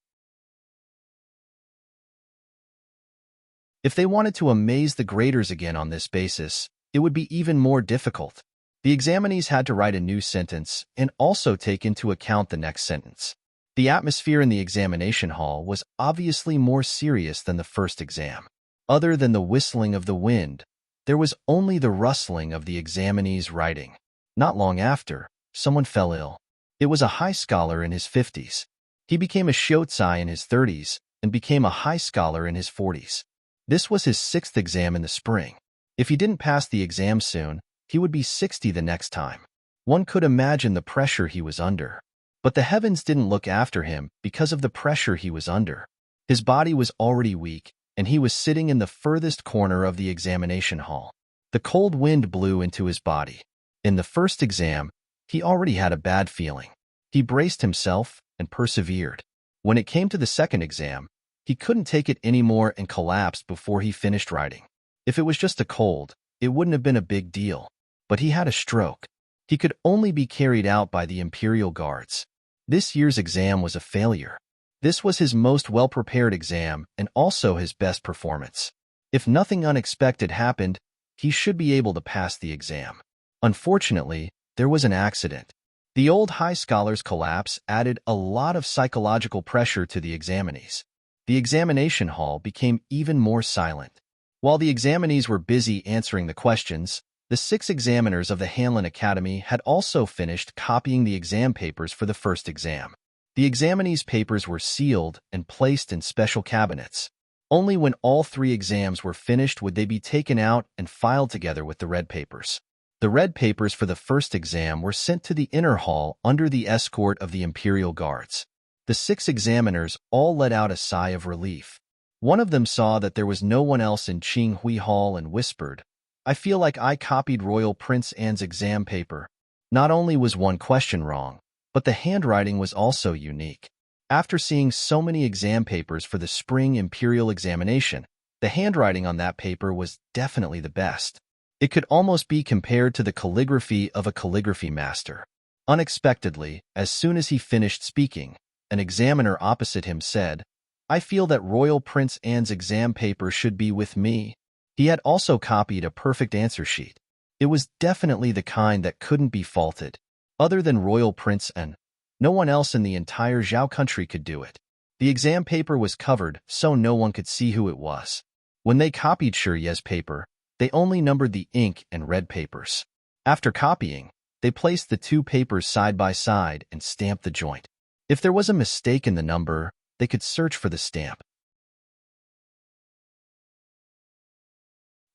If they wanted to amaze the graders again on this basis, it would be even more difficult. The examinees had to write a new sentence and also take into account the next sentence. The atmosphere in the examination hall was obviously more serious than the first exam. Other than the whistling of the wind, there was only the rustling of the examinees' writing. Not long after, someone fell ill. It was a high scholar in his 50s. He became a Shoutsai in his 30s and became a high scholar in his 40s. This was his 6th exam in the spring. If he didn't pass the exam soon, he would be 60 the next time. One could imagine the pressure he was under. But the heavens didn't look after him because of the pressure he was under. His body was already weak, and he was sitting in the furthest corner of the examination hall. The cold wind blew into his body. In the first exam, he already had a bad feeling. He braced himself and persevered. When it came to the second exam, he couldn't take it anymore and collapsed before he finished writing. If it was just a cold, it wouldn't have been a big deal. But he had a stroke. He could only be carried out by the Imperial Guards. This year's exam was a failure. This was his most well-prepared exam and also his best performance. If nothing unexpected happened, he should be able to pass the exam. Unfortunately, there was an accident. The old high scholar's collapse added a lot of psychological pressure to the examinees. The examination hall became even more silent. While the examinees were busy answering the questions, the 6 examiners of the Hanlin Academy had also finished copying the exam papers for the first exam. The examinees' papers were sealed and placed in special cabinets. Only when all 3 exams were finished would they be taken out and filed together with the red papers. The red papers for the first exam were sent to the inner hall under the escort of the Imperial Guards. The 6 examiners all let out a sigh of relief. One of them saw that there was no one else in Qinghui Hall and whispered, "I feel like I copied Royal Prince Anne's exam paper." Not only was one question wrong, but the handwriting was also unique. After seeing so many exam papers for the spring imperial examination, the handwriting on that paper was definitely the best. It could almost be compared to the calligraphy of a calligraphy master. Unexpectedly, as soon as he finished speaking, an examiner opposite him said, "I feel that Royal Prince Anne's exam paper should be with me." He had also copied a perfect answer sheet. It was definitely the kind that couldn't be faulted. Other than Royal Prince Anne, no one else in the entire Zhao country could do it. The exam paper was covered so no one could see who it was. When they copied Shirye's paper, they only numbered the ink and red papers. After copying, they placed the 2 papers side by side and stamped the joint. If there was a mistake in the number, they could search for the stamp.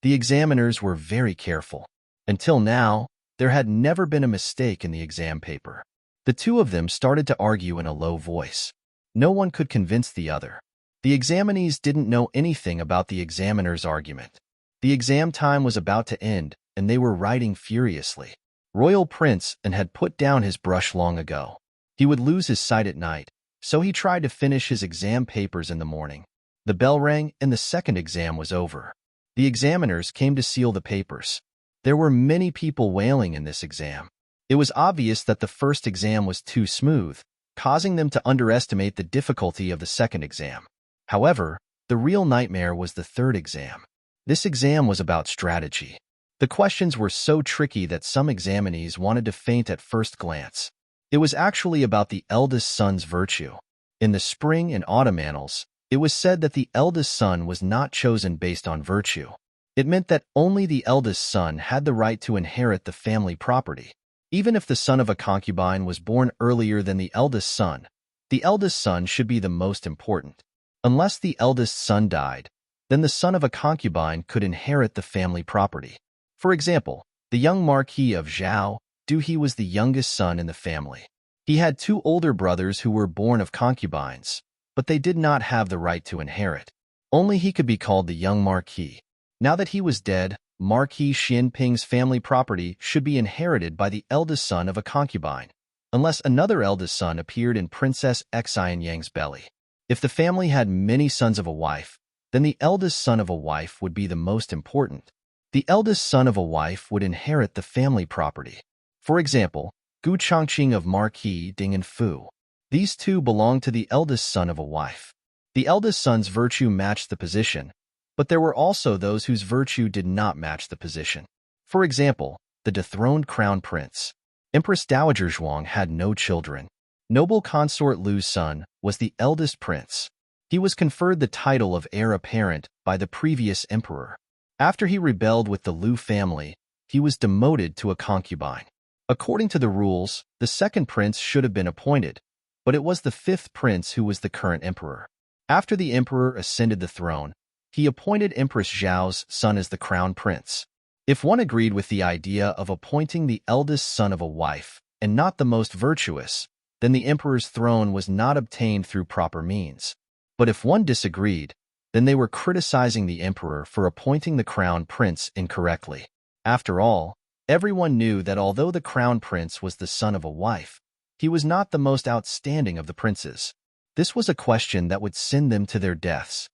The examiners were very careful. Until now, there had never been a mistake in the exam paper. The 2 of them started to argue in a low voice. No one could convince the other. The examinees didn't know anything about the examiner's argument. The exam time was about to end, and they were writing furiously. Royal Prince Anne had put down his brush long ago. He would lose his sight at night, so he tried to finish his exam papers in the morning. The bell rang and the second exam was over. The examiners came to seal the papers. There were many people wailing in this exam. It was obvious that the first exam was too smooth, causing them to underestimate the difficulty of the second exam. However, the real nightmare was the third exam. This exam was about strategy. The questions were so tricky that some examinees wanted to faint at first glance. It was actually about the eldest son's virtue. In the spring and autumn annals, it was said that the eldest son was not chosen based on virtue. It meant that only the eldest son had the right to inherit the family property. Even if the son of a concubine was born earlier than the eldest son should be the most important. Unless the eldest son died, then the son of a concubine could inherit the family property. For example, the young Marquis of Zhao Du was the youngest son in the family. He had two older brothers who were born of concubines, but they did not have the right to inherit. Only he could be called the young Marquis. Now that he was dead, Marquis Xinping's family property should be inherited by the eldest son of a concubine, unless another eldest son appeared in Princess Xianyang's belly. If the family had many sons of a wife, then the eldest son of a wife would be the most important. The eldest son of a wife would inherit the family property. For example, Gu Chongqing of Marquis Ding and Fu. These two belonged to the eldest son of a wife. The eldest son's virtue matched the position, but there were also those whose virtue did not match the position. For example, the dethroned crown prince. Empress Dowager Zhuang had no children. Noble consort Lu's son was the eldest prince. He was conferred the title of heir apparent by the previous emperor. After he rebelled with the Lu family, he was demoted to a concubine. According to the rules, the second prince should have been appointed, but it was the fifth prince who was the current emperor. After the emperor ascended the throne, he appointed Empress Zhao's son as the crown prince. If one agreed with the idea of appointing the eldest son of a wife and not the most virtuous, then the emperor's throne was not obtained through proper means. But if one disagreed, then they were criticizing the emperor for appointing the crown prince incorrectly. After all, everyone knew that although the crown prince was the son of a wife, he was not the most outstanding of the princes. This was a question that would send them to their deaths.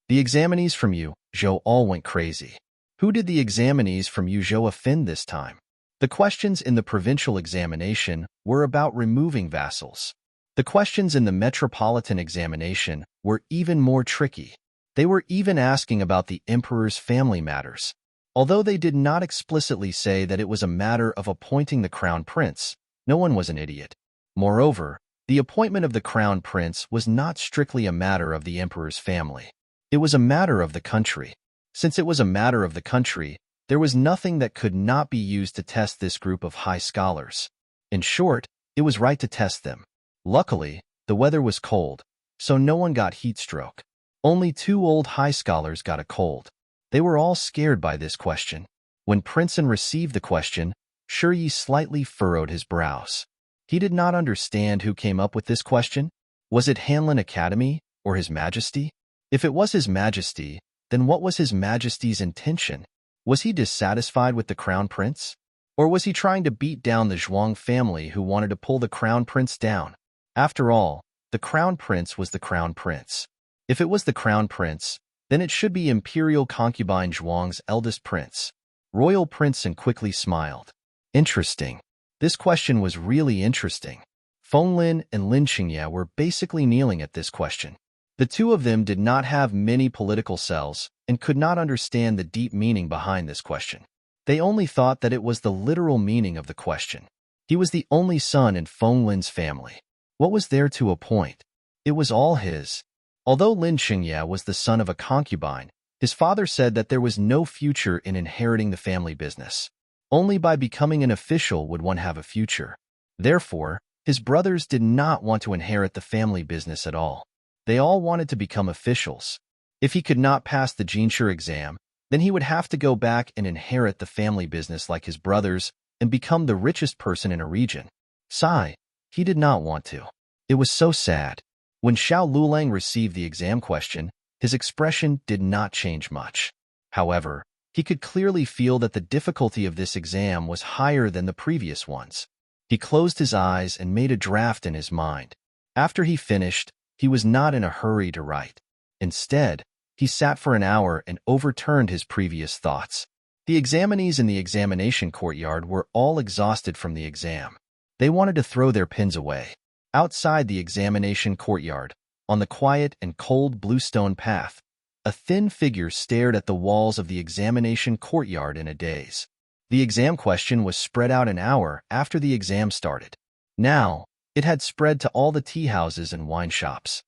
The examinees from Yuzhou all went crazy. Who did the examinees from Yuzhou offend this time? The questions in the provincial examination were about removing vassals. The questions in the metropolitan examination were even more tricky. They were even asking about the emperor's family matters. Although they did not explicitly say that it was a matter of appointing the crown prince, no one was an idiot. Moreover, the appointment of the crown prince was not strictly a matter of the emperor's family. It was a matter of the country. Since it was a matter of the country, there was nothing that could not be used to test this group of high scholars. In short, it was right to test them. Luckily, the weather was cold, so no one got heat stroke. Only two old high scholars got a cold. They were all scared by this question. When Princeton received the question, Shiyi slightly furrowed his brows. He did not understand who came up with this question. Was it Hanlin Academy or His Majesty? If it was His Majesty, then what was His Majesty's intention? Was he dissatisfied with the crown prince? Or was he trying to beat down the Zhuang family who wanted to pull the crown prince down? After all, the crown prince was the crown prince. If it was the crown prince, then it should be imperial concubine Zhuang's eldest prince. Royal Princeton quickly smiled. Interesting. This question was really interesting. Feng Lin and Lin Qingye were basically kneeling at this question. The two of them did not have many political cells and could not understand the deep meaning behind this question. They only thought that it was the literal meaning of the question. He was the only son in Feng Lin's family. What was there to appoint? It was all his. Although Lin Qingye was the son of a concubine, his father said that there was no future in inheriting the family business. Only by becoming an official would one have a future. Therefore, his brothers did not want to inherit the family business at all. They all wanted to become officials. If he could not pass the Jinshi exam, then he would have to go back and inherit the family business like his brothers and become the richest person in a region. Sigh, he did not want to. It was so sad. When Xiao Lulang received the exam question, his expression did not change much. However, he could clearly feel that the difficulty of this exam was higher than the previous ones. He closed his eyes and made a draft in his mind. After he finished, he was not in a hurry to write. Instead, he sat for an hour and overturned his previous thoughts. The examinees in the examination courtyard were all exhausted from the exam. They wanted to throw their pins away. Outside the examination courtyard, on the quiet and cold bluestone path, a thin figure stared at the walls of the examination courtyard in a daze. The exam question was spread out an hour after the exam started. Now, it had spread to all the tea houses and wine shops.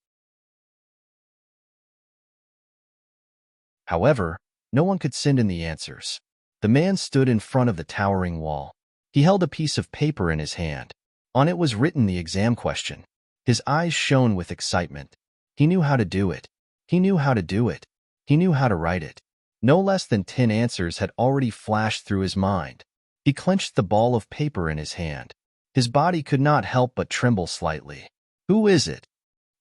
However, no one could send in the answers. The man stood in front of the towering wall. He held a piece of paper in his hand. On it was written the exam question. His eyes shone with excitement. He knew how to do it. He knew how to do it. He knew how to write it. No less than 10 answers had already flashed through his mind. He clenched the ball of paper in his hand. His body could not help but tremble slightly. Who is it?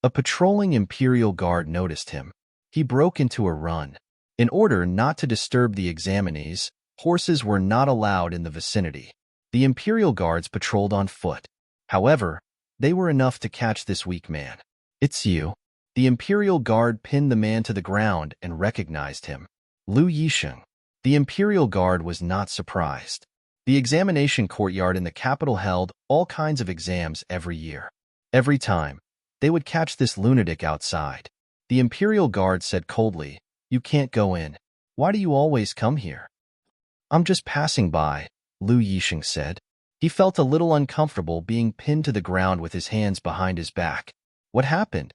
A patrolling Imperial Guard noticed him. He broke into a run. In order not to disturb the examinees, horses were not allowed in the vicinity. The Imperial Guards patrolled on foot. However, they were enough to catch this weak man. It's you. The Imperial Guard pinned the man to the ground and recognized him. Lu Yisheng. The Imperial Guard was not surprised. The examination courtyard in the capital held all kinds of exams every year. Every time, they would catch this lunatic outside. The Imperial Guard said coldly, "You can't go in. Why do you always come here?" "I'm just passing by," Lu Yisheng said. He felt a little uncomfortable being pinned to the ground with his hands behind his back. What happened?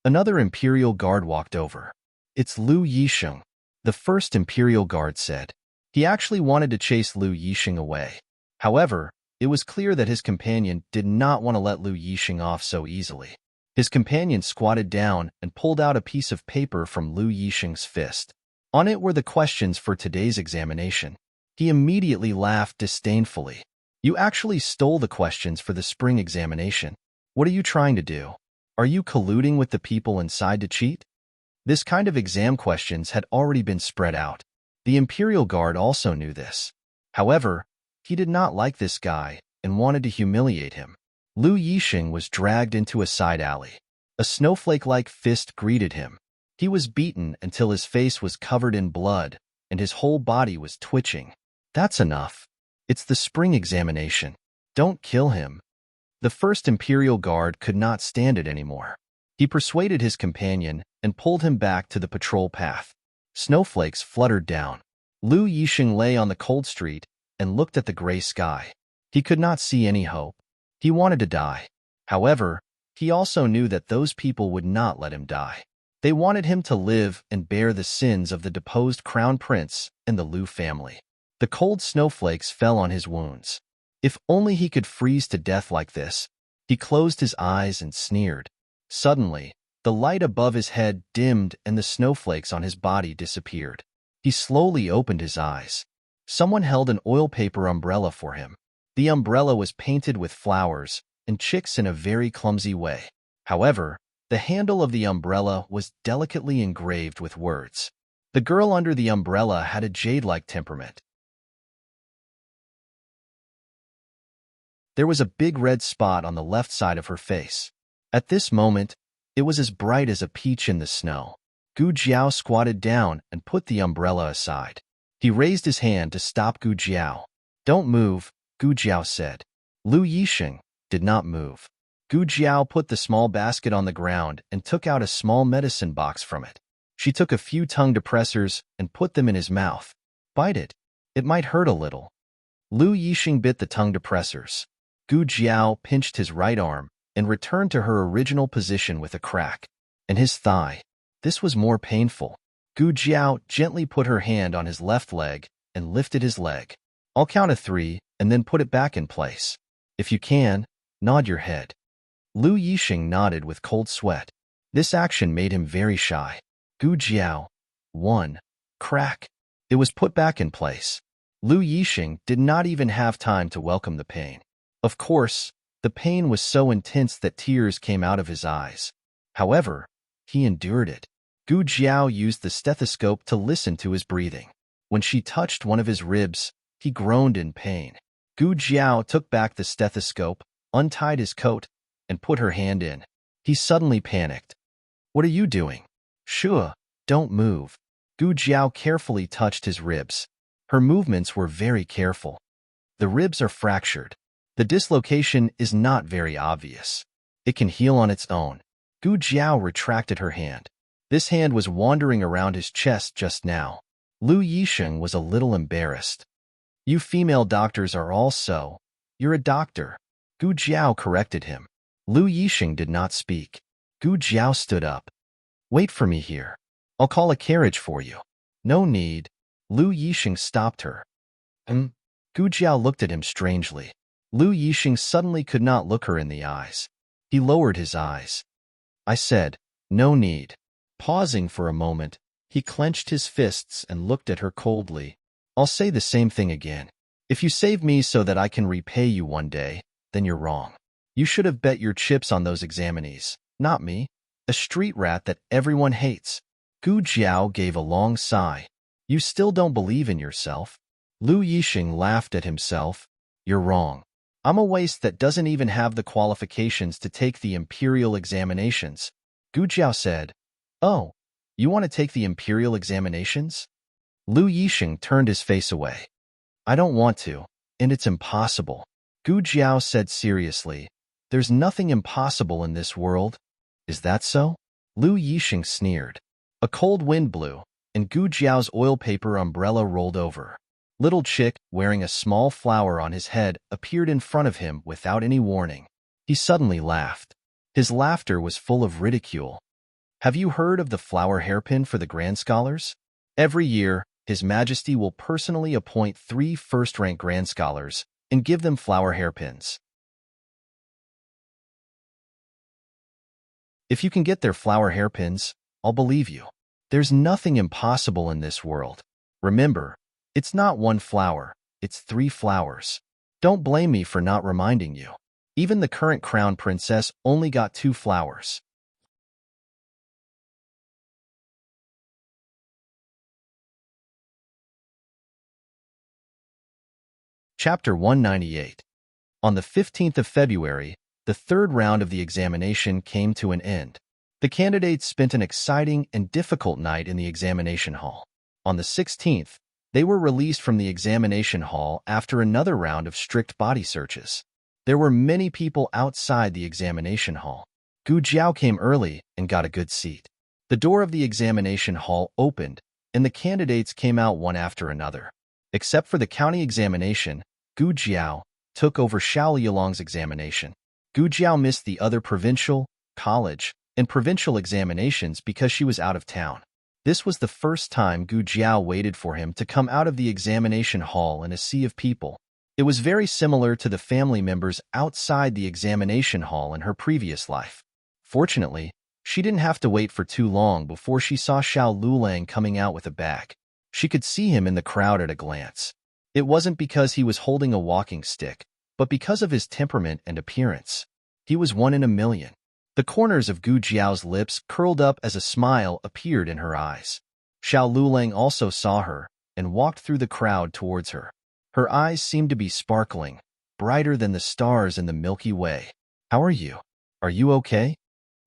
Another Imperial Guard walked over. "It's Lu Yisheng," the first Imperial Guard said. He actually wanted to chase Lu Yisheng away. However, it was clear that his companion did not want to let Lu Yisheng off so easily. His companion squatted down and pulled out a piece of paper from Lu Yisheng's fist. On it were the questions for today's examination. He immediately laughed disdainfully. "You actually stole the questions for the spring examination. What are you trying to do? Are you colluding with the people inside to cheat?" This kind of exam questions had already been spread out. The Imperial Guard also knew this. However, he did not like this guy and wanted to humiliate him. Lu Yisheng was dragged into a side alley. A snowflake-like fist greeted him. He was beaten until his face was covered in blood and his whole body was twitching. "That's enough. It's the spring examination. Don't kill him." The first Imperial Guard could not stand it anymore. He persuaded his companion and pulled him back to the patrol path. Snowflakes fluttered down. Lu Yisheng lay on the cold street and looked at the gray sky. He could not see any hope. He wanted to die. However, he also knew that those people would not let him die. They wanted him to live and bear the sins of the deposed crown prince and the Lu family. The cold snowflakes fell on his wounds. If only he could freeze to death like this. He closed his eyes and sneered. Suddenly, the light above his head dimmed and the snowflakes on his body disappeared. He slowly opened his eyes. Someone held an oil paper umbrella for him. The umbrella was painted with flowers and chicks in a very clumsy way. However, the handle of the umbrella was delicately engraved with words. The girl under the umbrella had a jade-like temperament. There was a big red spot on the left side of her face. At this moment, it was as bright as a peach in the snow. Gu Jiao squatted down and put the umbrella aside. He raised his hand to stop Gu Jiao. "Don't move," Gu Jiao said. Lu Yisheng did not move. Gu Jiao put the small basket on the ground and took out a small medicine box from it. She took a few tongue depressors and put them in his mouth. "Bite it. It might hurt a little." Lu Yisheng bit the tongue depressors. Gu Jiao pinched his right arm and returned to her original position with a crack. And his thigh. This was more painful. Gu Jiao gently put her hand on his left leg and lifted his leg. "I'll count to 3 and then put it back in place. If you can, nod your head." Lu Yisheng nodded with cold sweat. This action made him very shy. Gu Jiao. 1. Crack. It was put back in place. Lu Yisheng did not even have time to welcome the pain. Of course, the pain was so intense that tears came out of his eyes. However, he endured it. Gu Jiao used the stethoscope to listen to his breathing. When she touched one of his ribs, he groaned in pain. Gu Jiao took back the stethoscope, untied his coat, and put her hand in. He suddenly panicked. "What are you doing?" Sure, don't move. Gu Jiao carefully touched his ribs. Her movements were very careful. The ribs are fractured. The dislocation is not very obvious. It can heal on its own. Gu Jiao retracted her hand. This hand was wandering around his chest just now. Lu Yisheng was a little embarrassed. You female doctors are all so. You're a doctor. Gu Jiao corrected him. Lu Yisheng did not speak. Gu Jiao stood up. Wait for me here. I'll call a carriage for you. No need. Lu Yisheng stopped her. Gu Jiao looked at him strangely. Lu Yisheng suddenly could not look her in the eyes. He lowered his eyes. I said, no need. Pausing for a moment, he clenched his fists and looked at her coldly. I'll say the same thing again. If you save me so that I can repay you one day, then you're wrong. You should have bet your chips on those examinees, not me, a street rat that everyone hates. Gu Jiao gave a long sigh. You still don't believe in yourself? Lu Yisheng laughed at himself. You're wrong. I'm a waste that doesn't even have the qualifications to take the imperial examinations. Gu Jiao said, Oh, you want to take the imperial examinations? Lu Yisheng turned his face away. I don't want to, and it's impossible. Gu Jiao said seriously, There's nothing impossible in this world. Is that so? Lu Yisheng sneered. A cold wind blew, and Gu Jiao's oil paper umbrella rolled over. Little Chick, wearing a small flower on his head, appeared in front of him without any warning. He suddenly laughed. His laughter was full of ridicule. Have you heard of the flower hairpin for the Grand Scholars? Every year, His Majesty will personally appoint 3 first-rank Grand Scholars and give them flower hairpins. If you can get their flower hairpins, I'll believe you. There's nothing impossible in this world. Remember, it's not 1 flower, it's 3 flowers. Don't blame me for not reminding you. Even the current crown princess only got 2 flowers. Chapter 198. On the 15th of February, the 3rd round of the examination came to an end. The candidates spent an exciting and difficult night in the examination hall. On the 16th, they were released from the examination hall after another round of strict body searches. There were many people outside the examination hall. Gu Jiao came early and got a good seat. The door of the examination hall opened, and the candidates came out one after another. Except for the county examination, Gu Jiao took over Xiao Yilong's examination. Gu Jiao missed the other provincial, college, and provincial examinations because she was out of town. This was the first time Gu Jiao waited for him to come out of the examination hall in a sea of people. It was very similar to the family members outside the examination hall in her previous life. Fortunately, she didn't have to wait for too long before she saw Xiao Lulang coming out with a bag. She could see him in the crowd at a glance. It wasn't because he was holding a walking stick, but because of his temperament and appearance. He was 1 in a million. The corners of Gu Jiao's lips curled up as a smile appeared in her eyes. Xiao Lulang also saw her and walked through the crowd towards her. Her eyes seemed to be sparkling, brighter than the stars in the Milky Way. How are you? Are you okay?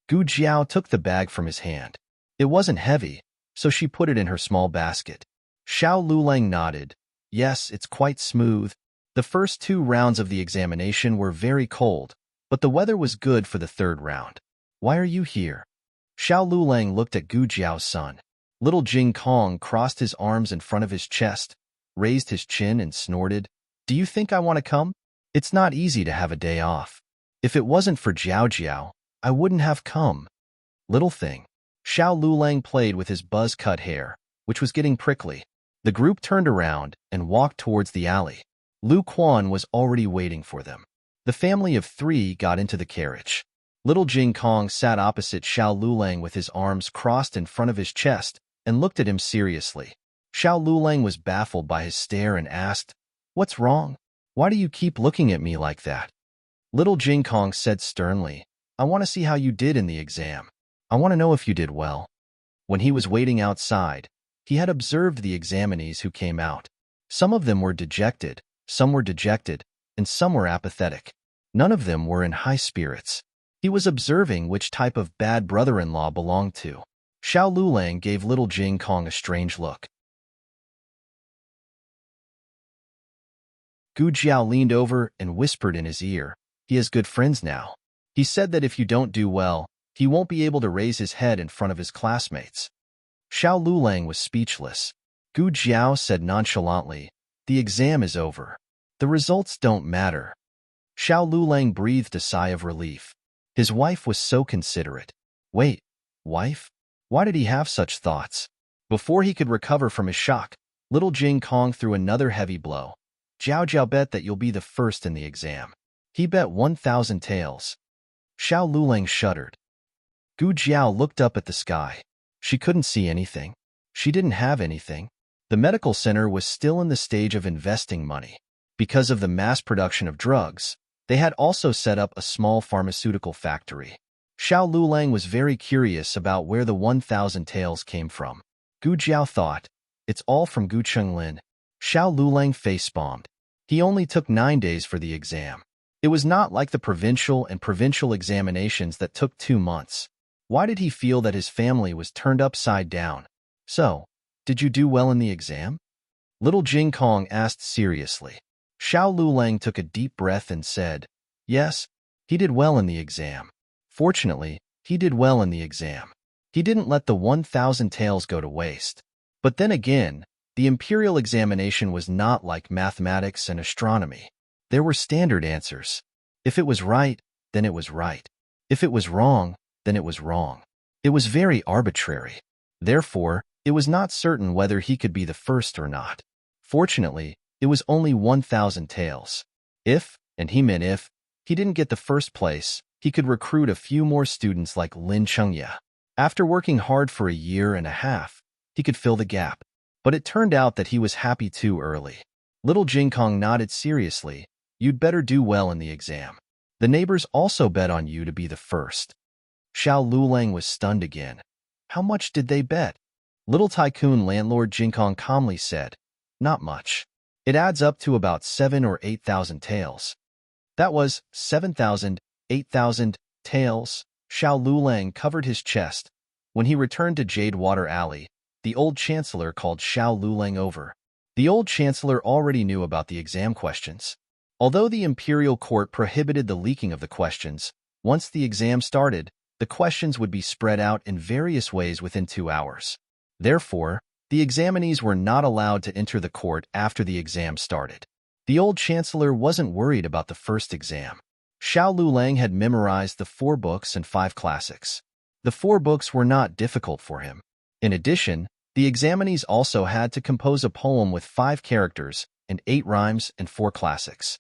Gu Jiao took the bag from his hand. It wasn't heavy, so she put it in her small basket. Xiao Lulang nodded. Yes, it's quite smooth. The first 2 rounds of the examination were very cold, but the weather was good for the 3rd round. Why are you here? Xiao Lulang looked at Gu Jiao's son. Little Jing Kong crossed his arms in front of his chest, raised his chin and snorted. Do you think I want to come? It's not easy to have a day off. If it wasn't for Jiao Jiao, I wouldn't have come. Little thing. Xiao Lulang played with his buzz-cut hair, which was getting prickly. The group turned around and walked towards the alley. Lu Quan was already waiting for them. The family of 3 got into the carriage. Little Jing Kong sat opposite Xiao Lulang with his arms crossed in front of his chest and looked at him seriously. Xiao Lulang was baffled by his stare and asked, What's wrong? Why do you keep looking at me like that? Little Jing Kong said sternly, I want to see how you did in the exam. I want to know if you did well. When he was waiting outside, he had observed the examinees who came out. Some of them were dejected, some were dejected, and some were apathetic. None of them were in high spirits. He was observing which type of bad brother-in-law belonged to. Xiao Lulang gave little Jing Kong a strange look. Gu Jiao leaned over and whispered in his ear, "He has good friends now. He said that if you don't do well, he won't be able to raise his head in front of his classmates." Xiao Lulang was speechless. Gu Jiao said nonchalantly, "The exam is over. The results don't matter." Xiao Lulang breathed a sigh of relief. His wife was so considerate. Wait, wife? Why did he have such thoughts? Before he could recover from his shock, little Jing Kong threw another heavy blow. "Jiao Jiao bet that you'll be the first in the exam." He bet 1,000 taels. Xiao Lulang shuddered. Gu Jiao looked up at the sky. She couldn't see anything. She didn't have anything. The medical center was still in the stage of investing money. Because of the mass production of drugs, they had also set up a small pharmaceutical factory. Xiao Lulang was very curious about where the 1,000 taels came from. Gu Jiao thought, "It's all from Gu Chenglin." Xiao Lulang face-bombed. He only took 9 days for the exam. It was not like the provincial and provincial examinations that took 2 months. Why did he feel that his family was turned upside down? "So, did you do well in the exam?" Little Jing Kong asked seriously. Xiao Lulang took a deep breath and said, "Yes, he did well in the exam. Fortunately, he did well in the exam. He didn't let the 1,000 taels go to waste." But then again, the imperial examination was not like mathematics and astronomy. There were standard answers. If it was right, then it was right. If it was wrong, then it was wrong. It was very arbitrary. Therefore, it was not certain whether he could be the first or not. Fortunately, it was only 1,000 taels. If, and he meant if, he didn't get the first place, he could recruit a few more students like Lin Chengya. After working hard for a year and a half, he could fill the gap. But it turned out that he was happy too early. Little Jing Kong nodded seriously. "You'd better do well in the exam. The neighbors also bet on you to be the first." Xiao Lulang was stunned again. "How much did they bet?" Little tycoon landlord Jing Kong calmly said, "Not much. It adds up to about 7 or 8,000 taels." That was 7,000, 8,000 taels. Xiao Lulang covered his chest. When he returned to Jade Water Alley, the old chancellor called Xiao Lulang over. The old chancellor already knew about the exam questions. Although the imperial court prohibited the leaking of the questions, once the exam started, the questions would be spread out in various ways within 2 hours. Therefore, the examinees were not allowed to enter the court after the exam started. The old chancellor wasn't worried about the first exam. Xiao Lulang had memorized the 4 books and 5 classics. The 4 books were not difficult for him. In addition, the examinees also had to compose a poem with 5 characters and 8 rhymes and 4 classics.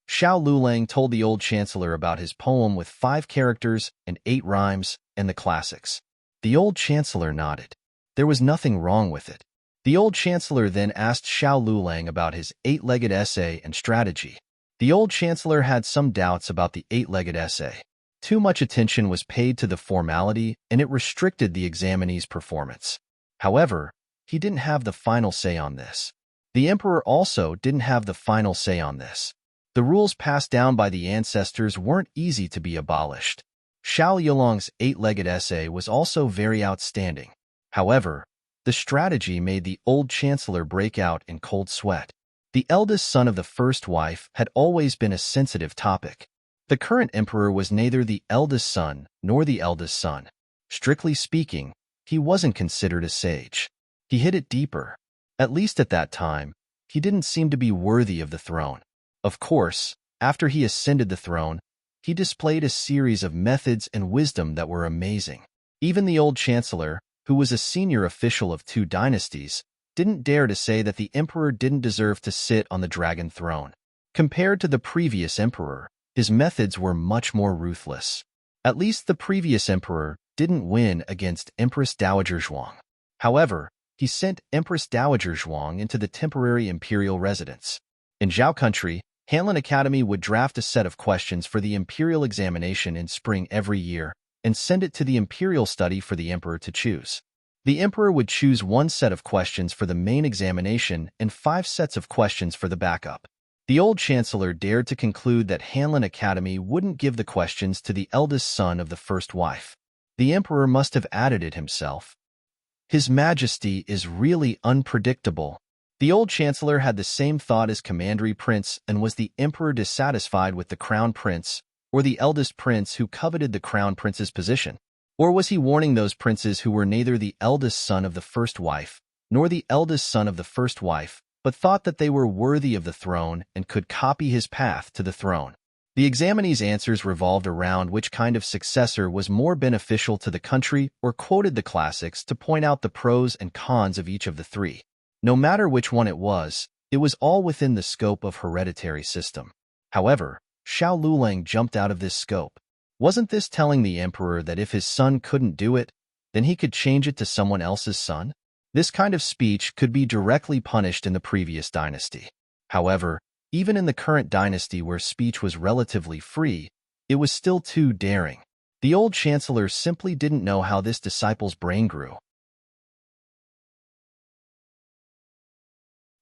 Xiao Lulang told the old chancellor about his poem with 5 characters and 8 rhymes and the classics. The old chancellor nodded. There was nothing wrong with it. The old chancellor then asked Xiao Lulang about his 8-legged essay and strategy. The old chancellor had some doubts about the 8-legged essay. Too much attention was paid to the formality, and it restricted the examinee's performance. However, he didn't have the final say on this. The emperor also didn't have the final say on this. The rules passed down by the ancestors weren't easy to be abolished. Xiao Yulong's 8-legged essay was also very outstanding. However, the strategy made the old chancellor break out in cold sweat. The eldest son of the first wife had always been a sensitive topic. The current emperor was neither the eldest son nor the eldest son. Strictly speaking, he wasn't considered a sage. He hid it deeper. At least at that time, he didn't seem to be worthy of the throne. Of course, after he ascended the throne, he displayed a series of methods and wisdom that were amazing. Even the old chancellor, who was a senior official of 2 dynasties, didn't dare to say that the emperor didn't deserve to sit on the dragon throne. Compared to the previous emperor, his methods were much more ruthless. At least the previous emperor didn't win against Empress Dowager Zhuang. However, he sent Empress Dowager Zhuang into the temporary imperial residence. In Zhao country, Hanlin Academy would draft a set of questions for the imperial examination in spring every year and send it to the imperial study for the emperor to choose. The emperor would choose 1 set of questions for the main examination and 5 sets of questions for the backup. The old chancellor dared to conclude that Hanlin Academy wouldn't give the questions to the eldest son of the first wife. The emperor must have added it himself. His Majesty is really unpredictable. The old chancellor had the same thought as Commandery Prince, and was the emperor dissatisfied with the crown prince, or the eldest prince who coveted the crown prince's position? Or was he warning those princes who were neither the eldest son of the first wife, nor the eldest son of the first wife, but thought that they were worthy of the throne and could copy his path to the throne? The examinee's answers revolved around which kind of successor was more beneficial to the country, or quoted the classics to point out the pros and cons of each of the three. No matter which one it was all within the scope of hereditary system. However, Xiao Lulang jumped out of this scope. Wasn't this telling the emperor that if his son couldn't do it, then he could change it to someone else's son? This kind of speech could be directly punished in the previous dynasty. However, even in the current dynasty where speech was relatively free, it was still too daring. The old chancellor simply didn't know how this disciple's brain grew.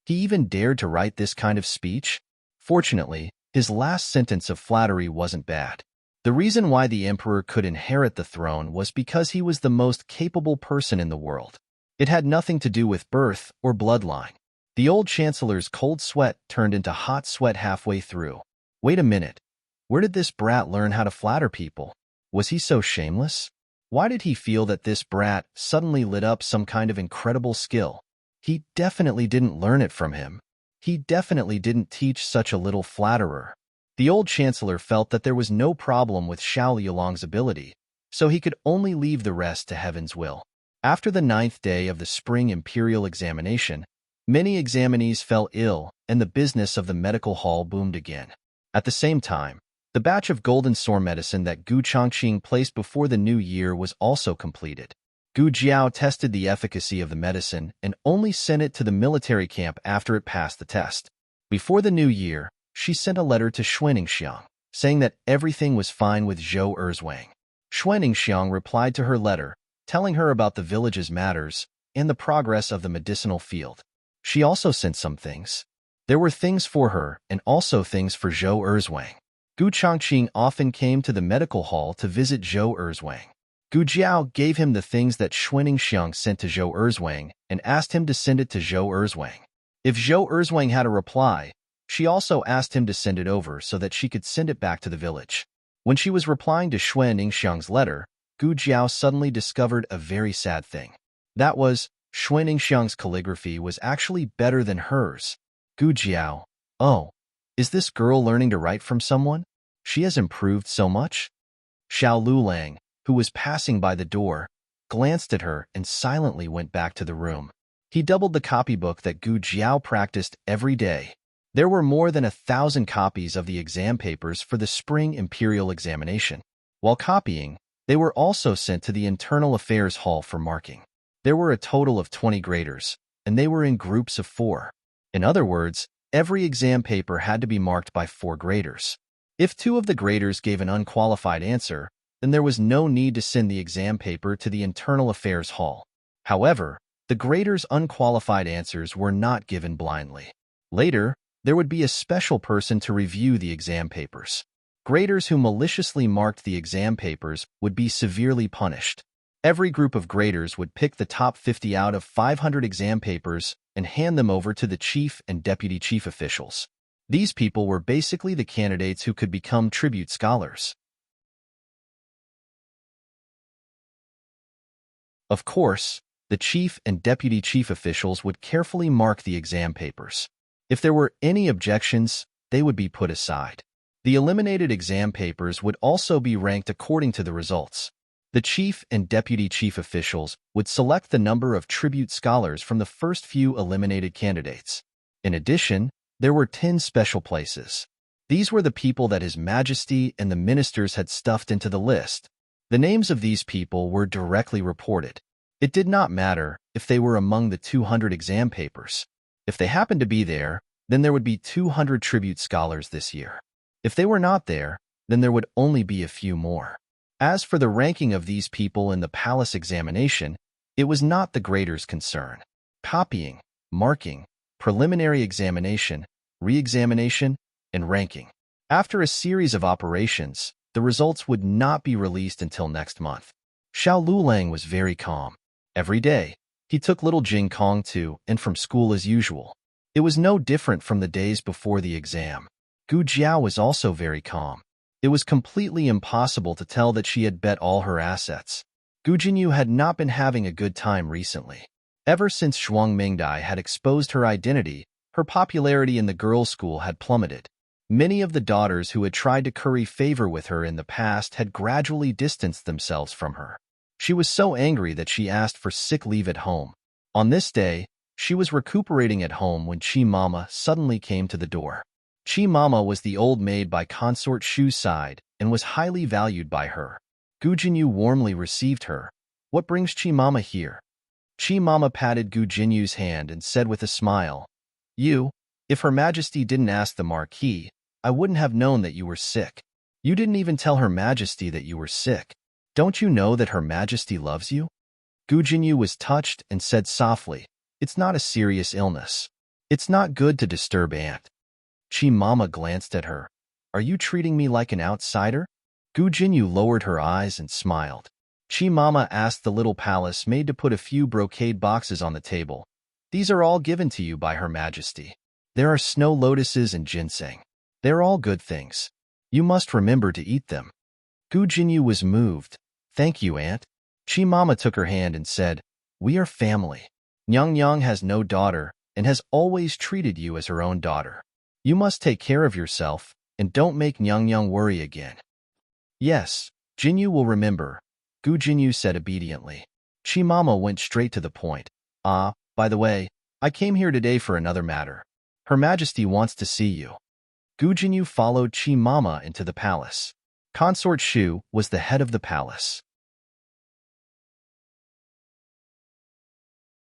He even dared to write this kind of speech? Fortunately, his last sentence of flattery wasn't bad. The reason why the emperor could inherit the throne was because he was the most capable person in the world. It had nothing to do with birth or bloodline. The old chancellor's cold sweat turned into hot sweat halfway through. Wait a minute. Where did this brat learn how to flatter people? Was he so shameless? Why did he feel that this brat suddenly lit up some kind of incredible skill? He definitely didn't learn it from him. He definitely didn't teach such a little flatterer. The old chancellor felt that there was no problem with Xiao Liulang's ability, so he could only leave the rest to heaven's will. After the 9th day of the spring imperial examination, many examinees fell ill, and the business of the medical hall boomed again. At the same time, the batch of golden sore medicine that Gu Chongqing placed before the new year was also completed. Gu Jiao tested the efficacy of the medicine and only sent it to the military camp after it passed the test. Before the new year, she sent a letter to Xuanningsiang, saying that everything was fine with Zhou Erzwang. Xuanningsiang replied to her letter, telling her about the village's matters and the progress of the medicinal field. She also sent some things. There were things for her and also things for Zhou Erzwang. Gu Chongqing often came to the medical hall to visit Zhou Erzwang. Gu Jiao gave him the things that Xuanningsiang sent to Zhou Erzwang and asked him to send it to Zhou Erzwang. If Zhou Erzwang had a reply, she also asked him to send it over so that she could send it back to the village. When she was replying to Xuanningsiang's letter, Gu Jiao suddenly discovered a very sad thing. That was, Xuanningsiang's calligraphy was actually better than hers. Gu Jiao, oh, is this girl learning to write from someone? She has improved so much? Xiao Lulang, who was passing by the door, glanced at her and silently went back to the room. He doubled the copybook that Gu Jiao practiced every day. There were more than 1,000 copies of the exam papers for the spring imperial examination. While copying, they were also sent to the Internal Affairs Hall for marking. There were a total of 20 graders, and they were in groups of 4. In other words, every exam paper had to be marked by 4 graders. If 2 of the graders gave an unqualified answer, then there was no need to send the exam paper to the Internal Affairs Hall. However, the graders' unqualified answers were not given blindly. Later, there would be a special person to review the exam papers. Graders who maliciously marked the exam papers would be severely punished. Every group of graders would pick the top 50 out of 500 exam papers and hand them over to the chief and deputy chief officials. These people were basically the candidates who could become tribute scholars. Of course, the chief and deputy chief officials would carefully mark the exam papers. If there were any objections, they would be put aside. The eliminated exam papers would also be ranked according to the results. The chief and deputy chief officials would select the number of tribute scholars from the first few eliminated candidates. In addition, there were 10 special places. These were the people that His Majesty and the ministers had stuffed into the list. The names of these people were directly reported. It did not matter if they were among the 200 exam papers. If they happened to be there, then there would be 200 tribute scholars this year. If they were not there, then there would only be a few more. As for the ranking of these people in the palace examination, it was not the graders' concern. Copying, marking, preliminary examination, re-examination, and ranking. After a series of operations, the results would not be released until next month. Xiao Lulang was very calm. Every day, he took little Jing Kong to and from school as usual. It was no different from the days before the exam. Gu Jiao was also very calm. It was completely impossible to tell that she had bet all her assets. Gu Jinyu had not been having a good time recently. Ever since Shuang Mingdai had exposed her identity, her popularity in the girls' school had plummeted. Many of the daughters who had tried to curry favor with her in the past had gradually distanced themselves from her. She was so angry that she asked for sick leave at home. On this day, she was recuperating at home when Chi Mama suddenly came to the door. Chi Mama was the old maid by Consort Shu's side and was highly valued by her. Gu Jinyu warmly received her. "What brings Chi Mama here?" Chi Mama patted Gu Jinyu's hand and said with a smile, If Her Majesty didn't ask the Marquis, I wouldn't have known that you were sick. You didn't even tell Her Majesty that you were sick. Don't you know that Her Majesty loves you?" Gu Jinyu was touched and said softly, "It's not a serious illness. It's not good to disturb Aunt." Chi Mama glanced at her. "Are you treating me like an outsider?" Gu Jinyu lowered her eyes and smiled. Chi Mama asked the little palace maid to put a few brocade boxes on the table. "These are all given to you by Her Majesty. There are snow lotuses and ginseng. They're all good things. You must remember to eat them." Gu Jinyu was moved. "Thank you, Aunt." Chi Mama took her hand and said, "We are family. Nyang Nyang has no daughter and has always treated you as her own daughter. You must take care of yourself and don't make Nyang Nyang worry again." "Yes, Jinyu will remember," Gu Jinyu said obediently. Chi Mama went straight to the point. By the way, I came here today for another matter. Her Majesty wants to see you." Gu Jinyu followed Chi Mama into the palace. Consort Shu was the head of the palace.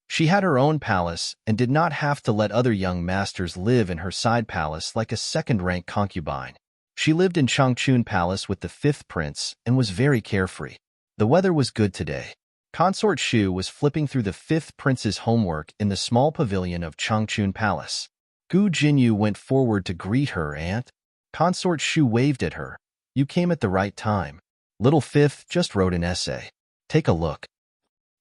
She had her own palace and did not have to let other young masters live in her side palace like a second-rank concubine. She lived in Changchun Palace with the fifth prince and was very carefree. The weather was good today. Consort Shu was flipping through the fifth prince's homework in the small pavilion of Changchun Palace. Gu Jinyu went forward to greet her aunt. Consort Shu waved at her. "You came at the right time. Little Fifth just wrote an essay. Take a look."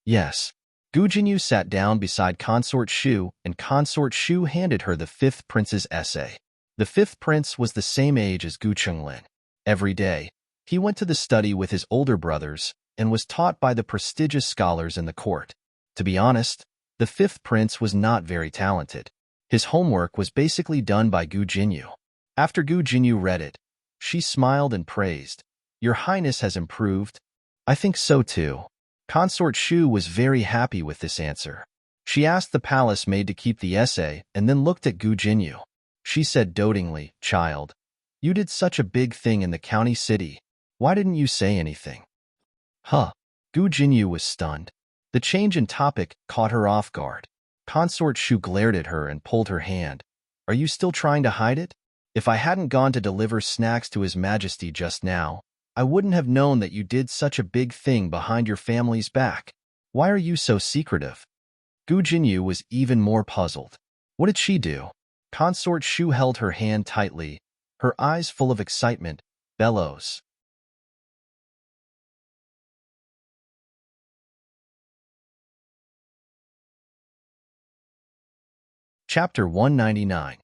"Yes." Gu Jinyu sat down beside Consort Shu, and Consort Shu handed her the fifth prince's essay. The fifth prince was the same age as Gu Chenglin. Every day, he went to the study with his older brothers and was taught by the prestigious scholars in the court. To be honest, the fifth prince was not very talented. His homework was basically done by Gu Jinyu. After Gu Jinyu read it, she smiled and praised. "Your Highness has improved." "I think so too." Consort Shu was very happy with this answer. She asked the palace maid to keep the essay and then looked at Gu Jinyu. She said dotingly, "Child, you did such a big thing in the county city. Why didn't you say anything?" Gu Jinyu was stunned. The change in topic caught her off guard. Consort Shu glared at her and pulled her hand. "Are you still trying to hide it? If I hadn't gone to deliver snacks to His Majesty just now, I wouldn't have known that you did such a big thing behind your family's back. Why are you so secretive?" Gu Jinyu was even more puzzled. What did she do? Consort Shu held her hand tightly, her eyes full of excitement. Bellows. Chapter 199.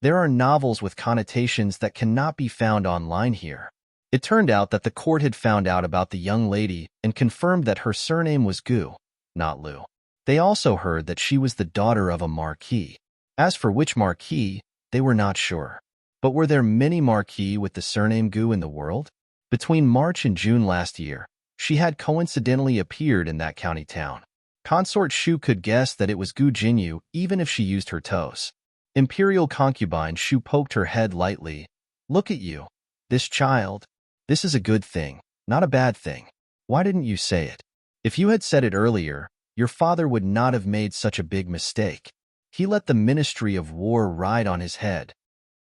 There are novels with connotations that cannot be found online here. It turned out that the court had found out about the young lady and confirmed that her surname was Gu, not Lu. They also heard that she was the daughter of a marquis. As for which marquis, they were not sure. But were there many marquis with the surname Gu in the world? Between March and June last year, she had coincidentally appeared in that county town. Consort Shu could guess that it was Gu Jinyu even if she used her toes. Imperial concubine Shu poked her head lightly. "Look at you. This child. This is a good thing, not a bad thing. Why didn't you say it? If you had said it earlier, your father would not have made such a big mistake. He let the Ministry of War ride on his head."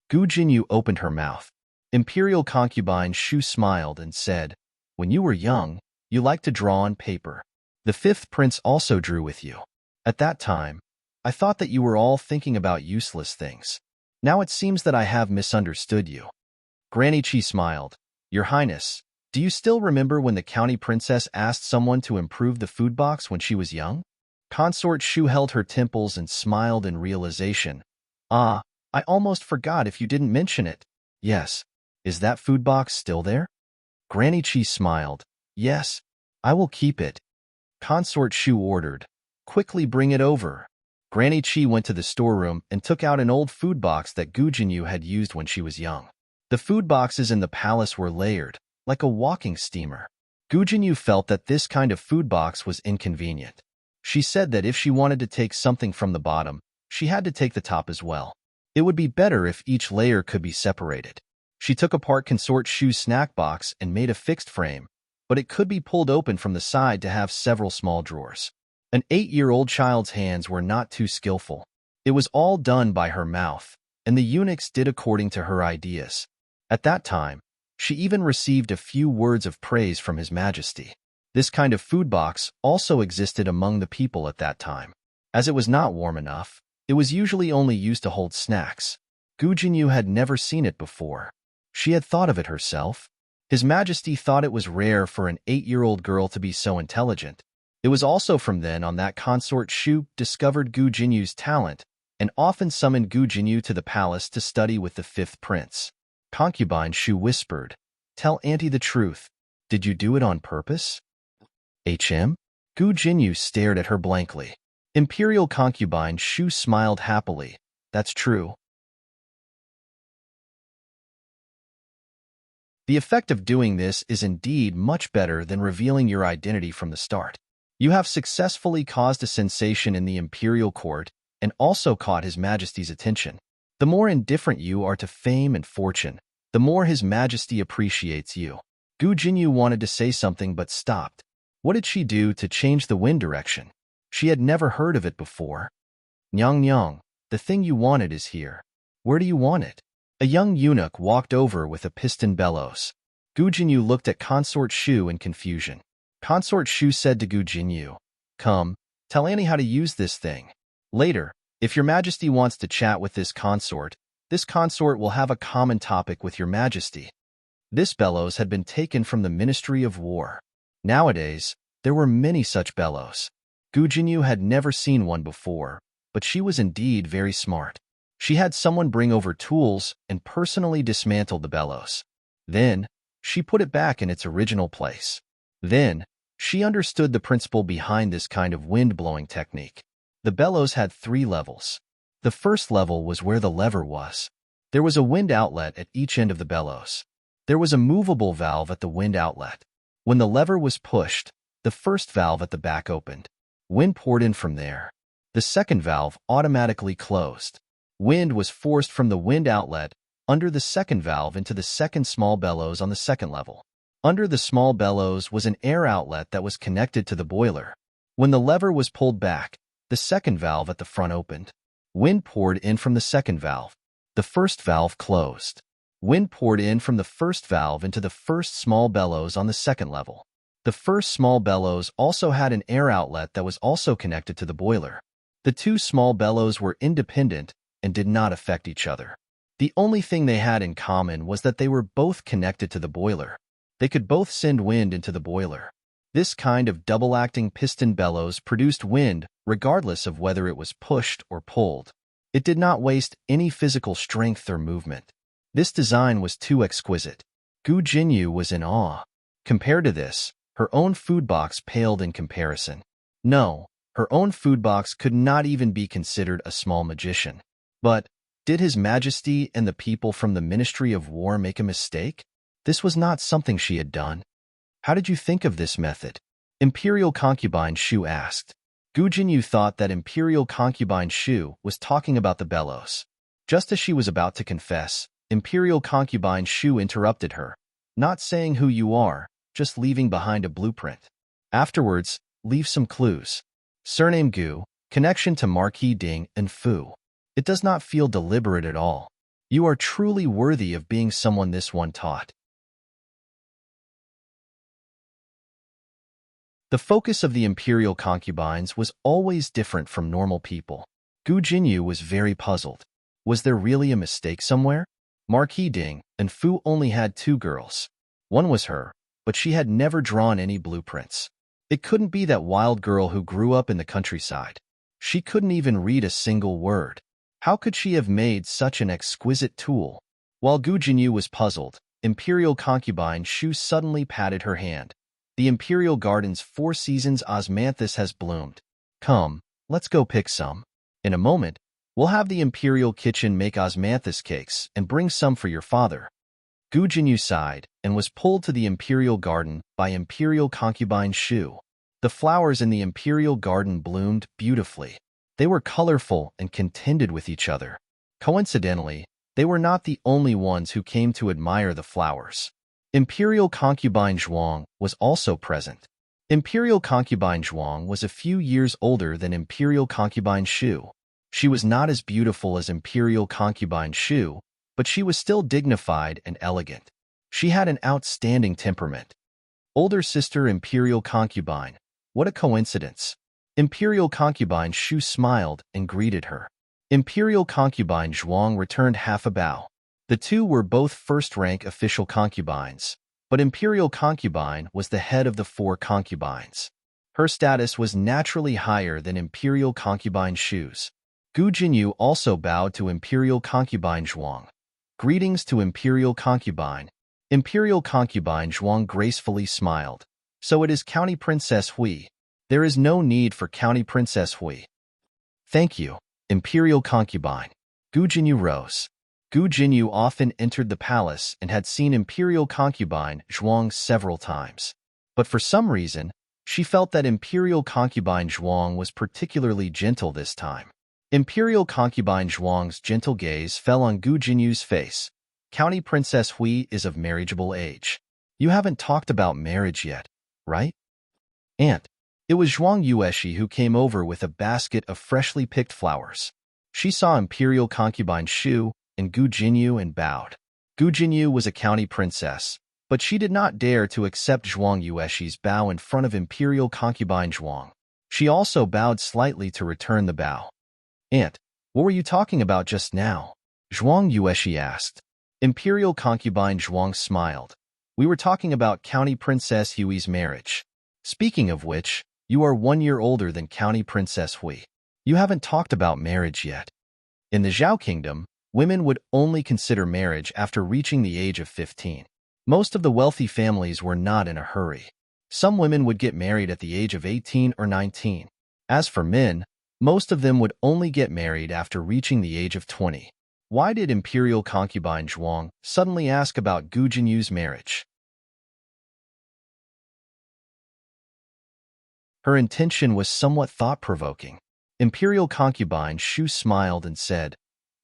Gu Jinyu opened her mouth. Imperial concubine Shu smiled and said, "When you were young, you liked to draw on paper. The fifth prince also drew with you. At that time, I thought that you were all thinking about useless things. Now it seems that I have misunderstood you. Granny Chi smiled. Your Highness, do you still remember when the county princess asked someone to improve the food box when she was young? Consort Shu held her temples and smiled in realization. Ah, I almost forgot if you didn't mention it. Yes. Is that food box still there? Granny Chi smiled. Yes, I will keep it. Consort Shu ordered. Quickly bring it over. Granny Chi went to the storeroom and took out an old food box that Gu Jinyu had used when she was young. The food boxes in the palace were layered, like a walking steamer. Gu Jinyu felt that this kind of food box was inconvenient. She said that if she wanted to take something from the bottom, she had to take the top as well. It would be better if each layer could be separated. She took apart Consort Shu's snack box and made a fixed frame, but it could be pulled open from the side to have several small drawers. An 8-year-old child's hands were not too skillful. It was all done by her mouth, and the eunuchs did according to her ideas. At that time, she even received a few words of praise from His Majesty. This kind of food box also existed among the people at that time. As it was not warm enough, it was usually only used to hold snacks. Gu Jinyu had never seen it before. She had thought of it herself. His Majesty thought it was rare for an 8-year-old girl to be so intelligent. It was also from then on that Consort Shu discovered Gu Jinyu's talent and often summoned Gu Jinyu to the palace to study with the 5th prince. Concubine Shu whispered, Tell Auntie the truth. Did you do it on purpose? Gu Jinyu stared at her blankly. Imperial concubine Shu smiled happily. That's true. The effect of doing this is indeed much better than revealing your identity from the start. You have successfully caused a sensation in the imperial court and also caught His Majesty's attention. The more indifferent you are to fame and fortune, the more His Majesty appreciates you. Gu Jinyu wanted to say something but stopped. What did she do to change the wind direction? She had never heard of it before. Nyang Nyang, the thing you wanted is here. Where do you want it? A young eunuch walked over with a piston bellows. Gu Jinyu looked at Consort Shu in confusion. Consort Shu said to Gu Jinyu, Come, tell Annie how to use this thing. Later, if your Majesty wants to chat with this consort will have a common topic with your Majesty. This bellows had been taken from the Ministry of War. Nowadays, there were many such bellows. Gu Jinyu had never seen one before, but she was indeed very smart. She had someone bring over tools and personally dismantled the bellows. Then, she put it back in its original place. Then, she understood the principle behind this kind of wind-blowing technique. The bellows had 3 levels. The first level was where the lever was. There was a wind outlet at each end of the bellows. There was a movable valve at the wind outlet. When the lever was pushed, the first valve at the back opened. Wind poured in from there. The second valve automatically closed. Wind was forced from the wind outlet under the second valve into the second small bellows on the second level. Under the small bellows was an air outlet that was connected to the boiler. When the lever was pulled back, the second valve at the front opened. Wind poured in from the second valve. The first valve closed. Wind poured in from the first valve into the first small bellows on the second level. The first small bellows also had an air outlet that was also connected to the boiler. The 2 small bellows were independent and did not affect each other. The only thing they had in common was that they were both connected to the boiler. They could both send wind into the boiler. This kind of double-acting piston bellows produced wind regardless of whether it was pushed or pulled. It did not waste any physical strength or movement. This design was too exquisite. Gu Jinyu was in awe. Compared to this, her own food box paled in comparison. No, her own food box could not even be considered a small magician. But, did His Majesty and the people from the Ministry of War make a mistake? This was not something she had done. How did you think of this method? Imperial Concubine Shu asked. Gu Jinyu thought that Imperial Concubine Shu was talking about the bellows. Just as she was about to confess, Imperial Concubine Shu interrupted her, not saying who you are, just leaving behind a blueprint. Afterwards, leave some clues. Surname Gu, connection to Marquis Ding and Fu. It does not feel deliberate at all. You are truly worthy of being someone this one taught. The focus of the imperial concubines was always different from normal people. Gu Jinyu was very puzzled. Was there really a mistake somewhere? Marquis Ding and Fu only had two girls. One was her, but she had never drawn any blueprints. It couldn't be that wild girl who grew up in the countryside. She couldn't even read a single word. How could she have made such an exquisite tool? While Gu Jinyu was puzzled, Imperial concubine Shu suddenly patted her hand. The Imperial Garden's 4 seasons osmanthus has bloomed. Come, let's go pick some. In a moment, we'll have the Imperial kitchen make osmanthus cakes and bring some for your father. Gu Jinyu sighed and was pulled to the Imperial Garden by Imperial concubine Shu. The flowers in the Imperial Garden bloomed beautifully. They were colorful and contended with each other. Coincidentally, they were not the only ones who came to admire the flowers. Imperial concubine Zhuang was also present. Imperial concubine Zhuang was a few years older than Imperial concubine Shu. She was not as beautiful as Imperial concubine Shu, but she was still dignified and elegant. She had an outstanding temperament. Older sister Imperial concubine. What a coincidence. Imperial concubine Shu smiled and greeted her. Imperial concubine Zhuang returned half a bow. The two were both first-rank official concubines, but Imperial concubine was the head of the 4 concubines. Her status was naturally higher than Imperial concubine Shu's. Gu Jinyu also bowed to Imperial concubine Zhuang. Greetings to Imperial concubine. Imperial concubine Zhuang gracefully smiled. So it is County Princess Hui. There is no need for County Princess Hui. Thank you, Imperial concubine. Gu Jinyu rose. Gu Jinyu often entered the palace and had seen Imperial concubine Zhuang several times. But for some reason, she felt that Imperial concubine Zhuang was particularly gentle this time. Imperial concubine Zhuang's gentle gaze fell on Gu Jinyu's face. County Princess Hui is of marriageable age. You haven't talked about marriage yet, right? Aunt. It was Zhuang Yueshi who came over with a basket of freshly picked flowers. She saw Imperial concubine Shu and Gu Jinyu and bowed. Gu Jinyu was a county princess, but she did not dare to accept Zhuang Yueshi's bow in front of Imperial concubine Zhuang. She also bowed slightly to return the bow. Aunt, what were you talking about just now? Zhuang Yueshi asked. Imperial concubine Zhuang smiled. We were talking about County Princess Hui's marriage. Speaking of which, you are 1 year older than County Princess Hui. You haven't talked about marriage yet. In the Zhao Kingdom, women would only consider marriage after reaching the age of 15. Most of the wealthy families were not in a hurry. Some women would get married at the age of 18 or 19. As for men, most of them would only get married after reaching the age of 20. Why did Imperial concubine Zhuang suddenly ask about Gu Jinyu's marriage? Her intention was somewhat thought-provoking. Imperial concubine Shu smiled and said,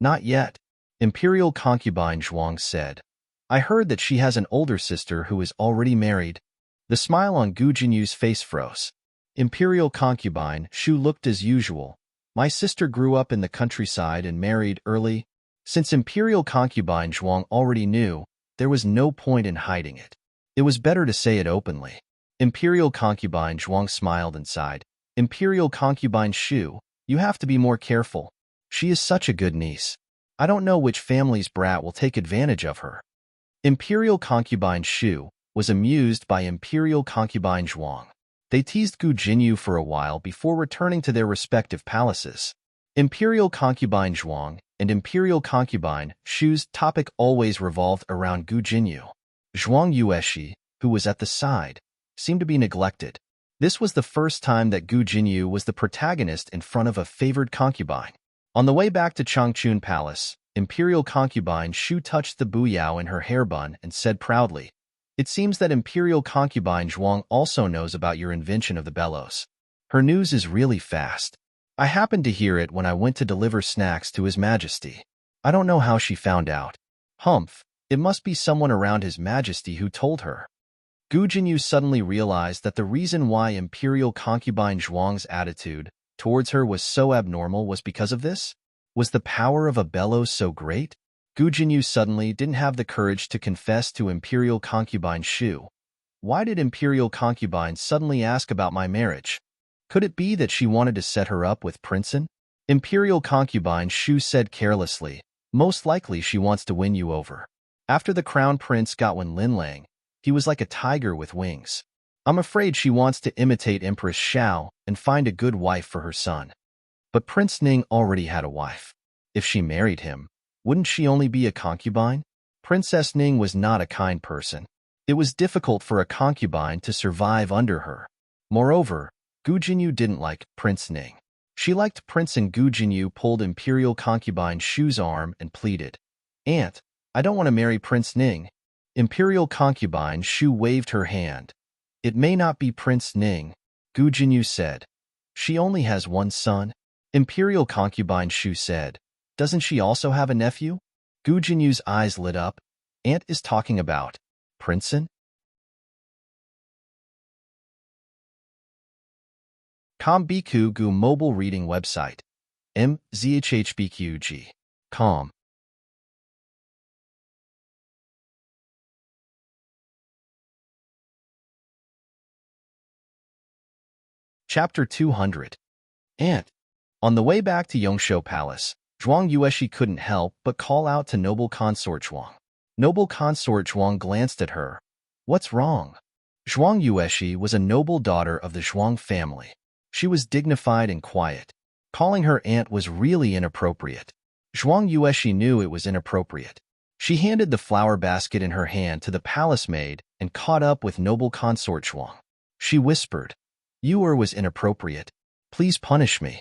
Not yet. Imperial concubine Zhuang said, I heard that she has an older sister who is already married. The smile on Gu Jinyu's face froze. Imperial concubine Shu looked as usual. My sister grew up in the countryside and married early. Since Imperial concubine Zhuang already knew, there was no point in hiding it. It was better to say it openly. Imperial concubine Zhuang smiled and sighed. Imperial concubine Shu, you have to be more careful. She is such a good niece. I don't know which family's brat will take advantage of her. Imperial concubine Shu was amused by Imperial concubine Zhuang. They teased Gu Jinyu for a while before returning to their respective palaces. Imperial concubine Zhuang and Imperial concubine Shu's topic always revolved around Gu Jinyu. Zhuang Yueshi, who was at the side, seemed to be neglected. This was the first time that Gu Jinyu was the protagonist in front of a favored concubine. On the way back to Changchun Palace, Imperial concubine Shu touched the buyao in her hair bun and said proudly, It seems that Imperial concubine Zhuang also knows about your invention of the bellows. Her news is really fast. I happened to hear it when I went to deliver snacks to His Majesty. I don't know how she found out. Humph, it must be someone around His Majesty who told her. Gu Jinyu suddenly realized that the reason why Imperial concubine Zhuang's attitude towards her was so abnormal was because of this? Was the power of a bellows so great? Gu Jinyu suddenly didn't have the courage to confess to Imperial concubine Shu. Why did Imperial concubine suddenly ask about my marriage? Could it be that she wanted to set her up with Princeton? Imperial concubine Shu said carelessly, Most likely she wants to win you over. After the crown prince got Wen Linlang, he was like a tiger with wings. I'm afraid she wants to imitate Empress Xiao and find a good wife for her son. But Prince Ning already had a wife. If she married him, wouldn't she only be a concubine? Princess Ning was not a kind person. It was difficult for a concubine to survive under her. Moreover, Gu Jinyu didn't like Prince Ning. She liked Prince, and Gu Jinyu pulled imperial concubine Shu's arm and pleaded, "Aunt, I don't want to marry Prince Ning." Imperial concubine Shu waved her hand. "It may not be Prince Ning," Gu Jinyu said. "She only has one son." Imperial concubine Shu said, "Doesn't she also have a nephew?" Gu Jinyu's eyes lit up. "Aunt is talking about Princeton?" Kombiku Gu mobile reading website. MZHHBQG. Com. Chapter 200. Aunt. On the way back to Yongshou Palace, Zhuang Yueshi couldn't help but call out to noble consort Zhuang. Noble consort Zhuang glanced at her. "What's wrong?" Zhuang Yueshi was a noble daughter of the Zhuang family. She was dignified and quiet. Calling her aunt was really inappropriate. Zhuang Yueshi knew it was inappropriate. She handed the flower basket in her hand to the palace maid and caught up with noble consort Zhuang. She whispered, "Your was inappropriate. Please punish me."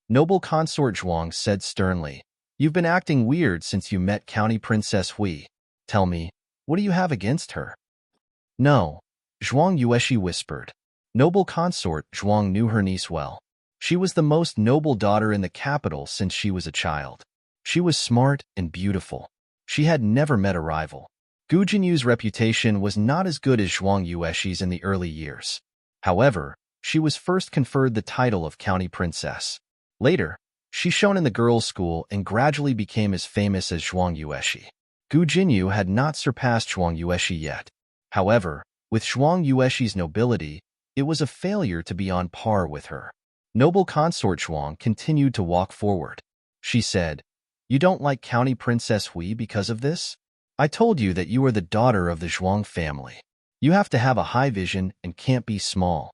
Noble consort Zhuang said sternly, "You've been acting weird since you met County Princess Hui. Tell me, what do you have against her?" "No," Zhuang Yueshi whispered. Noble consort Zhuang knew her niece well. She was the most noble daughter in the capital since she was a child. She was smart and beautiful. She had never met a rival. Gu Jinyu's reputation was not as good as Zhuang Yueshi's in the early years. However, she was first conferred the title of County Princess. Later, she shone in the girls' school and gradually became as famous as Zhuang Yueshi. Gu Jinyu had not surpassed Zhuang Yueshi yet. However, with Zhuang Yueshi's nobility, it was a failure to be on par with her. Noble consort Zhuang continued to walk forward. She said, "You don't like County Princess Hui because of this? I told you that you are the daughter of the Zhuang family. You have to have a high vision and can't be small."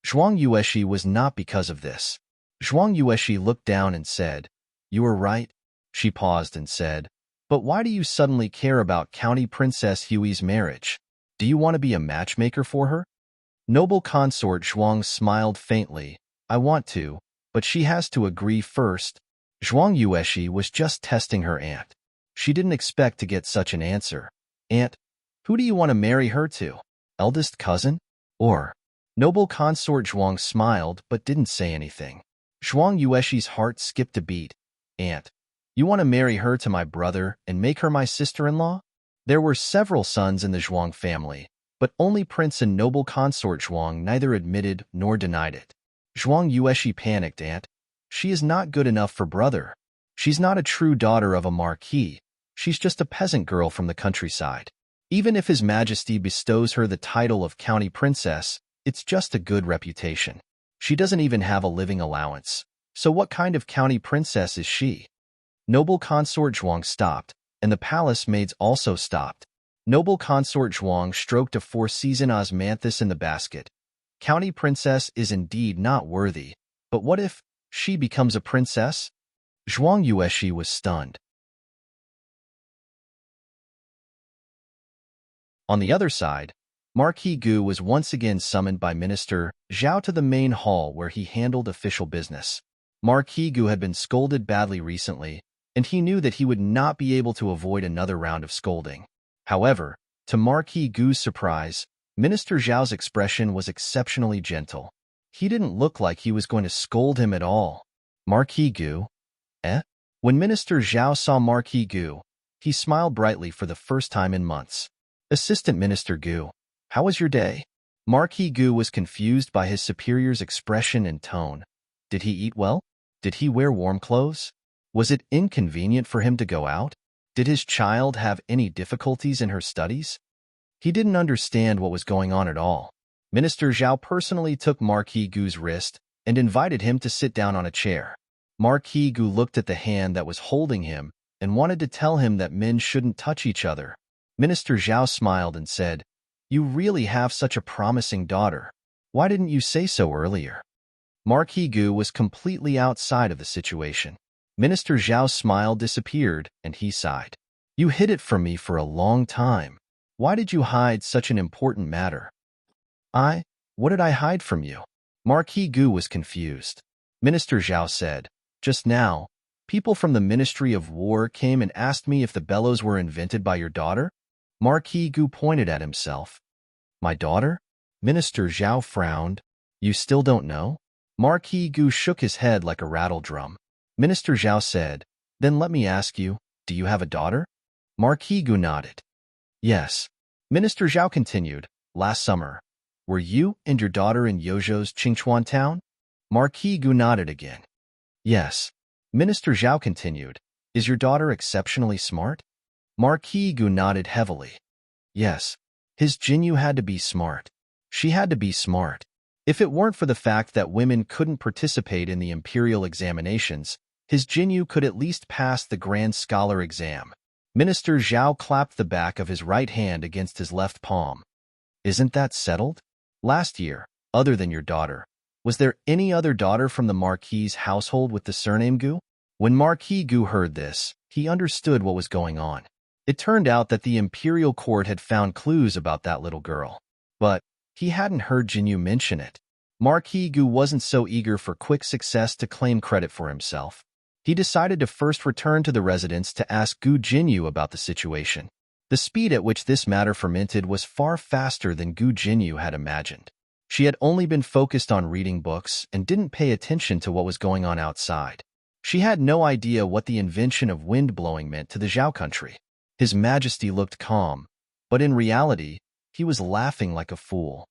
Zhuang Yueshi was not because of this. Zhuang Yueshi looked down and said, "You are right." She paused and said, "But why do you suddenly care about County Princess Hui's marriage? Do you want to be a matchmaker for her?" Noble consort Zhuang smiled faintly. "I want to, but she has to agree first." Zhuang Yueshi was just testing her aunt. She didn't expect to get such an answer. "Aunt, who do you want to marry her to? Eldest cousin? Or?" Noble consort Zhuang smiled but didn't say anything. Zhuang Yueshi's heart skipped a beat. "Aunt, you want to marry her to my brother and make her my sister-in-law?" There were several sons in the Zhuang family, but only Prince and noble consort Zhuang neither admitted nor denied it. Zhuang Yueshi panicked. "Aunt, she is not good enough for brother. She's not a true daughter of a marquis. She's just a peasant girl from the countryside. Even if His Majesty bestows her the title of county princess, it's just a good reputation. She doesn't even have a living allowance. So what kind of county princess is she?" Noble consort Zhuang stopped, and the palace maids also stopped. Noble consort Zhuang stroked a four-season osmanthus in the basket. "County princess is indeed not worthy, but what if she becomes a princess?" Zhuang Yueshi was stunned. On the other side, Marquis Gu was once again summoned by Minister Zhao to the main hall where he handled official business. Marquis Gu had been scolded badly recently, and he knew that he would not be able to avoid another round of scolding. However, to Marquis Gu's surprise, Minister Zhao's expression was exceptionally gentle. He didn't look like he was going to scold him at all. "Marquis Gu? Eh?" When Minister Zhao saw Marquis Gu, he smiled brightly for the first time in months. "Assistant Minister Gu, how was your day?" Marquis Gu was confused by his superior's expression and tone. Did he eat well? Did he wear warm clothes? Was it inconvenient for him to go out? Did his child have any difficulties in her studies? He didn't understand what was going on at all. Minister Zhao personally took Marquis Gu's wrist and invited him to sit down on a chair. Marquis Gu looked at the hand that was holding him and wanted to tell him that men shouldn't touch each other. Minister Zhao smiled and said, "You really have such a promising daughter. Why didn't you say so earlier?" Marquis Gu was completely outside of the situation. Minister Zhao's smile disappeared, and he sighed. "You hid it from me for a long time. Why did you hide such an important matter?" What did I hide from you?" Marquis Gu was confused. Minister Zhao said, "Just now, people from the Ministry of War came and asked me if the bellows were invented by your daughter." Marquis Gu pointed at himself. "My daughter?" Minister Zhao frowned. "You still don't know?" Marquis Gu shook his head like a rattle drum. Minister Zhao said, "Then let me ask you, do you have a daughter?" Marquis Gu nodded. "Yes." Minister Zhao continued, "Last summer, were you and your daughter in Yozhou's Qingchuan town?" Marquis Gu nodded again. "Yes." Minister Zhao continued, "Is your daughter exceptionally smart?" Marquis Gu nodded heavily. "Yes. His Jinyu had to be smart. She had to be smart. If it weren't for the fact that women couldn't participate in the imperial examinations, his Jinyu could at least pass the Grand Scholar exam." Minister Zhao clapped the back of his right hand against his left palm. "Isn't that settled? Last year, other than your daughter, was there any other daughter from the Marquis's household with the surname Gu?" When Marquis Gu heard this, he understood what was going on. It turned out that the imperial court had found clues about that little girl. But he hadn't heard Jinyu mention it. Marquis Gu wasn't so eager for quick success to claim credit for himself. He decided to first return to the residence to ask Gu Jinyu about the situation. The speed at which this matter fermented was far faster than Gu Jinyu had imagined. She had only been focused on reading books and didn't pay attention to what was going on outside. She had no idea what the invention of wind blowing meant to the Zhao country. His Majesty looked calm, but in reality, he was laughing like a fool.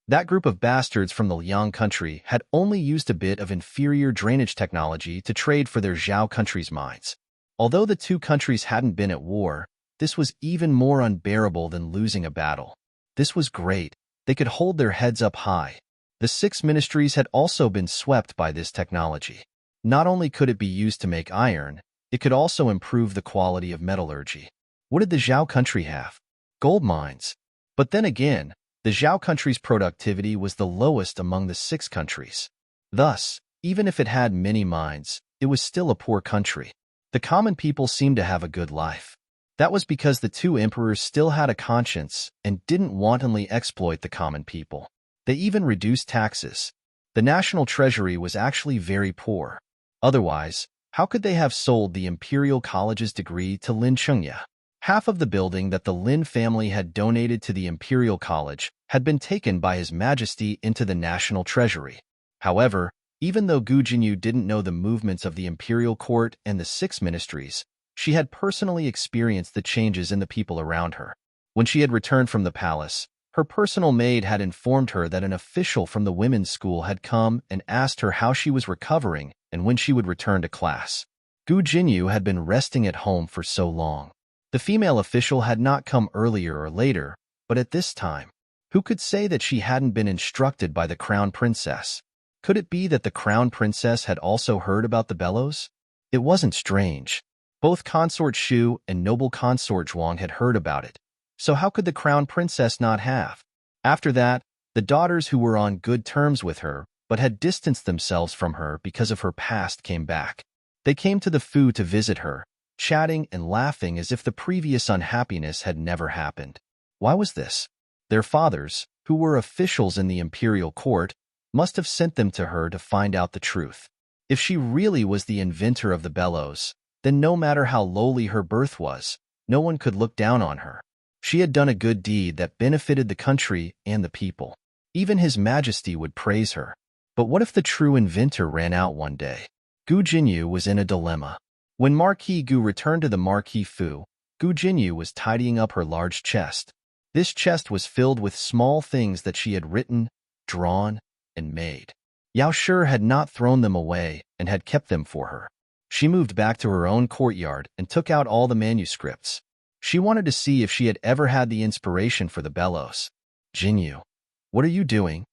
That group of bastards from the Liang country had only used a bit of inferior drainage technology to trade for their Zhao country's mines. Although the two countries hadn't been at war, this was even more unbearable than losing a battle. This was great. They could hold their heads up high. The 6 ministries had also been swept by this technology. Not only could it be used to make iron, it could also improve the quality of metallurgy. What did the Zhao country have? Gold mines. But then again, the Zhao country's productivity was the lowest among the 6 countries. Thus, even if it had many mines, it was still a poor country. The common people seemed to have a good life. That was because the 2 emperors still had a conscience and didn't wantonly exploit the common people. They even reduced taxes. The national treasury was actually very poor. Otherwise, how could they have sold the Imperial College's degree to Lin Chengya? Half of the building that the Lin family had donated to the Imperial College had been taken by His Majesty into the national treasury. However, even though Gu Jinyu didn't know the movements of the Imperial Court and the 6 ministries, she had personally experienced the changes in the people around her. When she had returned from the palace, her personal maid had informed her that an official from the women's school had come and asked her how she was recovering and when she would return to class. Gu Jinyu had been resting at home for so long. The female official had not come earlier or later, but at this time, who could say that she hadn't been instructed by the crown princess? Could it be that the crown princess had also heard about the bellows? It wasn't strange. Both Consort Shu and noble Consort Zhuang had heard about it, so how could the crown princess not have? After that, the daughters who were on good terms with her but had distanced themselves from her because of her past came back. They came to the Fu to visit her, chatting and laughing as if the previous unhappiness had never happened. Why was this? Their fathers, who were officials in the imperial court, must have sent them to her to find out the truth. If she really was the inventor of the bellows, then no matter how lowly her birth was, no one could look down on her. She had done a good deed that benefited the country and the people. Even His Majesty would praise her. But what if the true inventor ran out one day? Gu Jinyu was in a dilemma. When Marquis Gu returned to the Marquis Fu, Gu Jinyu was tidying up her large chest. This chest was filled with small things that she had written, drawn, and made. Yao Shi had not thrown them away and had kept them for her. She moved back to her own courtyard and took out all the manuscripts. She wanted to see if she had ever had the inspiration for the bellows. "Jinyu, what are you doing?"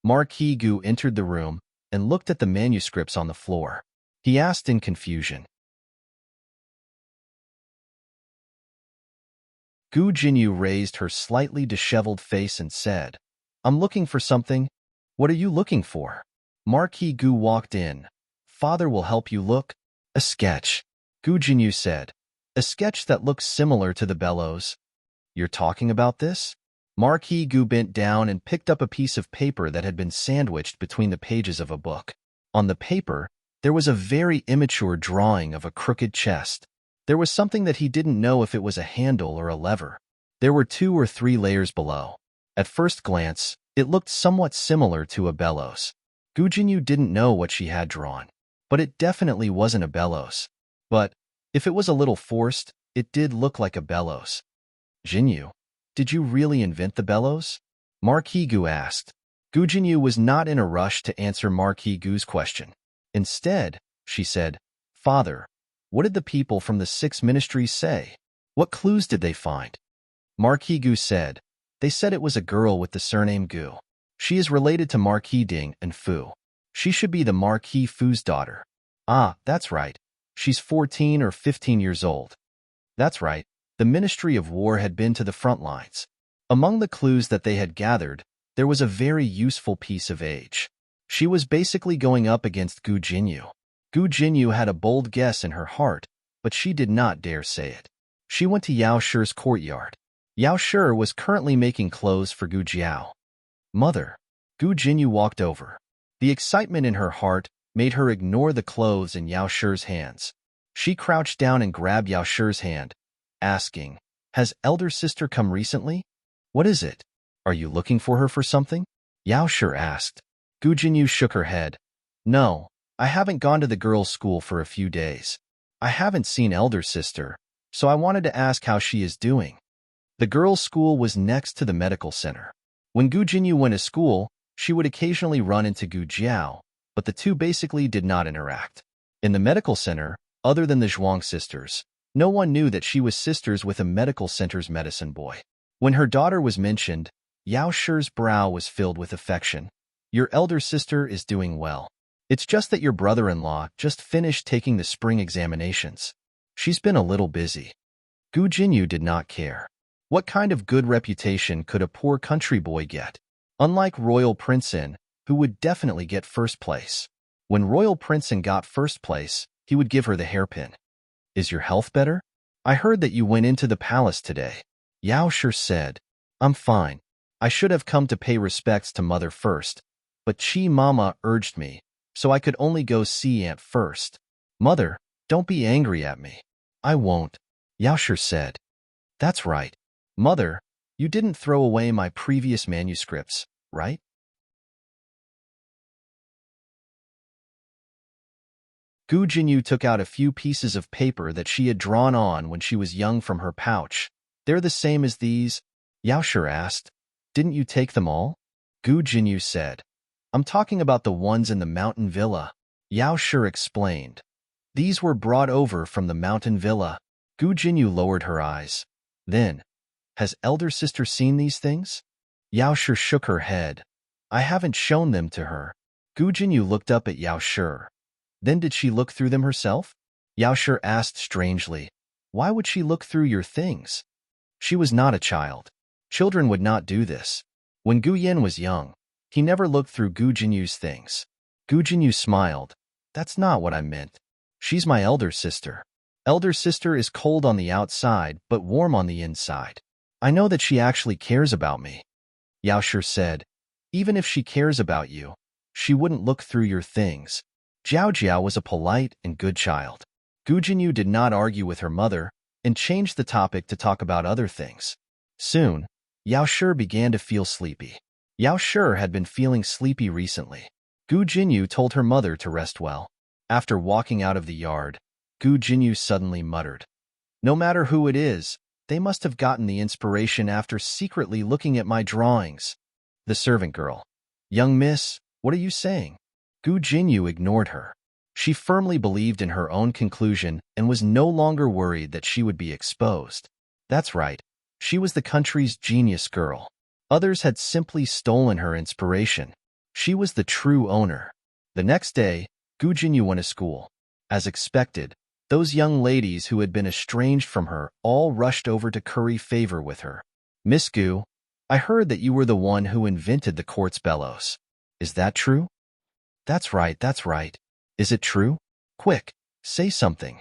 Marquis Gu entered the room, and looked at the manuscripts on the floor. He asked in confusion. Gu Jinyu raised her slightly disheveled face and said, "I'm looking for something." "What are you looking for?" Marquis Gu walked in. "Father will help you look." "A sketch," Gu Jinyu said. "A sketch that looks similar to the bellows." "You're talking about this?" Marquis Gu bent down and picked up a piece of paper that had been sandwiched between the pages of a book. On the paper, there was a very immature drawing of a crooked chest. There was something that he didn't know if it was a handle or a lever. There were 2 or 3 layers below. At first glance, it looked somewhat similar to a bellows. Gu Jinyu didn't know what she had drawn, but it definitely wasn't a bellows. But, if it was a little forced, it did look like a bellows. "Jinyu, did you really invent the bellows?" Marquis Gu asked. Gu Jinyu was not in a rush to answer Marquis Gu's question. Instead, she said, "Father, what did the people from the 6 ministries say? What clues did they find?" Marquis Gu said, "They said it was a girl with the surname Gu. She is related to Marquis Ding and Fu. She should be the Marquis Fu's daughter." "Ah, that's right. She's 14 or 15 years old." That's right. The Ministry of War had been to the front lines. Among the clues that they had gathered, there was a very useful piece of age. She was basically going up against Gu Jinyu. Gu Jinyu had a bold guess in her heart, but she did not dare say it. She went to Yao Shi's courtyard. Yao Shi was currently making clothes for Gu Jiao. "Mother." Gu Jinyu walked over. The excitement in her heart made her ignore the clothes in Yao Shi's hands. She crouched down and grabbed Yao Shi's hand, asking, "Has elder sister come recently? What is it? Are you looking for her for something?" Yao Shi asked. Gu Jinyu shook her head. "No, I haven't gone to the girls' school for a few days. I haven't seen elder sister, so I wanted to ask how she is doing." The girls' school was next to the medical center. When Gu Jinyu went to school, she would occasionally run into Gu Jiao, but the two basically did not interact. In the medical center, other than the Zhuang sisters, no one knew that she was sisters with a medical center's medicine boy. When her daughter was mentioned, Yao Shi's brow was filled with affection. "Your elder sister is doing well. It's just that your brother-in-law just finished taking the spring examinations. She's been a little busy." Gu Jinyu did not care. What kind of good reputation could a poor country boy get? Unlike Royal Princein, who would definitely get first place. When Royal Princein got first place, he would give her the hairpin. "Is your health better? I heard that you went into the palace today." Yao Shi said, "I'm fine. I should have come to pay respects to mother first, but Chi Mama urged me, so I could only go see Aunt first." "Mother, don't be angry at me." "I won't," Yao Shi said. "That's right. Mother, you didn't throw away my previous manuscripts, right?" Gu Jinyu took out a few pieces of paper that she had drawn on when she was young from her pouch. "They're the same as these?" Yao Shi asked. "Didn't you take them all?" Gu Jinyu said, "I'm talking about the ones in the mountain villa." Yao Shi explained. "These were brought over from the mountain villa." Gu Jinyu lowered her eyes. Then, "Has elder sister seen these things?" Yao Shi shook her head. "I haven't shown them to her." Gu Jinyu looked up at Yao Shi. "Then did she look through them herself?" Yao Shi asked strangely. "Why would she look through your things?" She was not a child. Children would not do this. When Gu Yin was young, he never looked through Gu Jinyu's things. Gu Jinyu smiled. "That's not what I meant. She's my elder sister. Elder sister is cold on the outside, but warm on the inside. I know that she actually cares about me." Yao Shi said, "Even if she cares about you, she wouldn't look through your things." Jiao Jiao was a polite and good child. Gu Jinyu did not argue with her mother and changed the topic to talk about other things. Soon, Yao Shi began to feel sleepy. Yao Shi had been feeling sleepy recently. Gu Jinyu told her mother to rest well. After walking out of the yard, Gu Jinyu suddenly muttered, "No matter who it is, they must have gotten the inspiration after secretly looking at my drawings." The servant girl. "Young miss, what are you saying?" Gu Jinyu ignored her. She firmly believed in her own conclusion and was no longer worried that she would be exposed. That's right. She was the country's genius girl. Others had simply stolen her inspiration. She was the true owner. The next day, Gu Jinyu went to school. As expected, those young ladies who had been estranged from her all rushed over to curry favor with her. Miss Gu, I heard that you were the one who invented the quartz bellows. Is that true? That's right, that's right. Is it true? Quick, say something.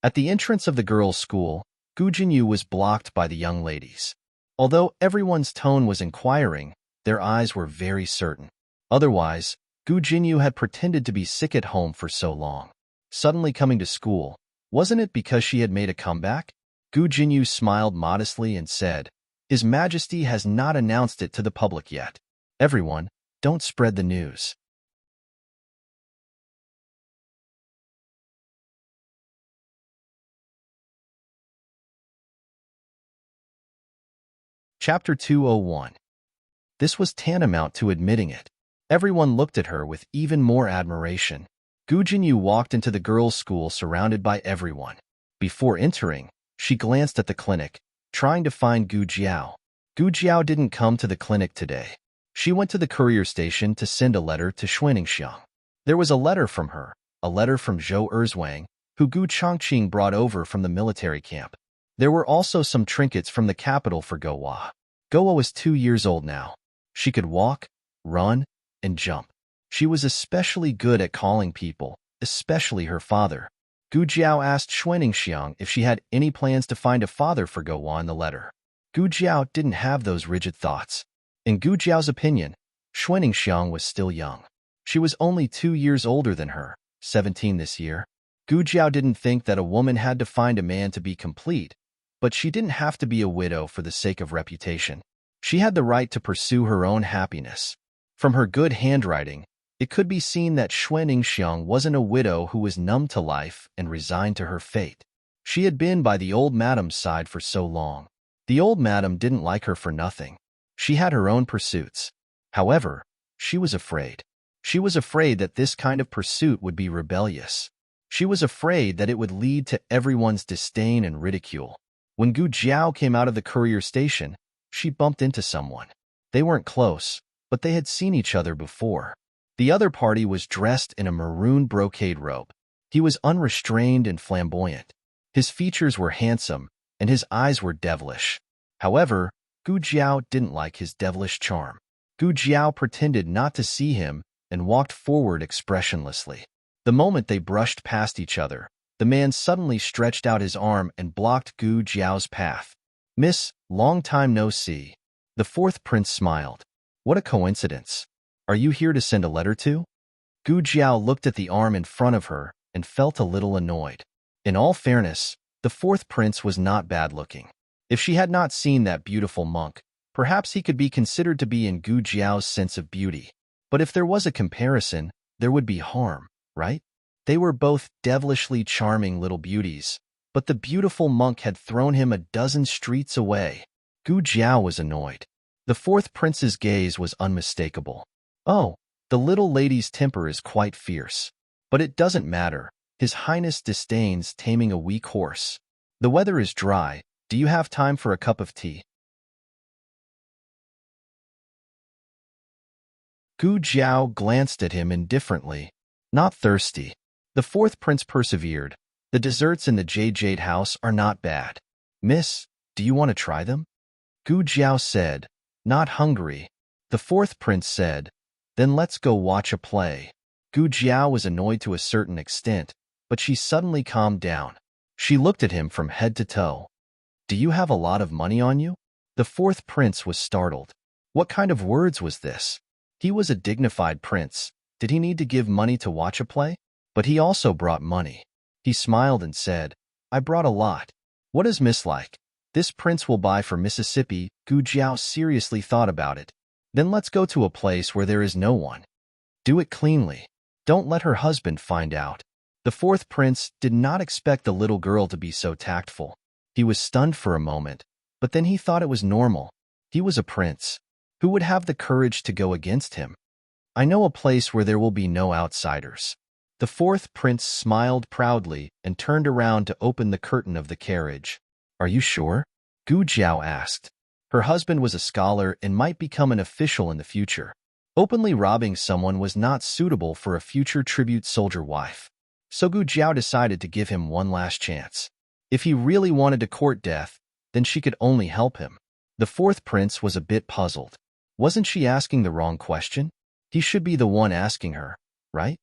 At the entrance of the girls' school, Gu Jinyu was blocked by the young ladies. Although everyone's tone was inquiring, their eyes were very certain. Otherwise, Gu Jinyu had pretended to be sick at home for so long. Suddenly coming to school, wasn't it because she had made a comeback? Gu Jinyu smiled modestly and said, His Majesty has not announced it to the public yet. Everyone, don't spread the news. Chapter 201. This was tantamount to admitting it. Everyone looked at her with even more admiration. Gu Jinyu walked into the girls' school surrounded by everyone. Before entering, she glanced at the clinic, trying to find Gu Jiao. Gu Jiao didn't come to the clinic today. She went to the courier station to send a letter to Xuaningxiang. There was a letter from her, a letter from Zhou Erzwang, who Gu Chongqing brought over from the military camp. There were also some trinkets from the capital for Gowa. Gowa was 2 years old now. She could walk, run, and jump. She was especially good at calling people, especially her father. Gu Jiao asked Xuaningxiang if she had any plans to find a father for Gowa in the letter. Gu Jiao didn't have those rigid thoughts. In Gu Jiao's opinion, Xuaningxiang was still young. She was only 2 years older than her, 17 this year. Gu Jiao didn't think that a woman had to find a man to be complete, but she didn't have to be a widow for the sake of reputation. She had the right to pursue her own happiness. From her good handwriting, it could be seen that Xuaningxiang wasn't a widow who was numb to life and resigned to her fate. She had been by the old madam's side for so long. The old madam didn't like her for nothing. She had her own pursuits. However, she was afraid. She was afraid that this kind of pursuit would be rebellious. She was afraid that it would lead to everyone's disdain and ridicule. When Gu Jiao came out of the courier station, she bumped into someone. They weren't close, but they had seen each other before. The other party was dressed in a maroon brocade robe. He was unrestrained and flamboyant. His features were handsome, and his eyes were devilish. However, Gu Jiao didn't like his devilish charm. Gu Jiao pretended not to see him and walked forward expressionlessly. The moment they brushed past each other, the man suddenly stretched out his arm and blocked Gu Jiao's path. Miss, long time no see. The fourth prince smiled. What a coincidence. Are you here to send a letter to? Gu Jiao looked at the arm in front of her and felt a little annoyed. In all fairness, the fourth prince was not bad-looking. If she had not seen that beautiful monk, perhaps he could be considered to be in Gu Jiao's sense of beauty. But if there was a comparison, there would be harm, right? They were both devilishly charming little beauties, but the beautiful monk had thrown him a dozen streets away. Gu Jiao was annoyed. The fourth prince's gaze was unmistakable. Oh, the little lady's temper is quite fierce. But it doesn't matter. His Highness disdains taming a weak horse. The weather is dry. Do you have time for a cup of tea? Gu Jiao glanced at him indifferently. Not thirsty. The fourth prince persevered. The desserts in the Jade house are not bad. Miss, do you want to try them? Gu Jiao said, not hungry. The fourth prince said, then let's go watch a play. Gu Jiao was annoyed to a certain extent, but she suddenly calmed down. She looked at him from head to toe. Do you have a lot of money on you? The fourth prince was startled. What kind of words was this? He was a dignified prince. Did he need to give money to watch a play? But he also brought money. He smiled and said, I brought a lot. What is Miss like? This prince will buy for Mississippi. Gu Jiao seriously thought about it. Then let's go to a place where there is no one. Do it cleanly. Don't let her husband find out. The fourth prince did not expect the little girl to be so tactful. He was stunned for a moment, but then he thought it was normal. He was a prince. Who would have the courage to go against him? I know a place where there will be no outsiders. The fourth prince smiled proudly and turned around to open the curtain of the carriage. Are you sure? Gu Jiao asked. Her husband was a scholar and might become an official in the future. Openly robbing someone was not suitable for a future tribute soldier wife. So Gu Jiao decided to give him one last chance. If he really wanted to court death, then she could only help him. The fourth prince was a bit puzzled. Wasn't she asking the wrong question? He should be the one asking her, right?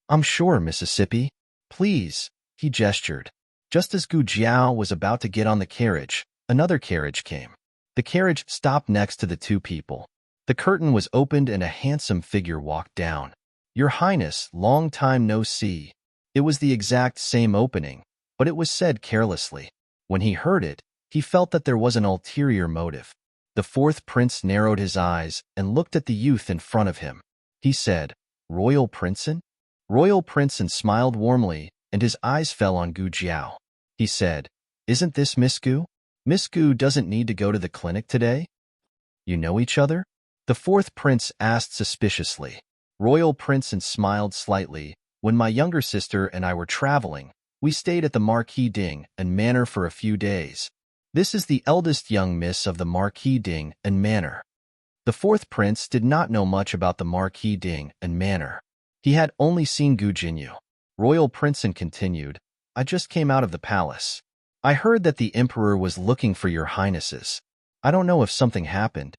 I'm sure, Mississippi. Please, he gestured. Just as Gu Jiao was about to get on the carriage, another carriage came. The carriage stopped next to the two people. The curtain was opened and a handsome figure walked down. Your Highness, long time no see. It was the exact same opening, but it was said carelessly. When he heard it, he felt that there was an ulterior motive. The fourth prince narrowed his eyes and looked at the youth in front of him. He said, Royal Princeton? Royal Princeton smiled warmly, and his eyes fell on Gu Jiao. He said, Isn't this Miss Gu? Miss Gu doesn't need to go to the clinic today? You know each other? The fourth prince asked suspiciously. Royal Princeton smiled slightly. When my younger sister and I were traveling, we stayed at the Marquis Ding and Manor for a few days. This is the eldest young miss of the Marquis Ding and Manor. The fourth prince did not know much about the Marquis Ding and Manor. He had only seen Gu Jinyu. Royal Princeton continued, I just came out of the palace. I heard that the emperor was looking for your highnesses. I don't know if something happened.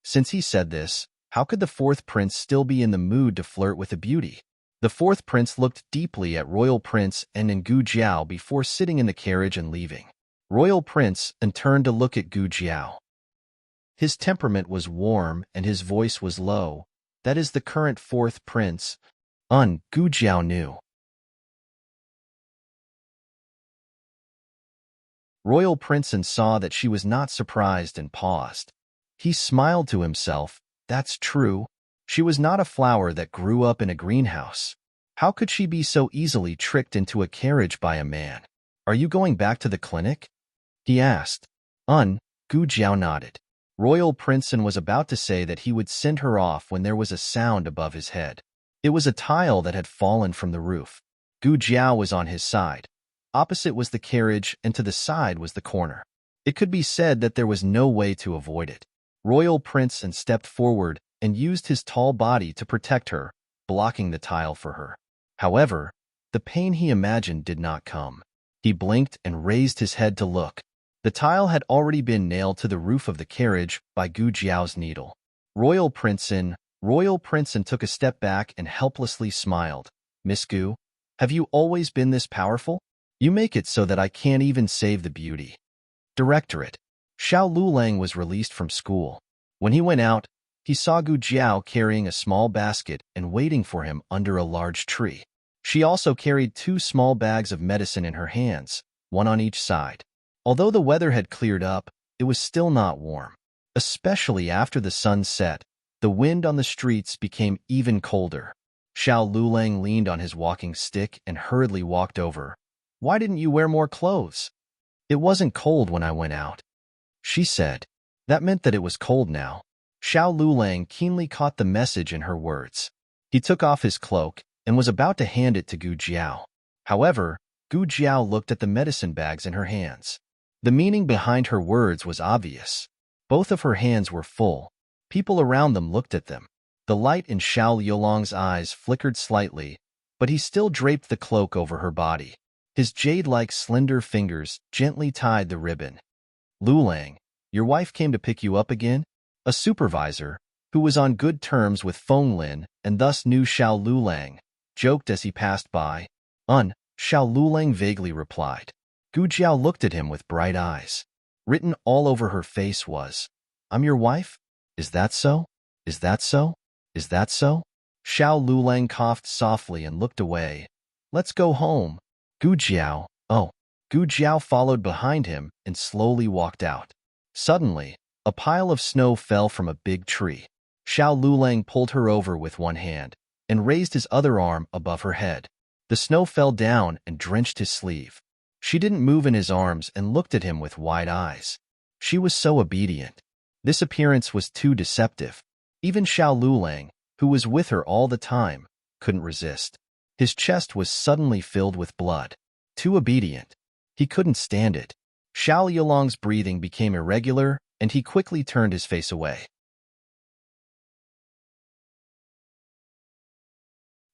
Since he said this, how could the fourth prince still be in the mood to flirt with a beauty? The fourth prince looked deeply at Royal Prince and then Gu Jiao before sitting in the carriage and leaving. Royal Prince and turned to look at Gu Jiao. His temperament was warm and his voice was low. That is the current fourth prince. Gu Jiao knew. Royal Princeton saw that she was not surprised and paused. He smiled to himself. That's true. She was not a flower that grew up in a greenhouse. How could she be so easily tricked into a carriage by a man? Are you going back to the clinic? He asked. Gu Jiao nodded. Royal Princeton was about to say that he would send her off when there was a sound above his head. It was a tile that had fallen from the roof. Gu Jiao was on his side. Opposite was the carriage and to the side was the corner. It could be said that there was no way to avoid it. Royal Princeton stepped forward and used his tall body to protect her, blocking the tile for her. However, the pain he imagined did not come. He blinked and raised his head to look. The tile had already been nailed to the roof of the carriage by Gu Jiao's needle. Royal Princeton took a step back and helplessly smiled. Miss Gu, have you always been this powerful? You make it so that I can't even save the beauty. Directorate. Xiao Lulang was released from school. When he went out, he saw Gu Jiao carrying a small basket and waiting for him under a large tree. She also carried 2 small bags of medicine in her hands, one on each side. Although the weather had cleared up, it was still not warm. Especially after the sun set, the wind on the streets became even colder. Xiao Lulang leaned on his walking stick and hurriedly walked over. Why didn't you wear more clothes? It wasn't cold when I went out, she said. That meant that it was cold now. Xiao Lulang keenly caught the message in her words. He took off his cloak and was about to hand it to Gu Jiao. However, Gu Jiao looked at the medicine bags in her hands. The meaning behind her words was obvious. Both of her hands were full. People around them looked at them. The light in Xiao Luolang's eyes flickered slightly, but he still draped the cloak over her body. His jade-like slender fingers gently tied the ribbon. Lulang, your wife came to pick you up again? A supervisor, who was on good terms with Feng Lin and thus knew Xiao Lulang, joked as he passed by. Xiao Lulang vaguely replied. Gu Jiao looked at him with bright eyes. Written all over her face was, I'm your wife? Is that so? Is that so? Is that so? Xiao Lulang coughed softly and looked away. Let's go home. Gu Jiao, oh. Gu Jiao followed behind him and slowly walked out. Suddenly, a pile of snow fell from a big tree. Xiao Lulang pulled her over with one hand and raised his other arm above her head. The snow fell down and drenched his sleeve. She didn't move in his arms and looked at him with wide eyes. She was so obedient. This appearance was too deceptive. Even Xiao Lulang, who was with her all the time, couldn't resist. His chest was suddenly filled with blood. Too obedient. He couldn't stand it. Xiao Luolang's breathing became irregular, and he quickly turned his face away.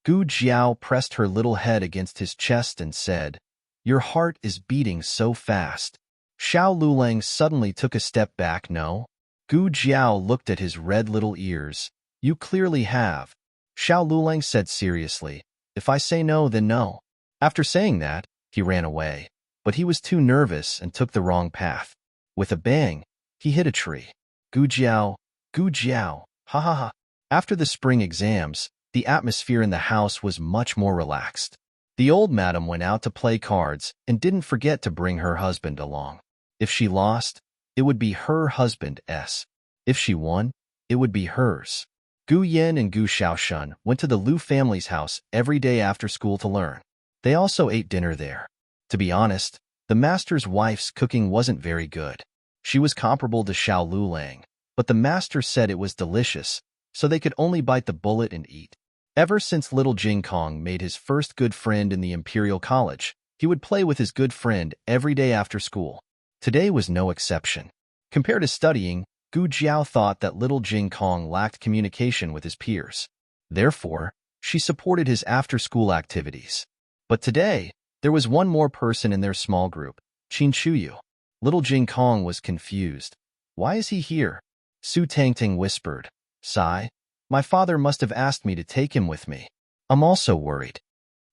Gu Jiao pressed her little head against his chest and said, "Your heart is beating so fast." Xiao Lulang suddenly took a step back. "No?" Gu Jiao looked at his red little ears. "You clearly have." Xiao Lulang said seriously, "If I say no, then no." After saying that, he ran away, but he was too nervous and took the wrong path. With a bang, he hit a tree. Gu Jiao, ha ha ha. After the spring exams, the atmosphere in the house was much more relaxed. The old madam went out to play cards and didn't forget to bring her husband along. If she lost, it would be her husband's. If she won, it would be hers. Gu Yen and Gu Xiaoshun went to the Lu family's house every day after school to learn. They also ate dinner there. To be honest, the master's wife's cooking wasn't very good. She was comparable to Xiao Lulang, but the master said it was delicious, so they could only bite the bullet and eat. Ever since little Jing Kong made his first good friend in the Imperial College, he would play with his good friend every day after school. Today was no exception. Compared to studying, Gu Jiao thought that little Jing Kong lacked communication with his peers. Therefore, she supported his after-school activities. But today, there was one more person in their small group, Qin Chuyu. Little Jing Kong was confused. "Why is he here?" Su Tangting whispered. "Sigh. My father must have asked me to take him with me. I'm also worried."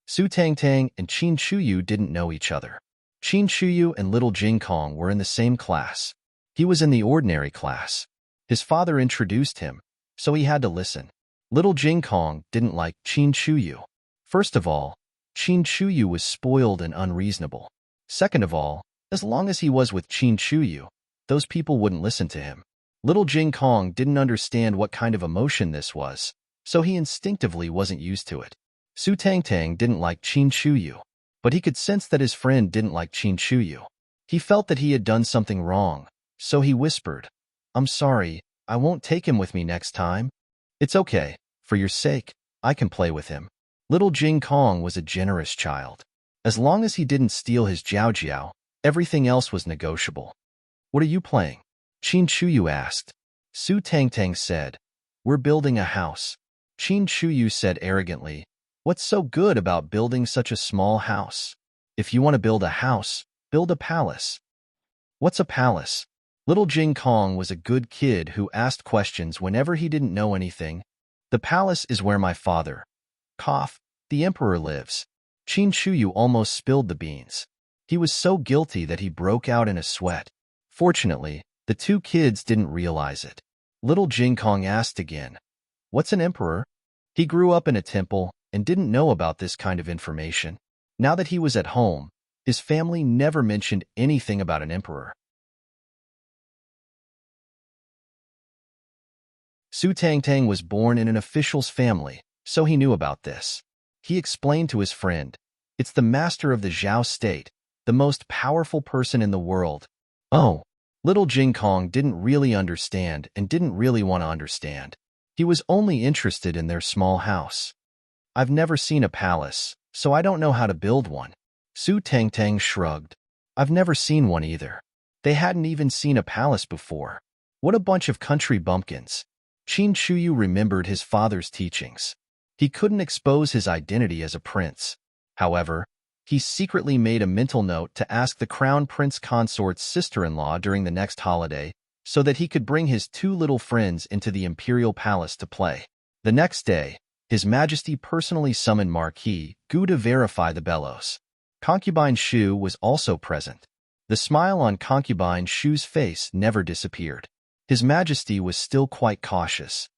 Su Tangtang and Qin Chuyu didn't know each other. Qin Chuyu and little Jing Kong were in the same class. He was in the ordinary class. His father introduced him, so he had to listen. Little Jing Kong didn't like Qin Chuyu. First of all, Qin Chuyu was spoiled and unreasonable. Second of all, as long as he was with Qin Chuyu, those people wouldn't listen to him. Little Jing Kong didn't understand what kind of emotion this was, so he instinctively wasn't used to it. Su Tangtang didn't like Qin Chuyu, but he could sense that his friend didn't like Qin Chuyu. He felt that he had done something wrong, so he whispered, "I'm sorry, I won't take him with me next time." "It's okay. For your sake, I can play with him." Little Jing Kong was a generous child. As long as he didn't steal his Jiao Jiao, everything else was negotiable. "What are you playing?" Qin Chuyu asked. Su Tangtang said, "We're building a house." Qin Chuyu said arrogantly, "What's so good about building such a small house? If you want to build a house, build a palace." "What's a palace?" Little Jing Kong was a good kid who asked questions whenever he didn't know anything. "The palace is where my father, the emperor, lives." Qin Chuyu almost spilled the beans. He was so guilty that he broke out in a sweat. Fortunately, the two kids didn't realize it. Little Jing Kong asked again, "What's an emperor?" He grew up in a temple and didn't know about this kind of information. Now that he was at home, his family never mentioned anything about an emperor. Su Tangtang was born in an official's family, so he knew about this. He explained to his friend, "It's the master of the Zhao state, the most powerful person in the world." Oh, little Jing Kong didn't really understand and didn't really want to understand. He was only interested in their small house. "I've never seen a palace, so I don't know how to build one." Su Tangtang shrugged. "I've never seen one either." They hadn't even seen a palace before. What a bunch of country bumpkins. Qin Chuyu remembered his father's teachings. He couldn't expose his identity as a prince. However, he secretly made a mental note to ask the crown prince consort's sister-in-law during the next holiday so that he could bring his two little friends into the imperial palace to play. The next day, His Majesty personally summoned Marquis Gu to verify the bellows. Concubine Shu was also present. The smile on Concubine Shu's face never disappeared. His Majesty was still quite cautious.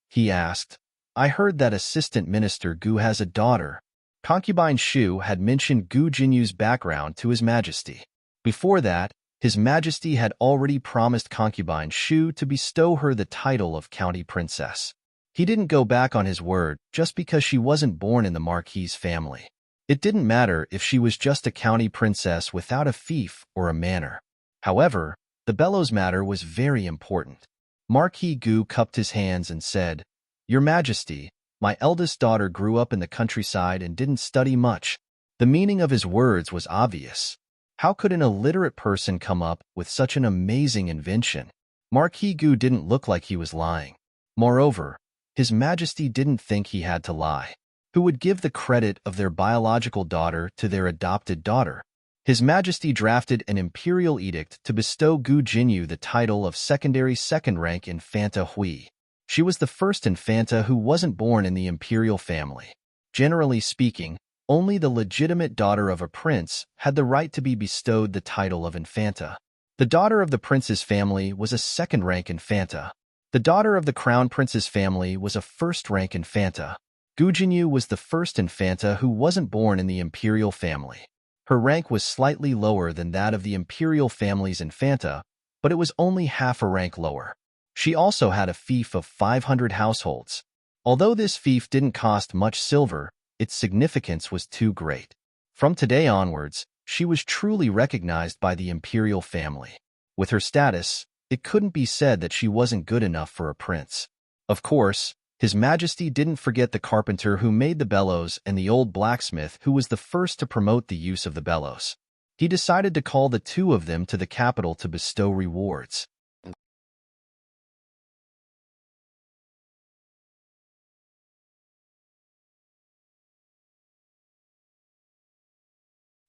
He asked, "I heard that Assistant Minister Gu has a daughter." Concubine Shu had mentioned Gu Jinyu's background to His Majesty. Before that, His Majesty had already promised Concubine Shu to bestow her the title of County Princess. He didn't go back on his word just because she wasn't born in the Marquis's family. It didn't matter if she was just a county princess without a fief or a manor. However, the bellows matter was very important. Marquis Gu cupped his hands and said, "Your Majesty, my eldest daughter grew up in the countryside and didn't study much." The meaning of his words was obvious. How could an illiterate person come up with such an amazing invention? Marquis Gu didn't look like he was lying. Moreover, His Majesty didn't think he had to lie. who would give the credit of their biological daughter to their adopted daughter. His Majesty drafted an imperial edict to bestow Gu Jinyu the title of secondary second-rank Infanta Hui. She was the first Infanta who wasn't born in the imperial family. Generally speaking, only the legitimate daughter of a prince had the right to be bestowed the title of Infanta. The daughter of the prince's family was a second-rank Infanta. The daughter of the crown prince's family was a first-rank Infanta. Gu Jinyu was the first Infanta who wasn't born in the imperial family. Her rank was slightly lower than that of the imperial family's Infanta, but it was only half a rank lower. She also had a fief of 500 households. Although this fief didn't cost much silver, its significance was too great. From today onwards, she was truly recognized by the imperial family. With her status, it couldn't be said that she wasn't good enough for a prince. Of course, His Majesty didn't forget the carpenter who made the bellows and the old blacksmith who was the first to promote the use of the bellows. He decided to call the two of them to the capital to bestow rewards.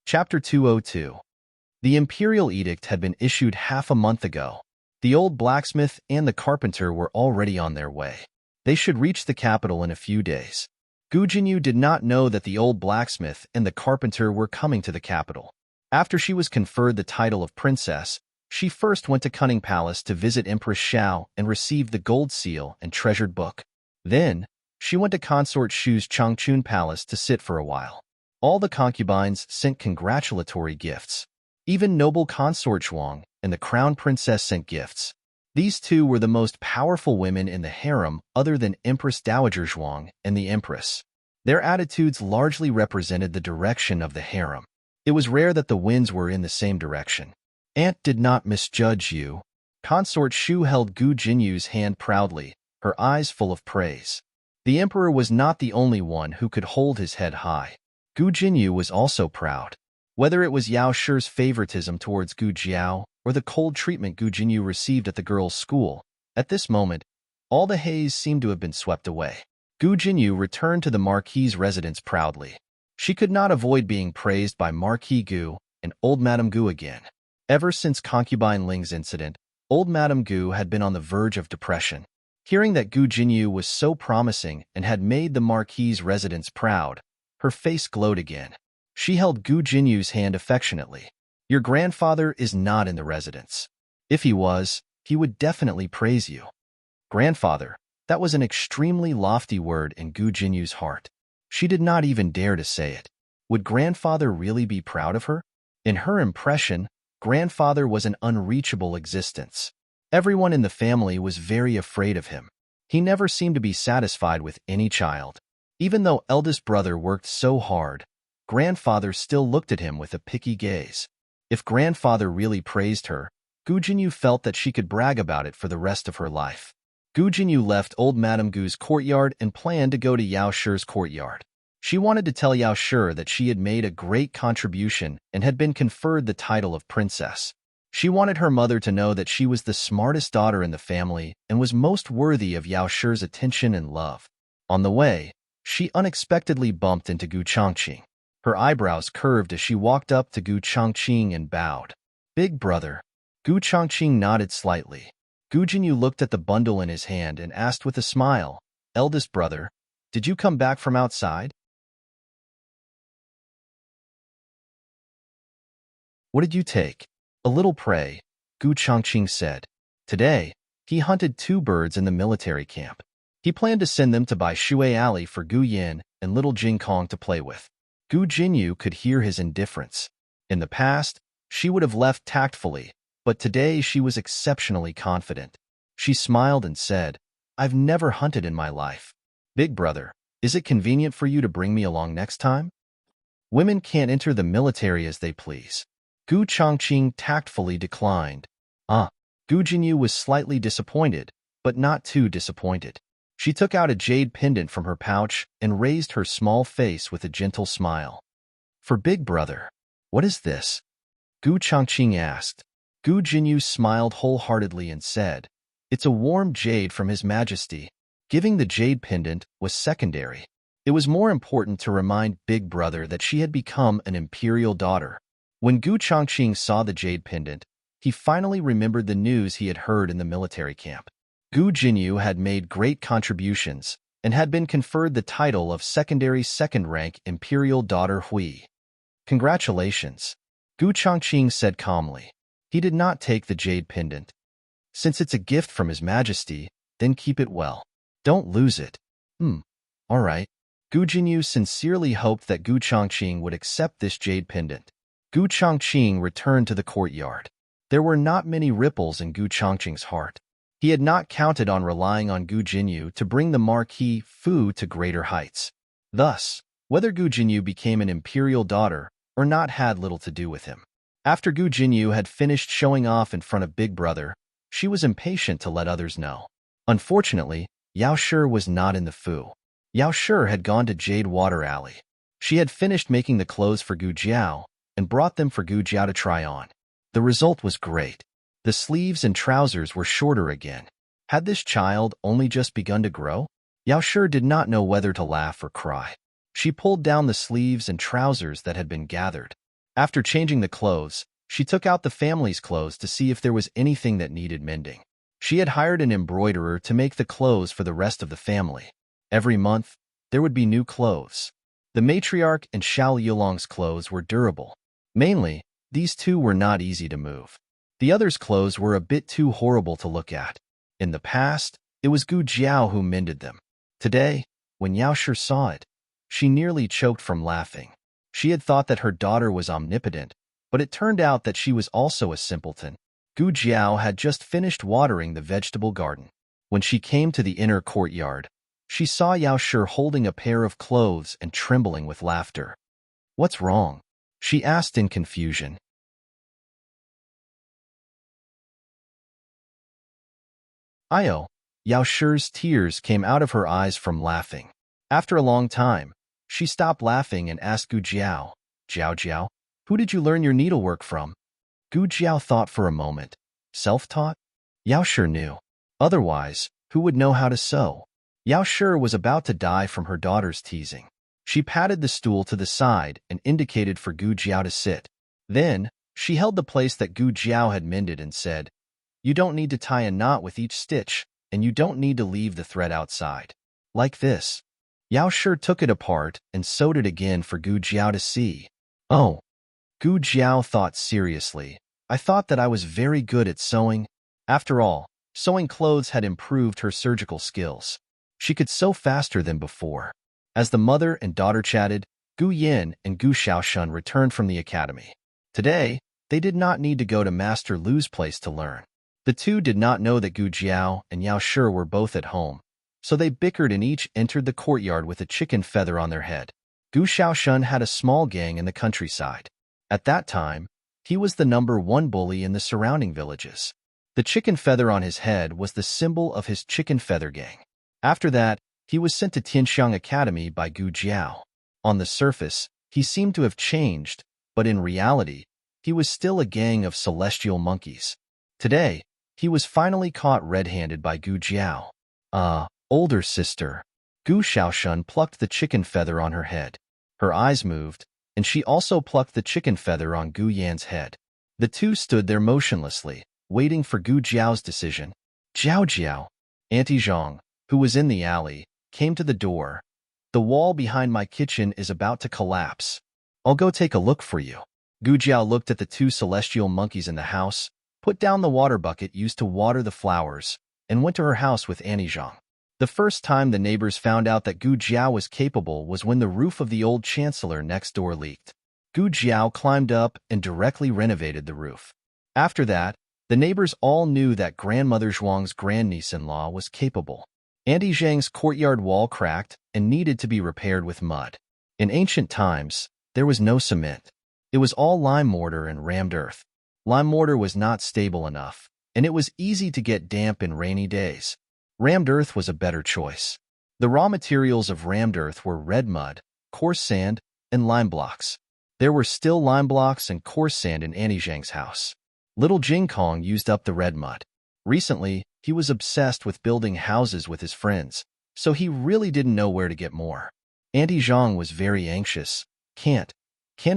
Chapter 202. The imperial edict had been issued half a month ago. The old blacksmith and the carpenter were already on their way. They should reach the capital in a few days. Gu Jinyu did not know that the old blacksmith and the carpenter were coming to the capital. After she was conferred the title of princess, she first went to Cunning Palace to visit Empress Xiao and received the gold seal and treasured book. Then, she went to Consort Shu's Changchun Palace to sit for a while. All the concubines sent congratulatory gifts. Even noble consort Zhuang and the crown princess sent gifts. These two were the most powerful women in the harem other than Empress Dowager Zhuang and the Empress. Their attitudes largely represented the direction of the harem. It was rare that the winds were in the same direction. Aunt did not misjudge you. Consort Shu held Gu Jinyu's hand proudly, her eyes full of praise. The emperor was not the only one who could hold his head high. Gu Jinyu was also proud. Whether it was Yao Shi's favoritism towards Gu Jiao or the cold treatment Gu Jinyu received at the girls' school, at this moment, all the haze seemed to have been swept away. Gu Jinyu returned to the Marquis's residence proudly. She could not avoid being praised by Marquis Gu and old Madame Gu again. Ever since Concubine Ling's incident, old Madame Gu had been on the verge of depression. Hearing that Gu Jinyu was so promising and had made the Marquis's residence proud, her face glowed again. She held Gu Jinyu's hand affectionately. Your grandfather is not in the residence. If he was, he would definitely praise you. Grandfather, that was an extremely lofty word in Gu Jinyu's heart. She did not even dare to say it. Would grandfather really be proud of her? In her impression, grandfather was an unreachable existence. Everyone in the family was very afraid of him. He never seemed to be satisfied with any child. Even though eldest brother worked so hard, grandfather still looked at him with a picky gaze. If grandfather really praised her, Gu Jinyu felt that she could brag about it for the rest of her life. Gu Jinyu left old Madame Gu's courtyard and planned to go to Yao Shi's courtyard. She wanted to tell Yao Shi that she had made a great contribution and had been conferred the title of princess. She wanted her mother to know that she was the smartest daughter in the family and was most worthy of Yao Shi's attention and love. On the way, she unexpectedly bumped into Gu Changqing. Her eyebrows curved as she walked up to Gu Changqing and bowed. Big brother. Gu Changqing nodded slightly. Gu Jinyu looked at the bundle in his hand and asked with a smile, Eldest brother, did you come back from outside? What did you take? A little prey, Gu Changqing said. Today, he hunted 2 birds in the military camp. He planned to send them to Bai Shui Alley for Gu Yin and little Jing Kong to play with. Gu Jinyu could hear his indifference. In the past, she would have left tactfully, but today she was exceptionally confident. She smiled and said, I've never hunted in my life. Big brother, is it convenient for you to bring me along next time? Women can't enter the military as they please. Gu Changqing tactfully declined. Gu Jinyu was slightly disappointed, but not too disappointed. She took out a jade pendant from her pouch and raised her small face with a gentle smile. For big brother, what is this? Gu Changqing asked. Gu Jinyu smiled wholeheartedly and said, It's a warm jade from His Majesty. Giving the jade pendant was secondary. It was more important to remind Big Brother that she had become an imperial daughter. When Gu Chongqing saw the jade pendant, he finally remembered the news he had heard in the military camp. Gu Jinyu had made great contributions and had been conferred the title of secondary second-rank imperial daughter Hui. Congratulations, Gu Chongqing said calmly. He did not take the jade pendant. Since it's a gift from His Majesty, then keep it well. Don't lose it. All right. Gu Jinyu sincerely hoped that Gu Chongqing would accept this jade pendant. Gu Chongqing returned to the courtyard. There were not many ripples in Gu Chongqing's heart. He had not counted on relying on Gu Jinyu to bring the Marquis Fu to greater heights. Thus, whether Gu Jinyu became an imperial daughter or not had little to do with him. After Gu Jinyu had finished showing off in front of Big Brother, she was impatient to let others know. Unfortunately, Yao Shi was not in the Fu. Yao Shi had gone to Jade Water Alley. She had finished making the clothes for Gu Jiao and brought them for Gu Jiao to try on. The result was great. The sleeves and trousers were shorter again. Had this child only just begun to grow? Yao Shi did not know whether to laugh or cry. She pulled down the sleeves and trousers that had been gathered. After changing the clothes, she took out the family's clothes to see if there was anything that needed mending. She had hired an embroiderer to make the clothes for the rest of the family. Every month, there would be new clothes. The matriarch and Xiao Yulong's clothes were durable. Mainly, these two were not easy to move. The others' clothes were a bit too horrible to look at. In the past, it was Gu Jiao who mended them. Today, when Yao Shi saw it, she nearly choked from laughing. She had thought that her daughter was omnipotent, but it turned out that she was also a simpleton. Gu Jiao had just finished watering the vegetable garden. When she came to the inner courtyard, she saw Yao Shi holding a pair of clothes and trembling with laughter. "What's wrong?" she asked in confusion. Io, Yao Shi's tears came out of her eyes from laughing. After a long time, she stopped laughing and asked Gu Jiao, Jiao, who did you learn your needlework from?" Gu Jiao thought for a moment. Self-taught? Yao Shi knew. Otherwise, who would know how to sew? Yao Shi was about to die from her daughter's teasing. She patted the stool to the side and indicated for Gu Jiao to sit. Then, she held the place that Gu Jiao had mended and said, "You don't need to tie a knot with each stitch, and you don't need to leave the thread outside. Like this." Yao Shi took it apart and sewed it again for Gu Jiao to see. "Oh." Gu Jiao thought seriously. "I thought that I was very good at sewing." After all, sewing clothes had improved her surgical skills. She could sew faster than before. As the mother and daughter chatted, Gu Yin and Gu Xiaoshun returned from the academy. Today, they did not need to go to Master Lu's place to learn. The two did not know that Gu Jiao and Yao Shi were both at home, so they bickered and each entered the courtyard with a chicken feather on their head. Gu Xiaoshun had a small gang in the countryside. At that time, he was the #1 bully in the surrounding villages. The chicken feather on his head was the symbol of his chicken feather gang. After that, he was sent to Tianxiang Academy by Gu Jiao. On the surface, he seemed to have changed, but in reality, he was still a gang of celestial monkeys. Today, he was finally caught red-handed by Gu Jiao. Older sister. Gu Xiaoshun plucked the chicken feather on her head. Her eyes moved, and she also plucked the chicken feather on Gu Yan's head. The two stood there motionlessly, waiting for Gu Jiao's decision. Jiao. Auntie Zhang, who was in the alley, came to the door. "The wall behind my kitchen is about to collapse. I'll go take a look for you." Gu Jiao looked at the two celestial monkeys in the house, put down the water bucket used to water the flowers, and went to her house with Auntie Zhang. The first time the neighbors found out that Gu Jiao was capable was when the roof of the old chancellor next door leaked. Gu Jiao climbed up and directly renovated the roof. After that, the neighbors all knew that Grandmother Zhuang's grandniece-in-law was capable. Auntie Zhang's courtyard wall cracked and needed to be repaired with mud. In ancient times, there was no cement. It was all lime mortar and rammed earth. Lime mortar was not stable enough, and it was easy to get damp in rainy days. Rammed earth was a better choice. The raw materials of rammed earth were red mud, coarse sand, and lime blocks. There were still lime blocks and coarse sand in Auntie Zhang's house. Little Jing Kong used up the red mud. Recently, he was obsessed with building houses with his friends, so he really didn't know where to get more. Auntie Zhang was very anxious. Can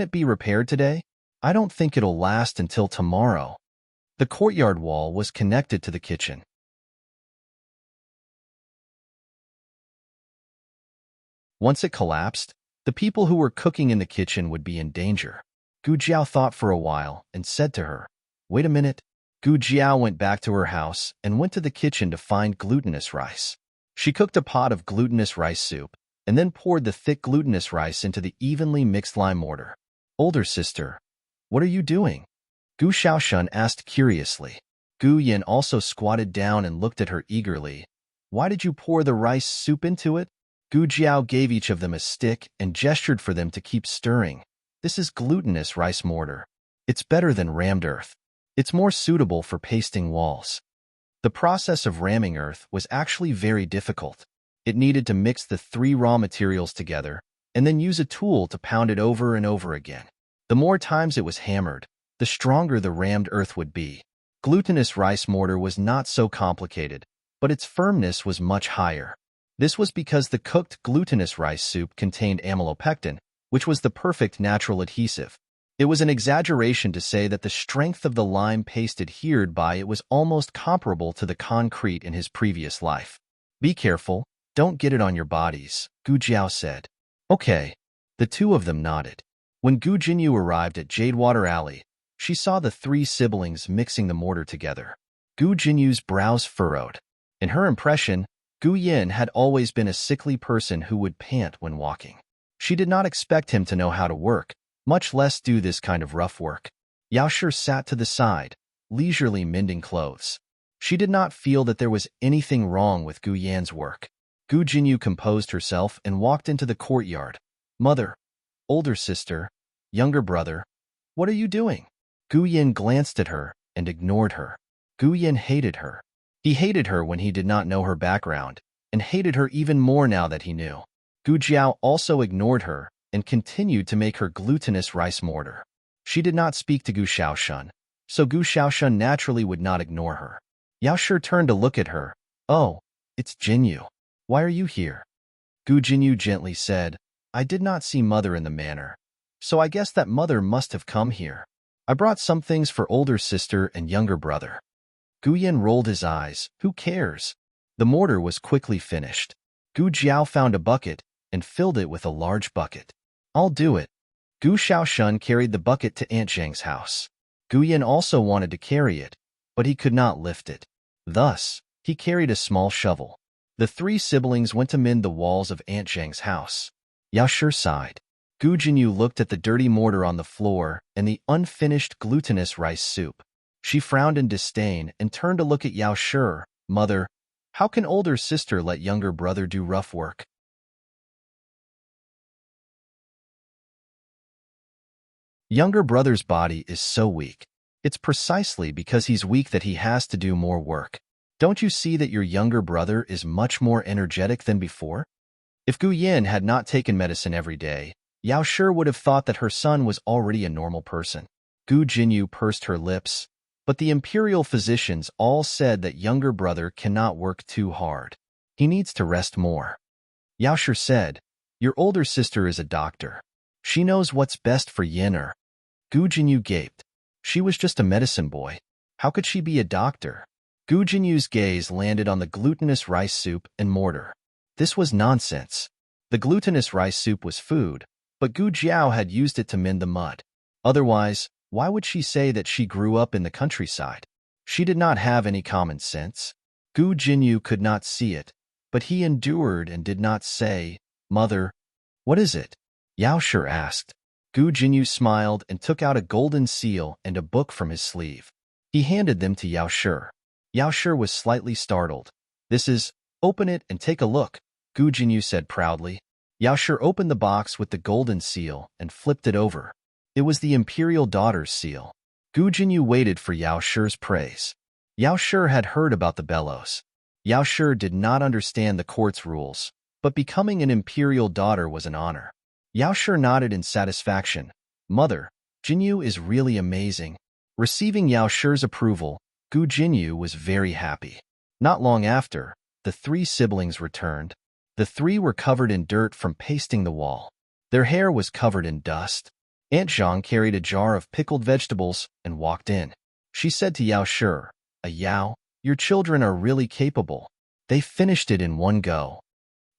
it be repaired today? I don't think it'll last until tomorrow. The courtyard wall was connected to the kitchen. Once it collapsed, the people who were cooking in the kitchen would be in danger. Gu Jiao thought for a while and said to her, "Wait a minute." Gu Jiao went back to her house and went to the kitchen to find glutinous rice. She cooked a pot of glutinous rice soup and then poured the thick glutinous rice into the evenly mixed lime mortar. "Older sister, what are you doing?" Gu Xiaoshun asked curiously. Gu Yin also squatted down and looked at her eagerly. "Why did you pour the rice soup into it?" Gu Jiao gave each of them a stick and gestured for them to keep stirring. "This is glutinous rice mortar. It's better than rammed earth. It's more suitable for pasting walls." The process of ramming earth was actually very difficult. It needed to mix the 3 raw materials together and then use a tool to pound it over and over again. The more times it was hammered, the stronger the rammed earth would be. Glutinous rice mortar was not so complicated, but its firmness was much higher. This was because the cooked glutinous rice soup contained amylopectin, which was the perfect natural adhesive. It was an exaggeration to say that the strength of the lime paste adhered by it was almost comparable to the concrete in his previous life. "Be careful, don't get it on your bodies," Gu Jiao said. "Okay." The two of them nodded. When Gu Jinyu arrived at Jadewater Alley, she saw the 3 siblings mixing the mortar together. Gu Jinyu's brows furrowed. In her impression, Gu Yin had always been a sickly person who would pant when walking. She did not expect him to know how to work, much less do this kind of rough work. Yao Shi sat to the side, leisurely mending clothes. She did not feel that there was anything wrong with Gu Yan's work. Gu Jinyu composed herself and walked into the courtyard. "Mother, older sister, younger brother, what are you doing?" Gu Yin glanced at her and ignored her. Gu Yin hated her. He hated her when he did not know her background, and hated her even more now that he knew. Gu Jiao also ignored her and continued to make her glutinous rice mortar. She did not speak to Gu Xiaoshun, so Gu Xiaoshun naturally would not ignore her. Yao Shi turned to look at her. "Oh, it's Jinyu. Why are you here?" Gu Jinyu gently said, "I did not see Mother in the manor, so I guess that Mother must have come here. I brought some things for older sister and younger brother." Gu Yin rolled his eyes. "Who cares?" The mortar was quickly finished. Gu Jiao found a bucket and filled it with a large bucket. "I'll do it." Gu Xiaoshun carried the bucket to Aunt Zhang's house. Gu Yin also wanted to carry it, but he could not lift it. Thus, he carried a small shovel. The 3 siblings went to mend the walls of Aunt Zhang's house. Yao Shi sighed. Gu Jinyu looked at the dirty mortar on the floor and the unfinished glutinous rice soup. She frowned in disdain and turned to look at Yao Shi. "Mother, how can older sister let younger brother do rough work?" Younger brother's body is so weak. It's precisely because he's weak that he has to do more work. Don't you see that your younger brother is much more energetic than before? If Gu Yin had not taken medicine every day, Yao Shi would have thought that her son was already a normal person. Gu Jinyu pursed her lips, but the imperial physicians all said that younger brother cannot work too hard. He needs to rest more. Yao Shi said, "Your older sister is a doctor. She knows what's best for Yin'er." Gu Jinyu gaped. She was just a medicine boy. How could she be a doctor? Gu Jinyu's gaze landed on the glutinous rice soup and mortar. This was nonsense. The glutinous rice soup was food, but Gu Jiao had used it to mend the mud. Otherwise, why would she say that she grew up in the countryside? She did not have any common sense. Gu Jinyu could not see it, but he endured and did not say, "Mother, what is it?" Yao Shi asked. Gu Jinyu smiled and took out a golden seal and a book from his sleeve. He handed them to Yao Shi. Yao Shi was slightly startled. "This is, open it and take a look," Gu Jinyu said proudly. Yao Shi opened the box with the golden seal and flipped it over. It was the imperial daughter's seal. Gu Jinyu waited for Yao Shi's praise. Yao Shi had heard about the bellows. Yao Shi did not understand the court's rules, but becoming an imperial daughter was an honor. Yao Shi nodded in satisfaction. "Mother, Jinyu is really amazing." Receiving Yao Shi's approval, Gu Jinyu was very happy. Not long after, the 3 siblings returned. The three were covered in dirt from pasting the wall. Their hair was covered in dust. Aunt Zhang carried a jar of pickled vegetables and walked in. She said to Yao Shi, Yao, your children are really capable. They finished it in one go.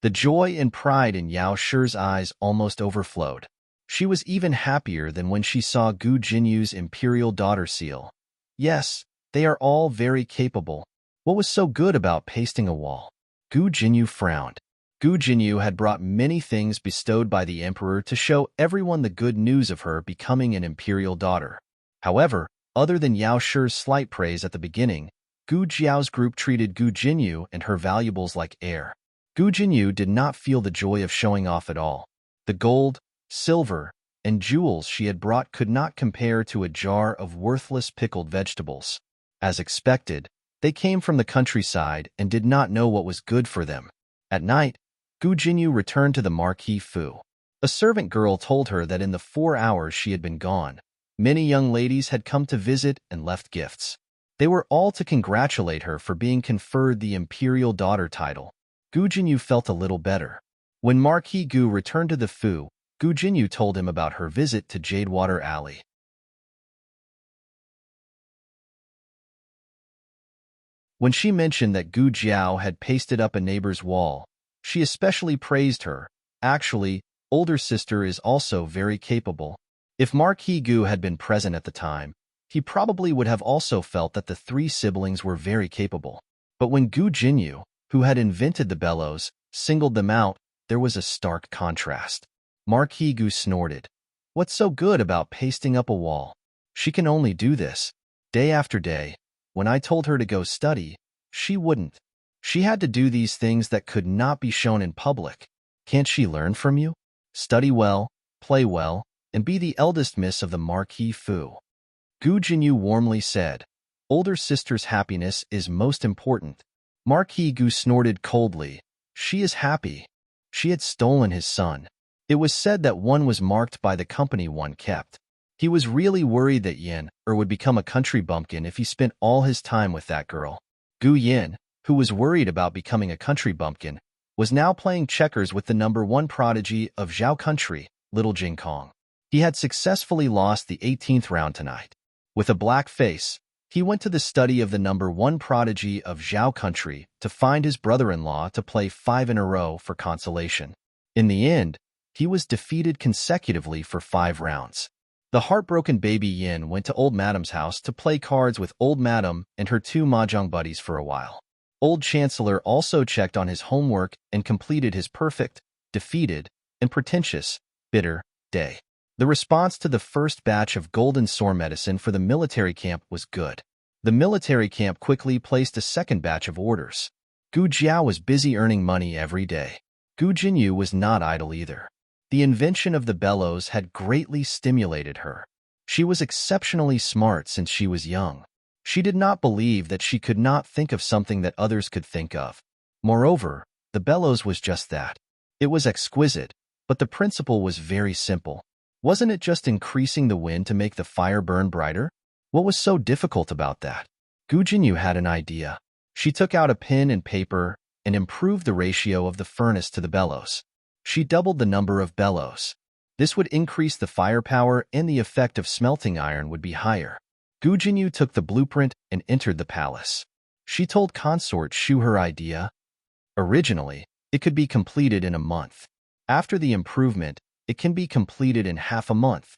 The joy and pride in Yao Shi's eyes almost overflowed. She was even happier than when she saw Gu Jinyu's imperial daughter seal. Yes, they are all very capable. What was so good about pasting a wall? Gu Jinyu frowned. Gu Jinyu had brought many things bestowed by the emperor to show everyone the good news of her becoming an imperial daughter. However, other than Yao Shi's slight praise at the beginning, Gu Jiao's group treated Gu Jinyu and her valuables like air. Gu Jinyu did not feel the joy of showing off at all. The gold, silver, and jewels she had brought could not compare to a jar of worthless pickled vegetables. As expected, they came from the countryside and did not know what was good for them. At night, Gu Jinyu returned to the Marquis Fu. A servant girl told her that in the 4 hours she had been gone, many young ladies had come to visit and left gifts. They were all to congratulate her for being conferred the imperial daughter title. Gu Jinyu felt a little better. When Marquis Gu returned to the Fu, Gu Jinyu told him about her visit to Jadewater Alley. When she mentioned that Gu Jiao had pasted up a neighbor's wall, she especially praised her. Actually, older sister is also very capable. If Marquis Gu had been present at the time, he probably would have also felt that the three siblings were very capable. But when Gu Jinyu, who had invented the bellows, singled them out, there was a stark contrast. Marquis Gu snorted. What's so good about pasting up a wall? She can only do this. Day after day, when I told her to go study, she wouldn't. She had to do these things that could not be shown in public. Can't she learn from you? Study well, play well, and be the eldest miss of the Marquis Fu. Gu Jinyu warmly said, older sister's happiness is most important. Marquis Gu snorted coldly. She is happy. She had stolen his son. It was said that one was marked by the company one kept. He was really worried that Yin would become a country bumpkin if he spent all his time with that girl. Gu Yin, who was worried about becoming a country bumpkin, was now playing checkers with the #1 prodigy of Zhao Country, Little Jing Kong. He had successfully lost the 18th round tonight. With a black face, he went to the study of the #1 prodigy of Zhao Country to find his brother-in-law to play 5 in a row for consolation. In the end, he was defeated consecutively for 5 rounds. The heartbroken baby Yin went to Old Madam's house to play cards with Old Madam and her 2 mahjong buddies for a while. Old Chancellor also checked on his homework and completed his perfect, defeated, and pretentious, bitter day. The response to the first batch of golden sore medicine for the military camp was good. The military camp quickly placed a second batch of orders. Gu Jiao was busy earning money every day. Gu Jinyu was not idle either. The invention of the bellows had greatly stimulated her. She was exceptionally smart since she was young. She did not believe that she could not think of something that others could think of. Moreover, the bellows was just that. It was exquisite, but the principle was very simple. Wasn't it just increasing the wind to make the fire burn brighter? What was so difficult about that? Gu Jinyu had an idea. She took out a pen and paper and improved the ratio of the furnace to the bellows. She doubled the number of bellows. This would increase the firepower and the effect of smelting iron would be higher. Gu Jinyu took the blueprint and entered the palace. She told Consort Shu her idea. Originally, it could be completed in a month. After the improvement, it can be completed in half a month.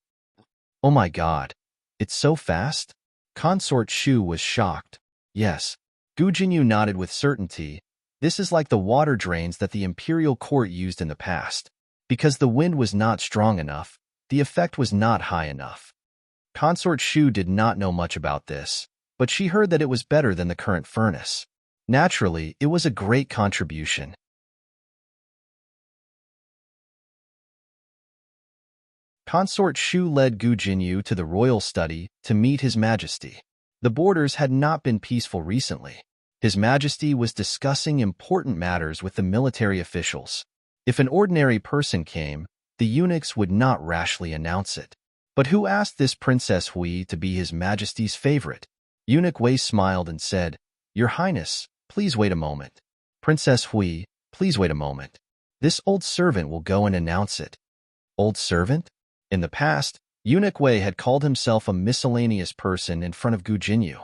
Oh my God, it's so fast? Consort Shu was shocked. Yes. Gu Jinyu nodded with certainty. This is like the water drains that the imperial court used in the past. Because the wind was not strong enough, the effect was not high enough. Consort Shu did not know much about this, but she heard that it was better than the current furnace. Naturally, it was a great contribution. Consort Shu led Gu Jinyu to the royal study to meet His Majesty. The borders had not been peaceful recently. His Majesty was discussing important matters with the military officials. If an ordinary person came, the eunuchs would not rashly announce it. But who asked this Princess Hui to be His Majesty's favorite? Eunuch Wei smiled and said, Your Highness, please wait a moment. Princess Hui, please wait a moment. This old servant will go and announce it. Old servant? In the past, Eunuch Wei had called himself a miscellaneous person in front of Gu Jinyu.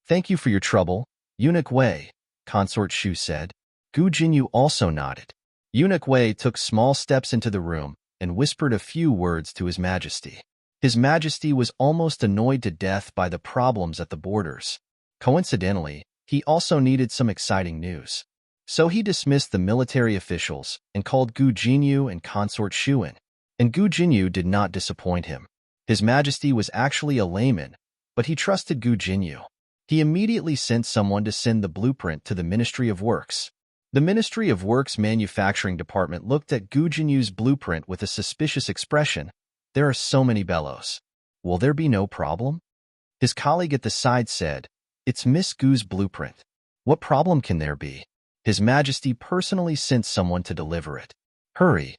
Thank you for your trouble, Eunuch Wei, Consort Shu said. Gu Jinyu also nodded. Eunuch Wei took small steps into the room and whispered a few words to His Majesty. His Majesty was almost annoyed to death by the problems at the borders. Coincidentally, he also needed some exciting news. So he dismissed the military officials and called Gu Jinyu and Consort Shu in. And Gu Jinyu did not disappoint him. His Majesty was actually a layman, but he trusted Gu Jinyu. He immediately sent someone to send the blueprint to the Ministry of Works. The Ministry of Works Manufacturing Department looked at Gu Jinyu's blueprint with a suspicious expression. There are so many bellows. Will there be no problem? His colleague at the side said, It's Miss Gu's blueprint. What problem can there be? His Majesty personally sent someone to deliver it. Hurry.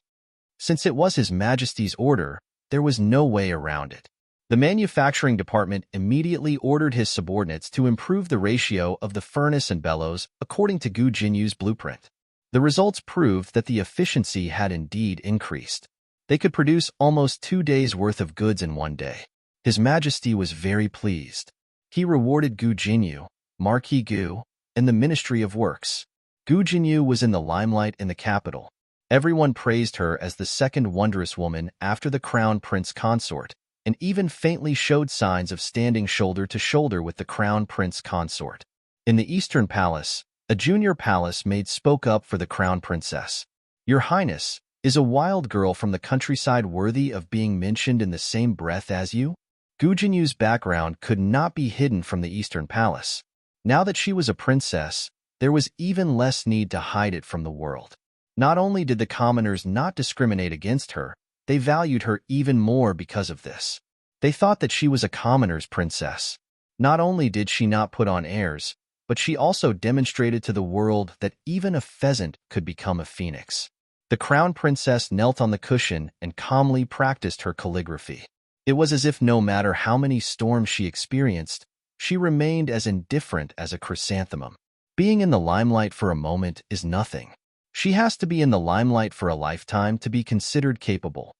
Since it was His Majesty's order, there was no way around it. The manufacturing department immediately ordered his subordinates to improve the ratio of the furnace and bellows according to Gu Jinyu's blueprint. The results proved that the efficiency had indeed increased. They could produce almost 2 days' worth of goods in one day. His Majesty was very pleased. He rewarded Gu Jinyu, Marquis Gu, and the Ministry of Works. Gu Jinyu was in the limelight in the capital. Everyone praised her as the second wondrous woman after the Crown Prince Consort, and even faintly showed signs of standing shoulder to shoulder with the Crown Prince Consort. In the Eastern Palace, a junior palace maid spoke up for the Crown Princess. Your Highness, is a wild girl from the countryside worthy of being mentioned in the same breath as you? Gu Jinyu's background could not be hidden from the Eastern Palace. Now that she was a princess, there was even less need to hide it from the world. Not only did the commoners not discriminate against her, they valued her even more because of this. They thought that she was a commoner's princess. Not only did she not put on airs, but she also demonstrated to the world that even a pheasant could become a phoenix. The crown princess knelt on the cushion and calmly practiced her calligraphy. It was as if no matter how many storms she experienced, she remained as indifferent as a chrysanthemum. Being in the limelight for a moment is nothing. She has to be in the limelight for a lifetime to be considered capable.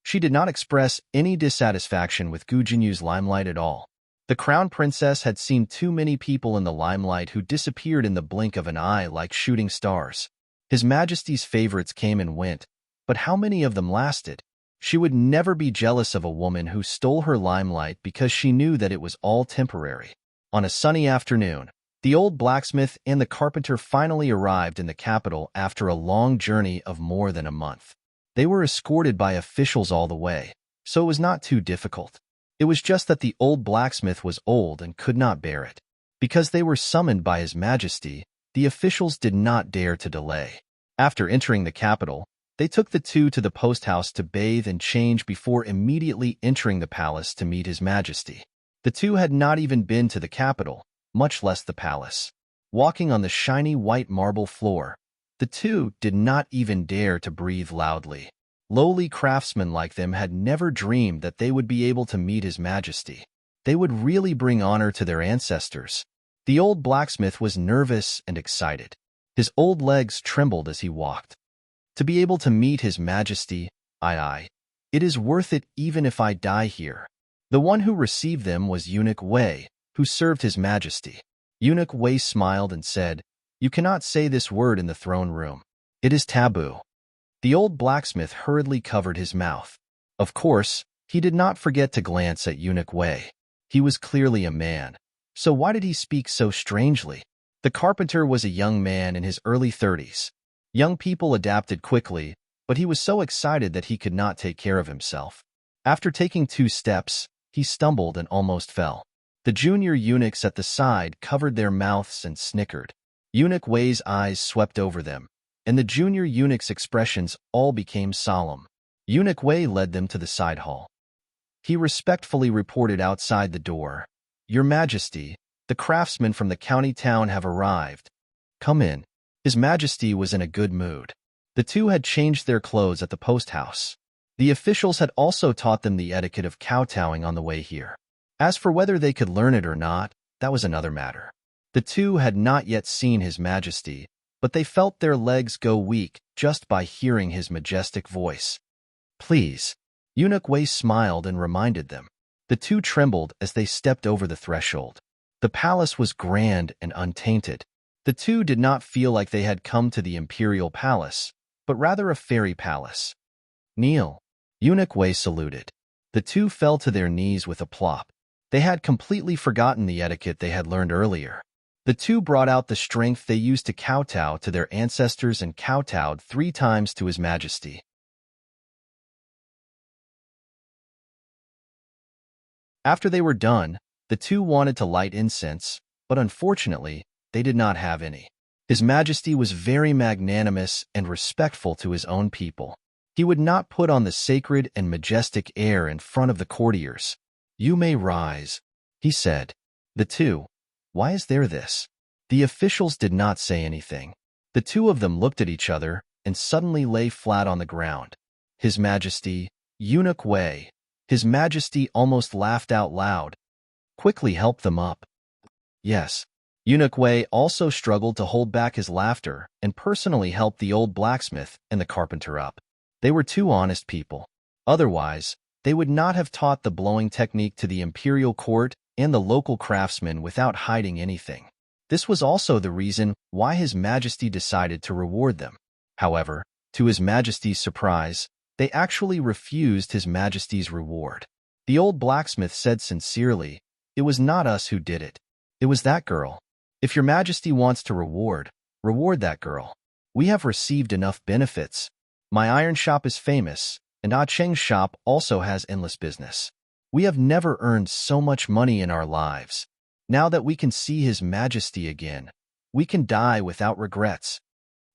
She did not express any dissatisfaction with Gu Jinyu's limelight at all. The crown princess had seen too many people in the limelight who disappeared in the blink of an eye like shooting stars. His Majesty's favorites came and went, but how many of them lasted? She would never be jealous of a woman who stole her limelight because she knew that it was all temporary. On a sunny afternoon, the old blacksmith and the carpenter finally arrived in the capital after a long journey of more than a month. They were escorted by officials all the way, so it was not too difficult. It was just that the old blacksmith was old and could not bear it. Because they were summoned by His Majesty, the officials did not dare to delay. After entering the capital, they took the two to the post house to bathe and change before immediately entering the palace to meet His Majesty. The two had not even been to the capital, much less the palace. Walking on the shiny white marble floor, the two did not even dare to breathe loudly. Lowly craftsmen like them had never dreamed that they would be able to meet His Majesty. They would really bring honor to their ancestors. The old blacksmith was nervous and excited. His old legs trembled as he walked. To be able to meet His Majesty, it is worth it even if I die here. The one who received them was Eunuch Wei, who served His Majesty. Eunuch Wei smiled and said, You cannot say this word in the throne room. It is taboo. The old blacksmith hurriedly covered his mouth. Of course, he did not forget to glance at Eunuch Wei. He was clearly a man. So why did he speak so strangely? The carpenter was a young man in his early 30s. Young people adapted quickly, but he was so excited that he could not take care of himself. After taking 2 steps, he stumbled and almost fell. The junior eunuchs at the side covered their mouths and snickered. Eunuch Wei's eyes swept over them, and the junior eunuchs' expressions all became solemn. Eunuch Wei led them to the side hall. He respectfully reported outside the door, Your Majesty, the craftsmen from the county town have arrived. Come in. His Majesty was in a good mood. The two had changed their clothes at the post house. The officials had also taught them the etiquette of kowtowing on the way here. As for whether they could learn it or not, that was another matter. The two had not yet seen His Majesty, but they felt their legs go weak just by hearing his majestic voice. "Please." Eunuch Wei smiled and reminded them. The two trembled as they stepped over the threshold. The palace was grand and untainted. The two did not feel like they had come to the imperial palace, but rather a fairy palace. "Kneel." Eunuch Wei saluted. The two fell to their knees with a plop. They had completely forgotten the etiquette they had learned earlier. The two brought out the strength they used to kowtow to their ancestors and kowtowed 3 times to His Majesty. After they were done, the two wanted to light incense, but unfortunately, they did not have any. His Majesty was very magnanimous and respectful to his own people. He would not put on the sacred and majestic air in front of the courtiers. "You may rise," he said. The two, "Why is there this?" The officials did not say anything. The two of them looked at each other and suddenly lay flat on the ground. "His Majesty, Eunuch Wei." His Majesty almost laughed out loud. "Quickly help them up." "Yes." Eunuch Wei also struggled to hold back his laughter and personally helped the old blacksmith and the carpenter up. They were two honest people. Otherwise, they would not have taught the blowing technique to the imperial court and the local craftsmen without hiding anything. This was also the reason why His Majesty decided to reward them. However, to His Majesty's surprise, they actually refused His Majesty's reward. The old blacksmith said sincerely, "It was not us who did it. It was that girl. If Your Majesty wants to reward that girl. We have received enough benefits. My iron shop is famous, and Ah Cheng's shop also has endless business. We have never earned so much money in our lives. Now that we can see His Majesty again, we can die without regrets."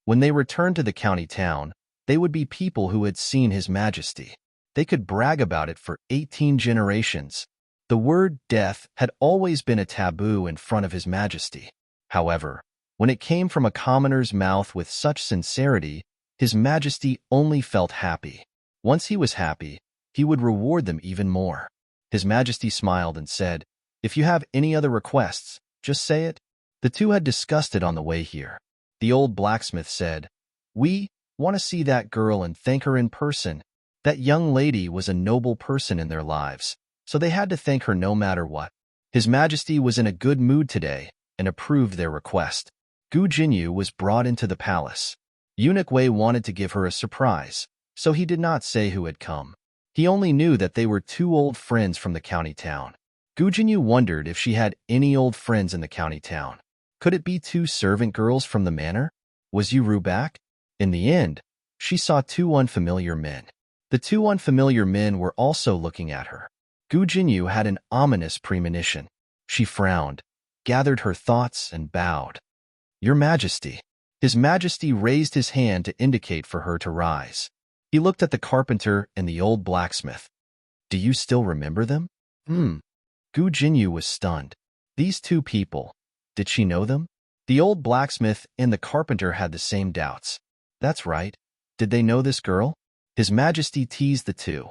When they returned to the county town, they would be people who had seen His Majesty. They could brag about it for 18 generations. The word death had always been a taboo in front of His Majesty. However, when it came from a commoner's mouth with such sincerity, His Majesty only felt happy. Once he was happy, he would reward them even more. His Majesty smiled and said, "If you have any other requests, just say it." The two had discussed it on the way here. The old blacksmith said, "We want to see that girl and thank her in person. That young lady was a noble person in their lives, so they had to thank her no matter what." His Majesty was in a good mood today and approved their request. Gu Jinyu was brought into the palace. Eunuch Wei wanted to give her a surprise, so he did not say who had come. He only knew that they were 2 old friends from the county town. Gu Jinyu wondered if she had any old friends in the county town. Could it be 2 servant girls from the manor? Was Yuru back? In the end, she saw 2 unfamiliar men. The 2 unfamiliar men were also looking at her. Gu Jinyu had an ominous premonition. She frowned, gathered her thoughts, and bowed. "Your Majesty." His Majesty raised his hand to indicate for her to rise. He looked at the carpenter and the old blacksmith. "Do you still remember them?" Gu Jinyu was stunned. These 2 people, did she know them? The old blacksmith and the carpenter had the same doubts. That's right. Did they know this girl? His Majesty teased the 2.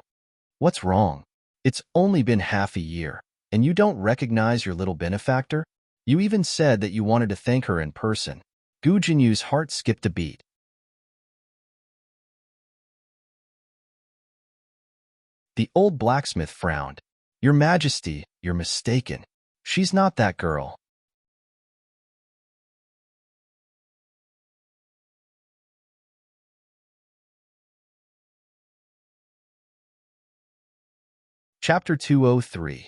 "What's wrong? It's only been half a year, and you don't recognize your little benefactor? You even said that you wanted to thank her in person." Gu Jinyu's heart skipped a beat. The old blacksmith frowned. "Your Majesty, you're mistaken. She's not that girl." Chapter 203.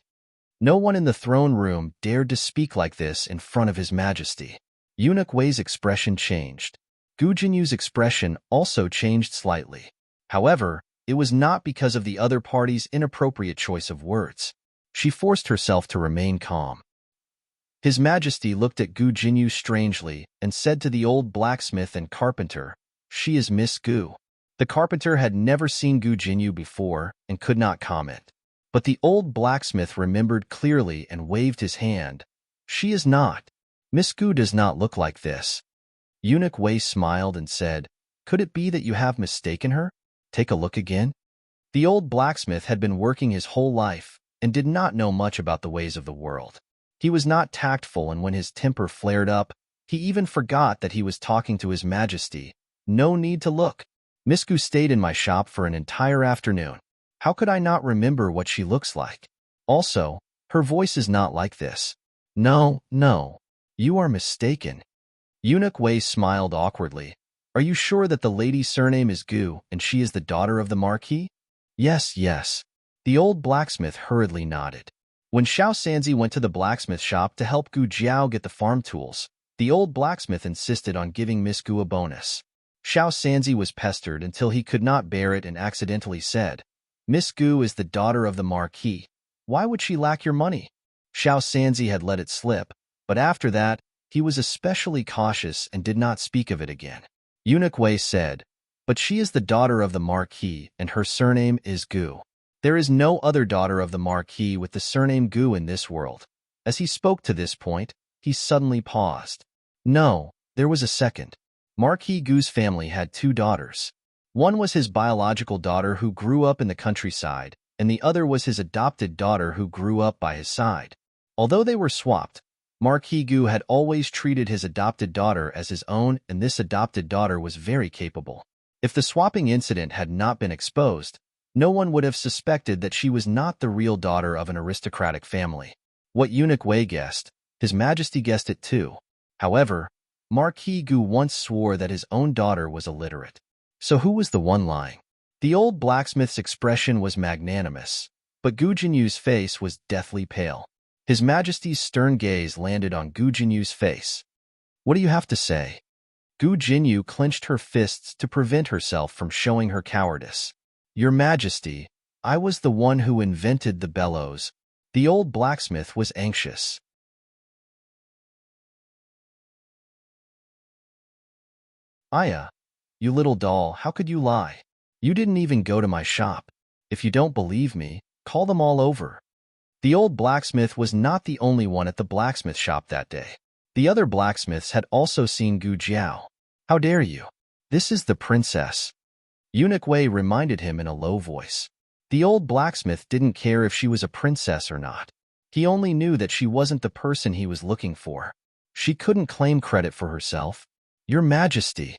No one in the throne room dared to speak like this in front of His Majesty. Eunuch Wei's expression changed. Gu Jinyu's expression also changed slightly. However, it was not because of the other party's inappropriate choice of words. She forced herself to remain calm. His Majesty looked at Gu Jinyu strangely and said to the old blacksmith and carpenter, "She is Miss Gu." The carpenter had never seen Gu Jinyu before and could not comment. But the old blacksmith remembered clearly and waved his hand. "She is not. Miss Gu does not look like this." Eunuch Wei smiled and said, "Could it be that you have mistaken her? Take a look again." The old blacksmith had been working his whole life and did not know much about the ways of the world. He was not tactful, and when his temper flared up, he even forgot that he was talking to His Majesty. No need to look. Miss Gu stayed in my shop for an entire afternoon. How could I not remember what she looks like? Also, her voice is not like this. No, no. You are mistaken. Eunuch Wei smiled awkwardly. Are you sure that the lady's surname is Gu and she is the daughter of the Marquis? Yes, yes. The old blacksmith hurriedly nodded. When Xiao Sanzi went to the blacksmith shop to help Gu Jiao get the farm tools, the old blacksmith insisted on giving Miss Gu a bonus. Xiao Sanzi was pestered until he could not bear it and accidentally said, Miss Gu is the daughter of the Marquis. Why would she lack your money? Xiao Sanzi had let it slip, but after that, he was especially cautious and did not speak of it again. Eunuch Wei said, but she is the daughter of the Marquis, and her surname is Gu. There is no other daughter of the Marquis with the surname Gu in this world. As he spoke to this point, he suddenly paused. No, there was a second. Marquis Gu's family had two daughters. One was his biological daughter who grew up in the countryside, and the other was his adopted daughter who grew up by his side. Although they were swapped, Marquis Gu had always treated his adopted daughter as his own, and this adopted daughter was very capable. If the swapping incident had not been exposed, no one would have suspected that she was not the real daughter of an aristocratic family. What Eunuch Wei guessed, His Majesty guessed it too. However, Marquis Gu once swore that his own daughter was illiterate. So who was the one lying? The old blacksmith's expression was magnanimous, but Gu Jinyu's face was deathly pale. His Majesty's stern gaze landed on Gu Jinyu's face. What do you have to say? Gu Jinyu clenched her fists to prevent herself from showing her cowardice. Your Majesty, I was the one who invented the bellows. The old blacksmith was anxious. Aya, you little doll, how could you lie? You didn't even go to my shop. If you don't believe me, call them all over. The old blacksmith was not the only one at the blacksmith shop that day. The other blacksmiths had also seen Gu Jiao. How dare you? This is the princess. Eunuch Wei reminded him in a low voice. The old blacksmith didn't care if she was a princess or not. He only knew that she wasn't the person he was looking for. She couldn't claim credit for herself. Your Majesty.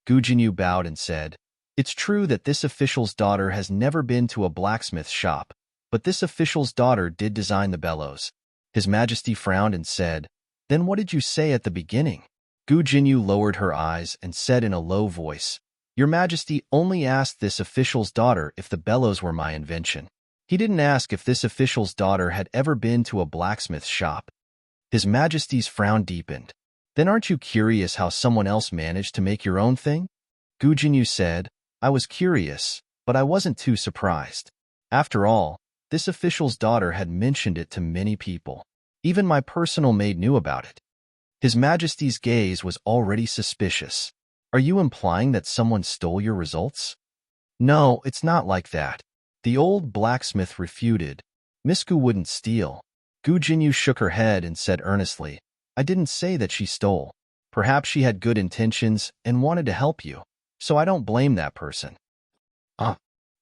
Gu Jinyu bowed and said, It's true that this official's daughter has never been to a blacksmith's shop, but this official's daughter did design the bellows. His Majesty frowned and said, Then what did you say at the beginning? Gu Jinyu lowered her eyes and said in a low voice, Your Majesty only asked this official's daughter if the bellows were my invention. He didn't ask if this official's daughter had ever been to a blacksmith's shop. His Majesty's frown deepened. Then aren't you curious how someone else managed to make your own thing? Gu Jinyu said, I was curious, but I wasn't too surprised. After all, this official's daughter had mentioned it to many people. Even my personal maid knew about it. His Majesty's gaze was already suspicious. Are you implying that someone stole your results? No, it's not like that. The old blacksmith refuted. Miss Gu wouldn't steal. Gu Jinyu shook her head and said earnestly, I didn't say that she stole. Perhaps she had good intentions and wanted to help you, so I don't blame that person.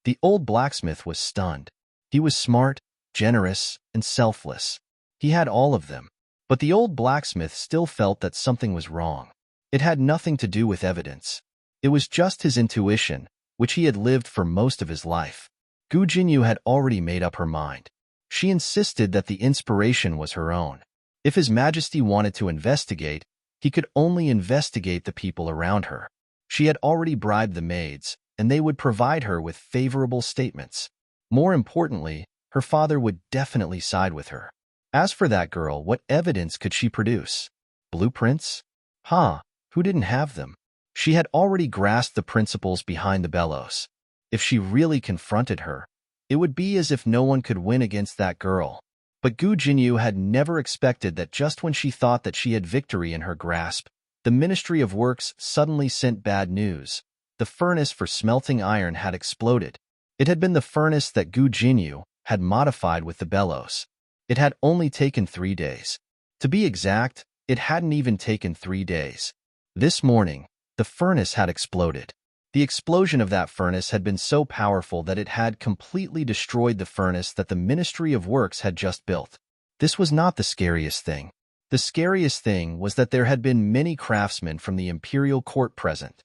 The old blacksmith was stunned. He was smart, generous, and selfless. He had all of them. But the old blacksmith still felt that something was wrong. It had nothing to do with evidence. It was just his intuition, which he had lived for most of his life. Gu Jinyu had already made up her mind. She insisted that the inspiration was her own. If His Majesty wanted to investigate, he could only investigate the people around her. She had already bribed the maids, and they would provide her with favorable statements. More importantly, her father would definitely side with her. As for that girl, what evidence could she produce? Blueprints? Who didn't have them? She had already grasped the principles behind the bellows. If she really confronted her, it would be as if no one could win against that girl. But Gu Jinyu had never expected that just when she thought that she had victory in her grasp, the Ministry of Works suddenly sent bad news. The furnace for smelting iron had exploded. It had been the furnace that Gu Jinyu had modified with the bellows. It had only taken 3 days. To be exact, it hadn't even taken 3 days. This morning, the furnace had exploded. The explosion of that furnace had been so powerful that it had completely destroyed the furnace that the Ministry of Works had just built. This was not the scariest thing. The scariest thing was that there had been many craftsmen from the imperial court present.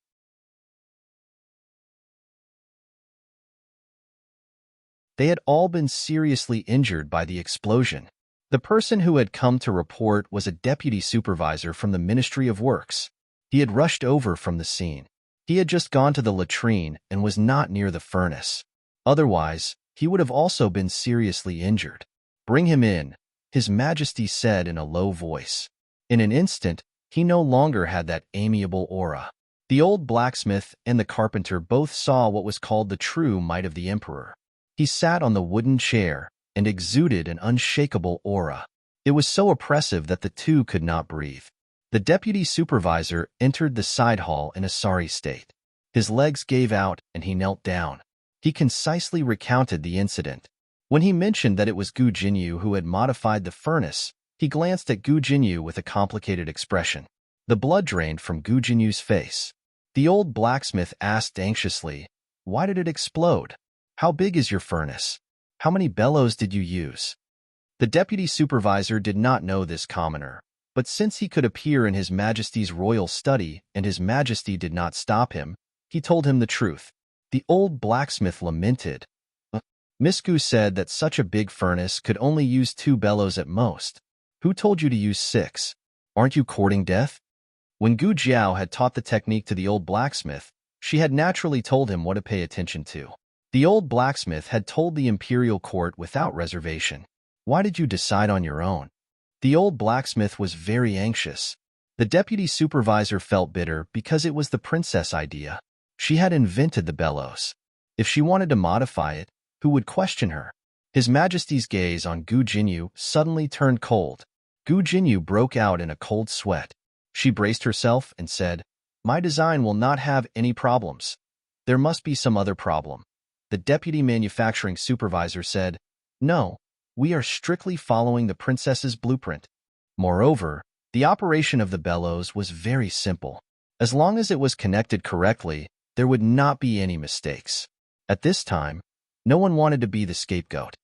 They had all been seriously injured by the explosion. The person who had come to report was a deputy supervisor from the Ministry of Works. He had rushed over from the scene. He had just gone to the latrine and was not near the furnace. Otherwise, he would have also been seriously injured. "Bring him in," His Majesty said in a low voice. In an instant, he no longer had that amiable aura. The old blacksmith and the carpenter both saw what was called the true might of the emperor. He sat on the wooden chair and exuded an unshakable aura. It was so oppressive that the two could not breathe. The deputy supervisor entered the side hall in a sorry state. His legs gave out and he knelt down. He concisely recounted the incident. When he mentioned that it was Gu Jinyu who had modified the furnace, he glanced at Gu Jinyu with a complicated expression. The blood drained from Gu Jinyu's face. The old blacksmith asked anxiously, "Why did it explode? How big is your furnace? How many bellows did you use?" The deputy supervisor did not know this commoner, but since he could appear in His Majesty's royal study and His Majesty did not stop him, he told him the truth. The old blacksmith lamented. Miss Gu said that such a big furnace could only use 2 bellows at most. Who told you to use 6? Aren't you courting death? When Gu Jiao had taught the technique to the old blacksmith, she had naturally told him what to pay attention to. The old blacksmith had told the imperial court without reservation. "Why did you decide on your own?" The old blacksmith was very anxious. The deputy supervisor felt bitter because it was the princess' idea. She had invented the bellows. If she wanted to modify it, who would question her? His Majesty's gaze on Gu Jinyu suddenly turned cold. Gu Jinyu broke out in a cold sweat. She braced herself and said, "My design will not have any problems. There must be some other problem." The deputy manufacturing supervisor said, "No, we are strictly following the princess's blueprint." Moreover, the operation of the bellows was very simple. As long as it was connected correctly, there would not be any mistakes. At this time, no one wanted to be the scapegoat.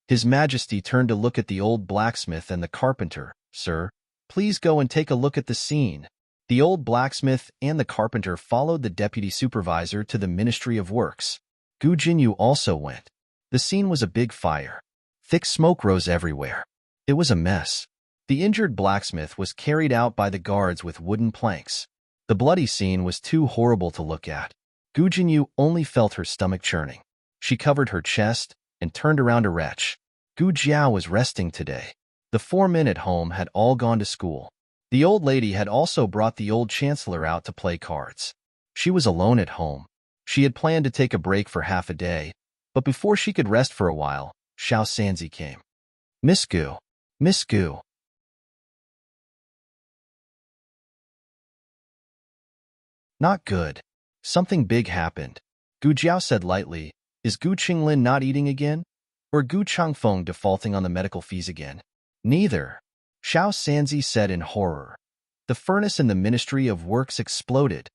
His Majesty turned to look at the old blacksmith and the carpenter. "Sir, please go and take a look at the scene." The old blacksmith and the carpenter followed the deputy supervisor to the Ministry of Works. Gu Jinyu also went. The scene was a big fire. Thick smoke rose everywhere. It was a mess. The injured blacksmith was carried out by the guards with wooden planks. The bloody scene was too horrible to look at. Gu Jinyu only felt her stomach churning. She covered her chest and turned around to retch. Gu Jiao was resting today. The 4 men at home had all gone to school. The old lady had also brought the old chancellor out to play cards. She was alone at home. She had planned to take a break for half a day, but before she could rest for a while, Xiao Sanzi came. "Miss Gu. Miss Gu." "Not good. Something big happened." Gu Jiao said lightly, "Is Gu Qinglin not eating again? Or Gu Changfeng defaulting on the medical fees again?" "Neither." Xiao Sanzi said in horror. The furnace in the Ministry of Works exploded.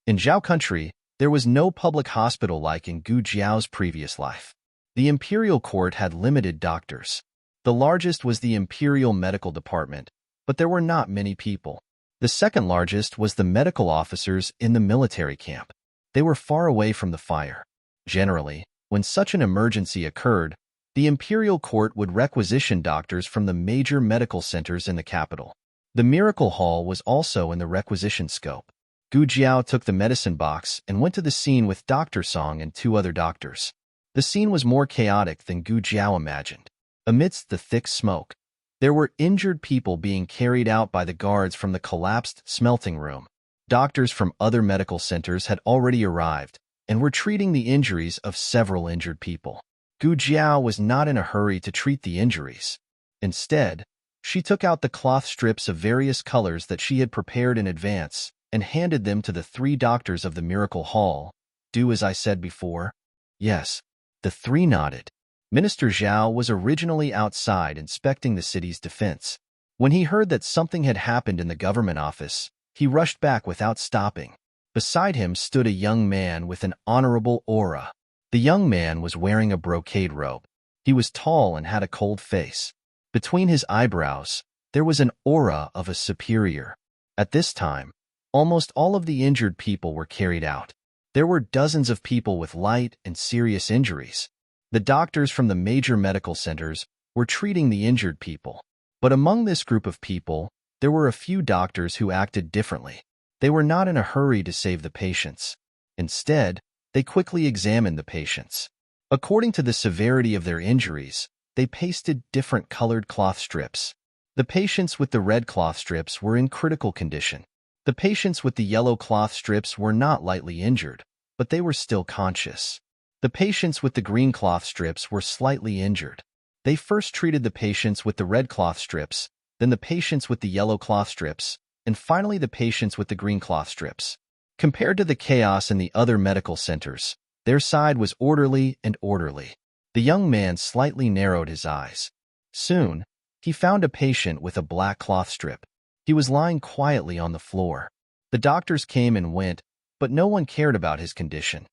In Zhao country, there was no public hospital like in Gu Jiao's previous life. The imperial court had limited doctors. The largest was the imperial medical department, but there were not many people. The second largest was the medical officers in the military camp. They were far away from the fire. Generally, when such an emergency occurred, the imperial court would requisition doctors from the major medical centers in the capital. The miracle hall was also in the requisition scope. Gu Jiao took the medicine box and went to the scene with Dr. Song and 2 other doctors. The scene was more chaotic than Gu Jiao imagined. Amidst the thick smoke, there were injured people being carried out by the guards from the collapsed smelting room. Doctors from other medical centers had already arrived and were treating the injuries of several injured people. Gu Jiao was not in a hurry to treat the injuries. Instead, she took out the cloth strips of various colors that she had prepared in advance and handed them to the 3 doctors of the Miracle Hall. "Do as I said before?" "Yes." The 3 nodded. Minister Zhao was originally outside inspecting the city's defense. When he heard that something had happened in the government office, he rushed back without stopping. Beside him stood a young man with an honorable aura. The young man was wearing a brocade robe. He was tall and had a cold face. Between his eyebrows, there was an aura of a superior. At this time, almost all of the injured people were carried out. There were dozens of people with light and serious injuries. The doctors from the major medical centers were treating the injured people. But among this group of people, there were a few doctors who acted differently. They were not in a hurry to save the patients. Instead, they quickly examined the patients. According to the severity of their injuries, they pasted different colored cloth strips. The patients with the red cloth strips were in critical condition. The patients with the yellow cloth strips were not lightly injured, but they were still conscious. The patients with the green cloth strips were slightly injured. They first treated the patients with the red cloth strips, then the patients with the yellow cloth strips, and finally the patients with the green cloth strips. Compared to the chaos in the other medical centers, their side was orderly and orderly. The young man slightly narrowed his eyes. Soon, he found a patient with a black cloth strip. He was lying quietly on the floor. The doctors came and went, but no one cared about his condition.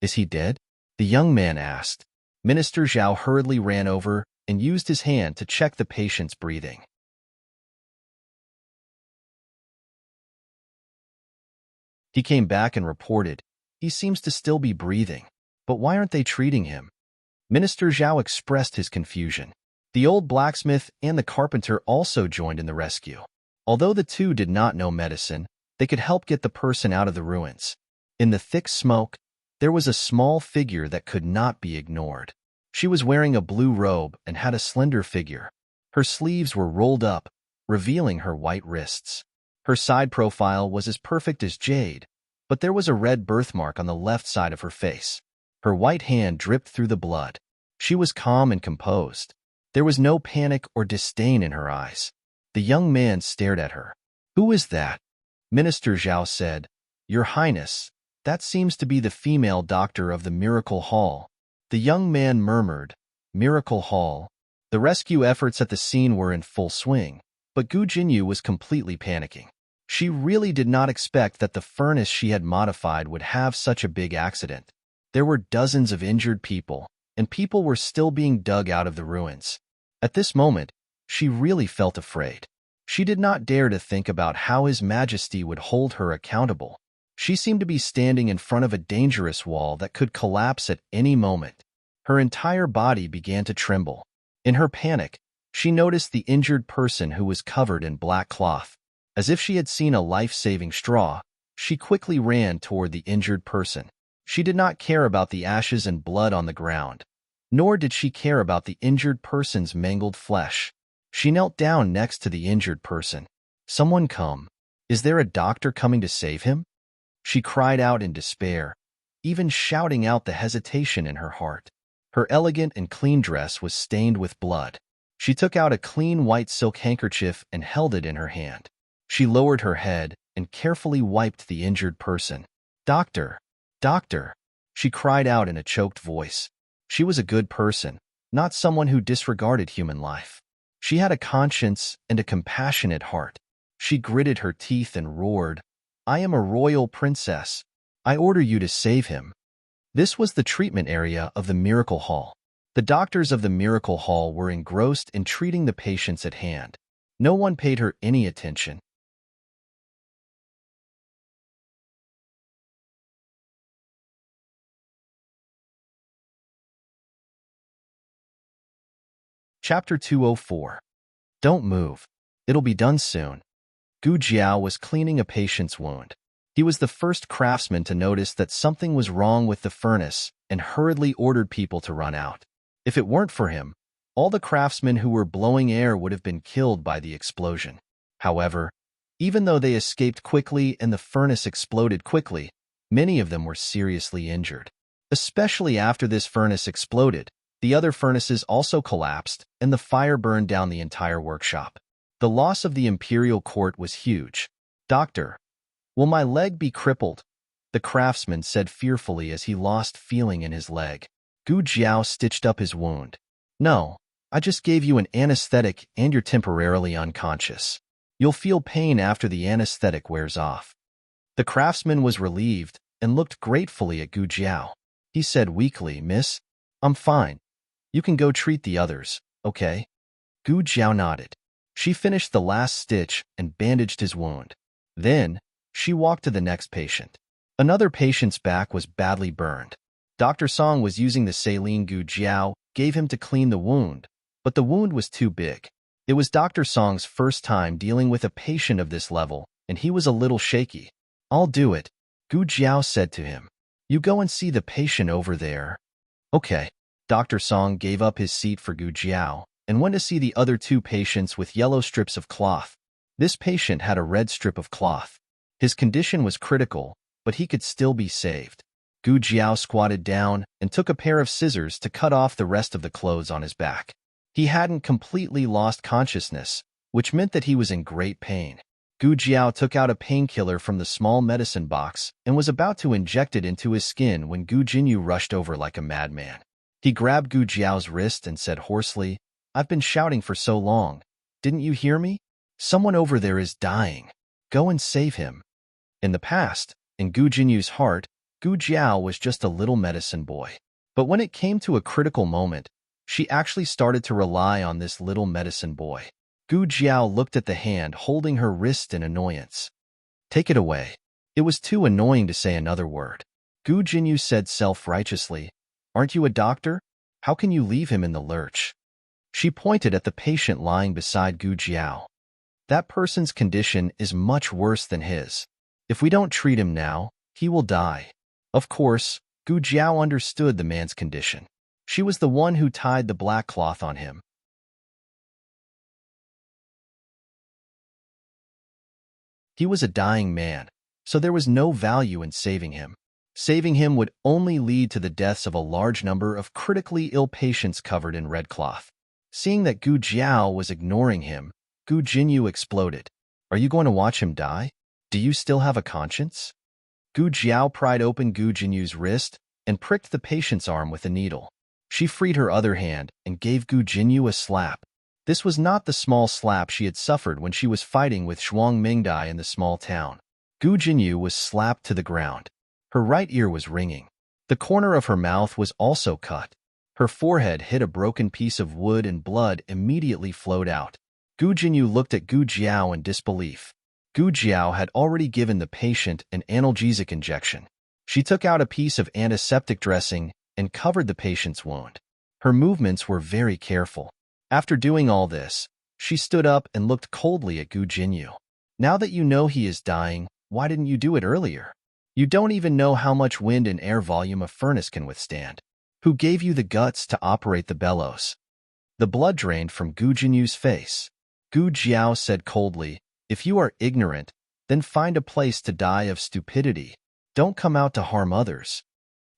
"Is he dead?" the young man asked. Minister Zhao hurriedly ran over and used his hand to check the patient's breathing. He came back and reported, "He seems to still be breathing. But why aren't they treating him?" Minister Zhao expressed his confusion. The old blacksmith and the carpenter also joined in the rescue. Although the two did not know medicine, they could help get the person out of the ruins. In the thick smoke, there was a small figure that could not be ignored. She was wearing a blue robe and had a slender figure. Her sleeves were rolled up, revealing her white wrists. Her side profile was as perfect as jade, but there was a red birthmark on the left side of her face. Her white hand dripped through the blood. She was calm and composed. There was no panic or disdain in her eyes. The young man stared at her. "Who is that?" Minister Zhao said. "Your Highness, that seems to be the female doctor of the Miracle Hall." The young man murmured, "Miracle Hall." The rescue efforts at the scene were in full swing, but Gu Jinyu was completely panicking. She really did not expect that the furnace she had modified would have such a big accident. There were dozens of injured people, and people were still being dug out of the ruins. At this moment, she really felt afraid. She did not dare to think about how His Majesty would hold her accountable. She seemed to be standing in front of a dangerous wall that could collapse at any moment. Her entire body began to tremble. In her panic, she noticed the injured person who was covered in black cloth. As if she had seen a life-saving straw, she quickly ran toward the injured person. She did not care about the ashes and blood on the ground, nor did she care about the injured person's mangled flesh. She knelt down next to the injured person. "Someone come. Is there a doctor coming to save him?" She cried out in despair, even shouting out the hesitation in her heart. Her elegant and clean dress was stained with blood. She took out a clean white silk handkerchief and held it in her hand. She lowered her head and carefully wiped the injured person. "Doctor! Doctor!" she cried out in a choked voice. She was a good person, not someone who disregarded human life. She had a conscience and a compassionate heart. She gritted her teeth and roared, "I am a royal princess. I order you to save him." This was the treatment area of the Miracle Hall. The doctors of the Miracle Hall were engrossed in treating the patients at hand. No one paid her any attention. Chapter 204. Don't move. It'll be done soon. Gu Jiao was cleaning a patient's wound. He was the first craftsman to notice that something was wrong with the furnace and hurriedly ordered people to run out. If it weren't for him, all the craftsmen who were blowing air would have been killed by the explosion. However, even though they escaped quickly and the furnace exploded quickly, many of them were seriously injured. Especially after this furnace exploded, the other furnaces also collapsed, and the fire burned down the entire workshop. The loss of the imperial court was huge. "Doctor, will my leg be crippled?" the craftsman said fearfully as he lost feeling in his leg. Gu Jiao stitched up his wound. "No, I just gave you an anesthetic and you're temporarily unconscious. You'll feel pain after the anesthetic wears off." The craftsman was relieved and looked gratefully at Gu Jiao. He said weakly, "Miss, I'm fine. You can go treat the others, okay?" Gu Jiao nodded. She finished the last stitch and bandaged his wound. Then, she walked to the next patient. Another patient's back was badly burned. Dr. Song was using the saline Gu Jiao gave him to clean the wound, but the wound was too big. It was Dr. Song's first time dealing with a patient of this level, and he was a little shaky. "I'll do it," Gu Jiao said to him. "You go and see the patient over there." "Okay." Dr. Song gave up his seat for Gu Jiao and went to see the other two patients with yellow strips of cloth. This patient had a red strip of cloth. His condition was critical, but he could still be saved. Gu Jiao squatted down and took a pair of scissors to cut off the rest of the clothes on his back. He hadn't completely lost consciousness, which meant that he was in great pain. Gu Jiao took out a painkiller from the small medicine box and was about to inject it into his skin when Gu Jinyu rushed over like a madman. He grabbed Gu Jiao's wrist and said hoarsely, "I've been shouting for so long. Didn't you hear me? Someone over there is dying. Go and save him." In the past, in Gu Jinyu's heart, Gu Jiao was just a little medicine boy. But when it came to a critical moment, she actually started to rely on this little medicine boy. Gu Jiao looked at the hand holding her wrist in annoyance. "Take it away." It was too annoying to say another word. Gu Jinyu said self-righteously, "Aren't you a doctor? How can you leave him in the lurch?" She pointed at the patient lying beside Gu Jiao. "That person's condition is much worse than his. If we don't treat him now, he will die." Of course, Gu Jiao understood the man's condition. She was the one who tied the black cloth on him. He was a dying man, so there was no value in saving him. Saving him would only lead to the deaths of a large number of critically ill patients covered in red cloth. Seeing that Gu Jiao was ignoring him, Gu Jinyu exploded. "Are you going to watch him die? Do you still have a conscience?" Gu Jiao pried open Gu Jinyu's wrist and pricked the patient's arm with a needle. She freed her other hand and gave Gu Jinyu a slap. This was not the small slap she had suffered when she was fighting with Zhuang Mingdai in the small town. Gu Jinyu was slapped to the ground. Her right ear was ringing. The corner of her mouth was also cut. Her forehead hit a broken piece of wood and blood immediately flowed out. Gu Jinyu looked at Gu Jiao in disbelief. Gu Jiao had already given the patient an analgesic injection. She took out a piece of antiseptic dressing and covered the patient's wound. Her movements were very careful. After doing all this, she stood up and looked coldly at Gu Jinyu. "Now that you know he is dying, why didn't you do it earlier? You don't even know how much wind and air volume a furnace can withstand. Who gave you the guts to operate the bellows?" The blood drained from Gu Jinyu's face. Gu Jiao said coldly, "If you are ignorant, then find a place to die of stupidity. Don't come out to harm others."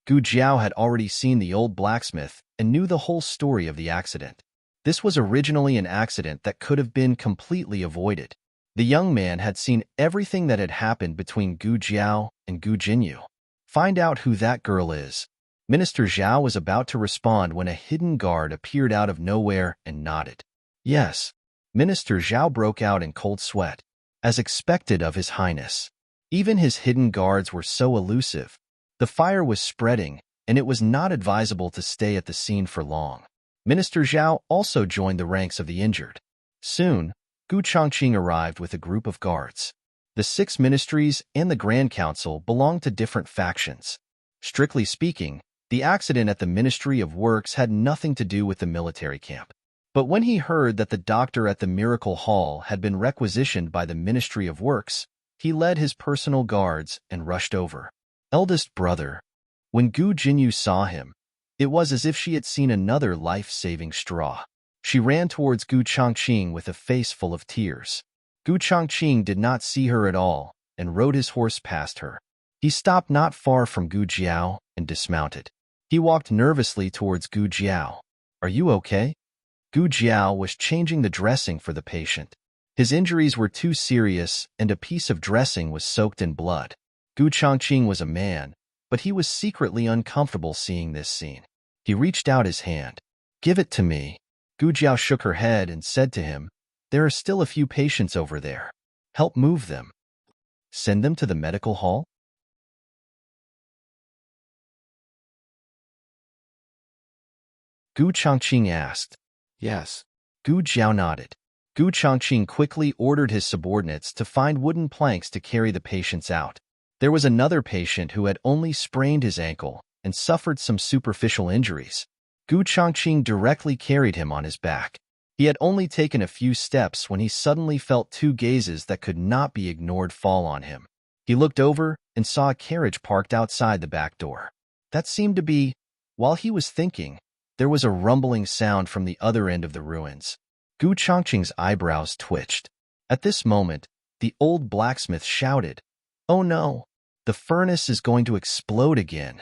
Gu Jiao had already seen the old blacksmith and knew the whole story of the accident. This was originally an accident that could have been completely avoided. The young man had seen everything that had happened between Gu Jiao and Gu Jinyu. "Find out who that girl is." Minister Zhao was about to respond when a hidden guard appeared out of nowhere and nodded. "Yes." Minister Zhao broke out in cold sweat, as expected of His Highness. Even his hidden guards were so elusive. The fire was spreading, and it was not advisable to stay at the scene for long. Minister Zhao also joined the ranks of the injured. Soon, Gu Chongqing arrived with a group of guards. The 6 ministries and the Grand Council belonged to different factions. Strictly speaking, the accident at the Ministry of Works had nothing to do with the military camp. But when he heard that the doctor at the Miracle Hall had been requisitioned by the Ministry of Works, he led his personal guards and rushed over. Eldest brother. When Gu Jinyu saw him, it was as if she had seen another life-saving straw. She ran towards Gu Chongqing with a face full of tears. Gu Chongqing did not see her at all and rode his horse past her. He stopped not far from Gu Jiao and dismounted. He walked nervously towards Gu Jiao. "Are you okay?" Gu Jiao was changing the dressing for the patient. His injuries were too serious and a piece of dressing was soaked in blood. Gu Chongqing was a man, but he was secretly uncomfortable seeing this scene. He reached out his hand. "Give it to me." Gu Jiao shook her head and said to him, "There are still a few patients over there. Help move them. Send them to the medical hall?" Gu Chongqing asked. Yes. Gu Jiao nodded. Gu Chongqing quickly ordered his subordinates to find wooden planks to carry the patients out. There was another patient who had only sprained his ankle and suffered some superficial injuries. Gu Chongqing directly carried him on his back. He had only taken a few steps when he suddenly felt two gazes that could not be ignored fall on him. He looked over and saw a carriage parked outside the back door. That seemed to be, while he was thinking, there was a rumbling sound from the other end of the ruins. Gu Chongqing's eyebrows twitched. At this moment, the old blacksmith shouted, "Oh no! The furnace is going to explode again."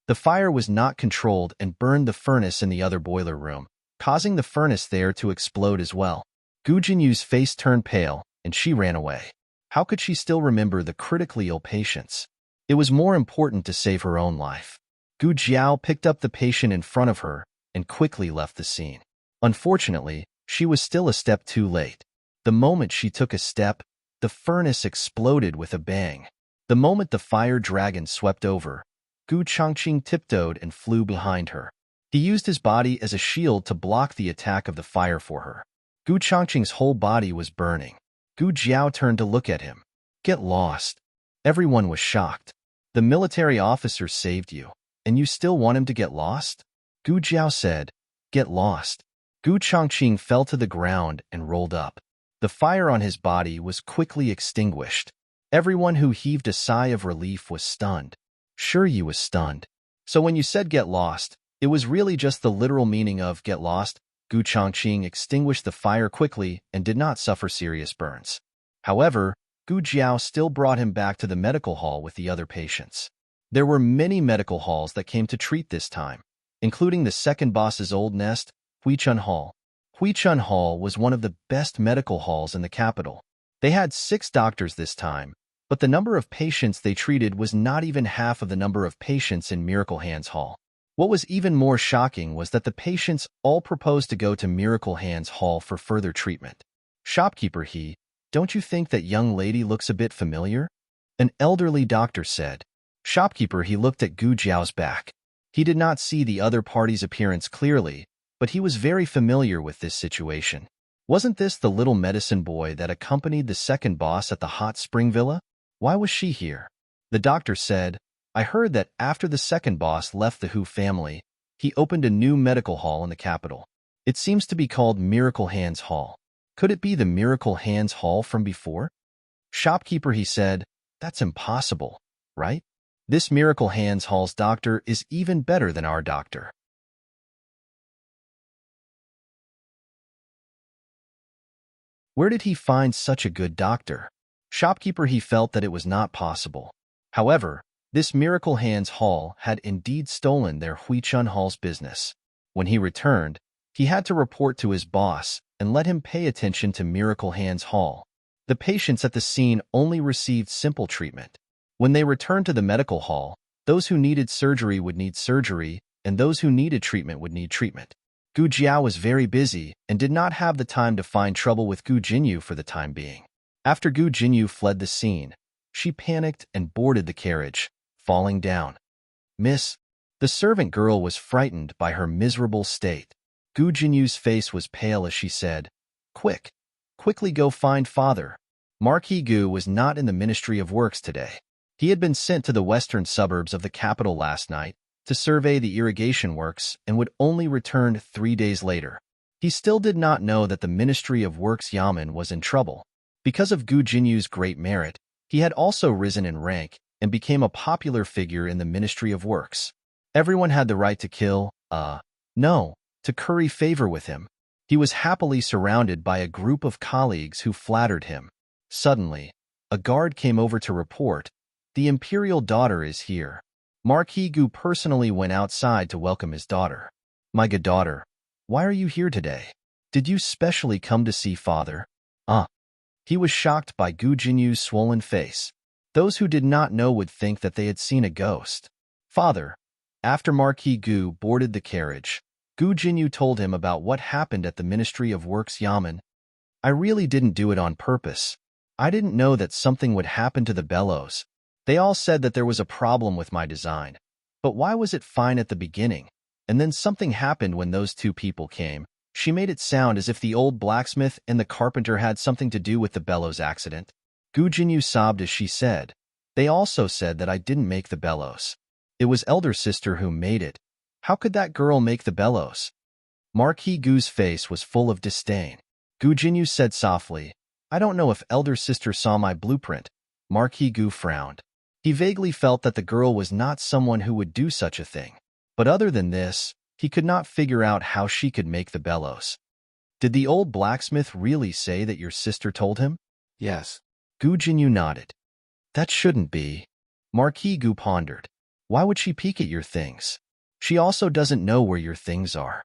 The fire was not controlled and burned the furnace in the other boiler room, causing the furnace there to explode as well. Gu Jinyu's face turned pale, and she ran away. How could she still remember the critically ill patients? It was more important to save her own life. Gu Jiao picked up the patient in front of her and quickly left the scene. Unfortunately, she was still a step too late. The moment she took a step, the furnace exploded with a bang. The moment the fire dragon swept over, Gu Chongqing tiptoed and flew behind her. He used his body as a shield to block the attack of the fire for her. Gu Chongqing's whole body was burning. Gu Jiao turned to look at him. "Get lost." Everyone was shocked. "The military officer saved you, and you still want him to get lost?" Gu Jiao said, "Get lost." Gu Chongqing fell to the ground and rolled up. The fire on his body was quickly extinguished. Everyone who heaved a sigh of relief was stunned. Sure, you was stunned. So when you said get lost, it was really just the literal meaning of get lost. Gu Chongqing extinguished the fire quickly and did not suffer serious burns. However, Gu Jiao still brought him back to the medical hall with the other patients. There were many medical halls that came to treat this time, including the second boss's old nest, Huichun Hall. Huichun Hall was one of the best medical halls in the capital. They had 6 doctors this time, but the number of patients they treated was not even half of the number of patients in Miracle Hands Hall. What was even more shocking was that the patients all proposed to go to Miracle Hands Hall for further treatment. "Shopkeeper, don't you think that young lady looks a bit familiar?" An elderly doctor said. Shopkeeper, he looked at Gu Jiao's back. He did not see the other party's appearance clearly, but he was very familiar with this situation. Wasn't this the little medicine boy that accompanied the second boss at the hot spring villa? Why was she here? The doctor said, "I heard that after the second boss left the Hu family, he opened a new medical hall in the capital. It seems to be called Miracle Hands Hall. Could it be the Miracle Hands Hall from before?" Shopkeeper, he said, "That's impossible, right? This Miracle Hands Hall's doctor is even better than our doctor." Where did he find such a good doctor? Shopkeeper, he felt that it was not possible. However, this Miracle Hands Hall had indeed stolen their Huichun Hall's business. When he returned, he had to report to his boss and let him pay attention to Miracle Hands Hall. The patients at the scene only received simple treatment. When they returned to the medical hall, those who needed surgery would need surgery, and those who needed treatment would need treatment. Gu Jiao was very busy and did not have the time to find trouble with Gu Jinyu for the time being. After Gu Jinyu fled the scene, she panicked and boarded the carriage, falling down. "Miss." The servant girl was frightened by her miserable state. Gu Jinyu's face was pale as she said, Quickly go find father." Marquis Gu was not in the Ministry of Works today. He had been sent to the western suburbs of the capital last night to survey the irrigation works and would only return 3 days later. He still did not know that the Ministry of Works Yamen was in trouble. Because of Gu Jinyu's great merit, he had also risen in rank and became a popular figure in the Ministry of Works. Everyone had the right to to curry favor with him. He was happily surrounded by a group of colleagues who flattered him. Suddenly, a guard came over to report, "The imperial daughter is here." Marquis Gu personally went outside to welcome his daughter. "My good daughter, why are you here today? Did you specially come to see father?" He was shocked by Gu Jinyu's swollen face. Those who did not know would think that they had seen a ghost. "Father." After Marquis Gu boarded the carriage, Gu Jinyu told him about what happened at the Ministry of Works Yamen. "I really didn't do it on purpose. I didn't know that something would happen to the bellows. They all said that there was a problem with my design. But why was it fine at the beginning? And then something happened when those 2 people came. She made it sound as if the old blacksmith and the carpenter had something to do with the bellows accident. Gu Jinyu sobbed as she said, "They also said that I didn't make the bellows. It was elder sister who made it. How could that girl make the bellows?" Marquis Gu's face was full of disdain. Gu Jinyu said softly, "I don't know if elder sister saw my blueprint." Marquis Gu frowned. He vaguely felt that the girl was not someone who would do such a thing. But other than this, he could not figure out how she could make the bellows. "Did the old blacksmith really say that your sister told him?" Yes. Gu Jinyu nodded. "That shouldn't be." Marquis Gu pondered. "Why would she peek at your things? She also doesn't know where your things are."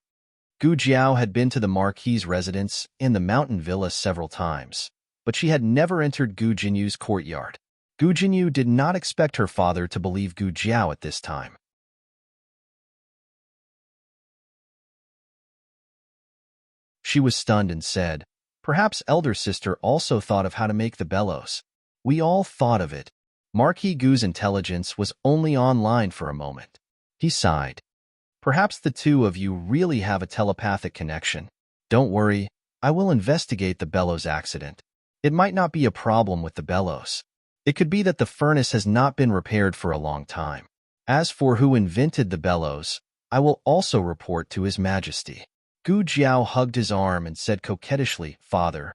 Gu Jiao had been to the Marquis's residence in the mountain villa several times, but she had never entered Gu Jinyu's courtyard. Gu Jinyu did not expect her father to believe Gu Jiao at this time. She was stunned and said, "Perhaps elder sister also thought of how to make the bellows. We all thought of it." Marquis Gu's intelligence was only online for a moment. He sighed. "Perhaps the two of you really have a telepathic connection. Don't worry, I will investigate the bellows accident. It might not be a problem with the bellows. It could be that the furnace has not been repaired for a long time. As for who invented the bellows, I will also report to His Majesty." Gu Jiao hugged his arm and said coquettishly, "Father,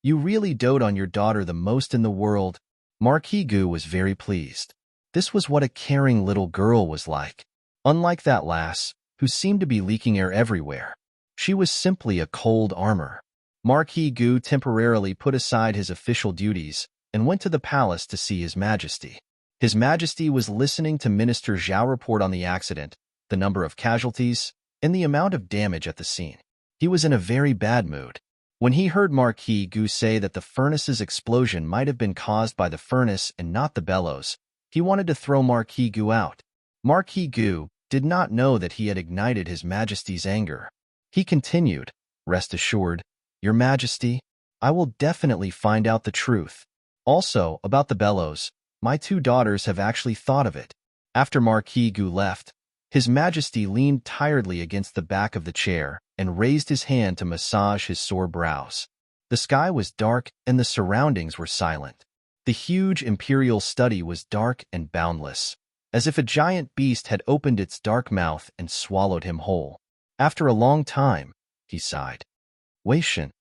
you really dote on your daughter the most in the world." Marquis Gu was very pleased. This was what a caring little girl was like. Unlike that lass, who seemed to be leaking air everywhere. She was simply a cold armor. Marquis Gu temporarily put aside his official duties and went to the palace to see His Majesty. His Majesty was listening to Minister Zhao report on the accident, the number of casualties, and the amount of damage at the scene. He was in a very bad mood. When he heard Marquis Gu say that the furnace's explosion might have been caused by the furnace and not the bellows, he wanted to throw Marquis Gu out. Marquis Gu did not know that he had ignited His Majesty's anger. He continued, "Rest assured, Your Majesty, I will definitely find out the truth. Also, about the bellows, my two daughters have actually thought of it." After Marquis Gu left, His Majesty leaned tiredly against the back of the chair and raised his hand to massage his sore brows. The sky was dark and the surroundings were silent. The huge imperial study was dark and boundless, as if a giant beast had opened its dark mouth and swallowed him whole. After a long time, he sighed. "Wei Shen."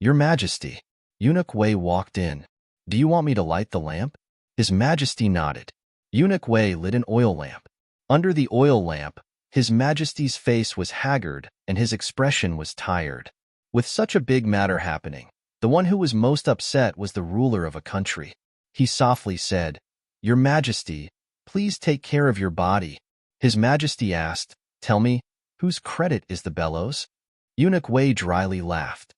"Your Majesty." Eunuch Wei walked in. "Do you want me to light the lamp?" His Majesty nodded. Eunuch Wei lit an oil lamp. Under the oil lamp, His Majesty's face was haggard and his expression was tired. With such a big matter happening, the one who was most upset was the ruler of a country. He softly said, "Your Majesty, please take care of your body." His Majesty asked, "Tell me, whose credit is the bellows?" Eunuch Wei dryly laughed.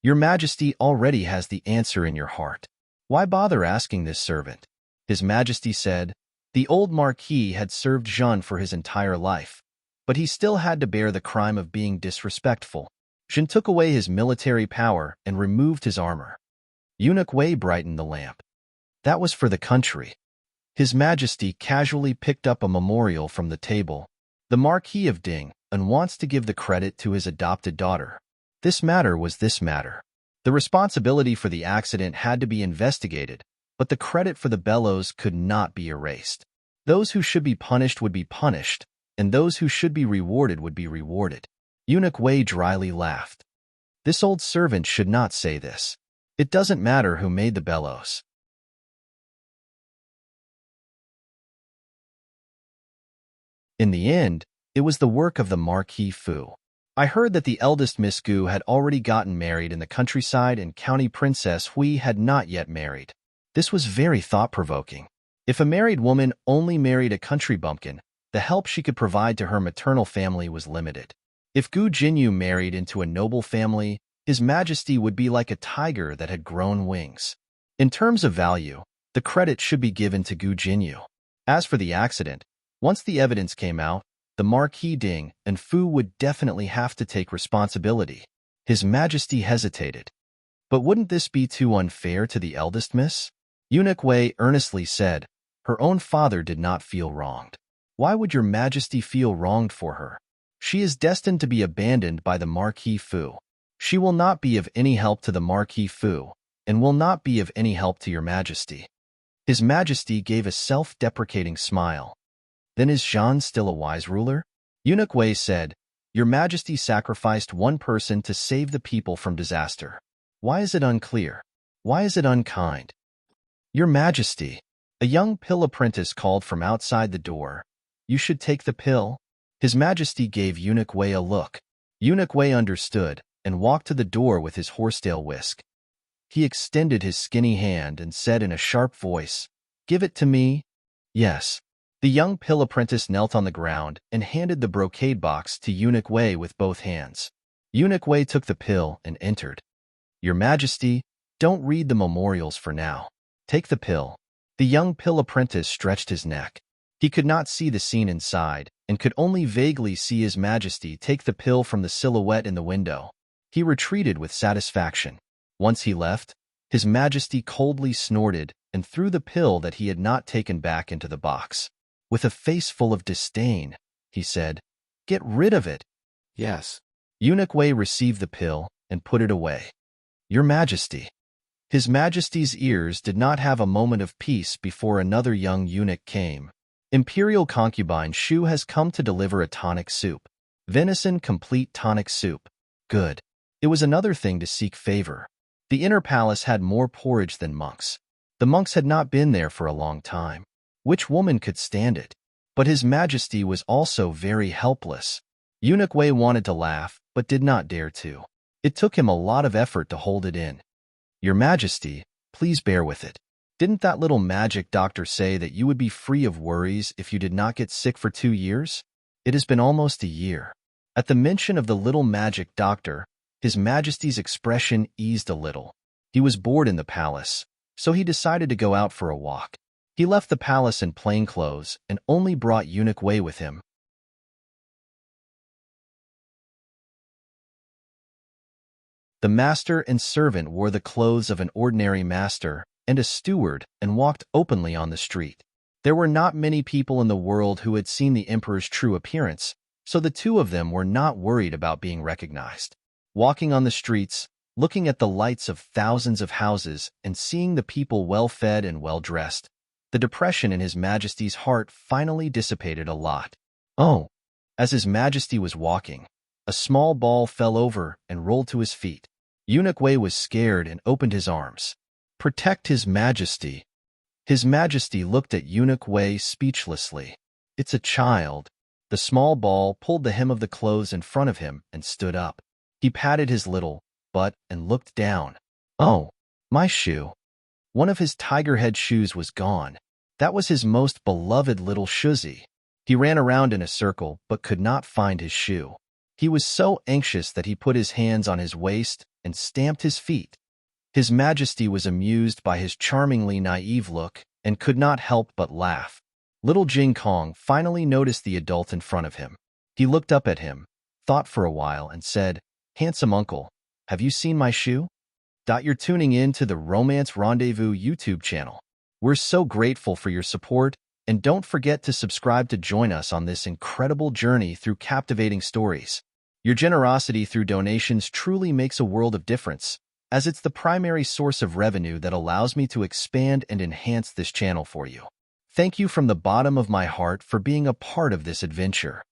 "Your Majesty already has the answer in your heart. Why bother asking this servant?" His Majesty said, "The old Marquis had served Jean for his entire life, but he still had to bear the crime of being disrespectful. Jean took away his military power and removed his armor." Eunuch Wei brightened the lamp. "That was for the country." His Majesty casually picked up a memorial from the table. "The Marquis of Ding and wants to give the credit to his adopted daughter." This matter was this matter. The responsibility for the accident had to be investigated, but the credit for the bellows could not be erased. Those who should be punished would be punished, and those who should be rewarded would be rewarded. Eunuch Wei dryly laughed. This old servant should not say this. It doesn't matter who made the bellows. In the end, it was the work of the Marquis Fu. I heard that the eldest Miss Gu had already gotten married in the countryside and County Princess Hui had not yet married. This was very thought-provoking. If a married woman only married a country bumpkin, the help she could provide to her maternal family was limited. If Gu Jinyu married into a noble family, His Majesty would be like a tiger that had grown wings. In terms of value, the credit should be given to Gu Jinyu. As for the accident, once the evidence came out, the Marquis Ding and Fu would definitely have to take responsibility. His Majesty hesitated. But wouldn't this be too unfair to the eldest miss? Eunuch Wei earnestly said, her own father did not feel wronged. Why would your Majesty feel wronged for her? She is destined to be abandoned by the Marquis Fu. She will not be of any help to the Marquis Fu, and will not be of any help to your Majesty." His Majesty gave a self-deprecating smile. "Then is Jean still a wise ruler?" Eunuch Wei said, "Your Majesty sacrificed one person to save the people from disaster. Why is it unclear? Why is it unkind?" "Your Majesty," a young pill apprentice called from outside the door, "you should take the pill." His Majesty gave Eunuch Wei a look. Eunuch Wei understood and walked to the door with his horsetail whisk. He extended his skinny hand and said in a sharp voice, "Give it to me." "Yes." The young pill apprentice knelt on the ground and handed the brocade box to Eunuch Wei with both hands. Eunuch Wei took the pill and entered. "Your Majesty, don't read the memorials for now. Take the pill." The young pill apprentice stretched his neck. He could not see the scene inside and could only vaguely see His Majesty take the pill from the silhouette in the window. He retreated with satisfaction. Once he left, His Majesty coldly snorted and threw the pill that he had not taken back into the box. With a face full of disdain, he said, "Get rid of it." Yes. Eunuch Wei received the pill and put it away. "Your Majesty." His Majesty's ears did not have a moment of peace before another young eunuch came. "Imperial concubine Shu has come to deliver a tonic soup. Venison complete tonic soup. Good." It was another thing to seek favor. The inner palace had more porridge than monks. The monks had not been there for a long time. Which woman could stand it? But His Majesty was also very helpless. Eunuch Wei wanted to laugh, but did not dare to. It took him a lot of effort to hold it in. "Your Majesty, please bear with it. Didn't that little magic doctor say that you would be free of worries if you did not get sick for 2 years? It has been almost a year." At the mention of the little magic doctor, His Majesty's expression eased a little. He was bored in the palace, so he decided to go out for a walk. He left the palace in plain clothes and only brought Eunuch Wei with him. The master and servant wore the clothes of an ordinary master and a steward and walked openly on the street. There were not many people in the world who had seen the emperor's true appearance, so the two of them were not worried about being recognized. Walking on the streets, looking at the lights of thousands of houses and seeing the people well-fed and well-dressed, the depression in His Majesty's heart finally dissipated a lot. "Oh!" As His Majesty was walking, a small ball fell over and rolled to his feet. Eunuch Wei was scared and opened his arms. "Protect His Majesty." His Majesty looked at Eunuch Wei speechlessly. "It's a child." The small ball pulled the hem of the clothes in front of him and stood up. He patted his little butt and looked down. "Oh, my shoe." One of his tiger head shoes was gone. That was his most beloved little shuzi. He ran around in a circle but could not find his shoe. He was so anxious that he put his hands on his waist and stamped his feet. His Majesty was amused by his charmingly naive look and could not help but laugh. Little Jing Kong finally noticed the adult in front of him. He looked up at him, thought for a while, and said, "Handsome uncle, have you seen my shoe?" You're tuning in to the Romance Rendezvous YouTube channel. We're so grateful for your support, and don't forget to subscribe to join us on this incredible journey through captivating stories. Your generosity through donations truly makes a world of difference, as it's the primary source of revenue that allows me to expand and enhance this channel for you. Thank you from the bottom of my heart for being a part of this adventure.